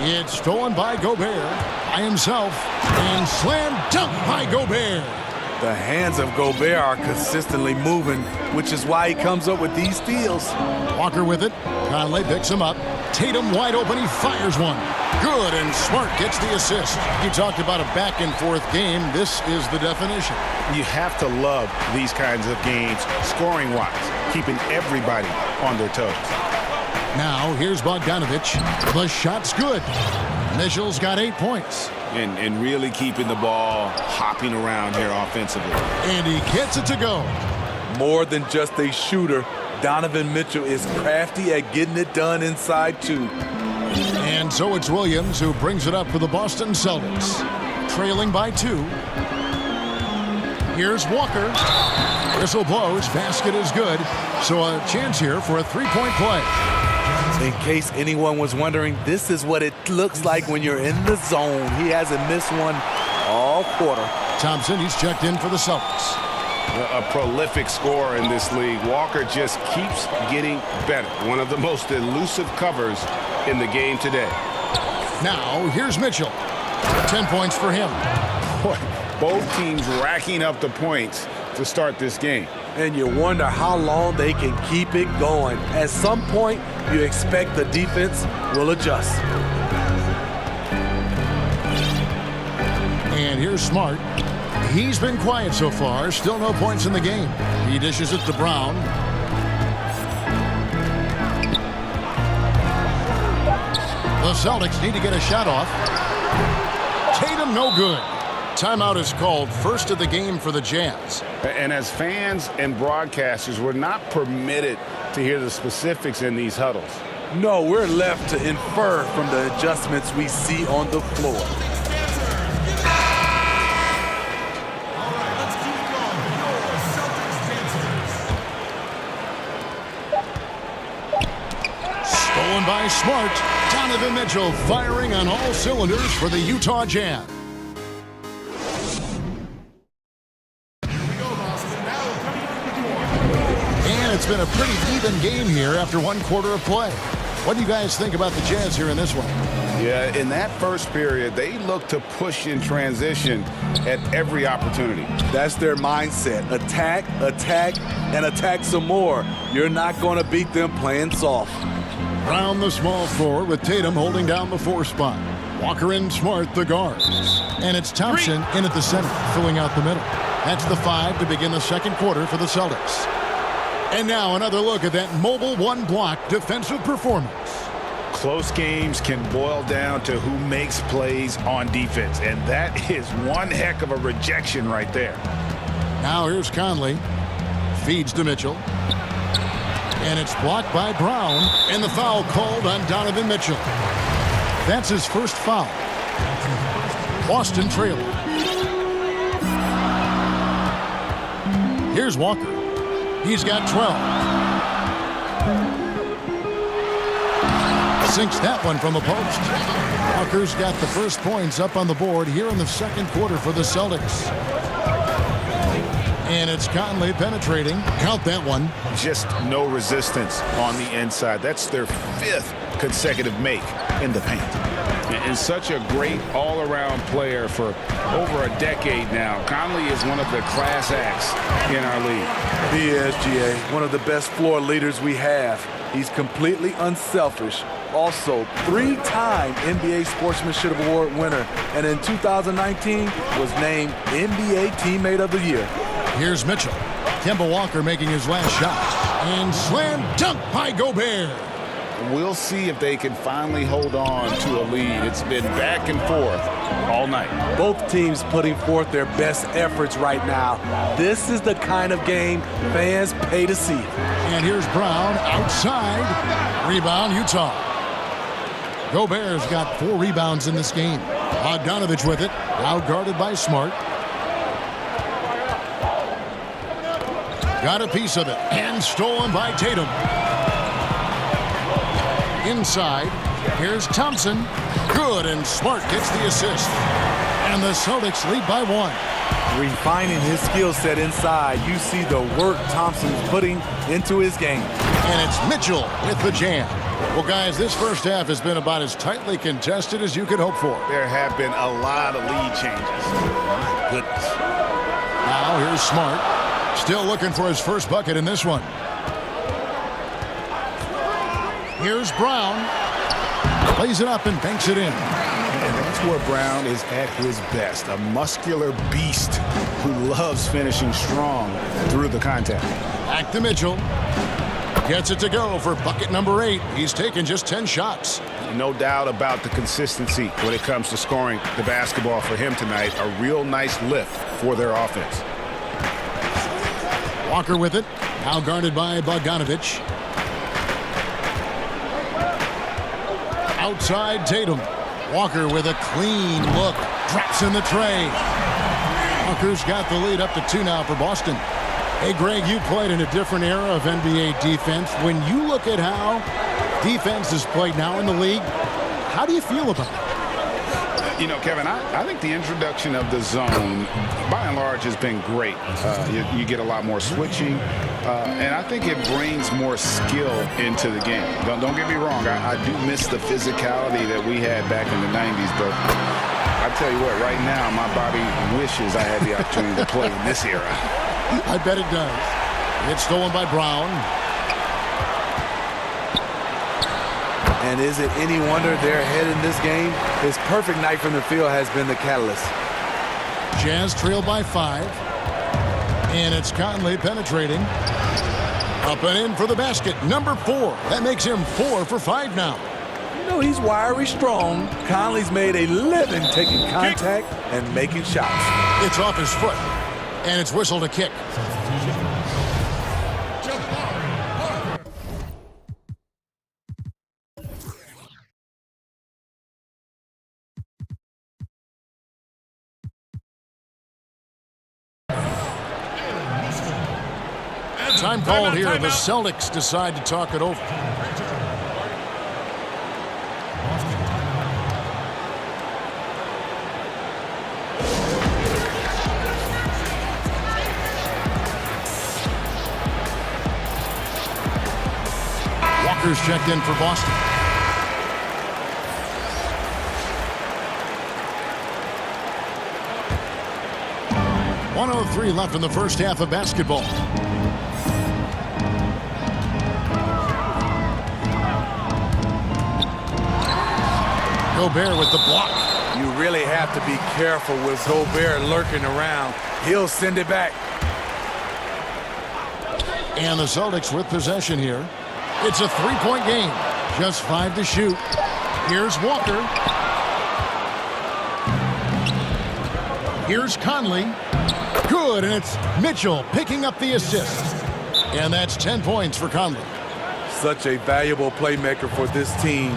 It's stolen by Gobert by himself. And slam dunk by Gobert. The hands of Gobert are consistently moving, which is why he comes up with these steals. Walker with it. Conley picks him up. Tatum wide open. He fires one. Good, and Smart gets the assist. You talked about a back-and-forth game. This is the definition. You have to love these kinds of games, scoring-wise, keeping everybody on their toes. Now, here's Bogdanovich. The shot's good. Mitchell's got 8 points. And really keeping the ball hopping around here offensively. And he gets it to go. More than just a shooter, Donovan Mitchell is crafty at getting it done inside, too. And so it's Williams who brings it up for the Boston Celtics. Trailing by 2. Here's Walker. Whistle blows. Basket is good. So a chance here for a three-point play. In case anyone was wondering, this is what it looks like when you're in the zone. He hasn't missed one all quarter. Thompson, he's checked in for the Celtics. A prolific scorer in this league. Walker just keeps getting better. One of the most elusive covers in the game today. Now, here's Mitchell. 10 points for him. Boy, both teams racking up the points to start this game. And you wonder how long they can keep it going. At some point, you expect the defense will adjust. And here's Smart. He's been quiet so far. Still no points in the game. He dishes it to Brown. The Celtics need to get a shot off. Tatum, no good. Timeout is called, first of the game for the Jazz. And as fans and broadcasters, we're not permitted to hear the specifics in these huddles. No, we're left to infer from the adjustments we see on the floor. Stolen by Smart. Donovan Mitchell firing on all cylinders for the Utah Jazz. It's been a pretty even game here after one quarter of play. What do you guys think about the Jazz here in this one? Yeah, in that first period, they look to push in transition at every opportunity. That's their mindset. Attack, attack, and attack some more. You're not going to beat them playing soft. Round the small forward with Tatum holding down the 4 spot. Walker and Smart, the guards. And it's Thompson in at the center, filling out the middle. That's the 5 to begin the second quarter for the Celtics. And now another look at that mobile one-block defensive performance. Close games can boil down to who makes plays on defense, and that is one heck of a rejection right there. Now here's Conley. Feeds to Mitchell. And it's blocked by Brown, and the foul called on Donovan Mitchell. That's his first foul. Boston trailing. Here's Walker. He's got 12. Sinks that one from the post. Walker's got the first points up on the board here in the second quarter for the Celtics. And it's Conley penetrating. Count that one. Just no resistance on the inside. That's their 5th consecutive make in the paint. And such a great all-around player for over a decade now. Conley is one of the class acts in our league. He is, GA, one of the best floor leaders we have. He's completely unselfish. Also, 3-time NBA Sportsmanship Award winner. And in 2019, was named NBA Teammate of the Year. Here's Mitchell. Kemba Walker making his last shot. And slam dunk by Gobert. We'll see if they can finally hold on to a lead. It's been back and forth all night. Both teams putting forth their best efforts right now. This is the kind of game fans pay to see. And here's Brown outside. Rebound, Utah. Gobert's got 4 rebounds in this game. Bogdanovich with it. Outguarded by Smart. Got a piece of it. And stolen by Tatum. Inside, here's Thompson. Good, and Smart gets the assist. And the Celtics lead by 1. Refining his skill set inside, you see the work Thompson is putting into his game. And it's Mitchell with the jam. Well, guys, this first half has been about as tightly contested as you could hope for. There have been a lot of lead changes. My goodness. Now now. Here's Smart. Still looking for his first bucket in this one. Here's Brown. Plays it up and banks it in. And that's where Brown is at his best. A muscular beast who loves finishing strong through the contact. Back to Mitchell. Gets it to go for bucket number 8. He's taken just 10 shots. No doubt about the consistency when it comes to scoring the basketball for him tonight. A real nice lift for their offense. Walker with it. Now guarded by Bogdanovich. Outside Tatum. Walker with a clean look. Drops in the tray. Walker's got the lead up to 2 now for Boston. Hey, Greg, you played in a different era of NBA defense. When you look at how defense is played now in the league, how do you feel about it? You know, Kevin, I think the introduction of the zone, by and large, has been great. You get a lot more switching, and I think it brings more skill into the game. Don't get me wrong, I do miss the physicality that we had back in the 90s, but I tell you what, right now, my body wishes I had the opportunity to play in this era. I bet it does. It's stolen by Brown. And is it any wonder they're ahead in this game? His perfect night from the field has been the catalyst. Jazz trail by 5. And it's Conley penetrating. Up and in for the basket. Number 4. That makes him 4 for 5 now. You know, he's wiry strong. Conley's made a living taking contact and making shots. It's off his foot. And it's whistled a kick. Time called here. The Celtics decide to talk it over. Walker's checked in for Boston. .103 left in the first half of basketball. Gobert with the block. You really have to be careful with Gobert lurking around. He'll send it back. And the Celtics with possession here. It's a 3-point game. Just 5 to shoot. Here's Walker. Here's Conley. Good, and it's Mitchell picking up the assist. And that's 10 points for Conley. Such a valuable playmaker for this team.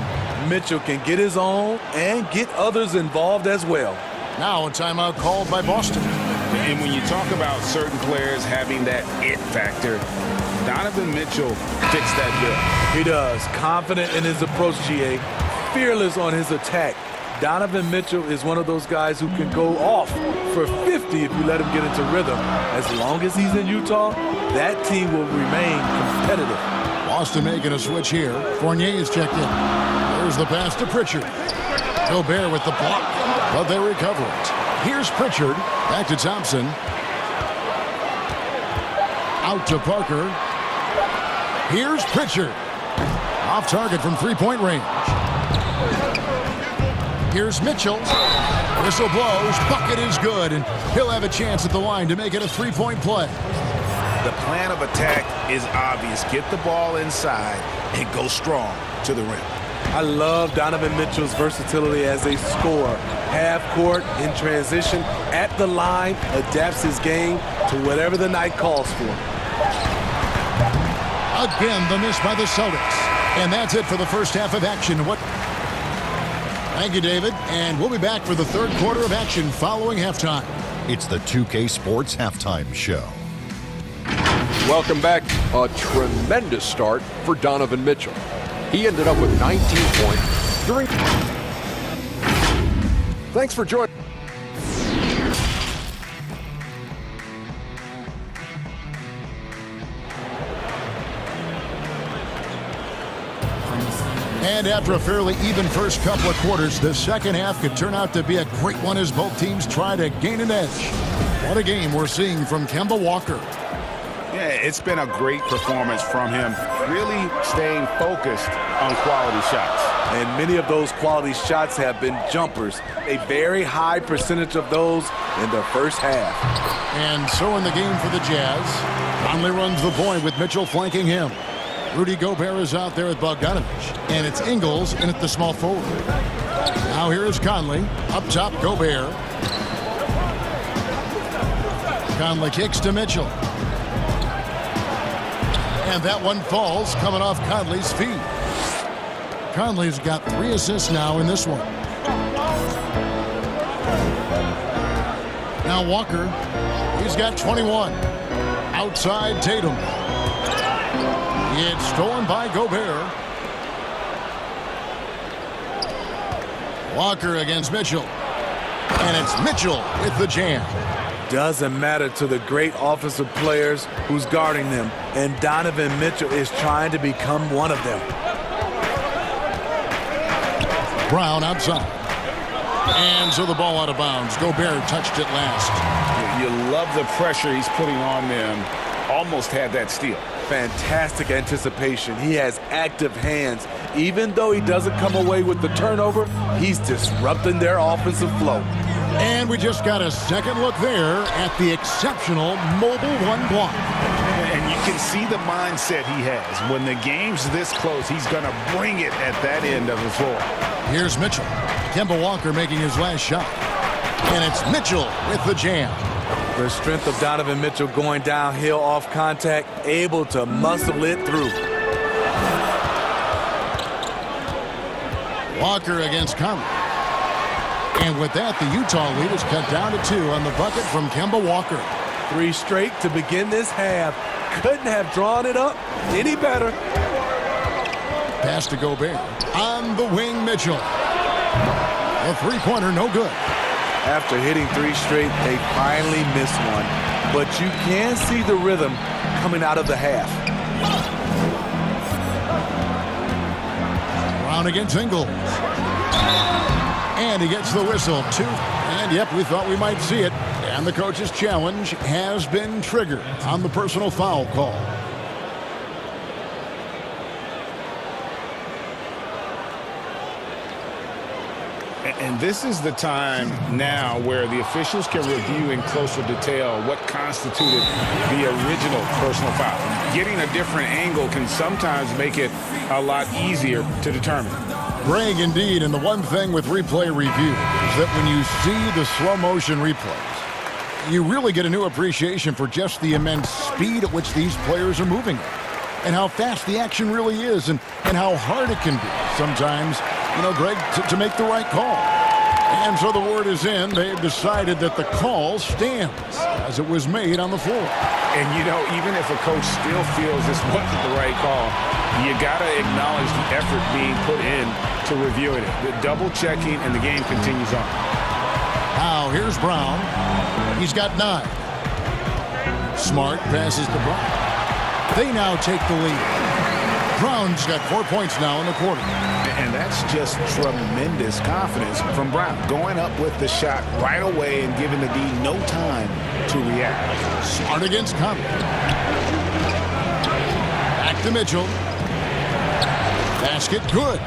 Mitchell can get his own and get others involved as well. Now a timeout called by Boston. And when you talk about certain players having that it factor, Donovan Mitchell fits that bill. He does. Confident in his approach, GA. Fearless on his attack. Donovan Mitchell is one of those guys who can go off for 50 if you let him get into rhythm. As long as he's in Utah, that team will remain competitive. Boston making a switch here. Fournier is checked in. There's the pass to Pritchard. Gobert with the block, but they recover it. Here's Pritchard. Back to Thompson. Out to Parker. Here's Pritchard. Off target from 3-point range. Here's Mitchell. Whistle blows. Bucket is good, and he'll have a chance at the line to make it a 3-point play. The plan of attack is obvious. Get the ball inside and go strong to the rim. I love Donovan Mitchell's versatility as a scorer. Half court, in transition, at the line, adapts his game to whatever the night calls for. Again, the miss by the Celtics. And that's it for the first half of action. Thank you, David. And we'll be back for the third quarter of action following halftime. It's the 2K Sports Halftime Show. Welcome back. A tremendous start for Donovan Mitchell. He ended up with 19 points during... Thanks for joining. And after a fairly even first couple of quarters, the second half could turn out to be a great one as both teams try to gain an edge. What a game we're seeing from Kemba Walker. Yeah, it's been a great performance from him, really staying focused on quality shots. And many of those quality shots have been jumpers. A very high percentage of those in the first half. And so in the game for the Jazz, Conley runs the point with Mitchell flanking him. Rudy Gobert is out there with Bogdanovich. And it's Ingles in at the small forward. Now here is Conley. Up top, Gobert. Conley kicks to Mitchell. And that one falls, coming off Conley's feet. Conley's got 3 assists now in this one. Now Walker, he's got 21. Outside Tatum. It's stolen by Gobert. Walker against Mitchell. And it's Mitchell with the jam. Doesn't matter to the great offensive players who's guarding them. And Donovan Mitchell is trying to become one of them. Brown outside. And so the ball out of bounds. Gobert touched it last. You love the pressure he's putting on them. Almost had that steal. Fantastic anticipation. He has active hands. Even though he doesn't come away with the turnover, he's disrupting their offensive flow. And we just got a second look there at the exceptional mobile one block. And you can see the mindset he has. When the game's this close, he's going to bring it at that end of the floor. Here's Mitchell. Kemba Walker making his last shot. And it's Mitchell with the jam. The strength of Donovan Mitchell going downhill off contact, able to muscle it through. Walker against Conley. And with that, the Utah lead is cut down to 2 on the bucket from Kemba Walker. 3 straight to begin this half. Couldn't have drawn it up any better. Pass to Gobert. On the wing, Mitchell. A three-pointer, no good. After hitting 3 straight, they finally missed one. But you can see the rhythm coming out of the half. Brown against Ingles. And he gets the whistle, 2. And, yep, we thought we might see it. And the coach's challenge has been triggered on the personal foul call. And this is the time now where the officials can review in closer detail what constituted the original personal foul. Getting a different angle can sometimes make it a lot easier to determine. Greg, indeed, and the one thing with replay review is that when you see the slow motion replays, you really get a new appreciation for just the immense speed at which these players are moving and how fast the action really is and how hard it can be sometimes, you know, Greg, to make the right call. And so the word is in. They've decided that the call stands as it was made on the floor. And, you know, even if a coach still feels this wasn't the right call, you got to acknowledge the effort being put in to reviewing it. The double checking, and the game continues on. Now, here's Brown. He's got 9. Smart passes to Brown. They now take the lead. Brown's got 4 points now in the quarter. And that's just tremendous confidence from Brown. Going up with the shot right away and giving the D no time to react. Smart against Conley. Back to Mitchell. Basket good.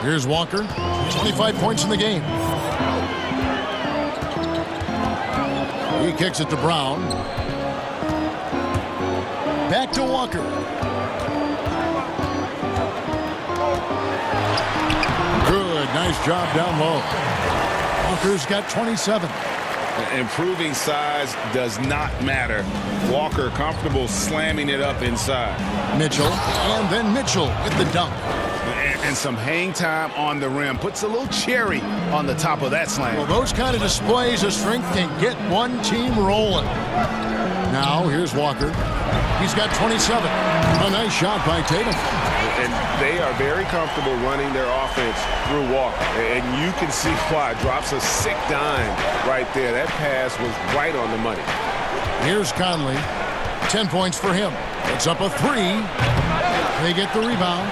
Here's Walker. 25 points in the game. He kicks it to Brown. Back to Walker. Good. Nice job down low. Walker's got 27. Improving size does not matter. Walker comfortable slamming it up inside. Mitchell, and then Mitchell with the dunk. And some hang time on the rim. Puts a little cherry on the top of that slam. Well, those kind of displays of strength can get one team rolling. Now, here's Walker. He's got 27. A nice shot by Tatum. And they are very comfortable running their offense through Walker. And you can see why. Drops a sick dime right there. That pass was right on the money. Here's Conley. 10 points for him. It's up a 3. They get the rebound.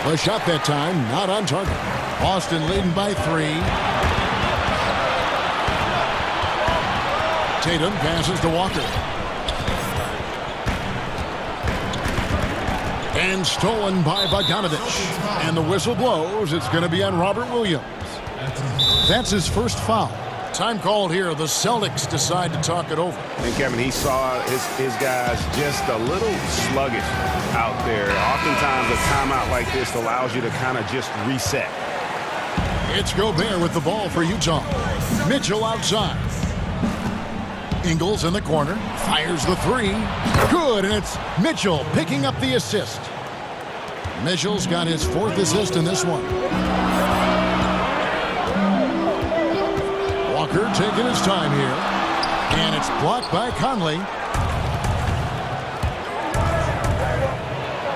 The shot that time not on target. Boston leading by 3. Tatum passes to Walker. And stolen by Bogdanovich. And the whistle blows. It's going to be on Robert Williams. That's his first foul. Time called here. The Celtics decide to talk it over. And Kevin, he saw his guys just a little sluggish out there. Oftentimes a timeout like this allows you to kind of just reset. It's Gobert with the ball for Utah. Mitchell outside. Ingles in the corner. Fires the 3. Good, and it's Mitchell picking up the assist. Mitchell's got his 4th assist in this one. Walker taking his time here. And it's blocked by Conley.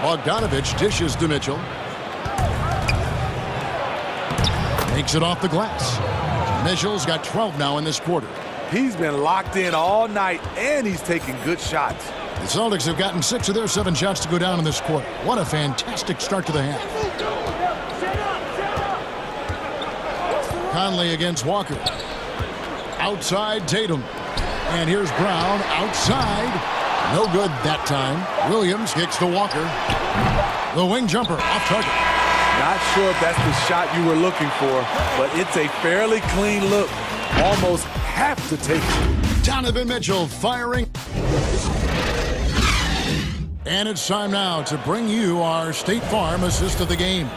Bogdanovich dishes to Mitchell. Makes it off the glass. Mitchell's got 12 now in this quarter. He's been locked in all night, and he's taking good shots. The Celtics have gotten 6 of their 7 shots to go down in this quarter. What a fantastic start to the half. Conley against Walker. Outside Tatum. And here's Brown outside. No good that time. Williams kicks to Walker. The wing jumper off target. Not sure if that's the shot you were looking for, but it's a fairly clean look. Almost have to take it. Donovan Mitchell firing. And it's time now to bring you our State Farm assist of the game.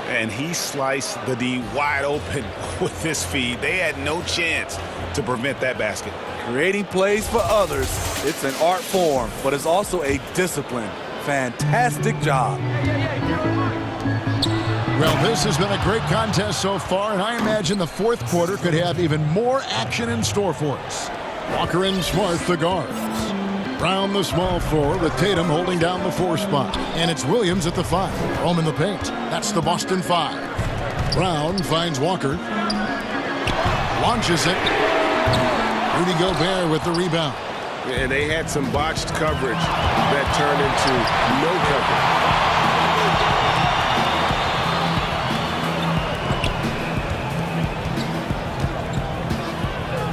And he sliced the D wide open with this feed. They had no chance to prevent that basket. Creating plays for others, it's an art form, but it's also a discipline. Fantastic job. Well, this has been a great contest so far, and I imagine the 4th quarter could have even more action in store for us. Walker and Smart, the guards. Brown, the small forward, with Tatum holding down the 4 spot. And it's Williams at the 5. Home in the paint. That's the Boston 5. Brown finds Walker. Launches it. Rudy Gobert with the rebound. And they had some botched coverage that turned into no coverage.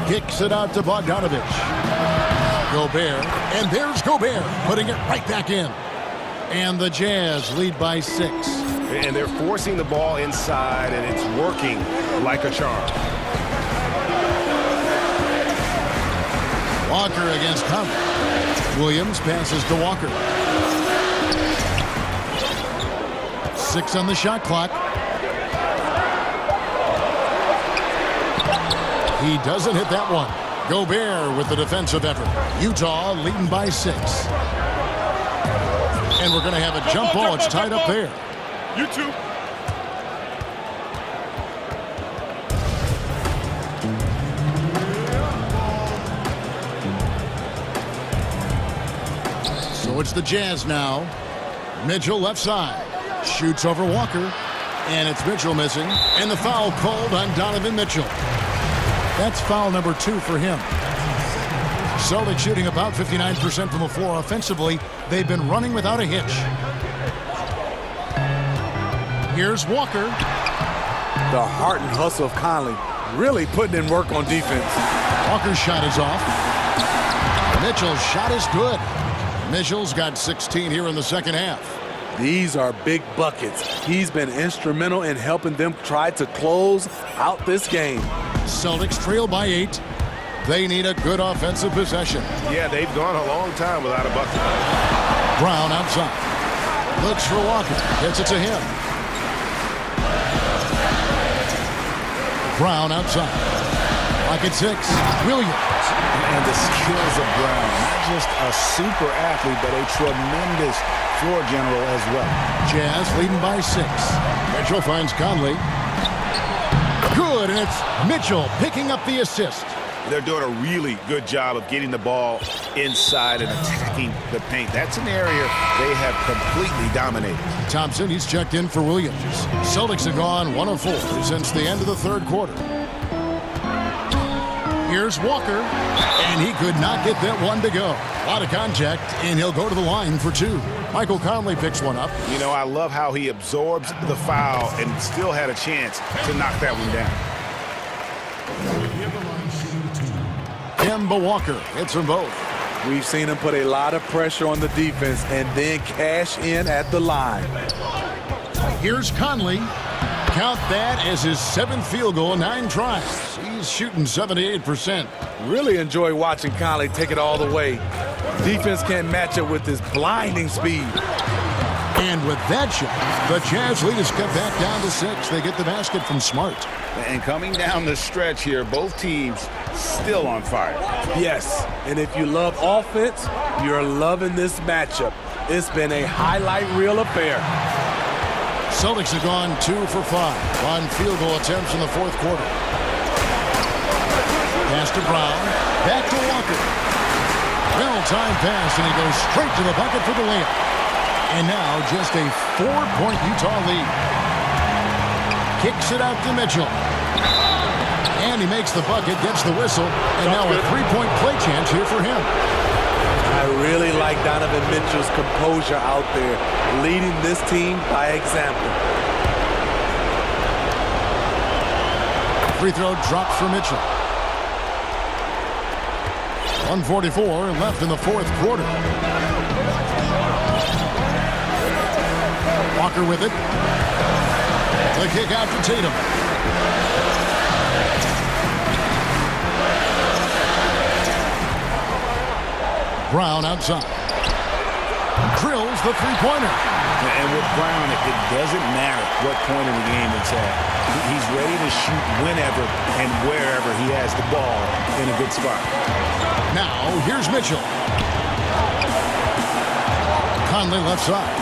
Kicks it out to Bogdanovich. Gobert, and there's Gobert, putting it right back in. And the Jazz lead by 6. And they're forcing the ball inside, and it's working like a charm. Walker against Conley. Williams passes to Walker. 6 on the shot clock. He doesn't hit that one. Gobert with the defensive effort. Utah leading by 6. And we're going to have a jump ball. It's tied up there. You too. So it's the Jazz now. Mitchell left side. Shoots over Walker. And it's Mitchell missing. And the foul called on Donovan Mitchell. That's foul number 2 for him. Celtics shooting about 59% from the floor offensively. They've been running without a hitch. Here's Walker. The heart and hustle of Conley really putting in work on defense. Walker's shot is off. Mitchell's shot is good. Mitchell's got 16 here in the second half. These are big buckets. He's been instrumental in helping them try to close out this game. Celtics trail by 8. They need a good offensive possession. Yeah, they've gone a long time without a bucket. Brown outside. Looks for Walker. Gets it to him. Brown outside. Pocket 6. Williams. And the skills of Brown. Not just a super athlete, but a tremendous floor general as well. Jazz leading by 6. Mitchell finds Conley. Good, and it's Mitchell picking up the assist. They're doing a really good job of getting the ball inside and attacking the paint. That's an area they have completely dominated. Thompson, he's checked in for Williams. Celtics have gone 1 of 4 since the end of the 3rd quarter. Here's Walker, and he could not get that one to go. A lot of contact, and he'll go to the line for two. Michael Conley picks one up. You know, I love how he absorbs the foul and still had a chance to knock that one down. Kemba Walker hits them both. We've seen him put a lot of pressure on the defense and then cash in at the line. Here's Conley. Count that as his 7th field goal in 9 tries. He's shooting 78%. Really enjoy watching Conley take it all the way. Defense can't match it with his blinding speed. And with that shot, the Jazz lead is cut back down to 6. They get the basket from Smart. And coming down the stretch here, both teams still on fire. Yes, and if you love offense, you're loving this matchup. It's been a highlight reel affair. Celtics have gone 2 for 5 on field goal attempts in the 4th quarter. Pass to Brown, back to Walker. Well-timed pass, and he goes straight to the bucket for the layup. And now just a 4-point Utah lead. Kicks it out to Mitchell. And he makes the bucket, gets the whistle, and now a 3-point play chance here for him. I really like Donovan Mitchell's composure out there, leading this team by example. Free throw drops for Mitchell. 1:44 left in the 4th quarter. Walker with it. The kick out to Tatum. Brown outside. Drills the three-pointer. And with Brown, it doesn't matter what point in the game it's at. He's ready to shoot whenever and wherever he has the ball in a good spot. Now, here's Mitchell. Conley left side.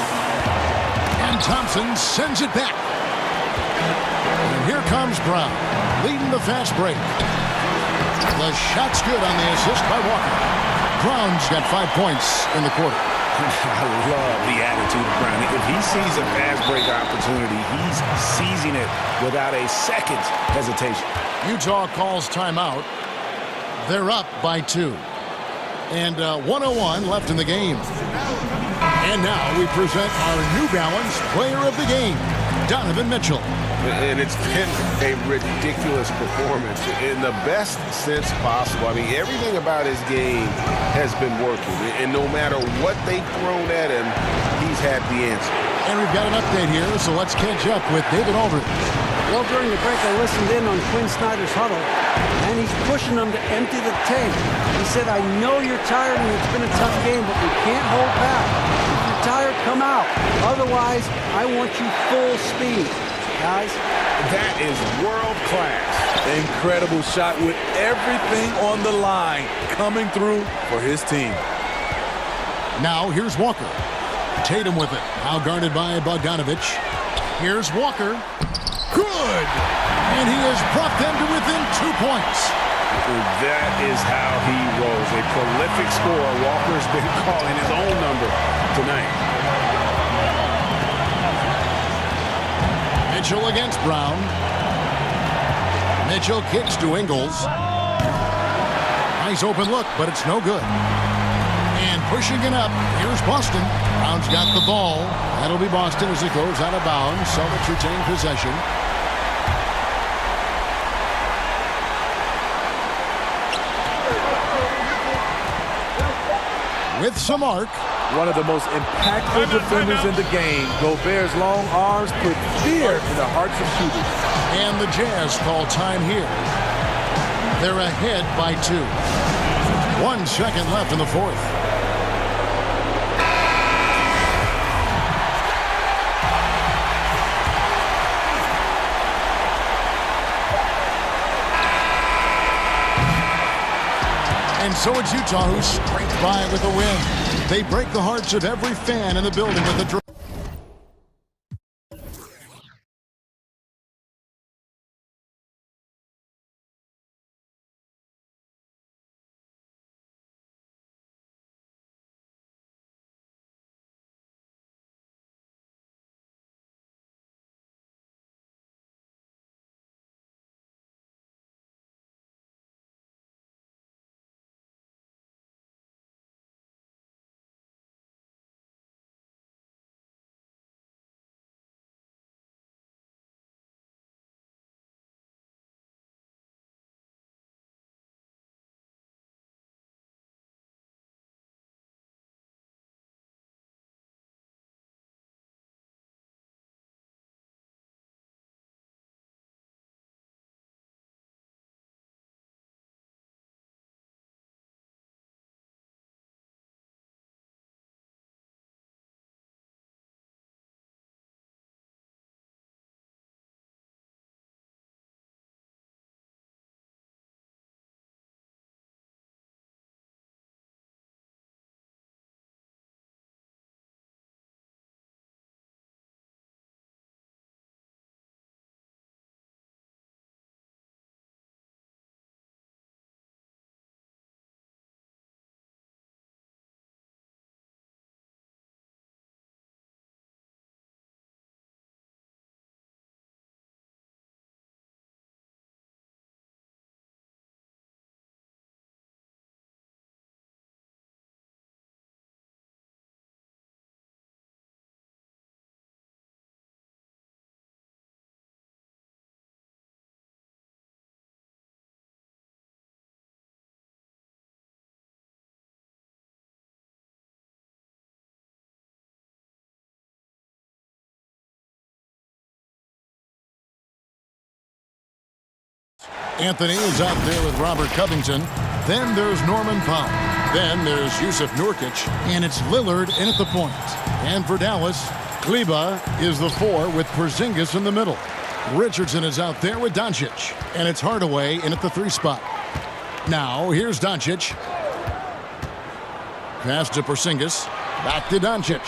And Thompson sends it back. And here comes Brown, leading the fast break. The shot's good on the assist by Walker. Brown's got 5 points in the quarter. I love the attitude of Brown. If he sees a fast break opportunity, he's seizing it without a second's hesitation. Utah calls timeout. They're up by 2. And 1:01 left in the game. And now we present our New Balance Player of the Game, Donovan Mitchell. And it's been a ridiculous performance in the best sense possible. I mean, everything about his game has been working. And no matter what they've thrown at him, he's had the answer. And we've got an update here, so let's catch up with David Aldridge. Well, during the break, I listened in on Quinn Snyder's huddle, and he's pushing them to empty the tank. He said, I know you're tired and it's been a tough game, but we can't hold back. If you're tired, come out. Otherwise, I want you full speed. Guys, that is world class. Incredible shot with everything on the line coming through for his team. Now here's Walker. Tatum with it. Now guarded by Bogdanovich. Here's Walker. Good! And he has brought them to within 2 points. That is how he rolls. A prolific scorer. Walker's been calling his own number tonight. Mitchell against Brown. Mitchell kicks to Ingles. Nice open look, but it's no good. And pushing it up, here's Boston. Brown's got the ball. That'll be Boston as it goes out of bounds. Celtics retain possession. With some arc. One of the most impactful defenders in the game. Gobert's long arms put fear in the hearts of shooters. And the Jazz call time here. They're ahead by 2. 1 second left in the 4th. And so it's Utah who scraped by with a win. They break the hearts of every fan in the building with a draw. Anthony is out there with Robert Covington. Then there's Norman Powell. Then there's Yusuf Nurkic. And it's Lillard in at the point. And for Dallas, Kleba is the 4 with Porzingis in the middle. Richardson is out there with Doncic. And it's Hardaway in at the 3 spot. Now, here's Doncic. Pass to Porzingis. Back to Doncic.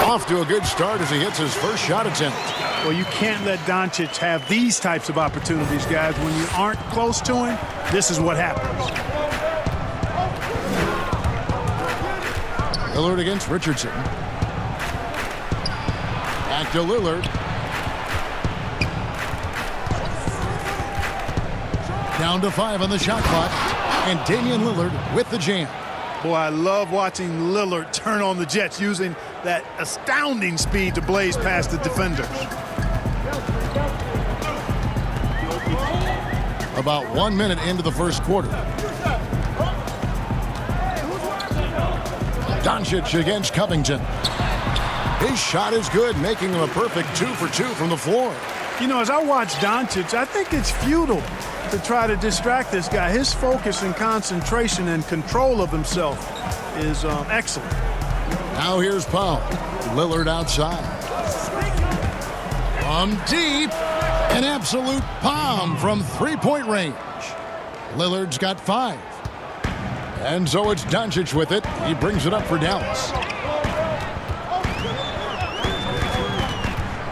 Off to a good start as he hits his first shot attempt. Well, you can't let Doncic have these types of opportunities, guys. When you aren't close to him, this is what happens. Lillard against Richardson. Back to Lillard. Down to 5 on the shot clock. And Damian Lillard with the jam. Boy, I love watching Lillard turn on the Jets using that astounding speed to blaze past the defenders. About 1 minute into the first quarter. Doncic against Covington. His shot is good, making him a perfect 2 for 2 from the floor. You know, as I watch Doncic, I think it's futile to try to distract this guy. His focus and concentration and control of himself is excellent. Now here's Powell. Lillard outside. From deep. An absolute bomb from 3-point range. Lillard's got 5. And so it's Doncic with it. He brings it up for Dallas.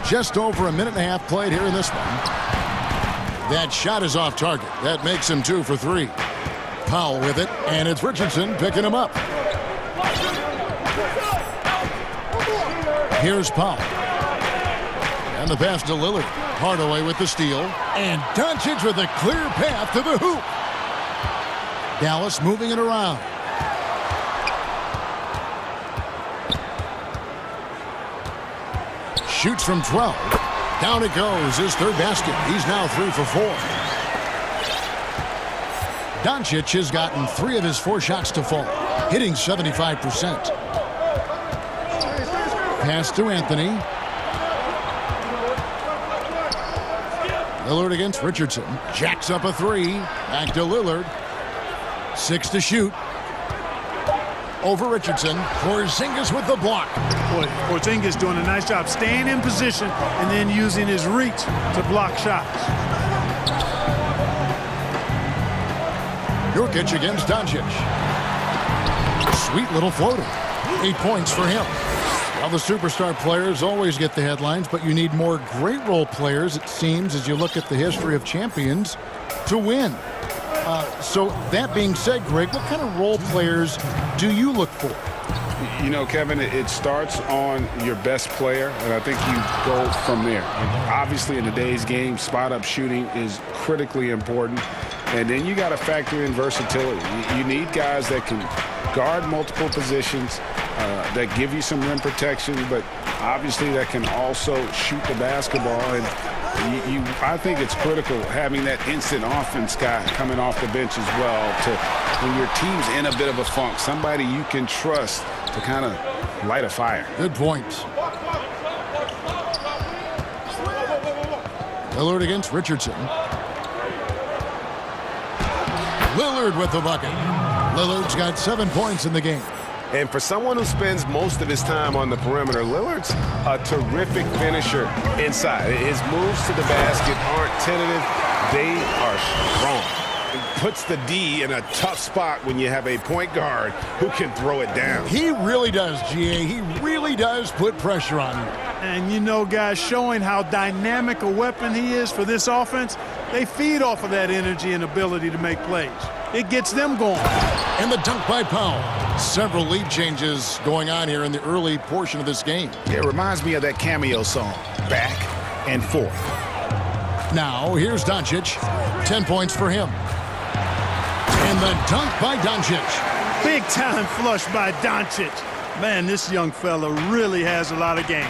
Just over a minute and a half played here in this one. That shot is off target. That makes him 2 for 3. Powell with it, and it's Richardson picking him up. Here's Powell. And the pass to Lillard. Hardaway with the steal. And Doncic with a clear path to the hoop. Dallas moving it around. Shoots from 12. Down it goes. His 3rd basket. He's now 3 for 4. Doncic has gotten 3 of his 4 shots to fall, hitting 75%. Pass to Anthony. Lillard against Richardson. Jacks up a 3. Back to Lillard. 6 to shoot. Over Richardson. Porzingis with the block. Boy, Porzingis doing a nice job staying in position and then using his reach to block shots. Nurkic against Doncic. Sweet little floater. 8 points for him. Well, the superstar players always get the headlines, but you need more great role players, it seems, as you look at the history of champions, to win. So that being said, Greg, what kind of role players do you look for? You know, Kevin, it starts on your best player, and I think you go from there. And obviously, in today's game, spot-up shooting is critically important. And then you got to factor in versatility. You need guys that can guard multiple positions, that give you some rim protection, but obviously that can also shoot the basketball. And I think it's critical having that instant offense guy coming off the bench as well to, when your team's in a bit of a funk, somebody you can trust to kind of light a fire. Good point. Lillard against Richardson. Lillard with the bucket. Lillard's got 7 points in the game. And for someone who spends most of his time on the perimeter, Lillard's a terrific finisher inside. His moves to the basket aren't tentative. They are strong. It puts the D in a tough spot when you have a point guard who can throw it down. He really does, GA. He really does put pressure on you. And you know, guys, showing how dynamic a weapon he is for this offense, they feed off of that energy and ability to make plays. It gets them going. And the dunk by Powell. Several lead changes going on here in the early portion of this game. It reminds me of that Cameo song, Back and Forth. Now, here's Doncic. 10 points for him. And the dunk by Doncic. Big time flush by Doncic. Man, this young fella really has a lot of game.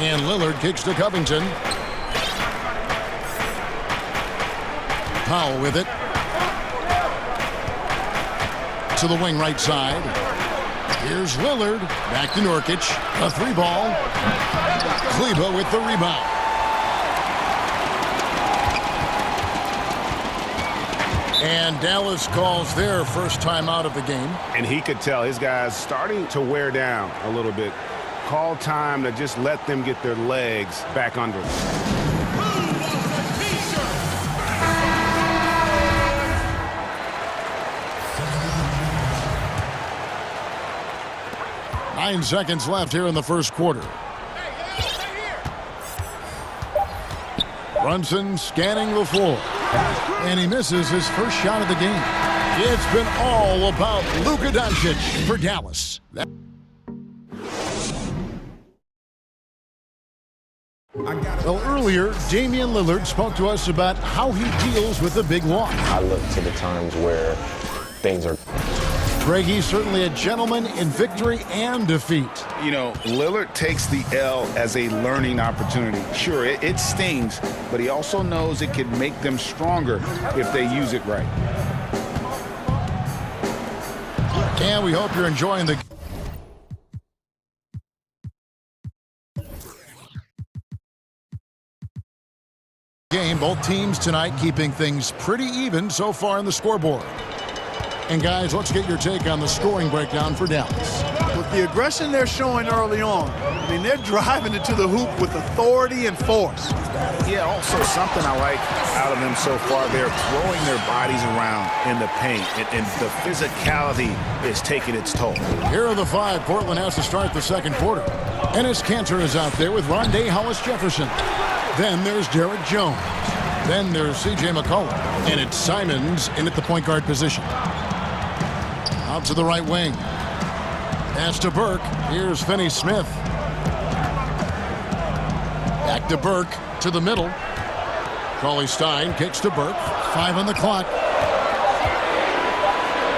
And Lillard kicks to Covington. Powell with it. To the wing right side. Here's Lillard. Back to Nurkic. A 3-ball. Kleba with the rebound. And Dallas calls their first time out of the game. And he could tell his guys starting to wear down a little bit. Call time to just let them get their legs back under them. 9 seconds left here in the first quarter. Brunson scanning the floor. And he misses his first shot of the game. It's been all about Luka Doncic for Dallas. Well, earlier, Damian Lillard spoke to us about how he deals with a big loss. I look to the times where things are... Greg, he's certainly a gentleman in victory and defeat. You know, Lillard takes the L as a learning opportunity. Sure, it stings, but he also knows it can make them stronger if they use it right. And we hope you're enjoying the game. Both teams tonight keeping things pretty even so far in the scoreboard. And guys, let's get your take on the scoring breakdown for Dallas. With the aggression they're showing early on, I mean, they're driving it to the hoop with authority and force. Yeah, also something I like out of them so far, they're throwing their bodies around in the paint, and the physicality is taking its toll. Here are the 5 Portland has to start the second quarter. Enes Kanter is out there with Rondé Hollis-Jefferson. Then there's Derek Jones. Then there's C.J. McCollum. And it's Simons in at the point guard position. Out to the right wing. Pass to Burke. Here's Finney-Smith. Back to Burke to the middle. Cauley-Stein kicks to Burke. 5 on the clock.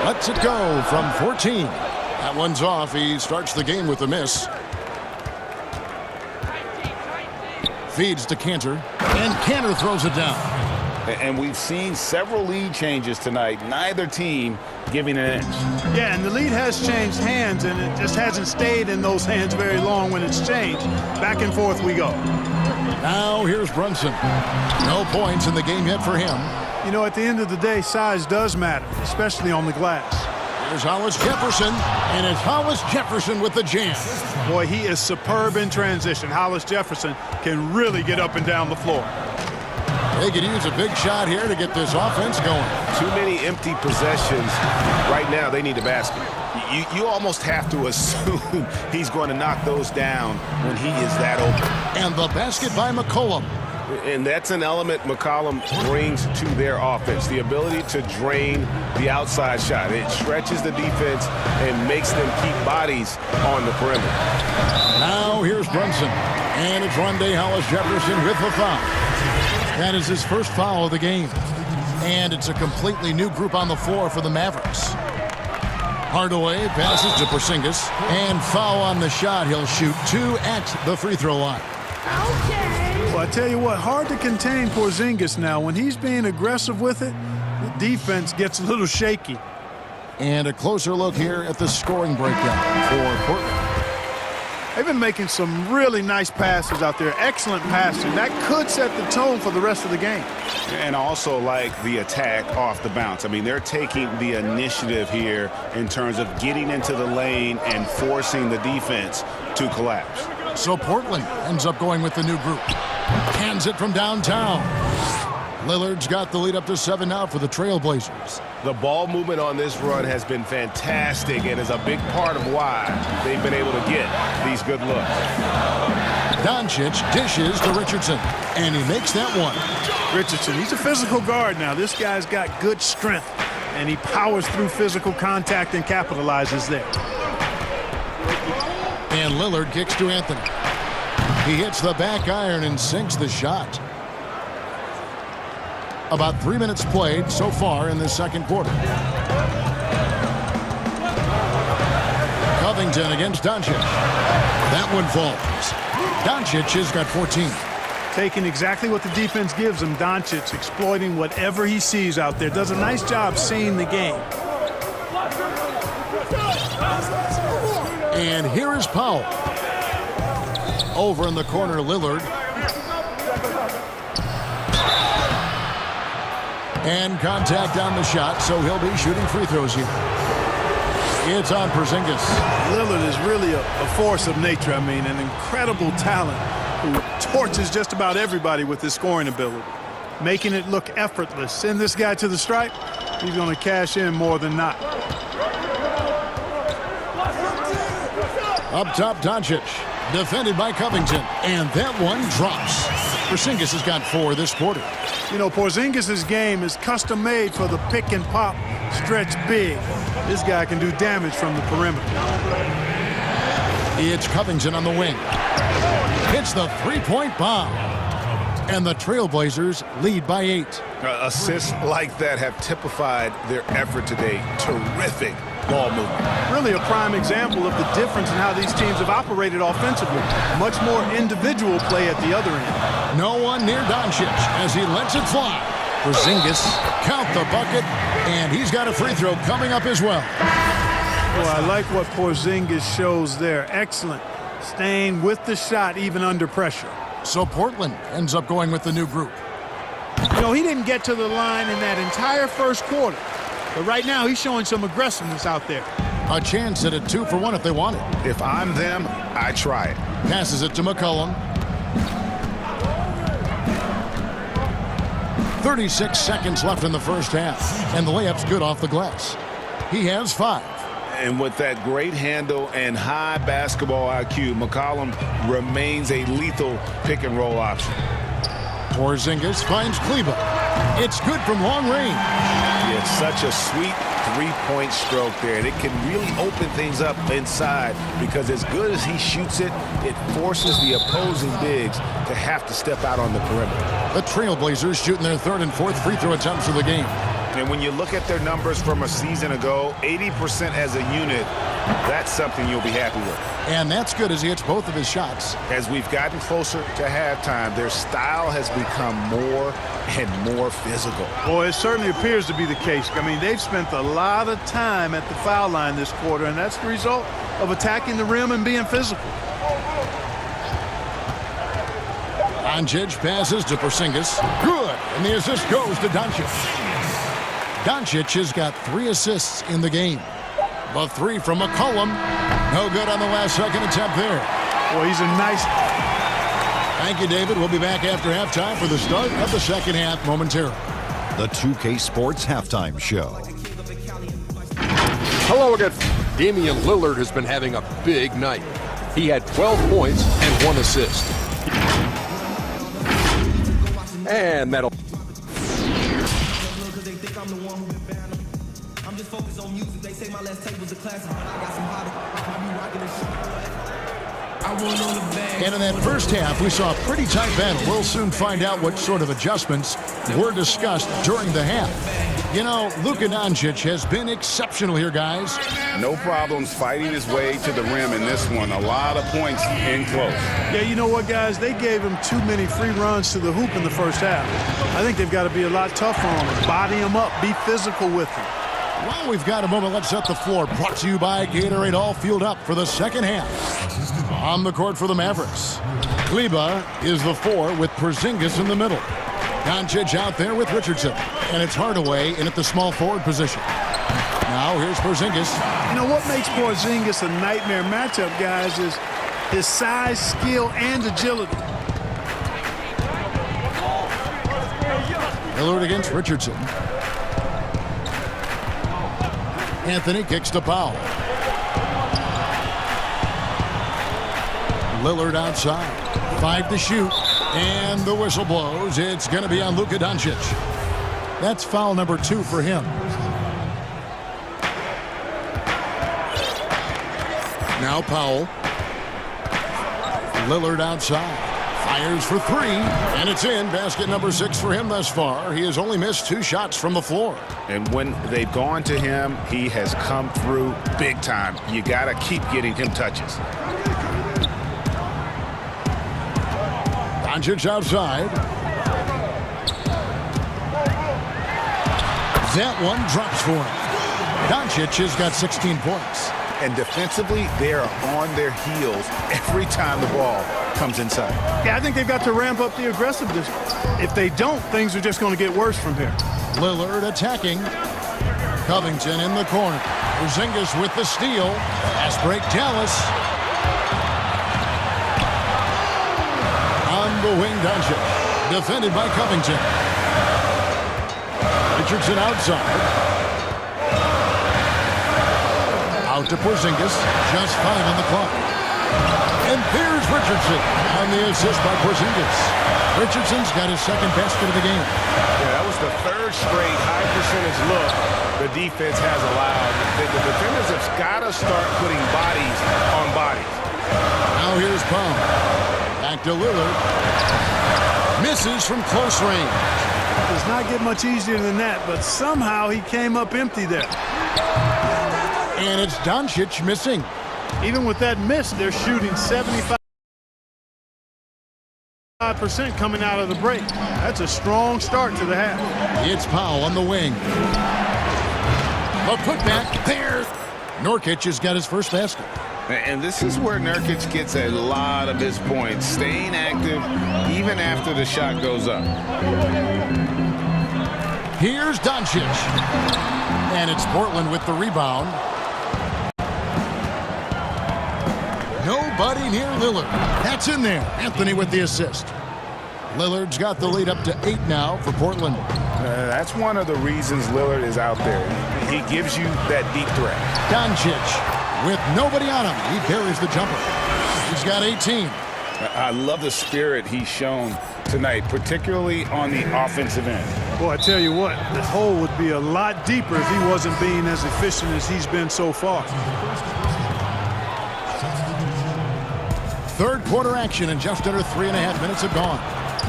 Lets it go from 14. That one's off. He starts the game with a miss. Feeds to Kanter. And Kanter throws it down. And we've seen several lead changes tonight. Neither team giving an inch. Yeah, and the lead has changed hands, and it just hasn't stayed in those hands very long when it's changed. Back and forth we go. Now here's Brunson. No points in the game yet for him. You know, at the end of the day, size does matter, especially on the glass. Here's Hollis-Jefferson, and it's Hollis-Jefferson with the jam. Boy, he is superb in transition. Hollis-Jefferson can really get up and down the floor. They could use a big shot here to get this offense going. Too many empty possessions. Right now, they need a basket. You almost have to assume he's going to knock those down when he is that open. And the basket by McCollum. And that's an element McCollum brings to their offense, the ability to drain the outside shot. It stretches the defense and makes them keep bodies on the perimeter. Now here's Brunson. And it's Rondé Hollis-Jefferson with the foul. That is his first foul of the game. And it's a completely new group on the floor for the Mavericks. Hardaway passes to Porzingis. And foul on the shot. He'll shoot 2 at the free throw line. Well, I tell you what, hard to contain Porzingis now. When he's being aggressive with it, the defense gets a little shaky. And a closer look here at the scoring breakdown for Portland. They've been making some really nice passes out there. Excellent passing. That could set the tone for the rest of the game. And also like the attack off the bounce. I mean, they're taking the initiative here in terms of getting into the lane and forcing the defense to collapse. So Portland ends up going with the new group. Hands it from downtown. Lillard's got the lead up to 7 now for the Trailblazers. The ball movement on this run has been fantastic and is a big part of why they've been able to get these good looks. Doncic dishes to Richardson, and he makes that one. Richardson, he's a physical guard now. This guy's got good strength, and he powers through physical contact and capitalizes there. And Lillard kicks to Anthony. He hits the back iron and sinks the shot. About 3 minutes played so far in this second quarter. Covington against Doncic. That one falls. Doncic has got 14. Taking exactly what the defense gives him. Doncic exploiting whatever he sees out there. Does a nice job seeing the game. And here is Powell. Over in the corner, Lillard. And contact on the shot, so he'll be shooting free throws here. It's on Porzingis. Lillard is really a force of nature. I mean, an incredible talent who torches just about everybody with his scoring ability, making it look effortless. Send this guy to the stripe, he's going to cash in more than not. Up top, Doncic. Defended by Covington. And that one drops. Porzingis has got 4 this quarter. You know, Porzingis' game is custom-made for the pick-and-pop stretch big. This guy can do damage from the perimeter. It's Covington on the wing. Hits the three-point bomb. And the Trailblazers lead by 8. Assists like that have typified their effort today. Terrific ball movement. Really a prime example of the difference in how these teams have operated offensively. Much more individual play at the other end. No one near Doncic as he lets it fly. Porzingis, count the bucket, and he's got a free throw coming up as well. Well, I like what Porzingis shows there. Excellent. Staying with the shot even under pressure. So Portland ends up going with the new group. You know, he didn't get to the line in that entire first quarter. But right now, he's showing some aggressiveness out there. A chance at a 2-for-1 if they want it. If I'm them, I try it. Passes it to McCollum. 36 seconds left in the first half. And the layup's good off the glass. He has 5. And with that great handle and high basketball IQ, McCollum remains a lethal pick-and-roll option. Porzingis finds Kleber. It's good from long range. It's such a sweet three-point stroke there, and it can really open things up inside because as good as he shoots it, it forces the opposing bigs to have to step out on the perimeter. The Trailblazers shooting their 3rd and 4th free throw attempts of the game. And when you look at their numbers from a season ago, 80% as a unit, that's something you'll be happy with. And that's good as he hits both of his shots. As we've gotten closer to halftime, their style has become more and more physical. Well, it certainly appears to be the case. I mean, they've spent a lot of time at the foul line this quarter, and that's the result of attacking the rim and being physical. Doncic passes to Porzingis. Good. And the assist goes to Doncic. Doncic has got 3 assists in the game. The 3 from McCollum. No good on the last second attempt there. Well, he's a nice... Thank you, David. We'll be back after halftime for the start of the second half momentarily. The 2K Sports Halftime Show. Hello again. Damian Lillard has been having a big night. He had 12 points and 1 assist. And that'll... And in that first half, we saw a pretty tight battle. We'll soon find out what sort of adjustments were discussed during the half. You know, Luka Doncic has been exceptional here, guys. No problems fighting his way to the rim in this one. A lot of points in close. Yeah, you know what, guys? They gave him too many free runs to the hoop in the first half. I think they've got to be a lot tougher on him. Body him up. Be physical with him. Well, we've got a moment. Let's set the floor. Brought to you by Gatorade, all fueled up for the second half. On the court for the Mavericks. Kleber is the 4 with Porzingis in the middle. Doncic out there with Richardson. And it's Hardaway in at the small forward position. Now here's Porzingis. You know what makes Porzingis a nightmare matchup, guys, is his size, skill, and agility. Lillard against Richardson. Anthony kicks to Powell. Lillard outside. 5 to shoot. And the whistle blows. It's going to be on Luka Doncic. That's foul number 2 for him. Now Powell. Lillard outside. Fires for 3. And it's in. Basket number 6 for him thus far. He has only missed 2 shots from the floor. And when they've gone to him, he has come through big time. You got to keep getting him touches. Doncic outside. That one drops for him. Doncic has got 16 points. And defensively, they are on their heels every time the ball comes inside. Yeah, I think they've got to ramp up the aggressiveness. If they don't, things are just going to get worse from here. Lillard attacking. Covington in the corner. Porzingis with the steal. Fast break, Dallas. On the wing, Doncic. Defended by Covington. Richardson outside. Out to Porzingis. Just 5 on the clock. And there's Richardson on the assist by Porzingis. Richardson's got his second basket of the game. Yeah, that was the third straight high percentage look the defense has allowed. The defenders have got to start putting bodies on bodies. Now here's Pound. Back to Lillard. Misses from close range. Does not get much easier than that, but somehow he came up empty there. And it's Doncic missing. Even with that miss, they're shooting 75% coming out of the break. That's a strong start to the half. It's Powell on the wing. The putback there. Nurkic has got his first basket. And this is where Nurkic gets a lot of his points, staying active even after the shot goes up. Here's Doncic. And it's Portland with the rebound. Nobody near Lillard. That's in there. Anthony with the assist. Lillard's got the lead up to 8 now for Portland. That's one of the reasons Lillard is out there. He gives you that deep threat. Doncic with nobody on him. He buries the jumper. He's got 18. I love the spirit he's shown tonight, particularly on the offensive end. Boy, I tell you what, the hole would be a lot deeper if he wasn't being as efficient as he's been so far. Third quarter action, and just under 3.5 minutes have gone.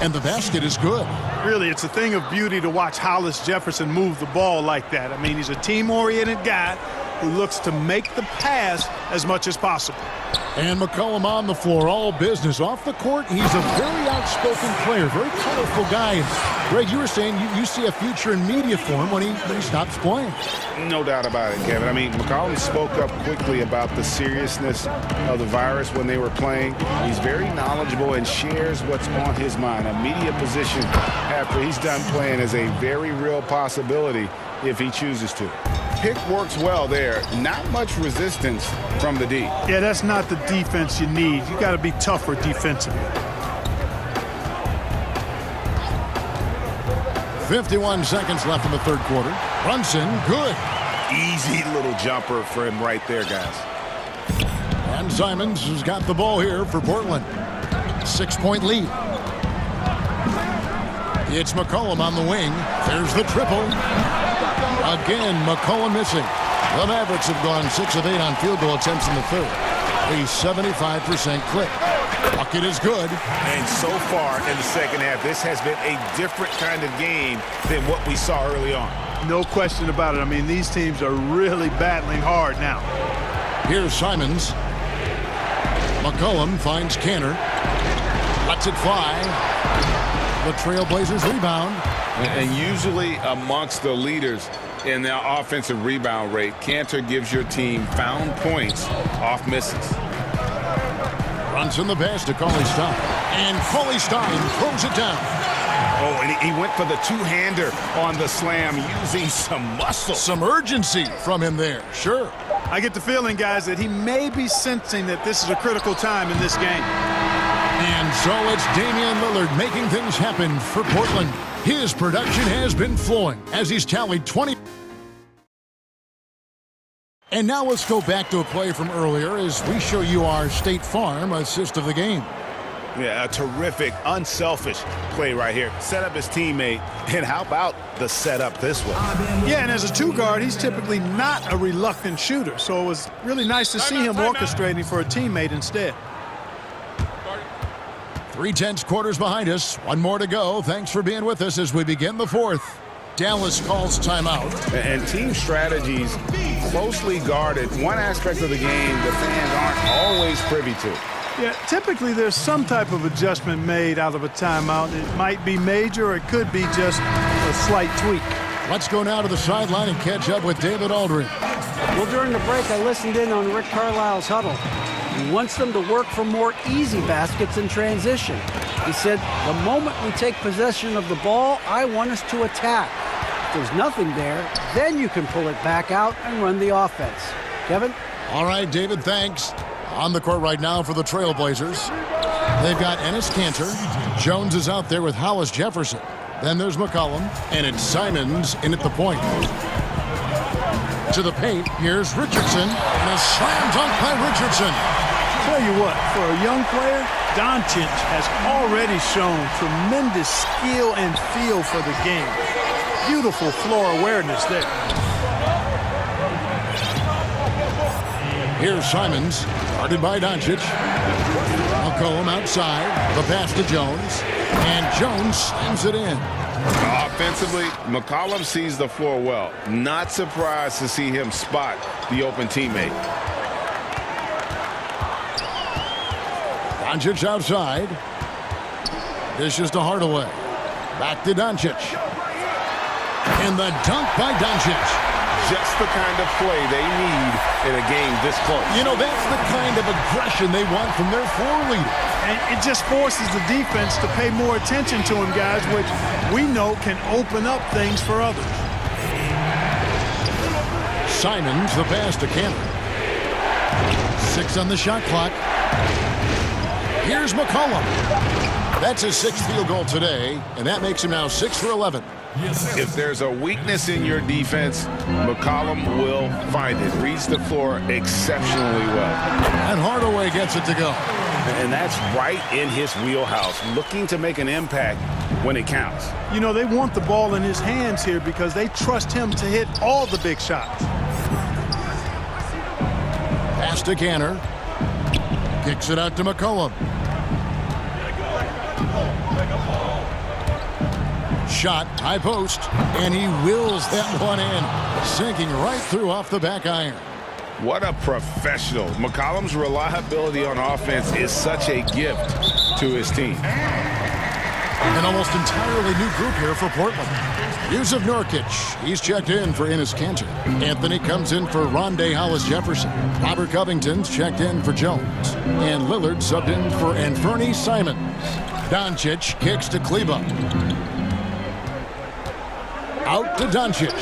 And the basket is good. Really, it's a thing of beauty to watch Hollis Jefferson move the ball like that. I mean, he's a team-oriented guy who looks to make the pass as much as possible. And McCollum on the floor, all business. Off the court, he's a very outspoken player, very colorful guy. Greg, you were saying you see a future in media for him when he stops playing. No doubt about it, Kevin. I mean, McCollum spoke up quickly about the seriousness of the virus when they were playing. He's very knowledgeable and shares what's on his mind. A media position after he's done playing is a very real possibility if he chooses to. Pick works well there. Not much resistance from the D. Yeah, that's not the defense you need. You got to be tougher defensively. 51 seconds left in the third quarter. Brunson, good. Easy little jumper for him right there, guys. And Simons has got the ball here for Portland. 6-point lead. It's McCollum on the wing. There's the triple. Again, McCollum missing. The Mavericks have gone 6 of 8 on field goal attempts in the third. A 75% clip. Bucket is good. And so far in the second half, this has been a different kind of game than what we saw early on. No question about it. I mean, these teams are really battling hard now. Here's Simons. McCollum finds Canner. Lets it fly. The Trailblazers rebound. And usually amongst the leaders in the offensive rebound rate, Cantor gives your team found points off misses. Brunson the pass to Cauley-Stein. And Cauley-Stein throws it down. Oh, and he went for the two-hander on the slam using some muscle. Some urgency from him there, sure. I get the feeling, guys, that he may be sensing that this is a critical time in this game. And so it's Damian Lillard making things happen for Portland. His production has been flowing as he's tallied 20. And now let's go back to a play from earlier as we show you our State Farm assist of the game. Yeah, a terrific, unselfish play right here. Set up his teammate, and how about the setup this way? Yeah, and as a two-guard, he's typically not a reluctant shooter, so it was really nice to see him orchestrating for a teammate instead. 3/10 quarters behind us. One more to go. Thanks for being with us as we begin the fourth. Dallas calls timeout. And team strategies closely guarded. One aspect of the game the fans aren't always privy to. Yeah, typically there's some type of adjustment made out of a timeout. It might be major or it could be just a slight tweak. Let's go now to the sideline and catch up with David Aldridge. Well, during the break, I listened in on Rick Carlisle's huddle. He wants them to work for more easy baskets in transition. He said, the moment we take possession of the ball, I want us to attack. If there's nothing there, then you can pull it back out and run the offense. Kevin? All right, David, thanks. On the court right now for the Trailblazers. They've got Enes Kanter. Jones is out there with Hollis Jefferson. Then there's McCollum, and it's Simons in at the point. To the paint, here's Richardson, and a slam dunk by Richardson. Tell you what, for a young player, Doncic has already shown tremendous skill and feel for the game. Beautiful floor awareness there. Here's Simons, guarded by Doncic. McCollum outside, the pass to Jones, and Jones slams it in. Offensively, McCollum sees the floor well. Not surprised to see him spot the open teammate. Doncic outside. Dishes to Hardaway. Back to Doncic. And the dunk by Doncic. Just the kind of play they need in a game this close. You know, that's the kind of aggression they want from their floor leader. And it just forces the defense to pay more attention to him, guys, which we know can open up things for others. Simons, the pass to Kanter. 6 on the shot clock. Here's McCollum. That's his 6th field goal today, and that makes him now 6 for 11. If there's a weakness in your defense, McCollum will find it. Reads the floor exceptionally well. And Hardaway gets it to go. And that's right in his wheelhouse, looking to make an impact when it counts. You know, they want the ball in his hands here because they trust him to hit all the big shots. Pass to Kanter. Kicks it out to McCollum. Shot, high post, and he wills that one in, sinking right through off the back iron. What a professional. McCollum's reliability on offense is such a gift to his team. An almost entirely new group here for Portland. Yusuf Nurkic, he's checked in for Enes Kanter. Anthony comes in for Rondé Hollis-Jefferson. Robert Covington's checked in for Jones. And Lillard subbed in for Anfernee Simons. Doncic kicks to Kleba. Out to Doncic.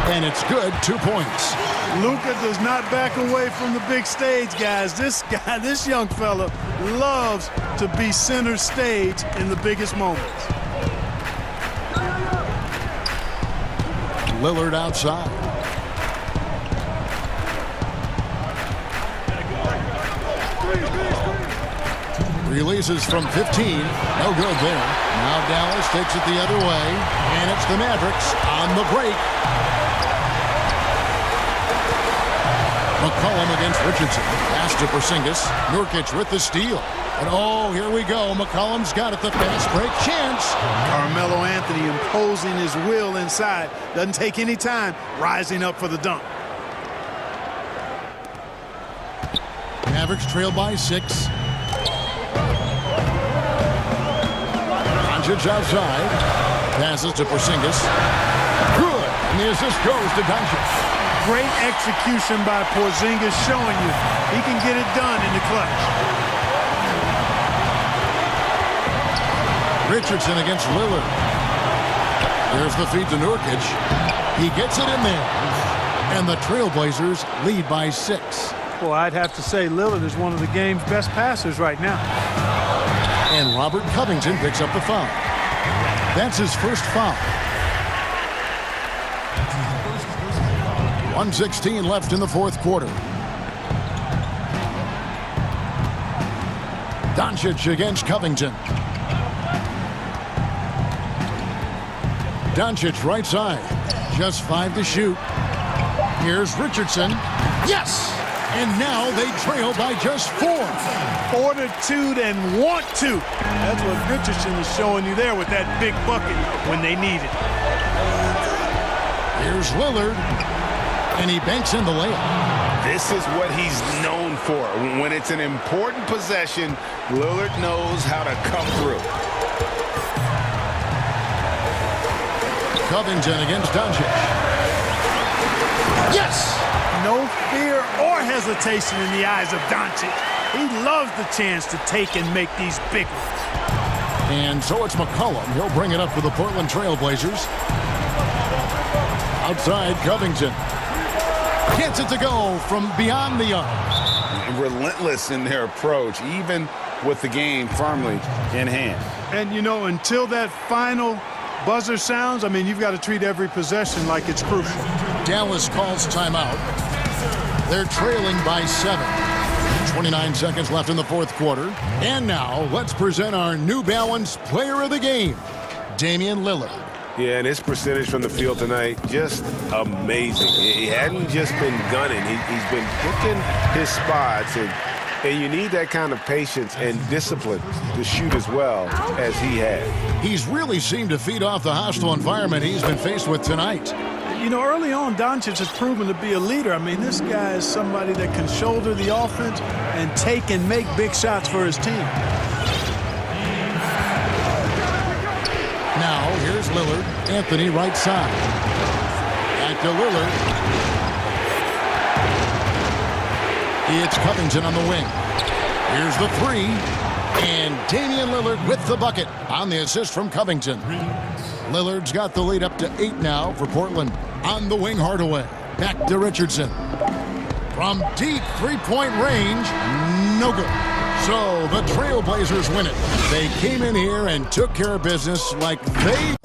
And it's good, 2 points. Luka does not back away from the big stage, guys. This young fella loves to be center stage in the biggest moments. Lillard outside. Releases from 15. No good there. Now Dallas takes it the other way. And it's the Mavericks on the break. McCollum against Richardson. Pass to Porzingis. Nurkic with the steal. And oh, here we go. McCollum's got it. The fast break chance. Carmelo Anthony imposing his will inside. Doesn't take any time. Rising up for the dunk. Mavericks trail by 6. Doncic outside. Passes to Porzingis. Good. And the assist goes to Doncic. Great execution by Porzingis, showing you he can get it done in the clutch. Richardson against Lillard. There's the feed to Nurkic. He gets it in there. And the Trailblazers lead by 6. Well, I'd have to say Lillard is one of the game's best passers right now. And Robert Covington picks up the foul. That's his first foul. 1:16 left in the fourth quarter. Doncic against Covington. Doncic right side. Just 5 to shoot. Here's Richardson. Yes! And now they trail by just 4. Fortitude and want to. That's what Richardson is showing you there with that big bucket when they need it. Here's Lillard. And he banks in the layup. This is what he's known for. When it's an important possession, Lillard knows how to come through. Covington against Doncic. Yes! No fear or hesitation in the eyes of Doncic. He loves the chance to take and make these big ones. And so it's McCollum. He'll bring it up for the Portland Trail Blazers. Outside, Covington. Gets it to go from beyond the arc. Relentless in their approach, even with the game firmly in hand. And, you know, until that final buzzer sounds, I mean, you've got to treat every possession like it's crucial. Dallas calls timeout. They're trailing by 7. 29 seconds left in the fourth quarter. And now, let's present our New Balance Player of the Game, Damian Lillard. Yeah, and his percentage from the field tonight, just amazing. He hadn't just been gunning. He's been picking his spots, and you need that kind of patience and discipline to shoot as well as he had. He's really seemed to feed off the hostile environment he's been faced with tonight. You know, early on, Doncic has proven to be a leader. I mean, this guy is somebody that can shoulder the offense and take and make big shots for his team. Now, here's Lillard. Anthony right side. Back to Lillard. It's Covington on the wing. Here's the three. And Damian Lillard with the bucket on the assist from Covington. Lillard's got the lead up to 8 now for Portland. On the wing, Hardaway. Back to Richardson. From deep three-point range, no good. So the Trailblazers win it. They came in here and took care of business like they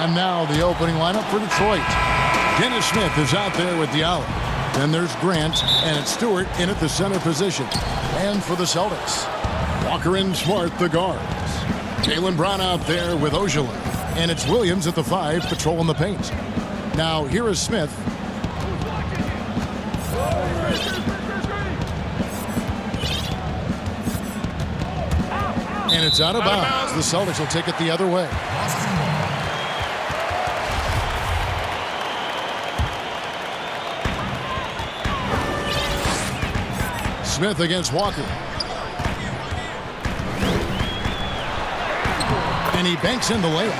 And now the opening lineup for Detroit. Dennis Smith is out there with the out. Then there's Grant, and it's Stewart in at the center position. And for the Celtics, Walker and Smart, the guards. Jaylen Brown out there with Ojala. And it's Williams at the 5 patrolling the paint. Now here is Smith. And it's out of bounds. The Celtics will take it the other way. Smith against Walker. And he banks in the layup.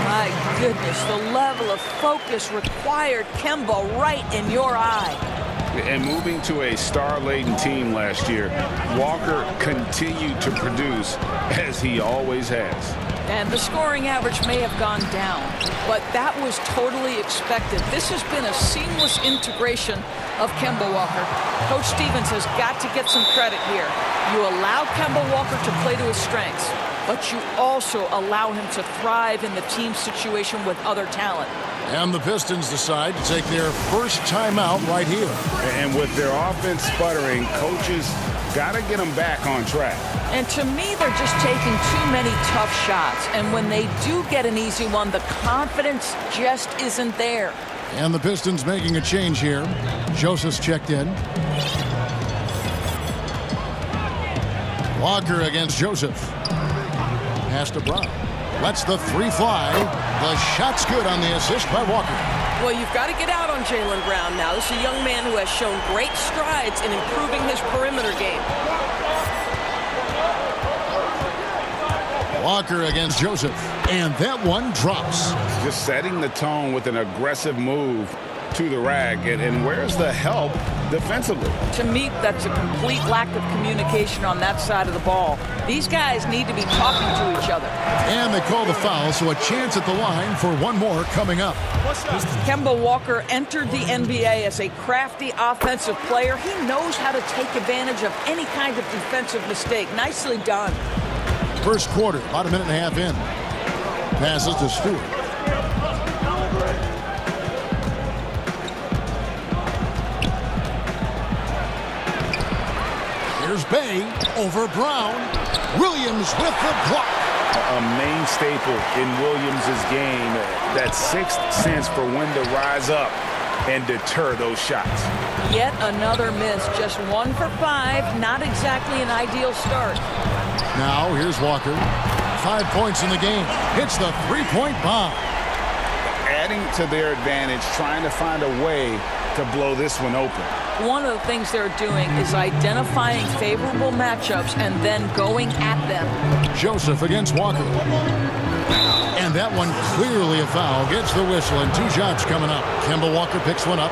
My goodness, the level of focus required. Kemba right in your eye. And moving to a star-laden team last year, Walker continued to produce as he always has. And the scoring average may have gone down, but that was totally expected. This has been a seamless integration of Kemba Walker. Coach Stevens has got to get some credit here. You allow Kemba Walker to play to his strengths, but you also allow him to thrive in the team situation with other talent. And the Pistons decide to take their first timeout right here. And with their offense sputtering, coaches got to get them back on track. And to me, they're just taking too many tough shots. And when they do get an easy one, the confidence just isn't there. And the Pistons making a change here. Joseph's checked in. Walker against Joseph. Pass to Brown. Lets the 3 fly. The shot's good on the assist by Walker. Well, you've got to get out on Jaylen Brown now. This is a young man who has shown great strides in improving his perimeter game. Walker against Joseph. And that one drops. Just setting the tone with an aggressive move to the rack. And where's the help defensively? To me, that's a complete lack of communication on that side of the ball. These guys need to be talking to each other. And they call the foul, so a chance at the line for one more coming up. Kemba Walker entered the NBA as a crafty offensive player. He knows how to take advantage of any kind of defensive mistake. Nicely done. First quarter, about a minute and a half in. Passes to Stewart. Here's Bay over Brown. Williams with the block. A main staple in Williams' game, that sixth sense for when to rise up and deter those shots. Yet another miss, just 1 for 5, not exactly an ideal start. Now here's Walker. 5 points in the game. Hits the 3-point bomb. Adding to their advantage, trying to find a way to blow this one open. One of the things they're doing is identifying favorable matchups and then going at them. Joseph against Walker. And that one clearly a foul. Gets the whistle and 2 shots coming up. Kemba Walker picks one up.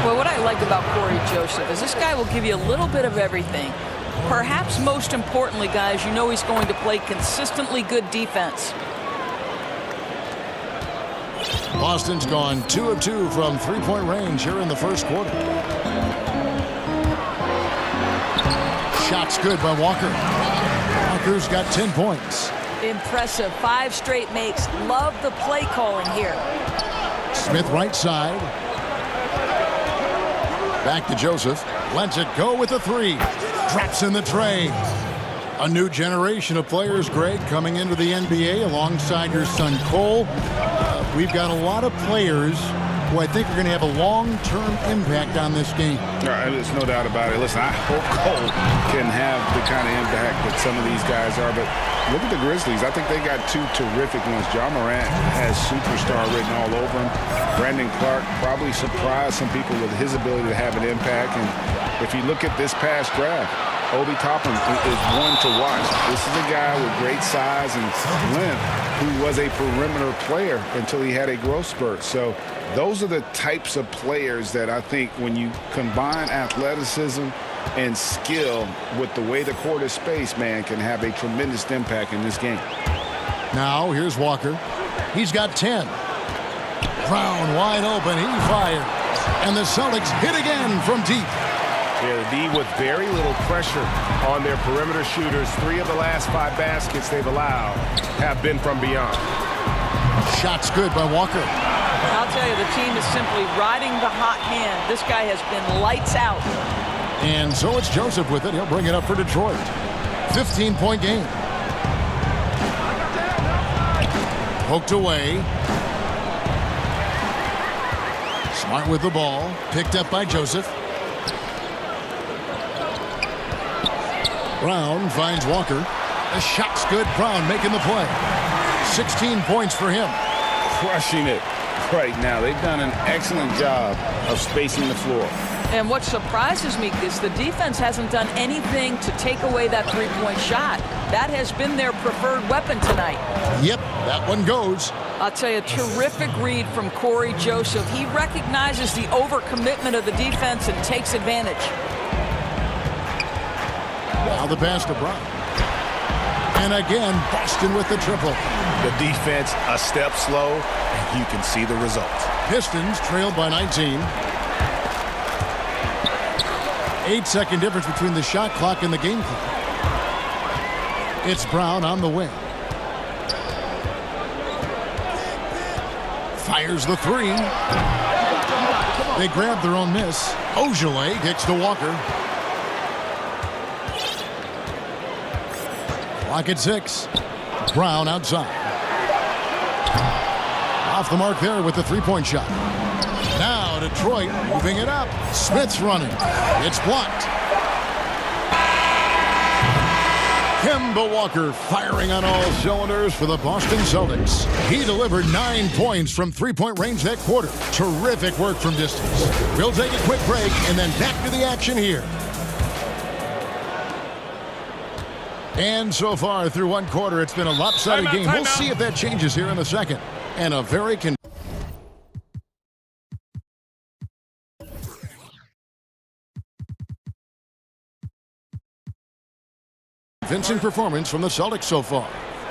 Well, what I like about Corey Joseph is this guy will give you a little bit of everything. Perhaps most importantly, guys, you know he's going to play consistently good defense. Boston's gone 2 of 2 from 3-point range here in the first quarter. Shots good by Walker. Walker's got 10 points. Impressive. 5 straight makes. Love the play calling here. Smith right side. Back to Joseph. Lets it go with the 3. Traps in the tray. A new generation of players, Greg, coming into the NBA alongside your son Cole. We've got a lot of players who I think are going to have a long-term impact on this game. There's no doubt about it. Listen, I hope Cole can have the kind of impact that some of these guys are. But look at the Grizzlies. I think they got 2 terrific ones. Ja Morant has superstar written all over him. Brandon Clark probably surprised some people with his ability to have an impact. And if you look at this past draft, Obi Toppin is one to watch. This is a guy with great size and length who was a perimeter player until he had a growth spurt. So those are the types of players that I think when you combine athleticism and skill with the way the court is spaced, man, can have a tremendous impact in this game. Now here's Walker. He's got 10. Brown wide open. He fires. And the Celtics hit again from deep. Yeah, the D with very little pressure on their perimeter shooters. 3 of the last 5 baskets they've allowed have been from beyond. Shot's good by Walker. I'll tell you, the team is simply riding the hot hand. This guy has been lights out. And so it's Joseph with it. He'll bring it up for Detroit. 15-point game. Poked away. Smart with the ball. Picked up by Joseph. Brown finds Walker. The shot's good. Brown making the play. 16 points for him. Crushing it right now. They've done an excellent job of spacing the floor. And what surprises me is the defense hasn't done anything to take away that three-point shot. That has been their preferred weapon tonight. Yep, that one goes. I'll tell you, terrific read from Corey Joseph. He recognizes the overcommitment of the defense and takes advantage. Now the pass to Brown. And again, Boston with the triple. The defense a step slow, and you can see the results. Pistons trailed by 19. 8-second difference between the shot clock and the game clock. It's Brown on the wing. Fires the three. They grab their own miss. Ojale kicks to Walker. Clock at 6. Brown outside. Off the mark there with the three-point shot. Now Detroit moving it up. Smith's running. It's blocked. Kemba Walker firing on all cylinders for the Boston Celtics. He delivered 9 points from three-point range that quarter. Terrific work from distance. We'll take a quick break and then back to the action here. And so far through one quarter, it's been a lopsided game. We'll see if that changes here in a second. And a very convincing performance from the Celtics so far.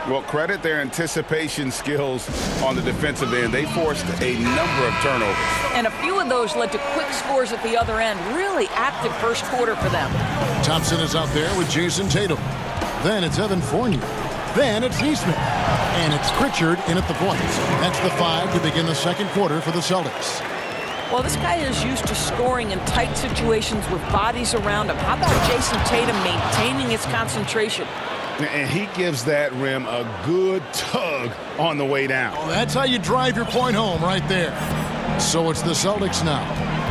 Well, credit their anticipation skills on the defensive end. They forced a number of turnovers. And a few of those led to quick scores at the other end. Really active first quarter for them. Thompson is out there with Jason Tatum. Then it's Evan Fournier. Then it's Neesmith. And it's Pritchard in at the points. That's the 5 to begin the second quarter for the Celtics. Well, this guy is used to scoring in tight situations with bodies around him. How about Jason Tatum maintaining his concentration? And he gives that rim a good tug on the way down. Well, that's how you drive your point home right there. So it's the Celtics now.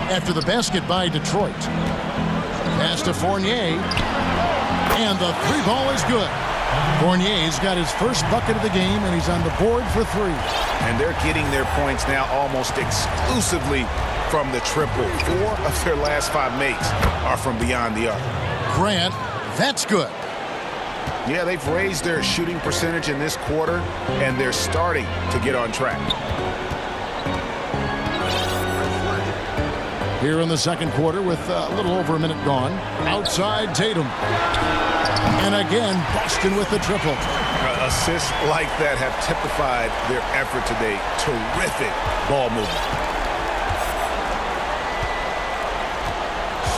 After the basket by Detroit. Pass to Fournier. And the three ball is good. Fournier's got his first bucket of the game, and he's on the board for 3. And they're getting their points now almost exclusively from the triple. 4 of their last 5 makes are from beyond the arc. Grant, that's good. Yeah, they've raised their shooting percentage in this quarter, and they're starting to get on track. Here in the second quarter with a little over a minute gone. Outside Tatum. And again, Boston with the triple. Assists like that have typified their effort today. Terrific ball movement.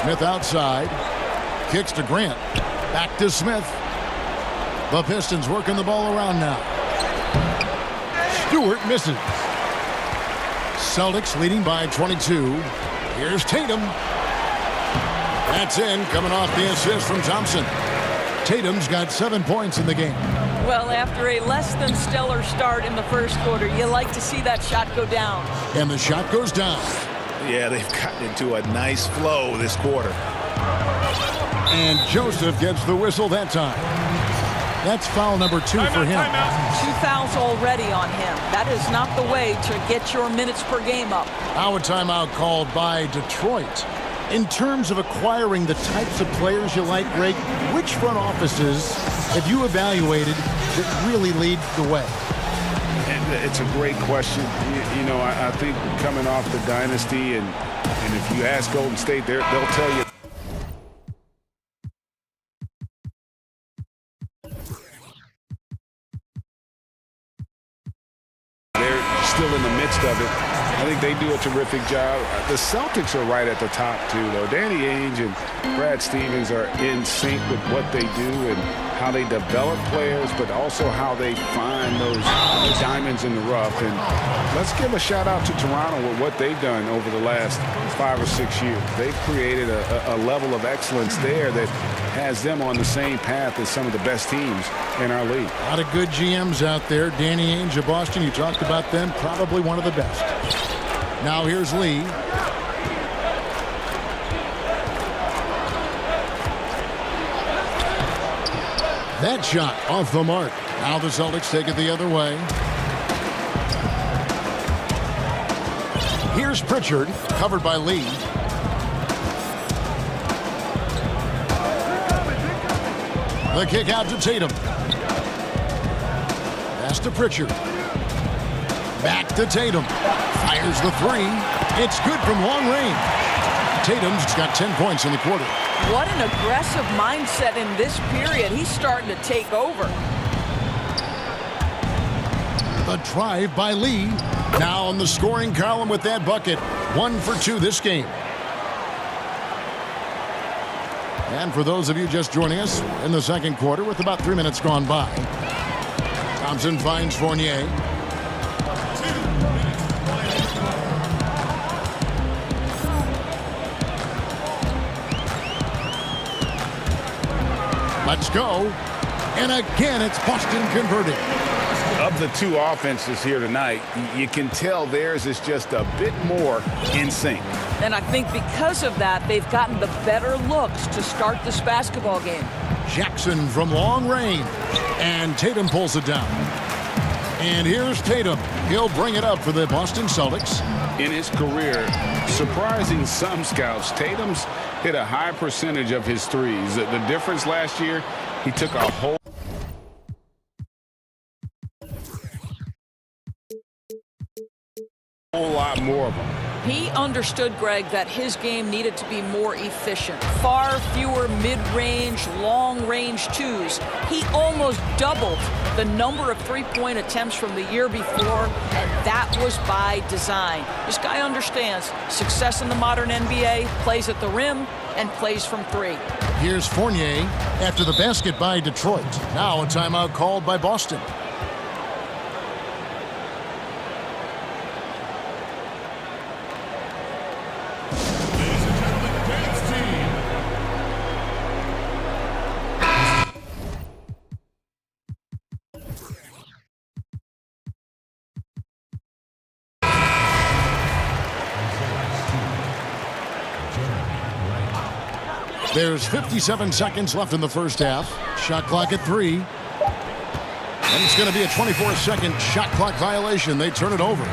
Smith outside. Kicks to Grant. Back to Smith. The Pistons working the ball around now. Stewart misses. Celtics leading by 22. Here's Tatum. That's in, coming off the assist from Thompson. Tatum's got 7 points in the game. Well, after a less than stellar start in the first quarter, you like to see that shot go down. And the shot goes down. Yeah, they've gotten into a nice flow this quarter. And Joseph gets the whistle that time. That's foul number 2 for him. 2 fouls already on him. That is not the way to get your minutes per game up. Now a timeout called by Detroit. In terms of acquiring the types of players you like, Greg, which front offices have you evaluated that really lead the way? It's a great question. You know, I think coming off the dynasty, and if you ask Golden State, they'll tell you. still in the midst of it. I think they do a terrific job. The Celtics are right at the top, too, though. Danny Ainge and Brad Stevens are in sync with what they do and how they develop players, but also how they find those diamonds in the rough. And let's give a shout-out to Toronto with what they've done over the last 5 or 6 years. They've created a level of excellence there that has them on the same path as some of the best teams in our league. A lot of good GMs out there. Danny Ainge of Boston, you talked about them, probably one of the best. Now here's Lee. That shot off the mark. Now the Celtics take it the other way. Here's Pritchard, covered by Lee. The kick out to Tatum. Pass to Pritchard. Back to Tatum. Fires the three. It's good from long range. Tatum's got 10 points in the quarter. What an aggressive mindset in this period. He's starting to take over. The drive by Lee. Now on the scoring column with that bucket. 1 for 2 this game. And for those of you just joining us in the second quarter with about 3 minutes gone by. Thompson finds Fournier. Let's go. And again, it's Boston converting. Of the two offenses here tonight, you can tell theirs is just a bit more in sync. And I think because of that, they've gotten the better looks to start this basketball game. Jackson from long range. And Tatum pulls it down. And here's Tatum. He'll bring it up for the Boston Celtics. In his career, surprising some scouts, Tatum's hit a high percentage of his threes. The difference last year, he took a whole lot more of them. He understood, Greg, that his game needed to be more efficient. Far fewer mid-range, long-range twos. He almost doubled the number of three-point attempts from the year before, and that was by design. This guy understands success in the modern NBA, plays at the rim, and plays from three. Here's Fournier after the basket by Detroit. Now a timeout called by Boston. There's 57 seconds left in the first half. Shot clock at 3. And it's going to be a 24-second shot clock violation. They turn it over.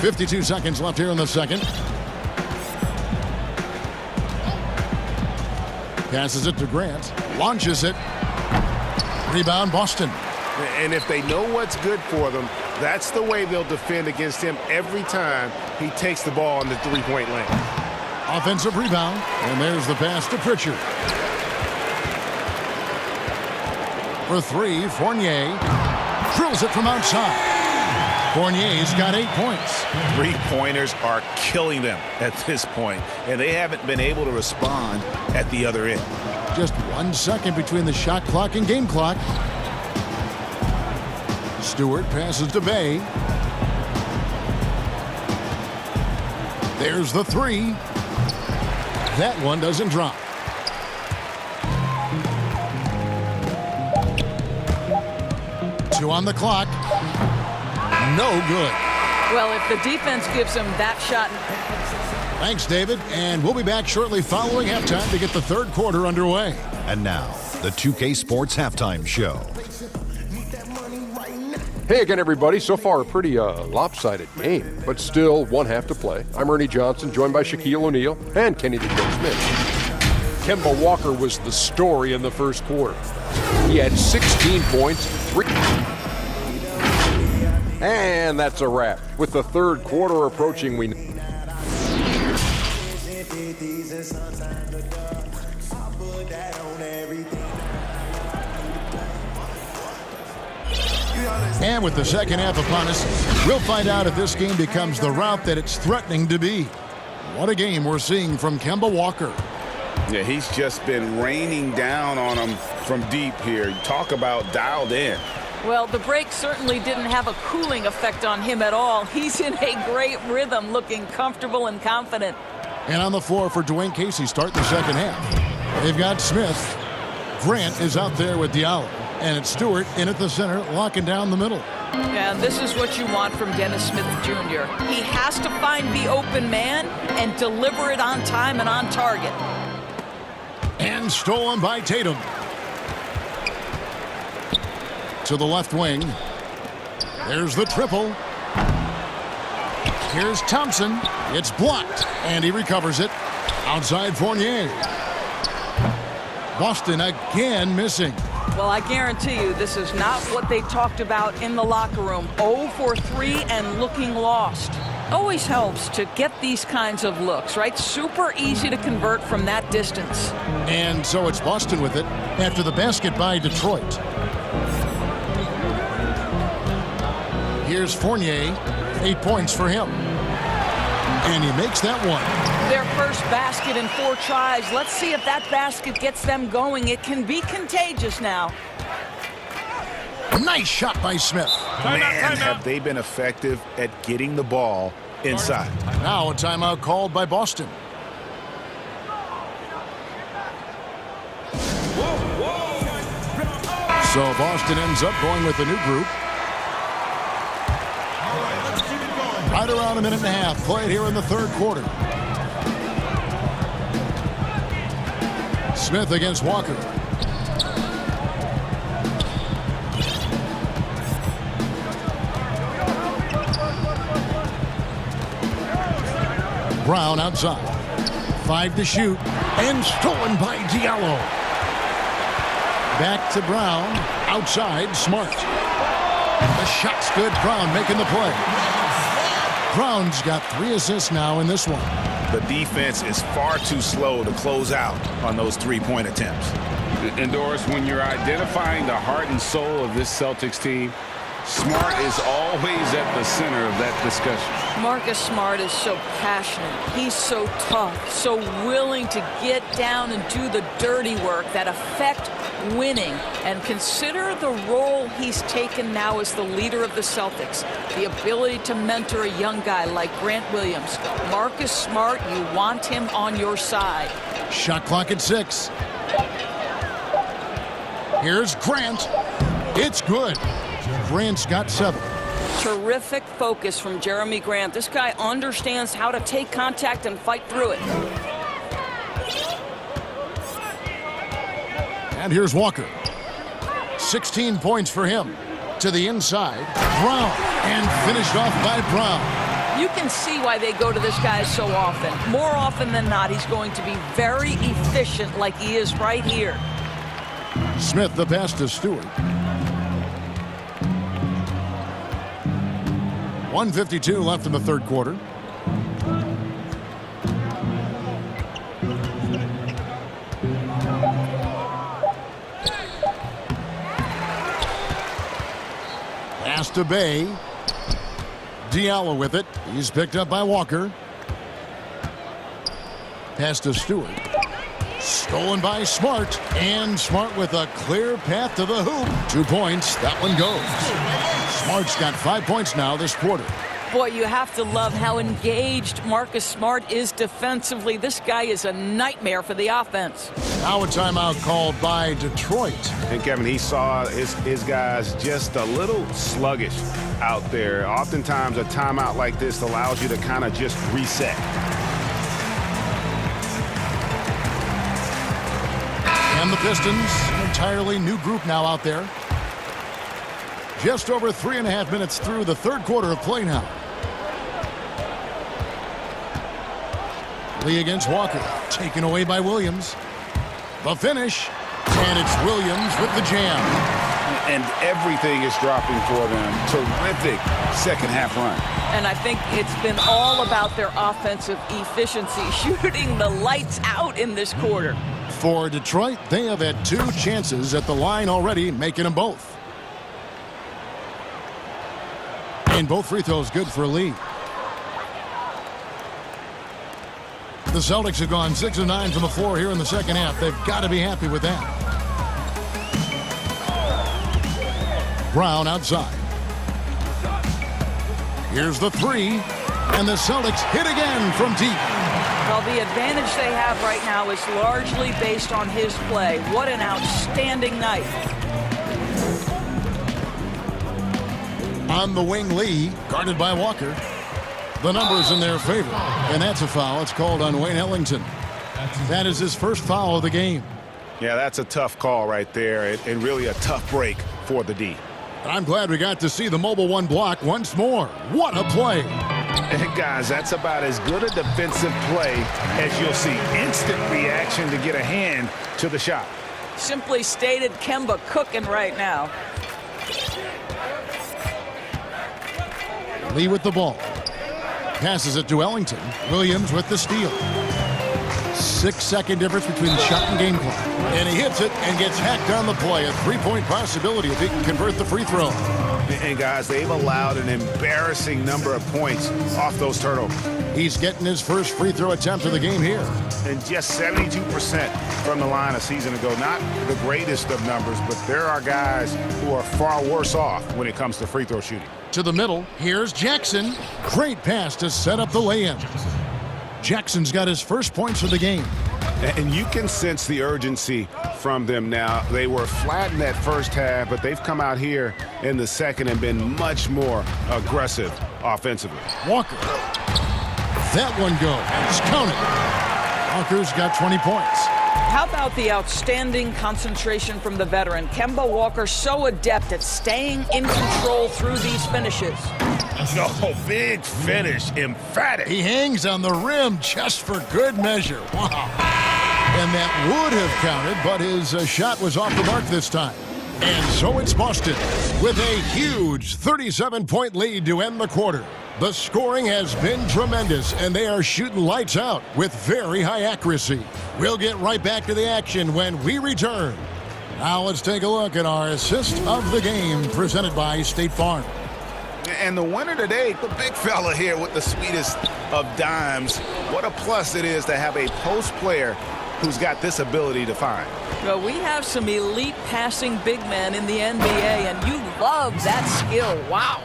.52 seconds left here in the second. Passes it to Grant. Launches it. Rebound Boston. And if they know what's good for them, that's the way they'll defend against him every time he takes the ball in the three-point lane. Offensive rebound, and there's the pass to Pritchard. For 3, Fournier drills it from outside. Fournier's got 8 points. Three-pointers are killing them at this point, and they haven't been able to respond at the other end. Just 1 second between the shot clock and game clock. Stewart passes to Bay. There's the 3. That one doesn't drop. Two on the clock. No good. Well, if the defense gives him that shot. Thanks, David. And we'll be back shortly following halftime to get the third quarter underway. And now, the 2K Sports Halftime Show. Hey again, everybody. So far, a pretty lopsided game, but still one half to play. I'm Ernie Johnson, joined by Shaquille O'Neal and Kenny the Jet Smith. Kemba Walker was the story in the first quarter. He had 16 points, 3. And that's a wrap. With the third quarter approaching, we... And with the second half upon us, we'll find out if this game becomes the rout that it's threatening to be. What a game we're seeing from Kemba Walker. Yeah, he's just been raining down on him from deep here. Talk about dialed in. Well, the break certainly didn't have a cooling effect on him at all. He's in a great rhythm, looking comfortable and confident. And on the floor for Dwayne Casey starting the second half. They've got Smith. Grant is out there with Diallo. And it's Stewart in at the center, locking down the middle. And this is what you want from Dennis Smith Jr. He has to find the open man and deliver it on time and on target. And stolen by Tatum. To the left wing. There's the triple. Here's Thompson. It's blocked, and he recovers it. Outside Fournier. Boston again missing. Well, I guarantee you this is not what they talked about in the locker room. 0 for 3 and looking lost. Always helps to get these kinds of looks, right? Super easy to convert from that distance. And so it's Boston with it after the basket by Detroit. Here's Fournier. 8 points for him. And he makes that one. Their first basket in 4 tries. Let's see if that basket gets them going. It can be contagious now. Nice shot by Smith. Man, have they been effective at getting the ball inside. Now a timeout called by Boston. So Boston ends up going with a new group. Right around a minute and a half played here in the third quarter. Smith against Walker. Brown outside. 5 to shoot. And stolen by Diallo. Back to Brown. Outside, Smart. The shot's good. Brown making the play. Brown's got 3 assists now in this one. The defense is far too slow to close out on those 3-point attempts. And Doris, when you're identifying the heart and soul of this Celtics team, Smart is always at the center of that discussion. Marcus Smart is so passionate. He's so tough, so willing to get down and do the dirty work that affect winning. And consider the role he's taken now as the leader of the Celtics. The ability to mentor a young guy like Grant Williams. Marcus Smart, you want him on your side. Shot clock at 6. Here's Grant. It's good. Grant's got 7. Terrific focus from Jeremy Grant. This guy understands how to take contact and fight through it. And here's Walker. 16 points for him. To the inside. Brown. And finished off by Brown. You can see why they go to this guy so often. More often than not, he's going to be very efficient like he is right here. Smith the pass to Stewart. 1:52 left in the third quarter. Pass to Bay. Diallo with it. He's picked up by Walker. Pass to Stewart. Stolen by Smart. And Smart with a clear path to the hoop. 2 points. That one goes. Smart's got 5 points now this quarter. Boy, you have to love how engaged Marcus Smart is defensively. This guy is a nightmare for the offense. Now a timeout called by Detroit. And Kevin, he saw his guys just a little sluggish out there. Oftentimes a timeout like this allows you to kind of just reset. And the Pistons, an entirely new group now out there. Just over 3.5 minutes through the third quarter of play now. Lee against Walker. Taken away by Williams. The finish. And it's Williams with the jam. And everything is dropping for them. Terrific second half run. And I think it's been all about their offensive efficiency, shooting the lights out in this quarter. For Detroit, they have had 2 chances at the line already, making them both. And both free throws good for Lee. The Celtics have gone 6 of 9 from the floor here in the second half. They've got to be happy with that. Brown outside. Here's the three. And the Celtics hit again from deep. Well, the advantage they have right now is largely based on his play. What an outstanding night. On the wing, Lee, guarded by Walker. The numbers in their favor. And that's a foul. It's called on Wayne Ellington. That is his first foul of the game. Yeah, that's a tough call right there, and really a tough break for the D. I'm glad we got to see the mobile one block once more. What a play. And guys, that's about as good a defensive play as you'll see. Instant reaction to get a hand to the shot. Simply stated, Kemba cooking right now. Lee with the ball. Passes it to Ellington. Williams with the steal. 6-second difference between the shot and game clock. And he hits it and gets hacked on the play. A three-point possibility if he can convert the free throw. And guys, they've allowed an embarrassing number of points off those turnovers. He's getting his first free throw attempt of the game here. And just 72% from the line a season ago. Not the greatest of numbers, but there are guys who are far worse off when it comes to free throw shooting. To the middle, here's Jackson. Great pass to set up the lay-in. Jackson's got his first points of the game. And you can sense the urgency from them now. They were flat in that first half, but they've come out here in the second and been much more aggressive offensively. Walker. That one goes. Count it. Walker's got 20 points. How about the outstanding concentration from the veteran? Kemba Walker so adept at staying in control through these finishes. No, big finish, emphatic. He hangs on the rim just for good measure. Wow. And that would have counted, but his shot was off the mark this time. And so it's Boston with a huge 37-point lead to end the quarter. The scoring has been tremendous, and they are shooting lights out with very high accuracy. We'll get right back to the action when we return. Now let's take a look at our assist of the game presented by State Farm. And the winner today, the big fella here with the sweetest of dimes. What a plus it is to have a post player who's got this ability to find. Well, we have some elite passing big men in the NBA, and you love that skill. Wow.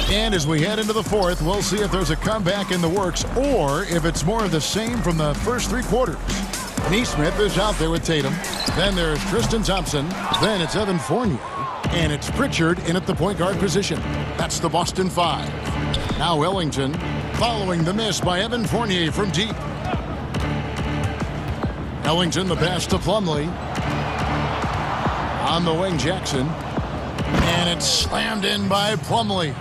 And as we head into the fourth, we'll see if there's a comeback in the works or if it's more of the same from the first three quarters. Neesmith is out there with Tatum. Then there's Tristan Thompson. Then it's Evan Fournier. And it's Pritchard in at the point guard position. That's the Boston Five. Now Ellington following the miss by Evan Fournier from deep. Ellington the pass to Plumlee. On the wing, Jackson. And it's slammed in by Plumlee.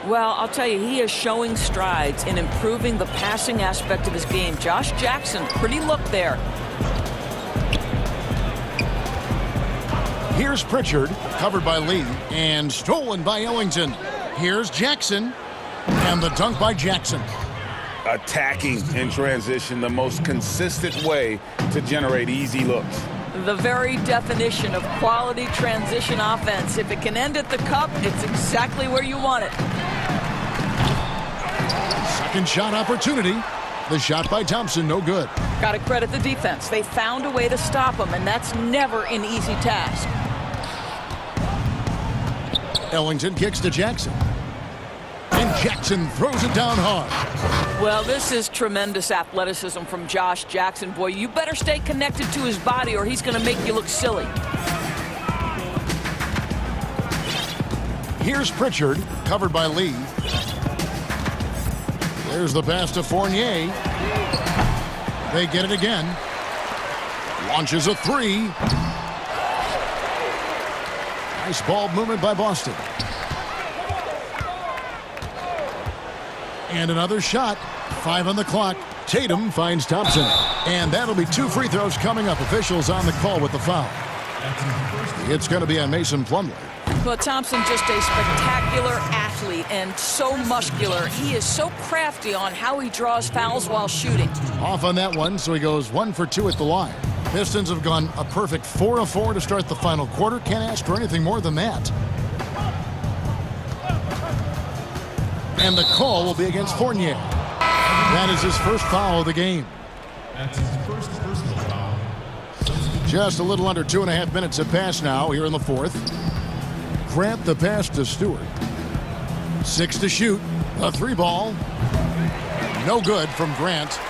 Well, I'll tell you, he is showing strides in improving the passing aspect of his game. Josh Jackson, pretty look there. Here's Pritchard, covered by Lee, and stolen by Ellington. Here's Jackson, and the dunk by Jackson. Attacking in transition, the most consistent way to generate easy looks. The very definition of quality transition offense. If it can end at the cup, it's exactly where you want it. Second shot opportunity. The shot by Thompson, no good. Got to credit the defense. They found a way to stop him, and that's never an easy task. Ellington kicks to Jackson. And Jackson throws it down hard. Well, this is tremendous athleticism from Josh Jackson. Boy, you better stay connected to his body or he's going to make you look silly. Here's Pritchard, covered by Lee. There's the pass to Fournier. They get it again. Launches a three. Nice ball movement by Boston. And another shot. 5 on the clock. Tatum finds Thompson. And that'll be 2 free throws coming up. Officials on the call with the foul. It's going to be on Mason Plumlee. Well, Thompson just a spectacular athlete and so muscular. He is so crafty on how he draws fouls while shooting. Off on that one, so he goes 1 for 2 at the line. Pistons have gone a perfect 4 of 4 to start the final quarter. Can't ask for anything more than that. And the call will be against Fournier. That is his first foul of the game. That's his first personal foul. Just a little under 2.5 minutes have passed now here in the fourth. Grant the pass to Stewart. 6 to shoot. A 3-ball. No good from Grant.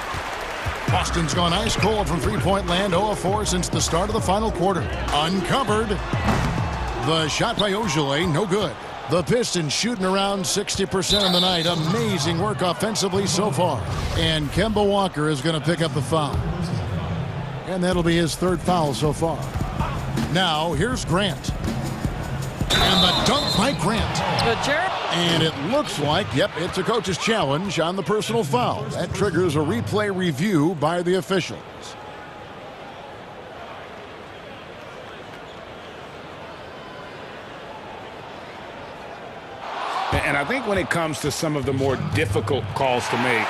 Boston's gone ice cold from three-point land. 0 of 4 since the start of the final quarter. Uncovered. The shot by Ogilvy, no good. The Pistons shooting around 60% of the night. Amazing work offensively so far. And Kemba Walker is going to pick up the foul. And that'll be his third foul so far. Now, here's Grant. And the dunk by Grant. And it looks like, yep, it's a coach's challenge on the personal foul. That triggers a replay review by the officials. And I think when it comes to some of the more difficult calls to make,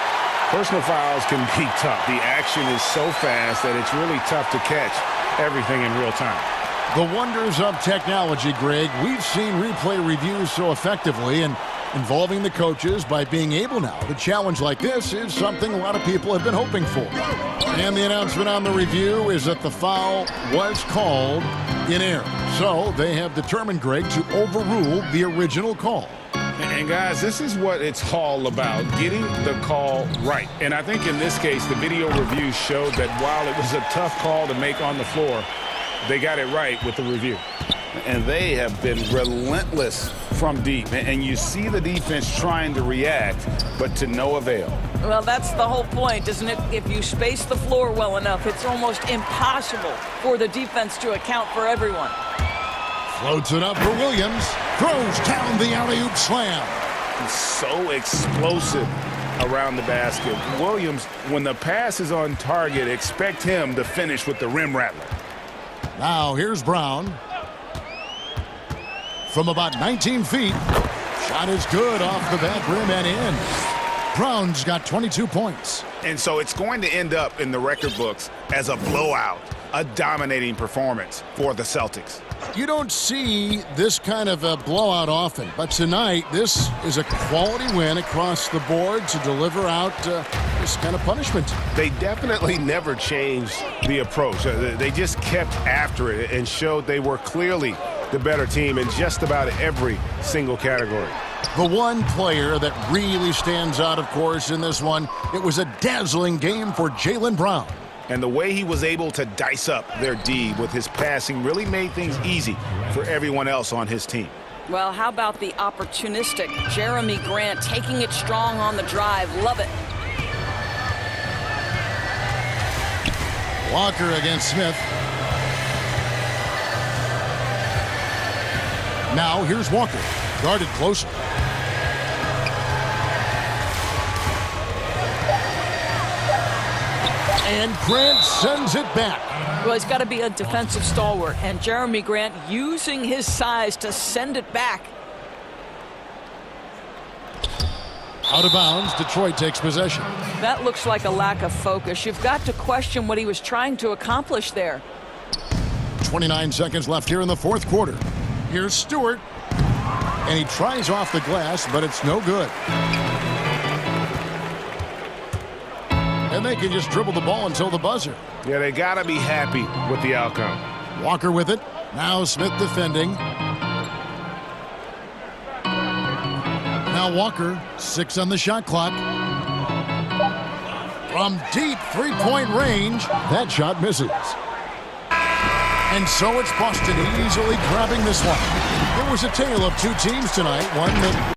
personal fouls can be tough. The action is so fast that it's really tough to catch everything in real time. The wonders of technology, Greg. We've seen replay reviews so effectively, and involving the coaches by being able now to challenge like this is something a lot of people have been hoping for. And the announcement on the review is that the foul was called in error. So they have determined, Greg, to overrule the original call. And guys, this is what it's all about, getting the call right. And I think in this case, the video review showed that while it was a tough call to make on the floor, they got it right with the review. And they have been relentless from deep. And you see the defense trying to react, but to no avail. Well, that's the whole point, isn't it? If you space the floor well enough, it's almost impossible for the defense to account for everyone. Floats it up for Williams. Throws down the alley-oop slam. He's so explosive around the basket. Williams, when the pass is on target, expect him to finish with the rim rattler. Now here's Brown. From about 19 feet. Shot is good off the back rim and in. Brown's got 22 points. And so it's going to end up in the record books as a blowout, a dominating performance for the Celtics. You don't see this kind of a blowout often, but tonight this is a quality win across the board to deliver out this kind of punishment. They definitely never changed the approach. They just kept after it and showed they were clearly the better team in just about every single category. The one player that really stands out, of course, in this one, it was a dazzling game for Jaylen Brown. And the way he was able to dice up their D with his passing really made things easy for everyone else on his team. Well, how about the opportunistic Jeremy Grant taking it strong on the drive? Love it. Walker against Smith. Now here's Walker, guarded closer. And Grant sends it back. Well, he's got to be a defensive stalwart, and Jeremy Grant using his size to send it back. Out of bounds, Detroit takes possession. That looks like a lack of focus. You've got to question what he was trying to accomplish there. 29 seconds left here in the fourth quarter. Here's Stewart. And he tries off the glass, but it's no good. And they can just dribble the ball until the buzzer. Yeah, they got to be happy with the outcome. Walker with it. Now Smith defending. Now Walker, 6 on the shot clock. From deep three-point range, that shot misses. And so it's Boston easily grabbing this one. It was a tale of two teams tonight, one that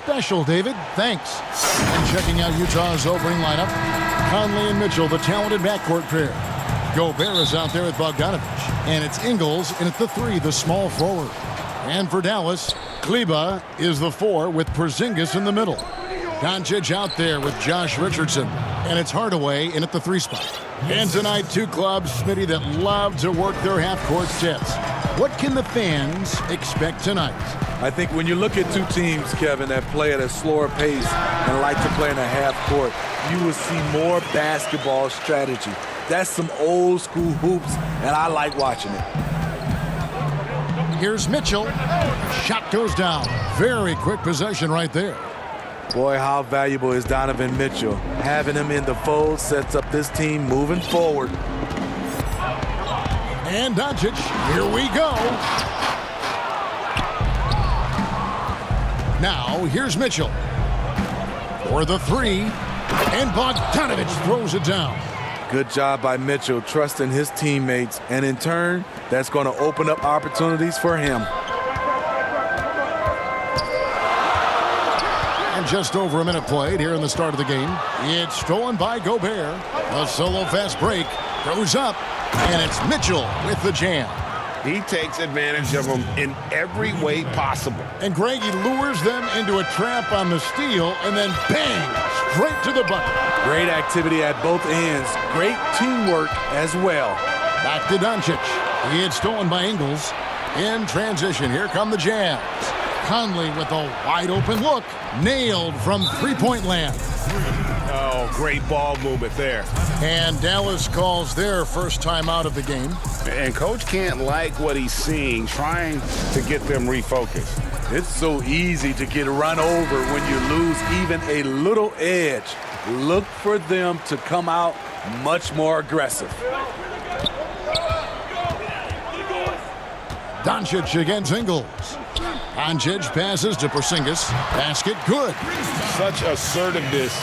special, David. Thanks. And checking out Utah's opening lineup, Conley and Mitchell, the talented backcourt pair. Gobert is out there with Bogdanovich. And it's Ingles in at the 3, the small forward. And for Dallas, Kleba is the 4 with Porzingis in the middle. Doncic out there with Josh Richardson. And it's Hardaway in at the 3 spot. And tonight, 2 clubs, Smitty, that love to work their half-court sets. What can the fans expect tonight? I think when you look at 2 teams, Kevin, that play at a slower pace and like to play in a half court, you will see more basketball strategy. That's some old school hoops, and I like watching it. Here's Mitchell. Shot goes down. Very quick possession right there. Boy, how valuable is Donovan Mitchell? Having him in the fold sets up this team moving forward. And Doncic, here we go. Now, here's Mitchell for the 3, and Bogdanovich throws it down. Good job by Mitchell, trusting his teammates, and in turn, that's going to open up opportunities for him. And just over a minute played here in the start of the game. It's stolen by Gobert. A solo fast break goes up, and it's Mitchell with the jam. He takes advantage of them in every way possible. And Greg, he lures them into a trap on the steal, and then bang, straight to the bucket. Great activity at both ends. Great teamwork as well. Back to Doncic. He had stolen by Ingles. In transition, here come the Jazz. Conley with a wide-open look. Nailed from three-point land. Oh, great ball movement there. And Dallas calls their first time out of the game. And Coach can't like what he's seeing, trying to get them refocused. It's so easy to get run over when you lose even a little edge. Look for them to come out much more aggressive. Doncic against Ingles. Doncic passes to Porzingis. Basket good. Such assertiveness.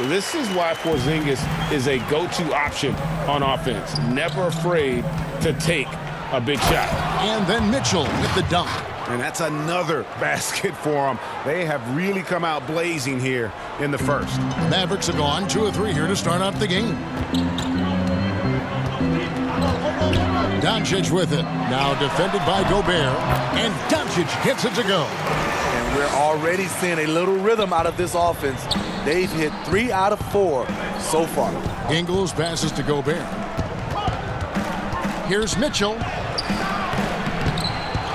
This is why Porzingis is a go-to option on offense. Never afraid to take a big shot. And then Mitchell with the dunk. And that's another basket for them. They have really come out blazing here in the first. The Mavericks have gone 2 of 3 here to start out the game. Doncic with it. Now defended by Gobert. And Doncic gets it to go. And we're already seeing a little rhythm out of this offense. They've hit 3 out of 4 so far. Ingles passes to Gobert. Here's Mitchell.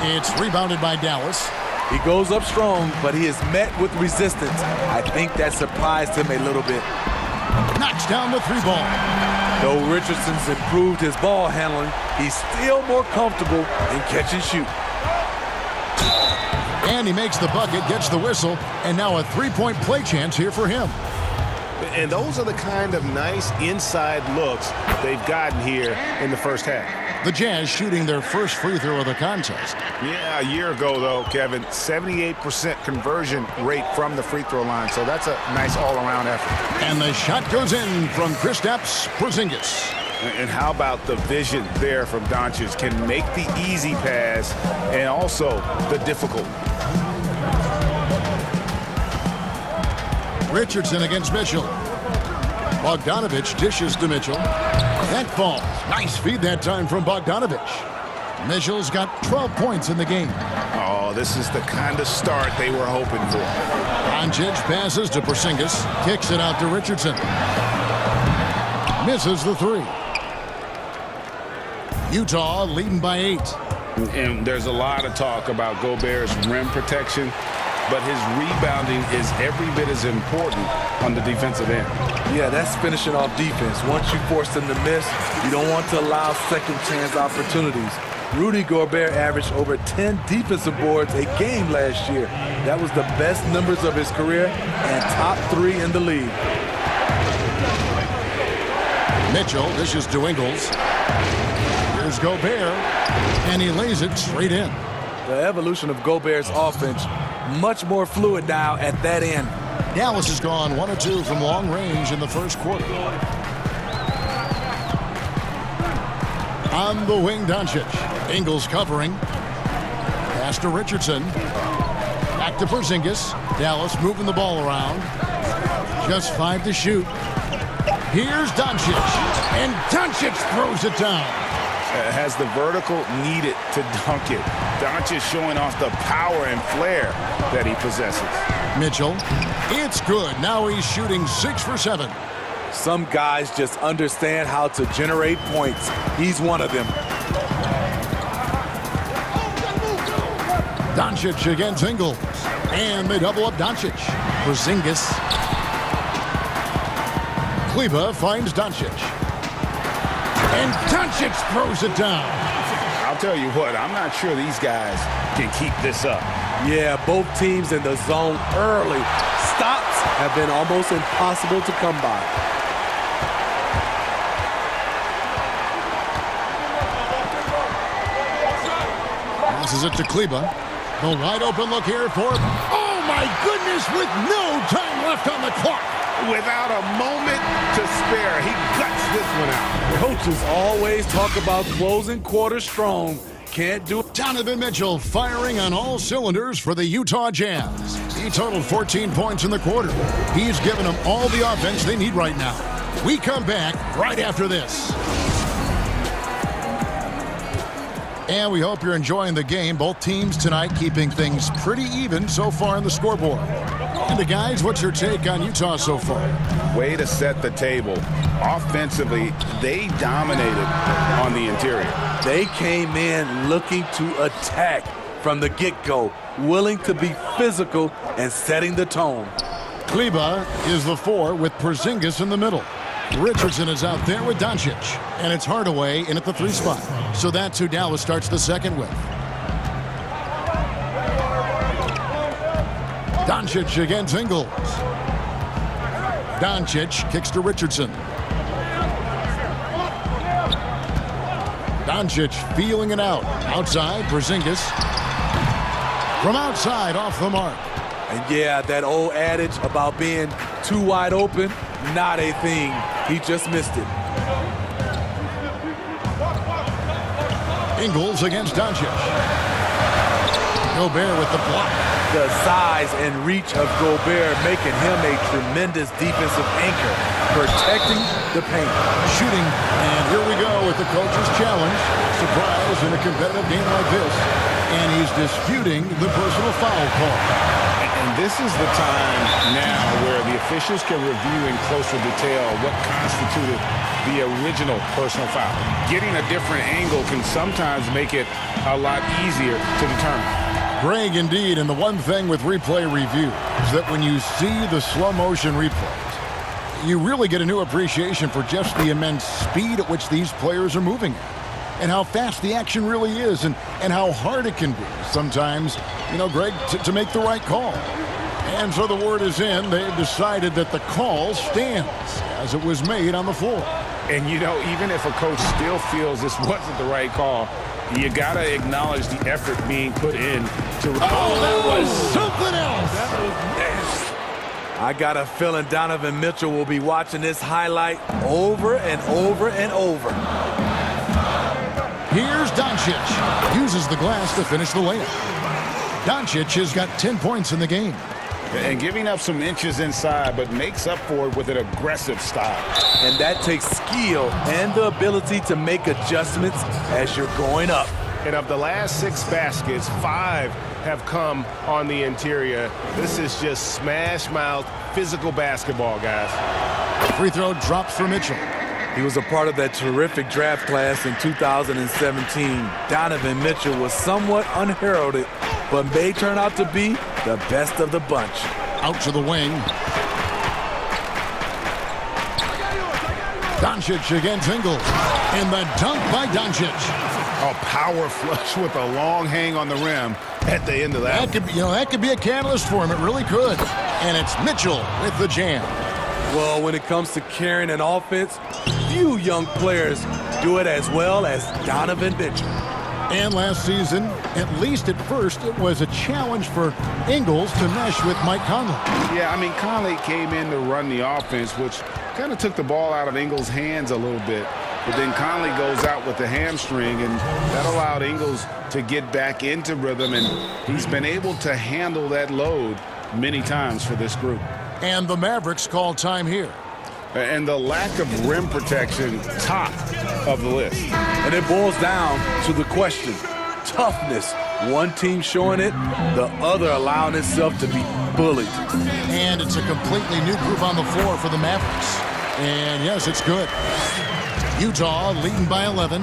It's rebounded by Dallas. He goes up strong, but he is met with resistance. I think that surprised him a little bit. Knocks down the 3 ball. Though Richardson's improved his ball handling, he's still more comfortable in catch and shoot. And he makes the bucket, gets the whistle, and now a 3-point play chance here for him. And those are the kind of nice inside looks they've gotten here in the first half. The Jazz shooting their first free throw of the contest. Yeah, a year ago, though, Kevin, 78% conversion rate from the free throw line. So that's a nice all-around effort. And the shot goes in from Kristaps Porzingis. And how about the vision there from Doncic? Can make the easy pass and also the difficult. Richardson against Mitchell. Bogdanovich dishes to Mitchell. That falls. Nice feed that time from Bogdanovich. Mitchell's got 12 points in the game. Oh, this is the kind of start they were hoping for. Doncic passes to Porzingis. Kicks it out to Richardson. Misses the 3. Utah leading by 8. And there's a lot of talk about Gobert's rim protection, but his rebounding is every bit as important on the defensive end. Yeah, that's finishing off defense. Once you force them to miss, you don't want to allow second chance opportunities. Rudy Gobert averaged over 10 defensive boards a game last year. That was the best numbers of his career and top 3 in the league. Mitchell dishes to Ingles. Here's Gobert, and he lays it straight in. The evolution of Gobert's offense, much more fluid now at that end. Dallas has gone 1 of 2 from long range in the first quarter. On the wing, Doncic. Ingles covering. Pass to Richardson. Back to Porzingis. Dallas moving the ball around. Just 5 to shoot. Here's Doncic. And Doncic throws it down. Has the vertical needed to dunk it. Doncic showing off the power and flair that he possesses. Mitchell. It's good. Now he's shooting 6 for 7. Some guys just understand how to generate points. He's one of them. Doncic against Ingles. And they double up Doncic. Porzingis. Kleba finds Doncic. And Doncic throws it down. I'll tell you what, I'm not sure these guys can keep this up. Yeah, both teams in the zone early. Stops have been almost impossible to come by. Passes it to Kleba. The wide open look here for... Oh, my goodness, with no time left on the clock. Without a moment to spare, he guts this one out. Coaches always talk about closing quarter strong. Can't do it. Donovan Mitchell firing on all cylinders for the Utah Jazz. He totaled 14 points in the quarter. He's given them all the offense they need right now. We come back right after this. And we hope you're enjoying the game. Both teams tonight keeping things pretty even so far in the scoreboard. And guys, what's your take on Utah so far? Way to set the table. Offensively, they dominated on the interior. They came in looking to attack from the get-go, willing to be physical and setting the tone. Kleba is the 4 with Porzingis in the middle. Richardson is out there with Doncic. And it's Hardaway in at the 3 spot. So that's who Dallas starts the second with. Doncic against Ingles. Doncic kicks to Richardson. Doncic feeling it out. Outside, Porzingis. From outside, off the mark. And yeah, that old adage about being too wide open, not a thing. He just missed it. Ingles against Doncic. Gobert with the block. The size and reach of Gobert making him a tremendous defensive anchor, protecting the paint. Shooting, and here we go with the coach's challenge. Surprise in a competitive game like this. And he's disputing the personal foul call. And this is the time now where the officials can review in closer detail what constituted the original personal foul. Getting a different angle can sometimes make it a lot easier to determine. Greg, indeed, and the one thing with replay review is that when you see the slow motion replays, you really get a new appreciation for just the immense speed at which these players are moving at, and how fast the action really is, and how hard it can be sometimes, Greg, to make the right call. And so the word is in. They've decided that the call stands as it was made on the floor. And, even if a coach still feels this wasn't the right call, you got to acknowledge the effort being put in to... Oh, that was something else! That was nasty. I got a feeling Donovan Mitchell will be watching this highlight over and over and over. Here's Doncic. Uses the glass to finish the layup. Doncic has got 10 points in the game. And giving up some inches inside, but makes up for it with an aggressive style. And that takes skill and the ability to make adjustments as you're going up. And of the last 6 baskets, 5 have come on the interior. This is just smash-mouth, physical basketball, guys. Free throw drops for Mitchell. He was a part of that terrific draft class in 2017. Donovan Mitchell was somewhat unheralded, but may turn out to be the best of the bunch. Out to the wing. Doncic against Ingles. And the dunk by Doncic. A power flush with a long hang on the rim at the end of that. That could be a catalyst for him. It really could. And it's Mitchell with the jam. Well, when it comes to carrying an offense, few young players do it as well as Donovan Mitchell. And last season, at least at first, it was a challenge for Ingles to mesh with Mike Conley. Yeah, Conley came in to run the offense, which kind of took the ball out of Ingles' hands a little bit. but then Conley goes out with the hamstring, and that allowed Ingles to get back into rhythm, and he's been able to handle that load many times for this group. And the Mavericks call time here. And the lack of rim protection, top of the list. And it boils down to the question, toughness. One team showing it, the other allowing itself to be bullied. And it's a completely new group on the floor for the Mavericks. And yes, it's good. Utah leading by 11.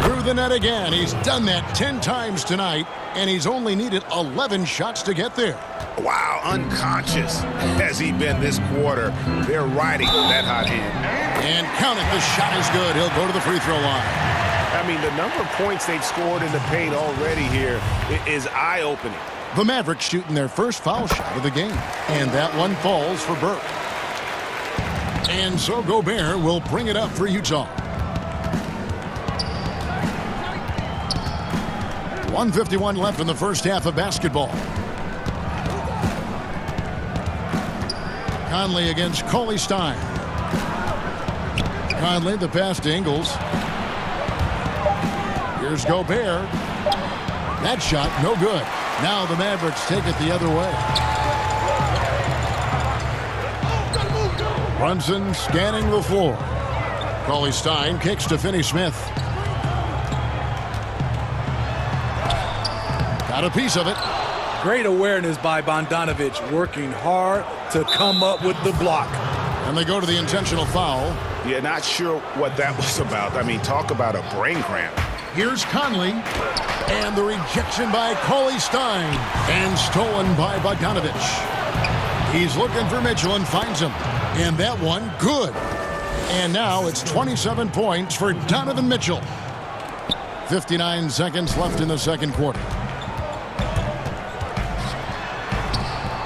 Through the net again. He's done that 10 times tonight, and he's only needed 11 shots to get there. Wow, unconscious has he been this quarter. They're riding that hot hand. And count it, the shot is good. He'll go to the free throw line. I mean, the number of points they've scored in the paint already here is eye-opening. The Mavericks shooting their first foul shot of the game. And that one falls for Burke. And so Gobert will bring it up for Utah. 1:51 left in the first half of basketball. Conley against Cauley Stein. Conley, the pass to Ingles. Here's Gobert. That shot, no good. Now the Mavericks take it the other way. Brunson scanning the floor. Cauley Stein kicks to Finney-Smith. Got a piece of it. Great awareness by Bogdanovic, working hard to come up with the block. And they go to the intentional foul. Yeah, not sure what that was about. I mean, talk about a brain cramp. Here's Conley. And the rejection by Cauley Stein. And stolen by Bogdanovic. He's looking for Mitchell and finds him. And that one, good. And now it's 27 points for Donovan Mitchell. 59 seconds left in the second quarter.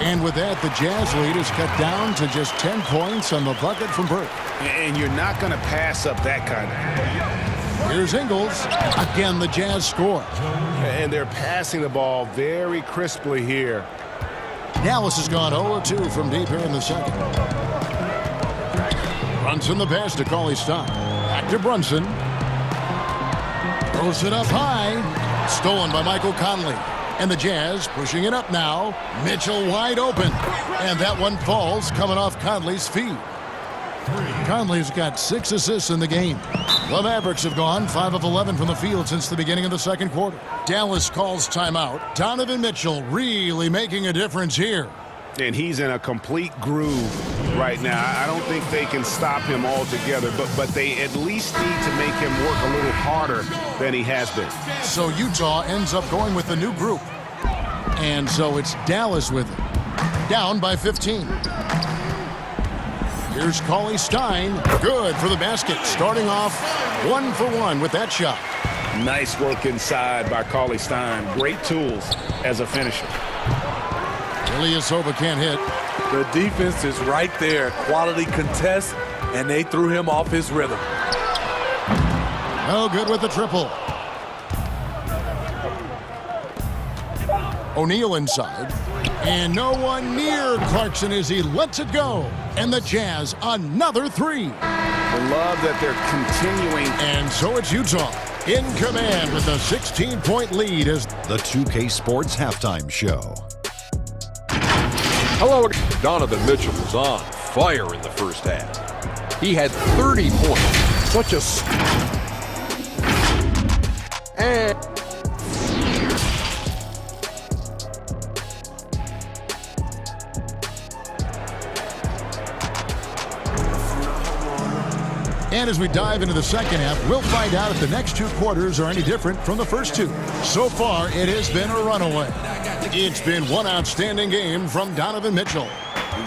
And with that, the Jazz lead is cut down to just 10 points on the bucket from Burke. And you're not going to pass up that kind of. Here's Ingles. Again, the Jazz score. And they're passing the ball very crisply here. Dallas has gone 0-2 from deep here in the second. Brunson the pass to Cauley Stein. Back to Brunson. Throws it up high. Stolen by Michael Conley. And the Jazz pushing it up now. Mitchell wide open. And that one falls coming off Conley's feet. Conley's got 6 assists in the game. The Mavericks have gone 5 of 11 from the field since the beginning of the second quarter. Dallas calls timeout. Donovan Mitchell really making a difference here. And he's in a complete groove right now. I don't think they can stop him altogether, but they at least need to make him work a little harder than he has been. So Utah ends up going with the new group. And so it's Dallas with it. Down by 15. Here's Cauley Stein. Good for the basket. Starting off 1 for 1 with that shot. Nice work inside by Cauley Stein. Great tools as a finisher. Ilyasova can't hit. The defense is right there. Quality contest, and they threw him off his rhythm. No good with the triple. O'Neal inside. And no one near Clarkson as he lets it go. And the Jazz, another 3. I love that they're continuing. And so it's Utah in command with a 16-point lead as the 2K Sports Halftime Show. Hello, Donovan Mitchell was on fire in the first half. He had 30 points. Such a... And as we dive into the second half, we'll find out if the next 2 quarters are any different from the first 2. So far, it has been a runaway. It's been one outstanding game from Donovan Mitchell.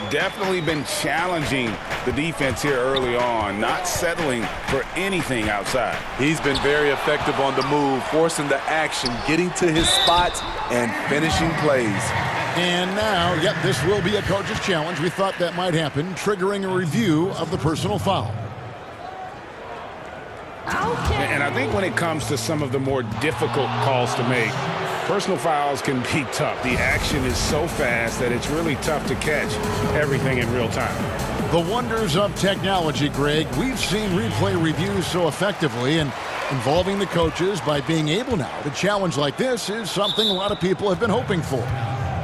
Definitely been challenging the defense here early on, not settling for anything outside. He's been very effective on the move, forcing the action, getting to his spots, and finishing plays. And now, yep, this will be a coach's challenge. We thought that might happen, triggering a review of the personal foul. And I think when it comes to some of the more difficult calls to make, personal fouls can be tough. The action is so fast that it's really tough to catch everything in real time. The wonders of technology, Greg. We've seen replay reviews so effectively, and involving the coaches by being able now to challenge like this is something a lot of people have been hoping for.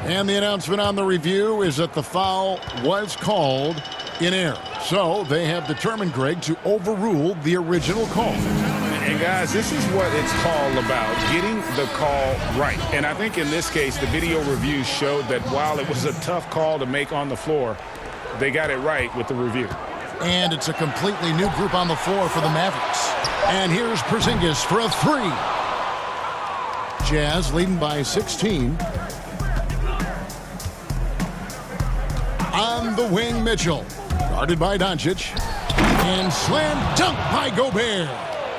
And the announcement on the review is that the foul was called in error. So they have determined, Greg, to overrule the original call. And guys, this is what it's all about, getting the call right. And I think in this case, the video review showed that while it was a tough call to make on the floor, they got it right with the review. And it's a completely new group on the floor for the Mavericks. And here's Porzingis for a three. Jazz leading by 16. On the wing, Mitchell. Guarded by Doncic. And slam dunk by Gobert.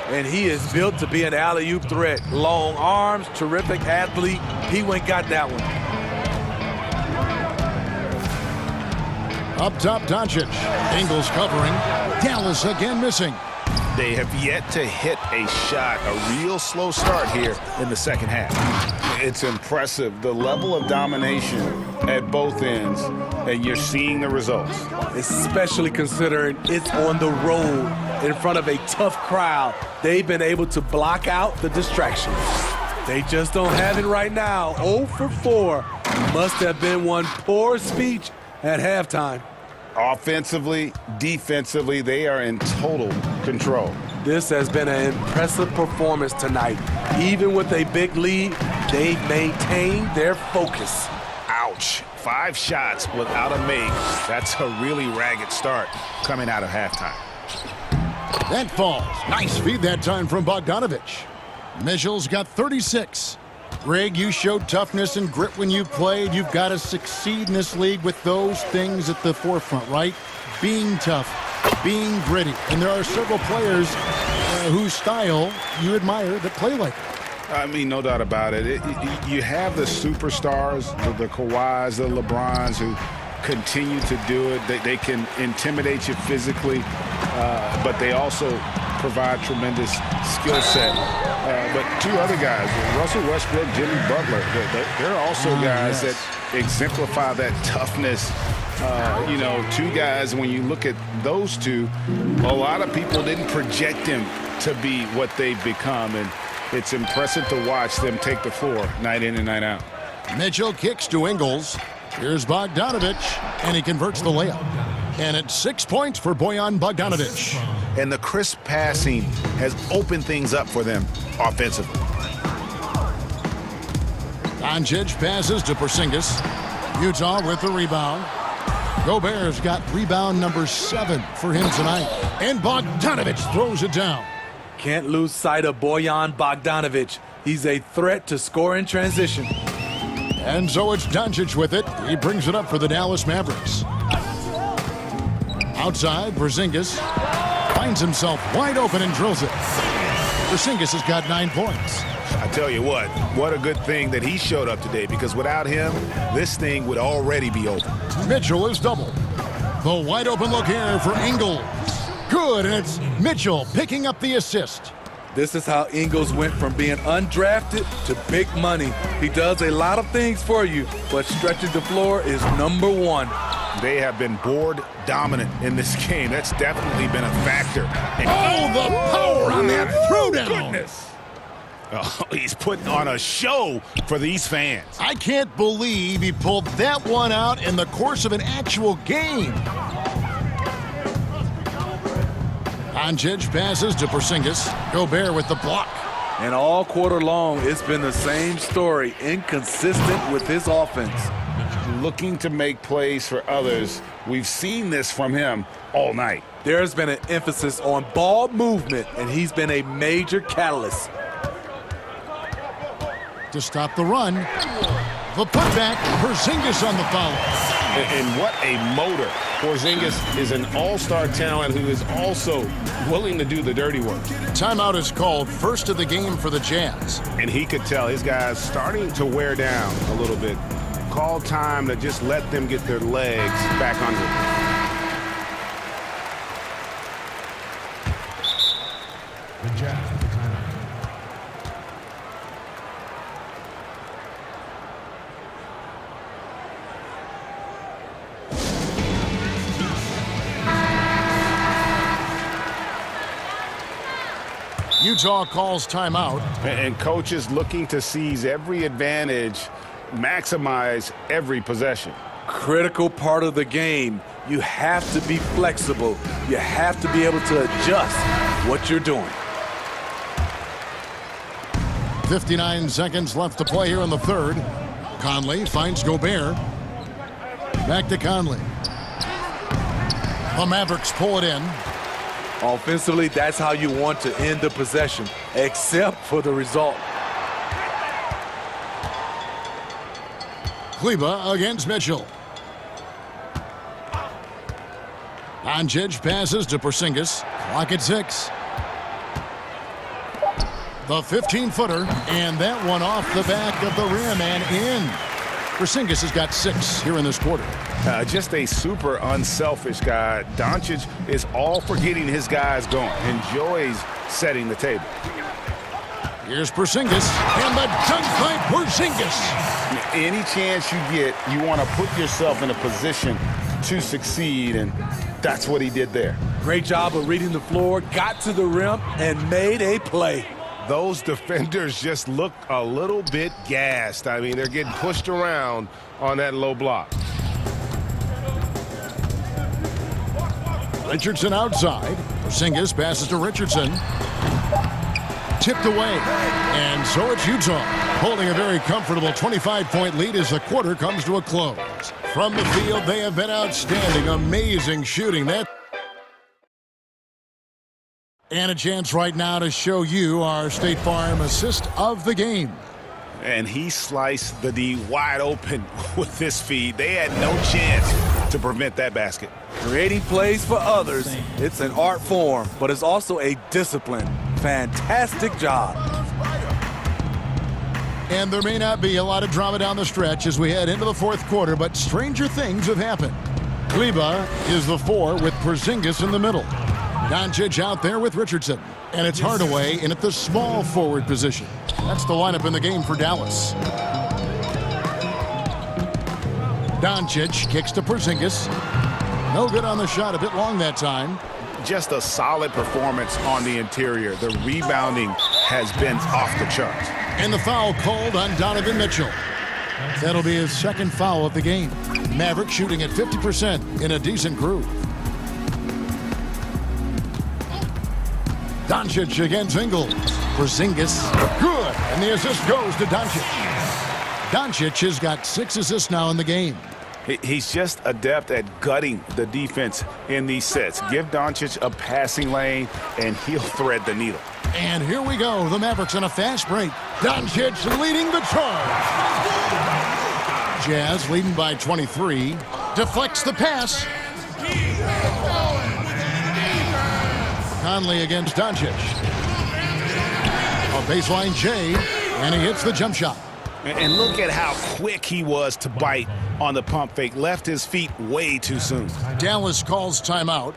And he is built to be an alley-oop threat. Long arms, terrific athlete. He went and got that one. Up top, Doncic. Ingles covering. Dallas again missing. They have yet to hit a shot, a real slow start here in the second half. It's impressive, the level of domination at both ends, and you're seeing the results. Especially considering it's on the road in front of a tough crowd. They've been able to block out the distractions. They just don't have it right now. 0 for 4. Must have been one poor speech at halftime. Offensively, defensively, they are in total control. This has been an impressive performance tonight. Even with a big lead, they've maintained their focus. Ouch. 5 shots without a make. That's a really ragged start coming out of halftime. That falls. Nice feed that time from Bogdanovich. Mitchell's got 36. Greg, you showed toughness and grit when you played. You've got to succeed in this league with those things at the forefront, right? Being tough, being gritty. And there are several players whose style you admire that play like that. I mean, no doubt about it. You have the superstars, the Kawhis, the LeBrons, who continue to do it. They can intimidate you physically, but they also provide tremendous skill set. But two other guys, Russell Westbrook, Jimmy Butler, they're also guys that exemplify that toughness. You know, two guys, when you look at those two, a lot of people didn't project them to be what they've become, and it's impressive to watch them take the floor night in and night out. Mitchell kicks to Ingles. Here's Bogdanovich, and he converts the layup. And it's 6 points for Bojan Bogdanovich. And the crisp passing has opened things up for them offensively. Doncic passes to Porzingis. Utah with the rebound. Gobert's got rebound number 7 for him tonight. And Bogdanovich throws it down. Can't lose sight of Bojan Bogdanovich. He's a threat to score in transition. And so it's Doncic with it. He brings it up for the Dallas Mavericks. Outside, Porzingis finds himself wide open and drills it. Porzingis has got 9 points. I tell you what a good thing that he showed up today, because without him, this thing would already be over. Mitchell is doubled. The wide open look here for Ingles. Good, and it's Mitchell picking up the assist. This is how Ingles went from being undrafted to big money. He does a lot of things for you, but stretching the floor is number 1. They have been board dominant in this game. That's definitely been a factor. And the power on that throwdown. Goodness. Oh, he's putting on a show for these fans. I can't believe he pulled that one out in the course of an actual game. Doncic passes to Porzingis. Gobert with the block. And all quarter long, it's been the same story. Inconsistent with his offense. Looking to make plays for others. We've seen this from him all night. There's been an emphasis on ball movement, and he's been a major catalyst. To stop the run, the putback, Porzingis on the foul. And what a motor. Porzingis is an all-star talent who is also willing to do the dirty work. Timeout is called, first of the game for the Jazz. And he could tell his guys starting to wear down a little bit. Call time to just let them get their legs back under them. The Jazz at the timeout. Utah calls timeout. And coaches looking to seize every advantage, maximize every possession. Critical part of the game. You have to be flexible. You have to be able to adjust what you're doing. 59 seconds left to play here in the third. Conley finds Gobert. Back to Conley. The Mavericks pull it in. Offensively, that's how you want to end the possession, except for the result. Kleba against Mitchell. Doncic passes to Porzingis. Clock at 6. The 15-footer, and that one off the back of the rim and in. Porzingis has got 6 here in this quarter. Just a super unselfish guy. Doncic is all for getting his guys going. Enjoys setting the table. Here's Porzingis, and the dunk by Porzingis. Any chance you get, you want to put yourself in a position to succeed, and that's what he did there. Great job of reading the floor, got to the rim, and made a play. Those defenders just look a little bit gassed. I mean, they're getting pushed around on that low block. Richardson outside. Porzingis passes to Richardson. Tipped away. And so it's Utah holding a very comfortable 25-point lead as the quarter comes to a close. From the field, they have been outstanding. Amazing shooting. And a chance right now to show you our State Farm assist of the game. And he sliced the D wide open with his feed. They had no chance to prevent that basket. Creating plays for others, it's an art form, but it's also a discipline. Fantastic job. And there may not be a lot of drama down the stretch as we head into the fourth quarter, but stranger things have happened. Kleba is the 4 with Porzingis in the middle. Doncic out there with Richardson. And it's Hardaway in at the small forward position. That's the lineup in the game for Dallas. Doncic kicks to Porzingis. No good on the shot, a bit long that time. Just a solid performance on the interior. The rebounding has been off the charts. And the foul called on Donovan Mitchell. That'll be his second foul of the game. Maverick shooting at 50% in a decent groove. Doncic against Ingles. Porzingis, good. And the assist goes to Doncic. Doncic has got 6 assists now in the game. He's just adept at gutting the defense in these sets. Give Doncic a passing lane, and he'll thread the needle. And here we go. The Mavericks on a fast break. Doncic leading the charge. Jazz leading by 23. Deflects the pass. Conley against Doncic. A baseline J, and he hits the jump shot. And look at how quick he was to bite on the pump fake. Left his feet way too soon. Dallas calls timeout.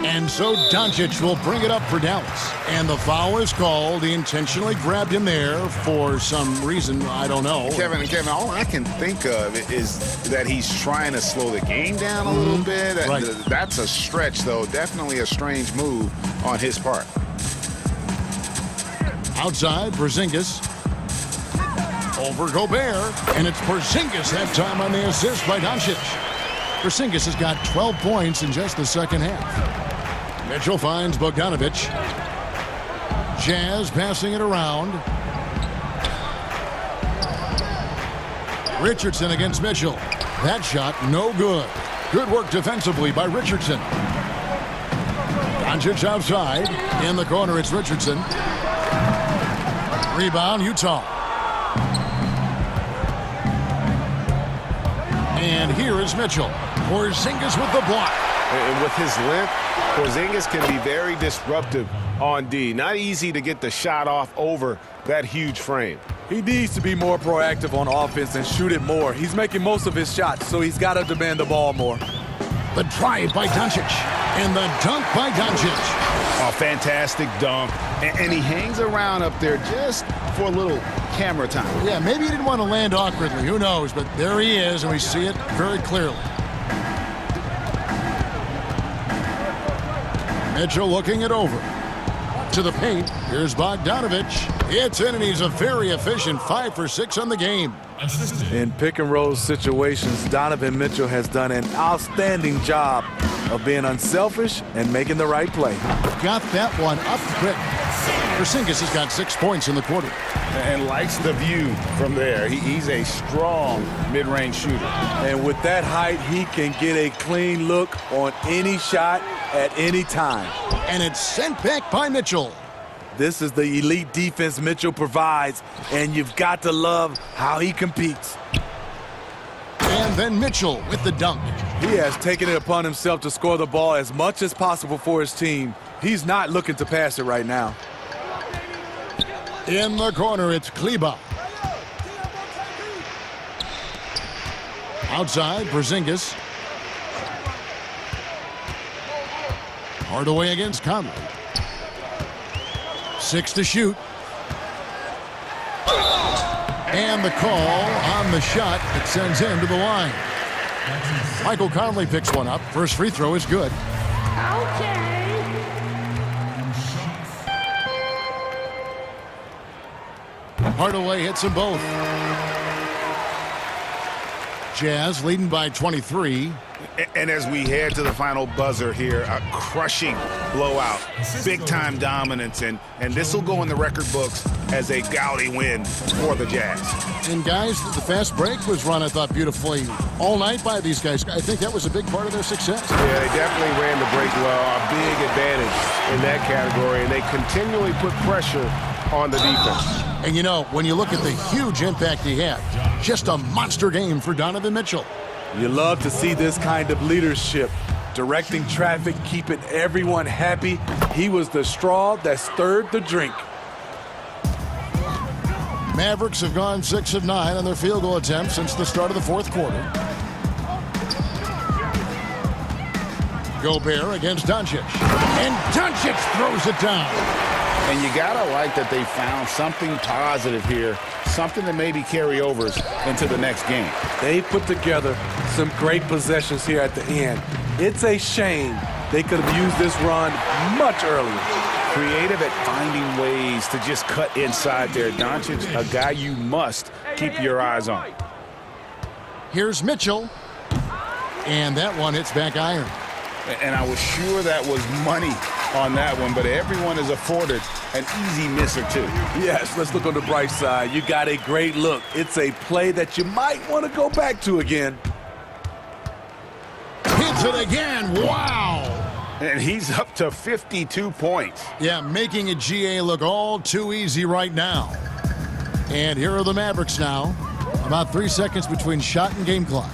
And so Doncic will bring it up for Dallas. And the foul is called. He intentionally grabbed him there for some reason. I don't know. Kevin, all I can think of is that he's trying to slow the game down a little bit. Right. That's a stretch, though. Definitely a strange move on his part. Outside, Porzingis. Over Gobert. And it's Porzingis that time on the assist by Doncic. Porzingis has got 12 points in just the second half. Mitchell finds Bogdanovic. Jazz passing it around. Richardson against Mitchell. That shot no good. Good work defensively by Richardson. Doncic outside. In the corner, it's Richardson. Rebound, Utah. And here is Mitchell. Porzingis with the block. And with his length, Porzingis can be very disruptive on D. Not easy to get the shot off over that huge frame. He needs to be more proactive on offense and shoot it more. He's making most of his shots, so he's got to demand the ball more. The drive by Doncic. And the dunk by Doncic. A fantastic dunk. And he hangs around up there just for a little camera time. Yeah, maybe he didn't want to land awkwardly. Who knows? But there he is, and we see it very clearly. Mitchell looking it over. To the paint. Here's Bogdanovich. It's in, and he's a very efficient 5 for 6 on the game. In pick-and-roll situations, Donovan Mitchell has done an outstanding job of being unselfish and making the right play. Got that one up quick. Porzingis has got 6 points in the quarter. And likes the view from there. He's a strong mid-range shooter. And with that height, he can get a clean look on any shot at any time. And it's sent back by Mitchell. This is the elite defense Mitchell provides, and you've got to love how he competes. And then Mitchell with the dunk. He has taken it upon himself to score the ball as much as possible for his team. He's not looking to pass it right now. In the corner, it's Kleba. Outside, Porzingis. Hardaway against Conley. 6 to shoot. And the call on the shot that sends him to the line. Michael Conley picks one up. First free throw is good. Hardaway hits them both. Jazz leading by 23. And as we head to the final buzzer here, a crushing blowout, big-time dominance, and this will go in the record books as a gaudy win for the Jazz. And guys, the fast break was run, I thought, beautifully all night by these guys. I think that was a big part of their success. Yeah, they definitely ran the break well, a big advantage in that category, and they continually put pressure on the defense. And you know, when you look at the huge impact he had, just a monster game for Donovan Mitchell. You love to see this kind of leadership, directing traffic, keeping everyone happy. He was the straw that stirred the drink. Mavericks have gone 6 of 9 on their field goal attempts since the start of the fourth quarter. Gobert against Doncic. And Doncic throws it down. And you gotta like that they found something positive here, something that maybe carry overs into the next game. They put together some great possessions here at the end. It's a shame they could have used this run much earlier. Creative at finding ways to just cut inside there. Doncic, a guy you must keep your eyes on. Here's Mitchell. And that one hits back iron. And I was sure that was money on that one, but everyone is afforded an easy miss or two. Yes, let's look on the bright side. You got a great look. It's a play that you might want to go back to again. Hits it again. Wow. And he's up to 52 points. Yeah, making a GA look all too easy right now. And here are the Mavericks now. About 3 seconds between shot and game clock.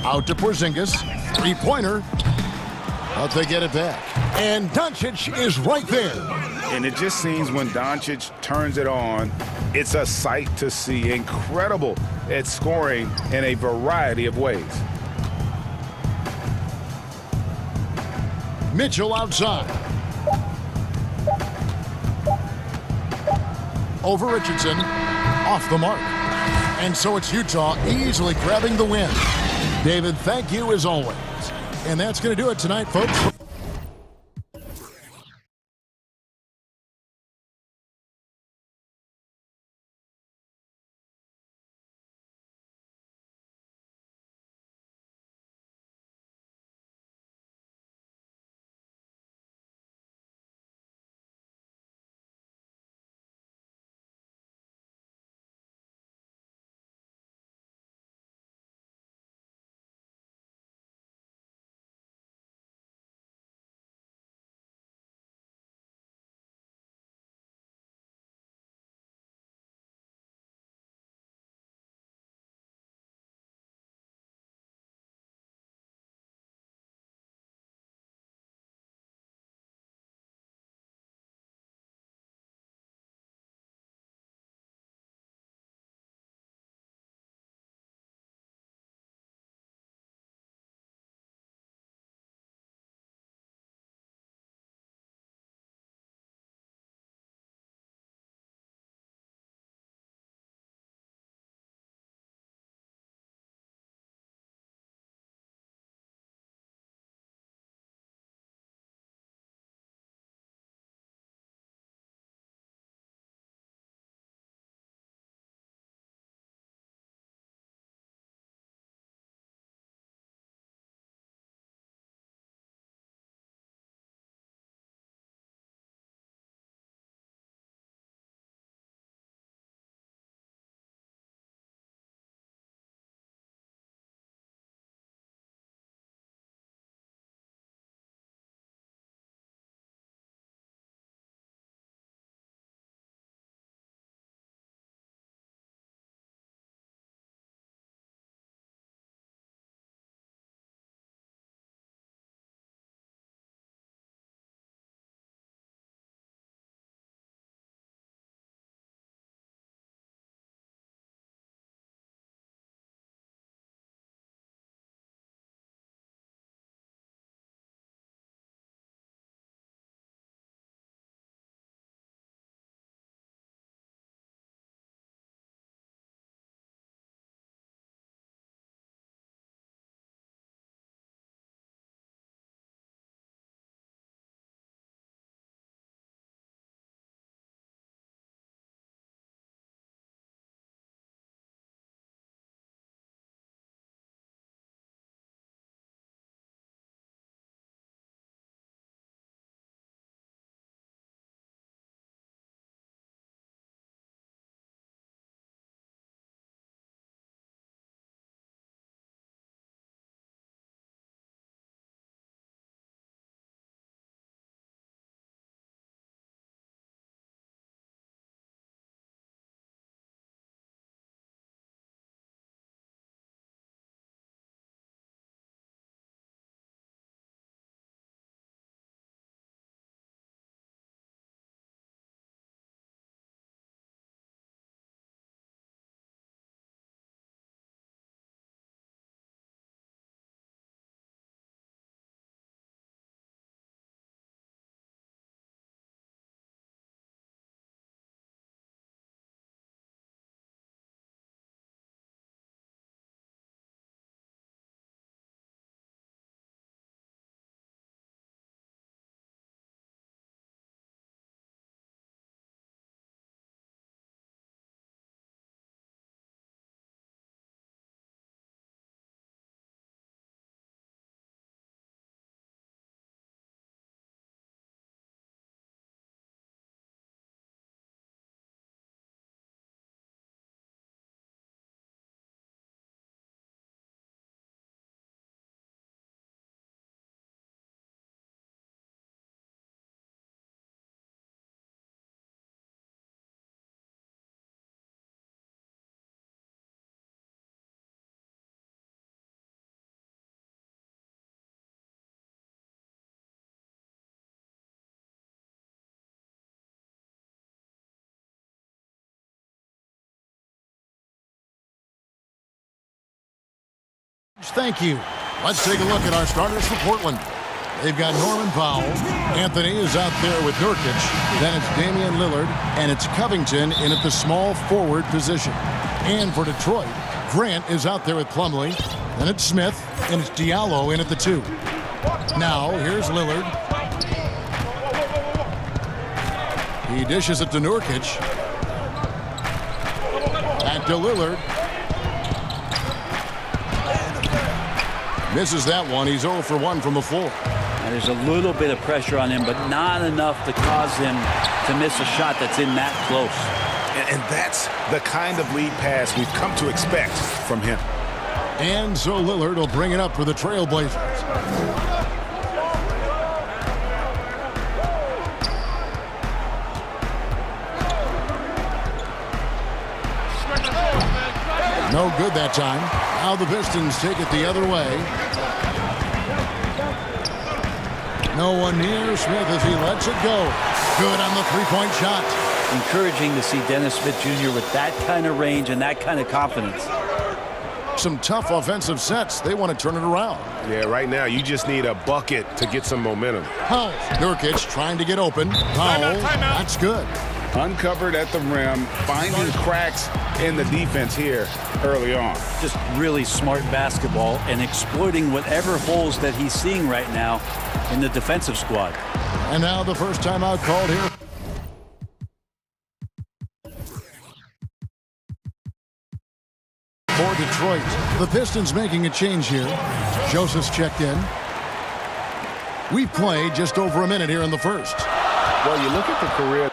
Out to Porzingis. Three-pointer. But they get it back. And Doncic is right there. And it just seems when Doncic turns it on, it's a sight to see. Incredible at scoring in a variety of ways. Mitchell outside. Over Richardson. Off the mark. And so it's Utah easily grabbing the win. David, thank you as always. And that's going to do it tonight, folks. thank you. Let's take a look at our starters for Portland. They've got Norman Powell. Anthony is out there with Nurkic. Then it's Damian Lillard, and it's Covington in at the small forward position. And for Detroit, Grant is out there with Plumlee. Then it's Smith, and it's Diallo in at the 2. Now, here's Lillard. He dishes it to Nurkic. Back to Lillard. Misses that one. He's 0 for 1 from the floor. Now, there's a little bit of pressure on him, but not enough to cause him to miss a shot that's in that close. And that's the kind of lead pass we've come to expect from him. And so Lillard will bring it up for the Trailblazers. No good that time. Now the Pistons take it the other way. No one near Smith as he lets it go. Good on the three-point shot. Encouraging to see Dennis Smith Jr. with that kind of range and that kind of confidence. Some tough offensive sets. They want to turn it around. Yeah, right now you just need a bucket to get some momentum. Powell. Nurkic trying to get open. Powell. That's good. Uncovered at the rim, finding cracks in the defense here early on. Just really smart basketball and exploiting whatever holes that he's seeing right now in the defensive squad. And now the first timeout called here. For Detroit, the Pistons making a change here. Joseph's checked in. We've played just over a minute here in the first. Well, you look at the career.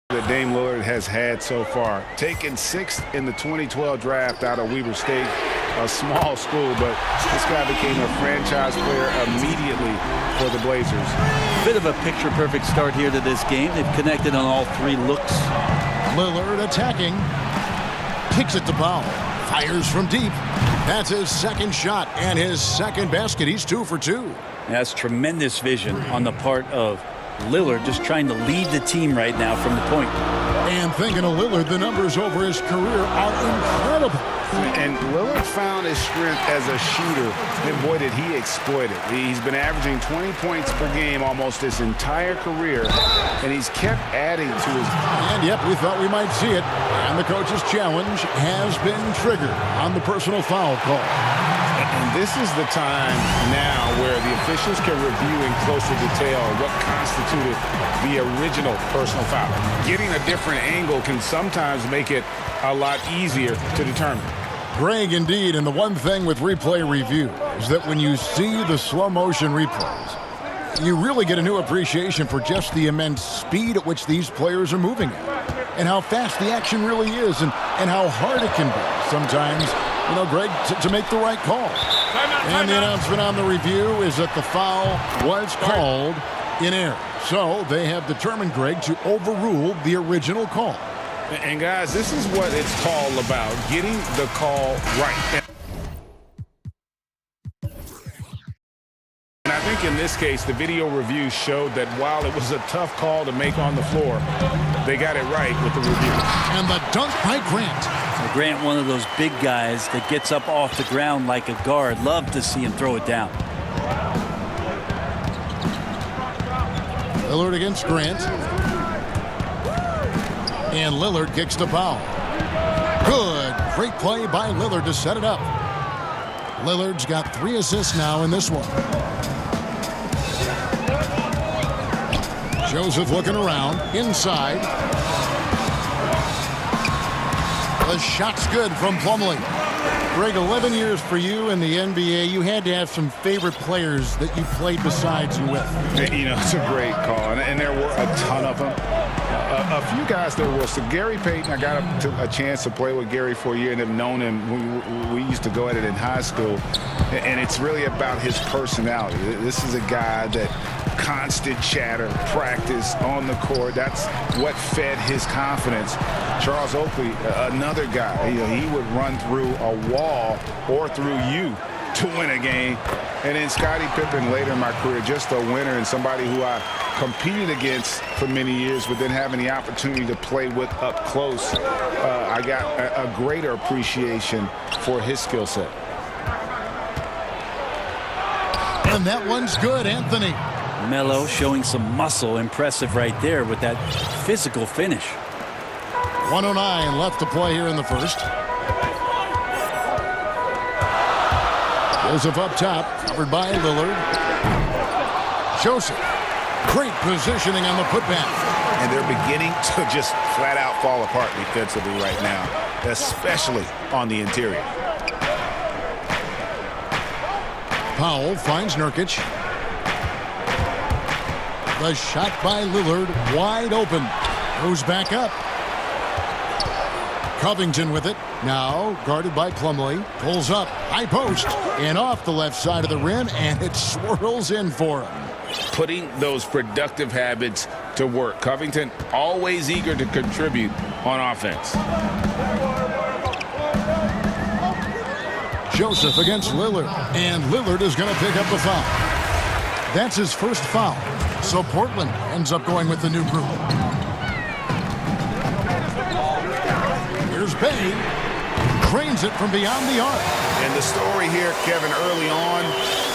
That Dame Lillard has had so far. Taken 6th in the 2012 draft out of Weber State, a small school, but this guy became a franchise player immediately for the Blazers. Bit of a picture-perfect start here to this game. They've connected on all 3 looks. Lillard attacking. Kicks it to Powell. Fires from deep. That's his second shot and his second basket. He's 2 for 2. That's tremendous vision on the part of Lillard, just trying to lead the team right now from the point. And thinking of Lillard, the numbers over his career are incredible. And Lillard found his strength as a shooter, and boy, did he exploit it. He's been averaging 20 points per game almost his entire career, and he's kept adding to his... And yep, we thought we might see it. And the coach's challenge has been triggered on the personal foul call. And this is the time now where the officials can review in closer detail what constituted the original personal foul. Getting a different angle can sometimes make it a lot easier to determine. Greg, indeed, and the one thing with replay review is that when you see the slow motion replays, you really get a new appreciation for just the immense speed at which these players are moving at, and how fast the action really is, and how hard it can be sometimes, you know, Greg, to make the right call. And the announcement on the review is that the foul was called in error. So they have determined, Greg, to overrule the original call. And guys, this is what it's all about, getting the call right. And I think in this case, the video review showed that while it was a tough call to make on the floor, they got it right with the review. And the dunk by Grant. So Grant, one of those big guys that gets up off the ground like a guard. Love to see him throw it down. Lillard against Grant. And Lillard kicks to Powell. Good. Great play by Lillard to set it up. Lillard's got 3 assists now in this one. Joseph looking around. Inside. The shot's good from Plumlee. Greg, 11 years for you in the NBA. You had to have some favorite players that you played besides and with. You know, it's a great call, and there were a ton of them. A few guys there were. So Gary Payton, I got a chance to play with Gary for a year and have known him. We used to go at it in high school, and it's really about his personality. This is a guy that constant chatter, practice on the court. That's what fed his confidence. Charles Oakley, another guy, you know, he would run through a wall or through you to win a game. And then Scottie Pippen later in my career, just a winner and somebody who I competed against for many years, but then having the opportunity to play with up close, I got a greater appreciation for his skill set. And that one's good, Anthony. Melo showing some muscle. Impressive right there with that physical finish. 1:09 left to play here in the first. Joseph up top, covered by Lillard. Joseph, great positioning on the putback. And they're beginning to just flat out fall apart defensively right now, especially on the interior. Powell finds Nurkic. The shot by Lillard, wide open. Goes back up. Covington with it. Now guarded by Plumlee. Pulls up. High post. And off the left side of the rim. And it swirls in for him. Putting those productive habits to work. Covington always eager to contribute on offense. Joseph against Lillard. And Lillard is going to pick up the foul. That's his first foul. So Portland ends up going with the new group. Here's Bay. Cranes it from beyond the arc. And the story here, Kevin, early on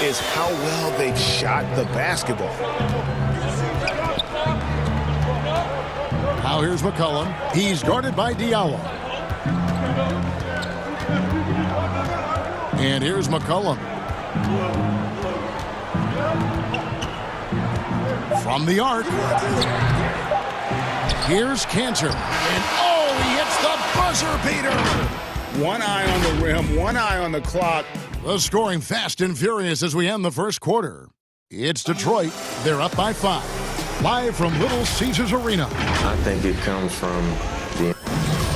is how well they've shot the basketball. Now here's McCollum. He's guarded by Diallo. And here's McCollum. From the arc. Here's Cantor. And oh, he hits the buzzer beater. One eye on the rim, one eye on the clock. The scoring fast and furious as we end the first quarter. It's Detroit. They're up by 5. Live from Little Caesars Arena. I think it comes from the...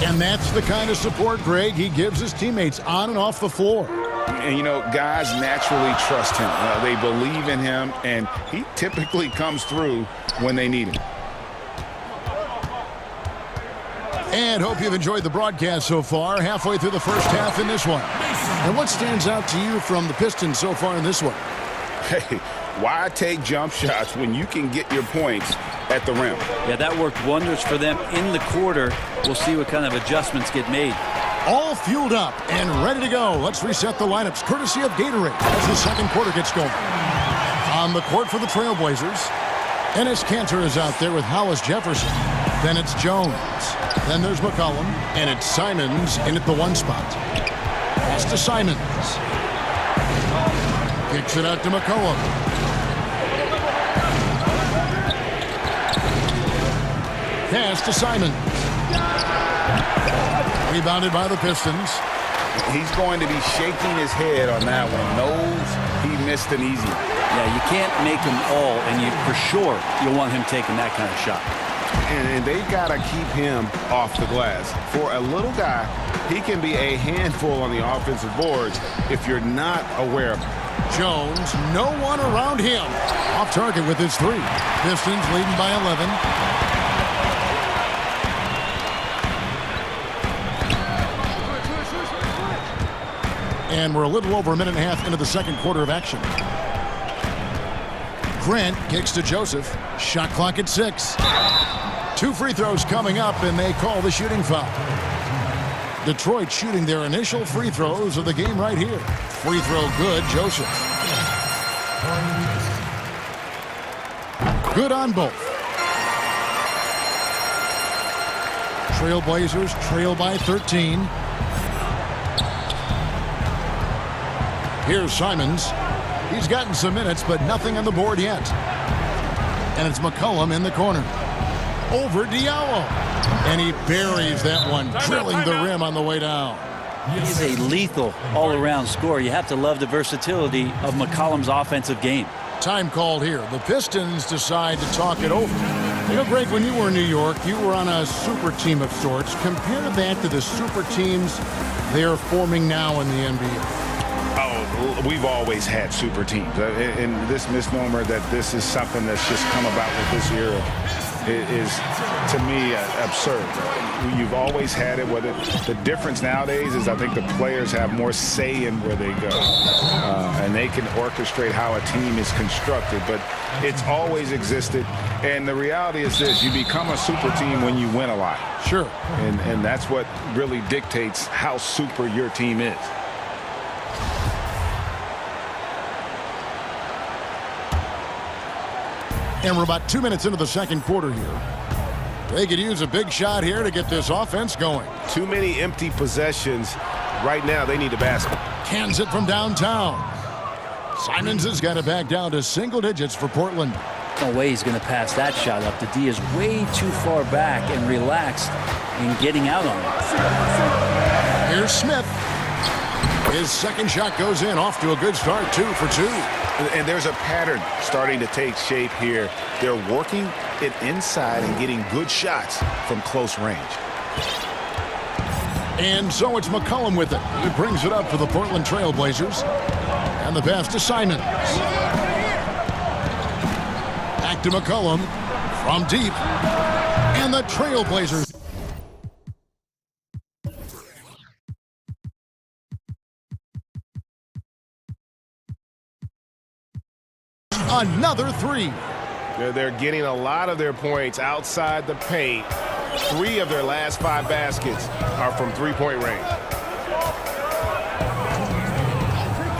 And that's the kind of support, Greg, he gives his teammates on and off the floor. And, you know, guys naturally trust him. They believe in him, and he typically comes through when they need him. And hope you've enjoyed the broadcast so far, halfway through the first half in this one. And what stands out to you from the Pistons so far in this one? Hey, why take jump shots when you can get your points at the rim? Yeah, that worked wonders for them in the quarter. We'll see what kind of adjustments get made. All fueled up and ready to go. Let's reset the lineups, courtesy of Gatorade, as the second quarter gets going. On the court for the Trailblazers, Enes Kanter is out there with Hollis Jefferson. Then it's Jones. Then there's McCollum. And it's Simons in at the 1 spot. Pass to Simons. Kicks it out to McCollum. Pass to Simons. Rebounded by the Pistons. He's going to be shaking his head on that one. Knows he missed an easy one. Yeah, you can't make them all, and for sure you'll want him taking that kind of shot. And they've got to keep him off the glass. For a little guy, he can be a handful on the offensive boards if you're not aware of him. Jones, no one around him. Off target with his 3. Pistons leading by 11. And we're a little over a minute and a half into the second quarter of action. Grant kicks to Joseph. Shot clock at 6. 2 free throws coming up, and they call the shooting foul. Detroit shooting their initial free throws of the game right here. Free throw good, Joseph. Good on both. Trailblazers trail by 13. Here's Simons. He's gotten some minutes, but nothing on the board yet. And it's McCollum in the corner. Over Diallo. And he buries that one, drilling the rim on the way down. He's a lethal all-around scorer. You have to love the versatility of McCollum's offensive game. Time called here. The Pistons decide to talk it over. You know, Greg, when you were in New York, you were on a super team of sorts. Compare that to the super teams they are forming now in the NBA. Oh, we've always had super teams. And this misnomer that this is something that's just come about with this era is to me, absurd. You've always had it. Whether the difference nowadays is I think the players have more say in where they go. And they can orchestrate how a team is constructed. But it's always existed. And the reality is this. You become a super team when you win a lot. Sure. And that's what really dictates how super your team is. And we're about 2 minutes into the second quarter here. They could use a big shot here to get this offense going. Too many empty possessions. Right now, they need a basket. Cans it from downtown. Simons has got it back down to single digits for Portland. No way he's going to pass that shot up. The D is way too far back and relaxed in getting out on it. Here's Smith. His second shot goes in, off to a good start, 2 for 2. And there's a pattern starting to take shape here. They're working it inside and getting good shots from close range. And so it's McCollum with it. He brings it up for the Portland Trail Blazers. And the pass to Simons. Back to McCollum from deep. And the Trail Blazers. Another 3. They're getting a lot of their points outside the paint. 3 of their last 5 baskets are from three-point range.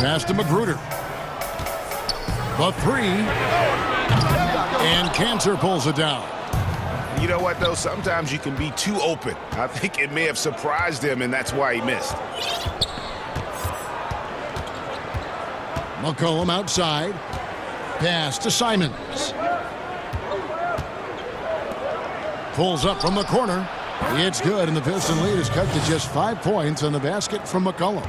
Pass to Magruder. The 3. And Cantor pulls it down. You know what, though? Sometimes you can be too open. I think it may have surprised him, and that's why he missed. McCollum outside. Pass to Simons. Pulls up from the corner. It's good, and the Piston lead is cut to just 5 points on the basket from McCollum.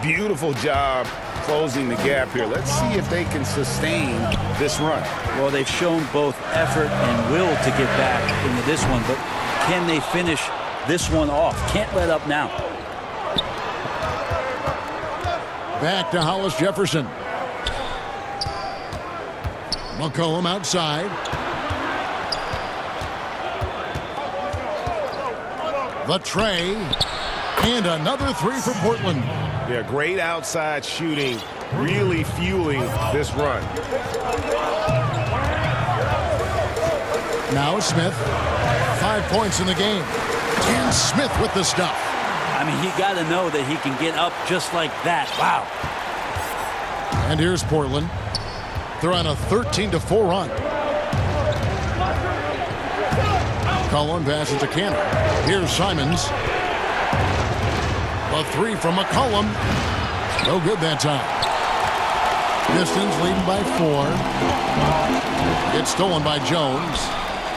Beautiful job closing the gap here. Let's see if they can sustain this run. Well, they've shown both effort and will to get back into this one, but can they finish this one off? Can't let up now. Back to Hollis Jefferson. McCollum outside. The tray. And another 3 for Portland. Yeah, great outside shooting, really fueling this run. Now Smith. 5 points in the game. And Smith with the stuff. I mean, he got to know that he can get up just like that. Wow. And here's Portland. They're on a 13-4 run. Cullen passes to Cantor. Here's Simons. A 3 from McCollum. No good that time. Pistons leading by 4. It's stolen by Jones.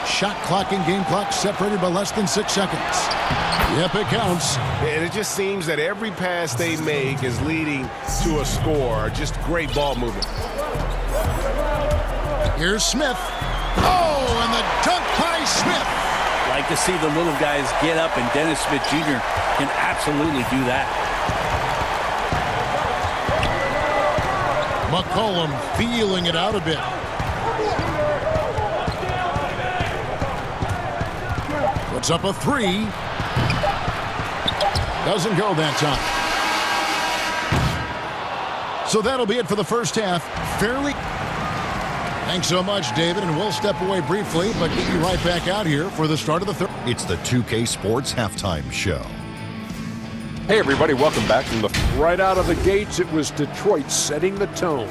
Shot clock and game clock separated by less than 6 seconds. Yep, it counts. And it just seems that every pass they make is leading to a score. Just great ball movement. Here's Smith. Oh, and the dunk by Smith. Like to see the little guys get up, and Dennis Smith Jr. can absolutely do that. McCollum feeling it out a bit. Puts up a 3. Doesn't go that time. So that'll be it for the first half. Fairly. Thanks so much, David, and we'll step away briefly, but get you right back out here for the start of the third. It's the 2K Sports Halftime Show. Hey, everybody, welcome back from the... Right out of the gates, it was Detroit setting the tone.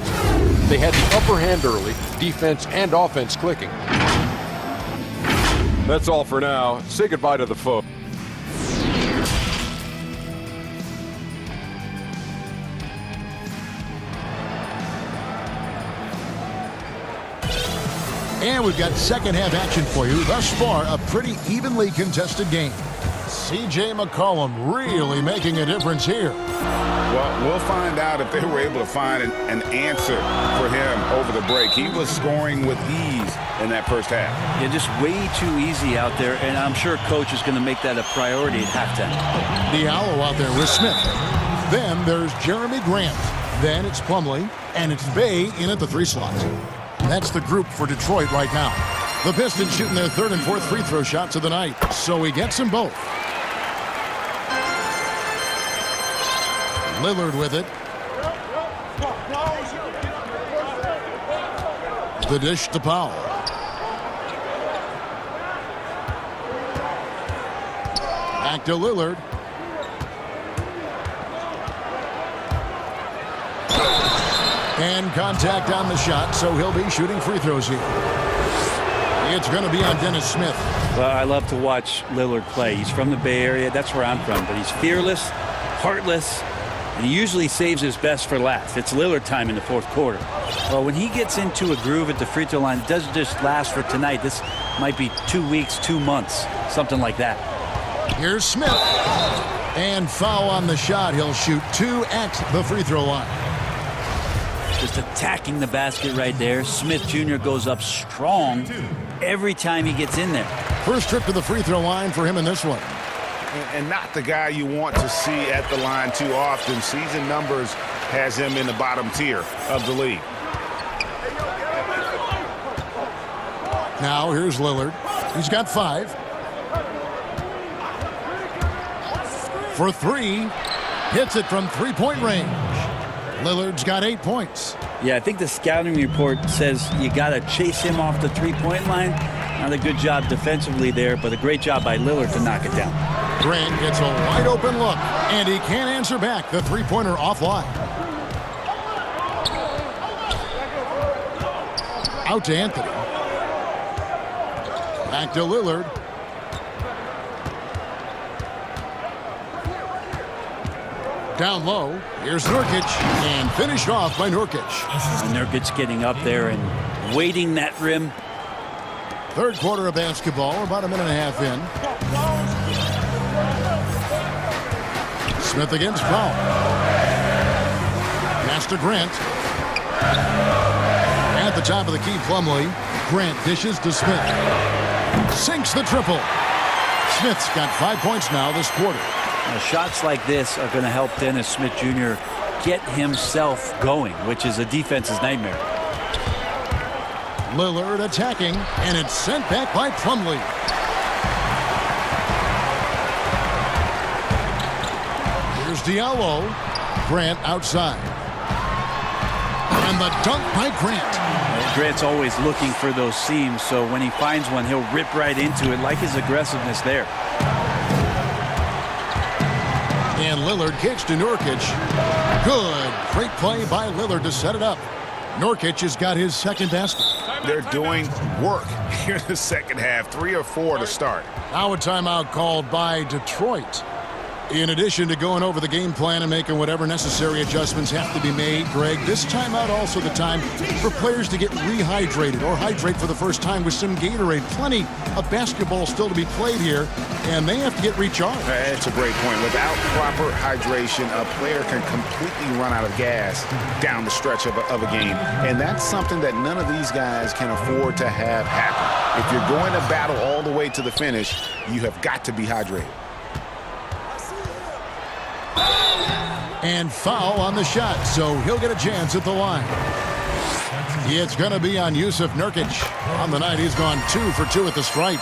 They had the upper hand early, defense and offense clicking. That's all for now. Say goodbye to the foe. And we've got second half action for you. Thus far, a pretty evenly contested game. C.J. McCollum really making a difference here. Well, we'll find out if they were able to find an answer for him over the break. He was scoring with ease in that first half. Yeah, just way too easy out there, and I'm sure coach is going to make that a priority at halftime. Diallo out there with Smith. Then there's Jeremy Grant. Then it's Plumlee, and it's Bay in at the 3 slot. That's the group for Detroit right now. The Pistons shooting their third and fourth free throw shots of the night, so he gets them both. Lillard with it. The dish to Powell. Back to Lillard. And contact on the shot, so he'll be shooting free throws here. It's going to be on Dennis Smith. Well, I love to watch Lillard play. He's from the Bay Area. That's where I'm from. But he's fearless, heartless, and he usually saves his best for last. It's Lillard time in the fourth quarter. Well, when he gets into a groove at the free throw line, it doesn't just last for tonight. This might be 2 weeks, 2 months, something like that. Here's Smith. And foul on the shot. He'll shoot 2 at the free throw line. Just attacking the basket right there. Smith Jr. goes up strong every time he gets in there. First trip to the free throw line for him in this one. And not the guy you want to see at the line too often. Season numbers has him in the bottom tier of the league. Now here's Lillard. He's got 5. For 3. Hits it from three-point range. Lillard's got 8 points. Yeah, I think the scouting report says you got to chase him off the three-point line. Not a good job defensively there, but a great job by Lillard to knock it down. Grant gets a wide-open look, and he can't answer back. The three-pointer offline. Out to Anthony. Back to Lillard. Down low, here's Nurkic, and finished off by Nurkic. Nurkic getting up there and waiting that rim. Third quarter of basketball, about a minute and a half in. Smith against Powell. Pass to Grant. At the top of the key, Plumlee. Grant dishes to Smith. Sinks the triple. Smith's got 5 points now this quarter. Now, shots like this are going to help Dennis Smith Jr. get himself going, which is a defense's nightmare. Lillard attacking, and it's sent back by Plumlee. Here's Diallo. Grant outside. And the dunk by Grant. Grant's always looking for those seams, so when he finds one, he'll rip right into it, like his aggressiveness there. And Lillard kicks to Nurkic. Good. Great play by Lillard to set it up. Nurkic has got his second basket. They're doing work here in the second half. 3 or 4 to start. Now a timeout called by Detroit. In addition to going over the game plan and making whatever necessary adjustments have to be made, Greg, this timeout also the time for players to get rehydrated or hydrate for the first time with some Gatorade. Plenty of basketball still to be played here, and they have to get recharged. That's a great point. Without proper hydration, a player can completely run out of gas down the stretch of a game, and that's something that none of these guys can afford to have happen. If you're going to battle all the way to the finish, you have got to be hydrated. And foul on the shot, so he'll get a chance at the line. It's going to be on Yusuf Nurkic. On the night, he's gone 2 for 2 at the stripe.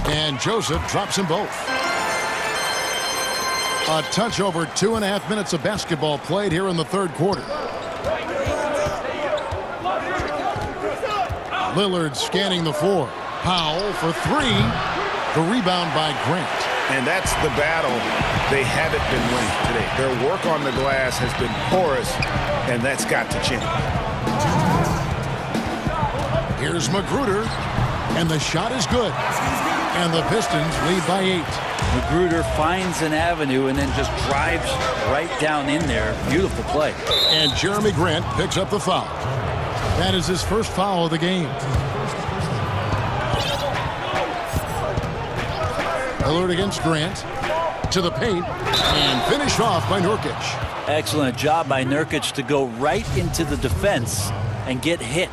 And Joseph drops them both. A touch over 2.5 minutes of basketball played here in the third quarter. Lillard scanning the floor. Powell for 3. The rebound by Grant. And that's the battle they haven't been winning today. Their work on the glass has been porous, and that's got to change. Here's Magruder, and the shot is good. And the Pistons lead by 8. Magruder finds an avenue and then just drives right down in there. Beautiful play. And Jeremy Grant picks up the foul. That is his first foul of the game. Lillard against Grant. To the paint. And finished off by Nurkic. Excellent job by Nurkic to go right into the defense and get hit.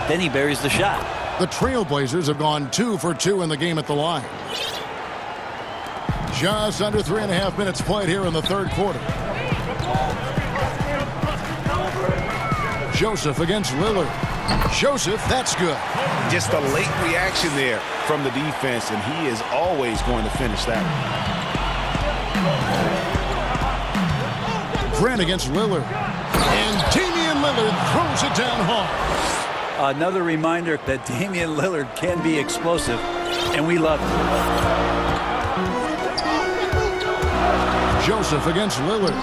Then he buries the shot. The Trailblazers have gone 2 for 2 in the game at the line. Just under 3.5 minutes played here in the third quarter. Joseph against Lillard. Joseph, that's good. Just a late reaction there from the defense, and he is always going to finish that one. Grant against Lillard. And Damian Lillard throws it down hard. Another reminder that Damian Lillard can be explosive, and we love it. Joseph against Lillard.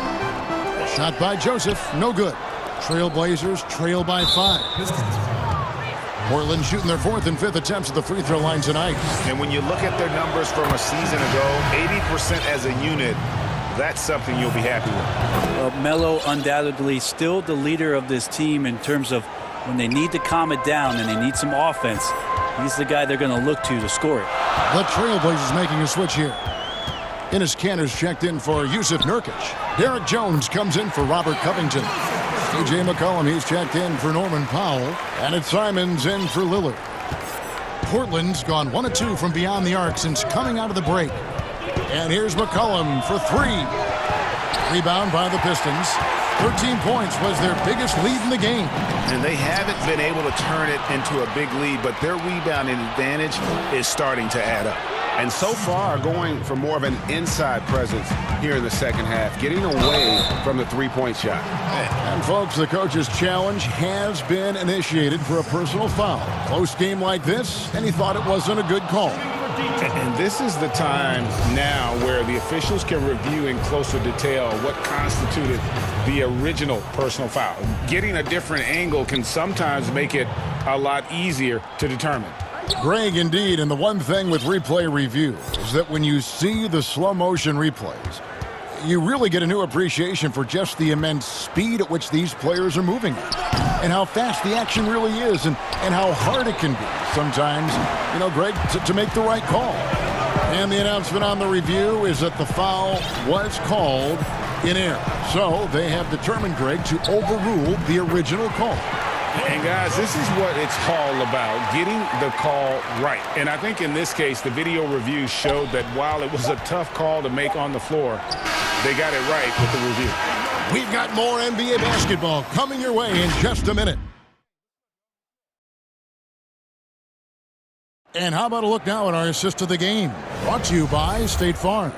Shot by Joseph, no good. Trailblazers trail by 5. Portland shooting their 4th and 5th attempts at the free throw line tonight. And when you look at their numbers from a season ago, 80% as a unit, that's something you'll be happy with. Well, Melo undoubtedly still the leader of this team in terms of when they need to calm it down and they need some offense. He's the guy they're going to look to score it. The Trailblazers making a switch here. Enes Kanter's checked in for Yusuf Nurkic. Derek Jones comes in for Robert Covington. C.J. McCollum, he's checked in for Norman Powell. And it's Simons in for Lillard. Portland's gone 1 of 2 from beyond the arc since coming out of the break. And here's McCollum for 3. Rebound by the Pistons. 13 points was their biggest lead in the game. And they haven't been able to turn it into a big lead, but their rebounding advantage is starting to add up. And so far, going for more of an inside presence here in the second half, getting away from the three-point shot. And, folks, the coach's challenge has been initiated for a personal foul. Close game like this, and he thought it wasn't a good call. And this is the time now where the officials can review in closer detail what constituted the original personal foul. Getting a different angle can sometimes make it a lot easier to determine. Greg, indeed, and the one thing with replay review is that when you see the slow motion replays, you really get a new appreciation for just the immense speed at which these players are moving and how fast the action really is and how hard it can be sometimes, you know, Greg, to make the right call. And the announcement on the review is that the foul was called in error. So they have determined, Greg, to overrule the original call. And, guys, this is what it's all about, getting the call right. And I think in this case, the video review showed that while it was a tough call to make on the floor, they got it right with the review. We've got more NBA basketball coming your way in just a minute. And how about a look now at our assist of the game? Brought to you by State Farm.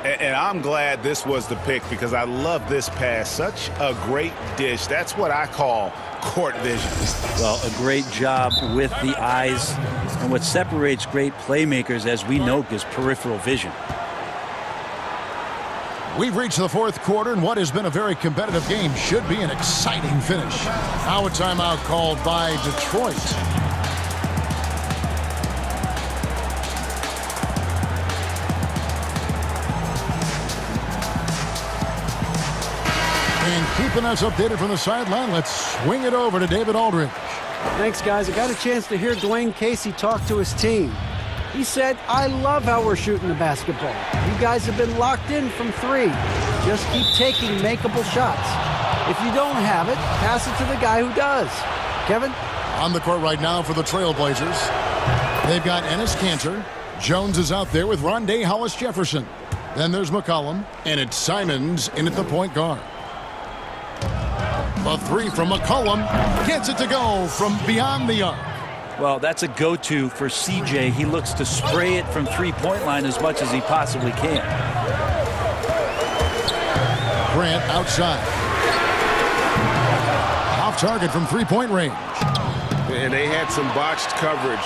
And I'm glad this was the pick because I love this pass. Such a great dish. That's what I call court vision. Well, a great job with the eyes. And what separates great playmakers, as we know, is peripheral vision. We've reached the 4th quarter, and what has been a very competitive game should be an exciting finish. Now a timeout called by Detroit. And keeping us updated from the sideline, let's swing it over to David Aldridge. Thanks, guys. I got a chance to hear Dwayne Casey talk to his team. He said, I love how we're shooting the basketball. You guys have been locked in from 3. Just keep taking makeable shots. If you don't have it, pass it to the guy who does. Kevin? On the court right now for the Trailblazers. They've got Enes Kanter. Jones is out there with Rondé Hollis-Jefferson. Then there's McCollum, and it's Simons in at the point guard. A 3 from McCollum gets it to go from beyond the arc. Well, that's a go-to for CJ. He looks to spray it from three-point line as much as he possibly can. Grant outside. Off target from three-point range. And they had some botched coverage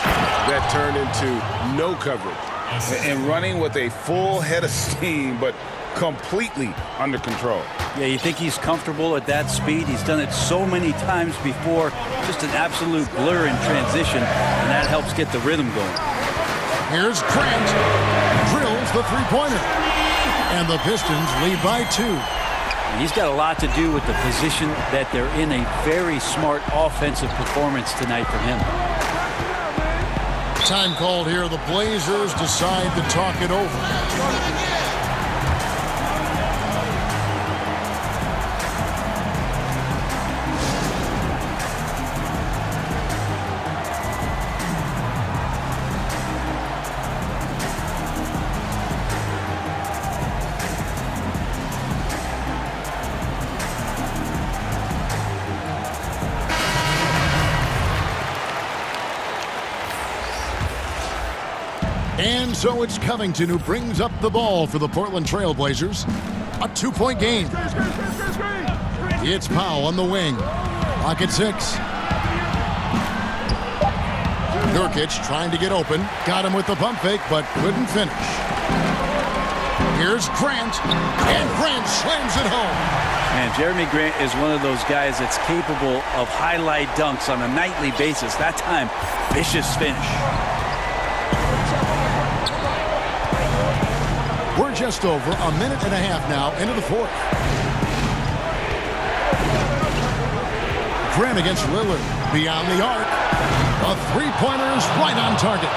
that turned into no coverage. And running with a full head of steam, but completely under control. Yeah, you think he's comfortable at that speed. He's done it so many times before. Just an absolute blur in transition, and that helps get the rhythm going. Here's Grant. Drills the three-pointer. And the Pistons lead by 2. He's got a lot to do with the position that they're in. A very smart offensive performance tonight from him. Time called here. The Blazers decide to talk it over. And so it's Covington who brings up the ball for the Portland Trail Blazers. A 2-point game. It's Powell on the wing. Clock at 6. Nurkic trying to get open. Got him with the pump fake, but couldn't finish. Here's Grant, and Grant slams it home. And Jeremy Grant is one of those guys that's capable of highlight dunks on a nightly basis. That time, vicious finish. We're just over a minute and a half now into the fourth. Grant against Lillard. Beyond the arc. A three-pointer is right on target.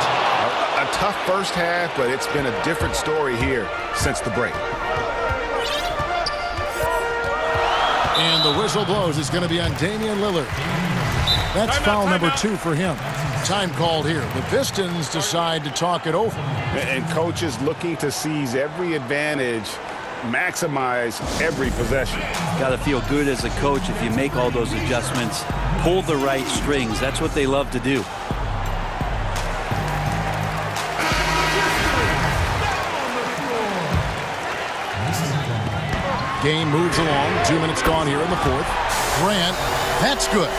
A tough first half, but it's been a different story here since the break. And the whistle blows. It's going to be on Damian Lillard. That's foul number 2 for him. Time called here. The Pistons decide to talk it over. And coaches looking to seize every advantage, maximize every possession. Got to feel good as a coach if you make all those adjustments, pull the right strings. That's what they love to do. Game moves along. 2 minutes gone here in the fourth. Grant, that's good.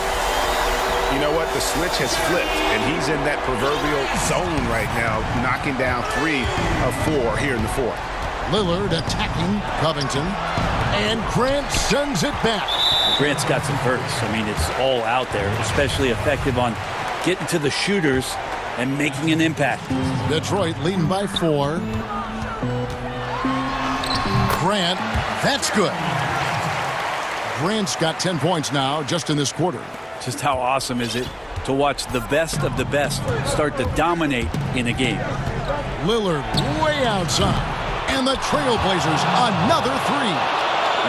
You know what? The switch has flipped, and he's in that proverbial zone right now, knocking down 3 of 4 here in the fourth. Lillard attacking Covington, and Grant sends it back. Grant's got some bursts. I mean, it's all out there, especially effective on getting to the shooters and making an impact. Detroit leading by 4. Grant, that's good. Grant's got 10 points now just in this quarter. Just how awesome is it to watch the best of the best start to dominate in a game. Lillard way outside. And the Trailblazers another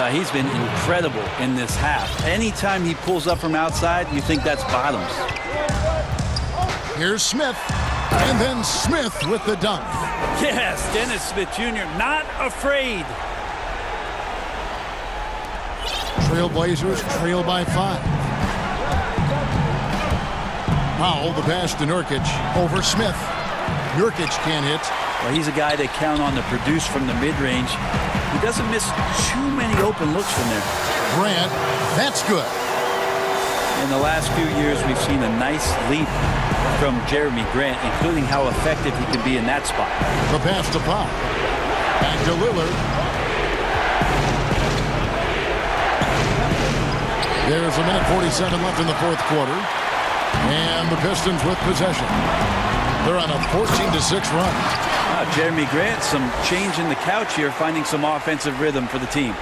3. He's been incredible in this half. Anytime he pulls up from outside, you think that's bottoms. Here's Smith. And then Smith with the dunk. Yes, Dennis Smith Jr. not afraid. Trailblazers trail by 5. Powell, the pass to Nurkic. Over Smith. Nurkic can't hit. Well, he's a guy to count on to produce from the mid-range. He doesn't miss too many open looks from there. Grant, that's good. In the last few years, we've seen a nice leap from Jeremy Grant, including how effective he can be in that spot. The pass to Powell. Back to Lillard. There's a minute 47 left in the fourth quarter. And the Pistons with possession. They're on a 14-6 run. Jeremy Grant, some change in the couch here, finding some offensive rhythm for the team.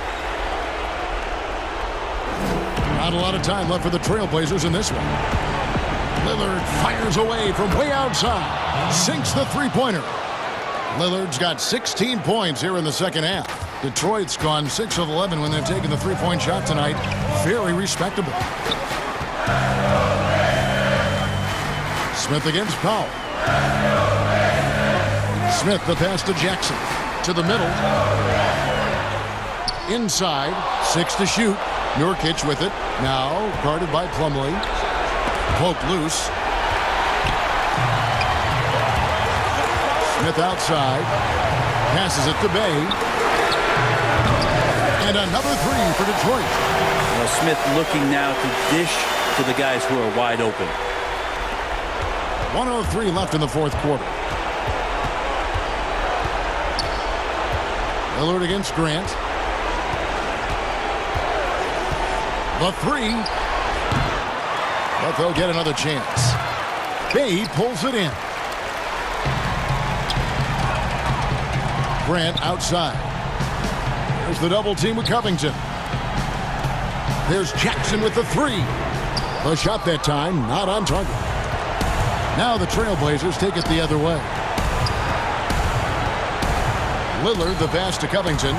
Not a lot of time left for the Trailblazers in this one. Lillard fires away from way outside. Sinks the three-pointer. Lillard's got 16 points here in the second half. Detroit's gone 6 of 11 when they've taken the three-point shot tonight. Very respectable. Smith against Powell. Smith, the pass to Jackson. To the middle. Inside. 6 to shoot. Nurkic with it. Now guarded by Plumlee. Poked loose. Smith outside. Passes it to Bay. And another 3 for Detroit. Well, Smith looking now to dish to the guys who are wide open. 1:03 left in the fourth quarter. Lillard against Grant. The 3. But they'll get another chance. Bay pulls it in. Grant outside. There's the double team with Covington. There's Jackson with the 3. The shot that time, not on target. Now the Trailblazers take it the other way. Lillard, the pass to Covington.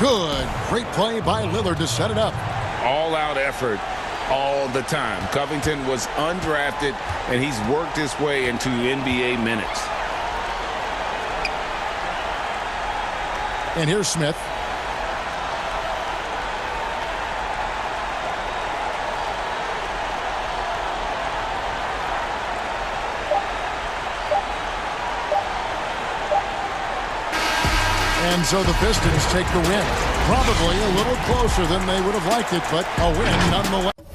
Good. Great play by Lillard to set it up. All-out effort all the time. Covington was undrafted, and he's worked his way into NBA minutes. And here's Smith. And so the Pistons take the win. Probably a little closer than they would have liked it, but a win nonetheless.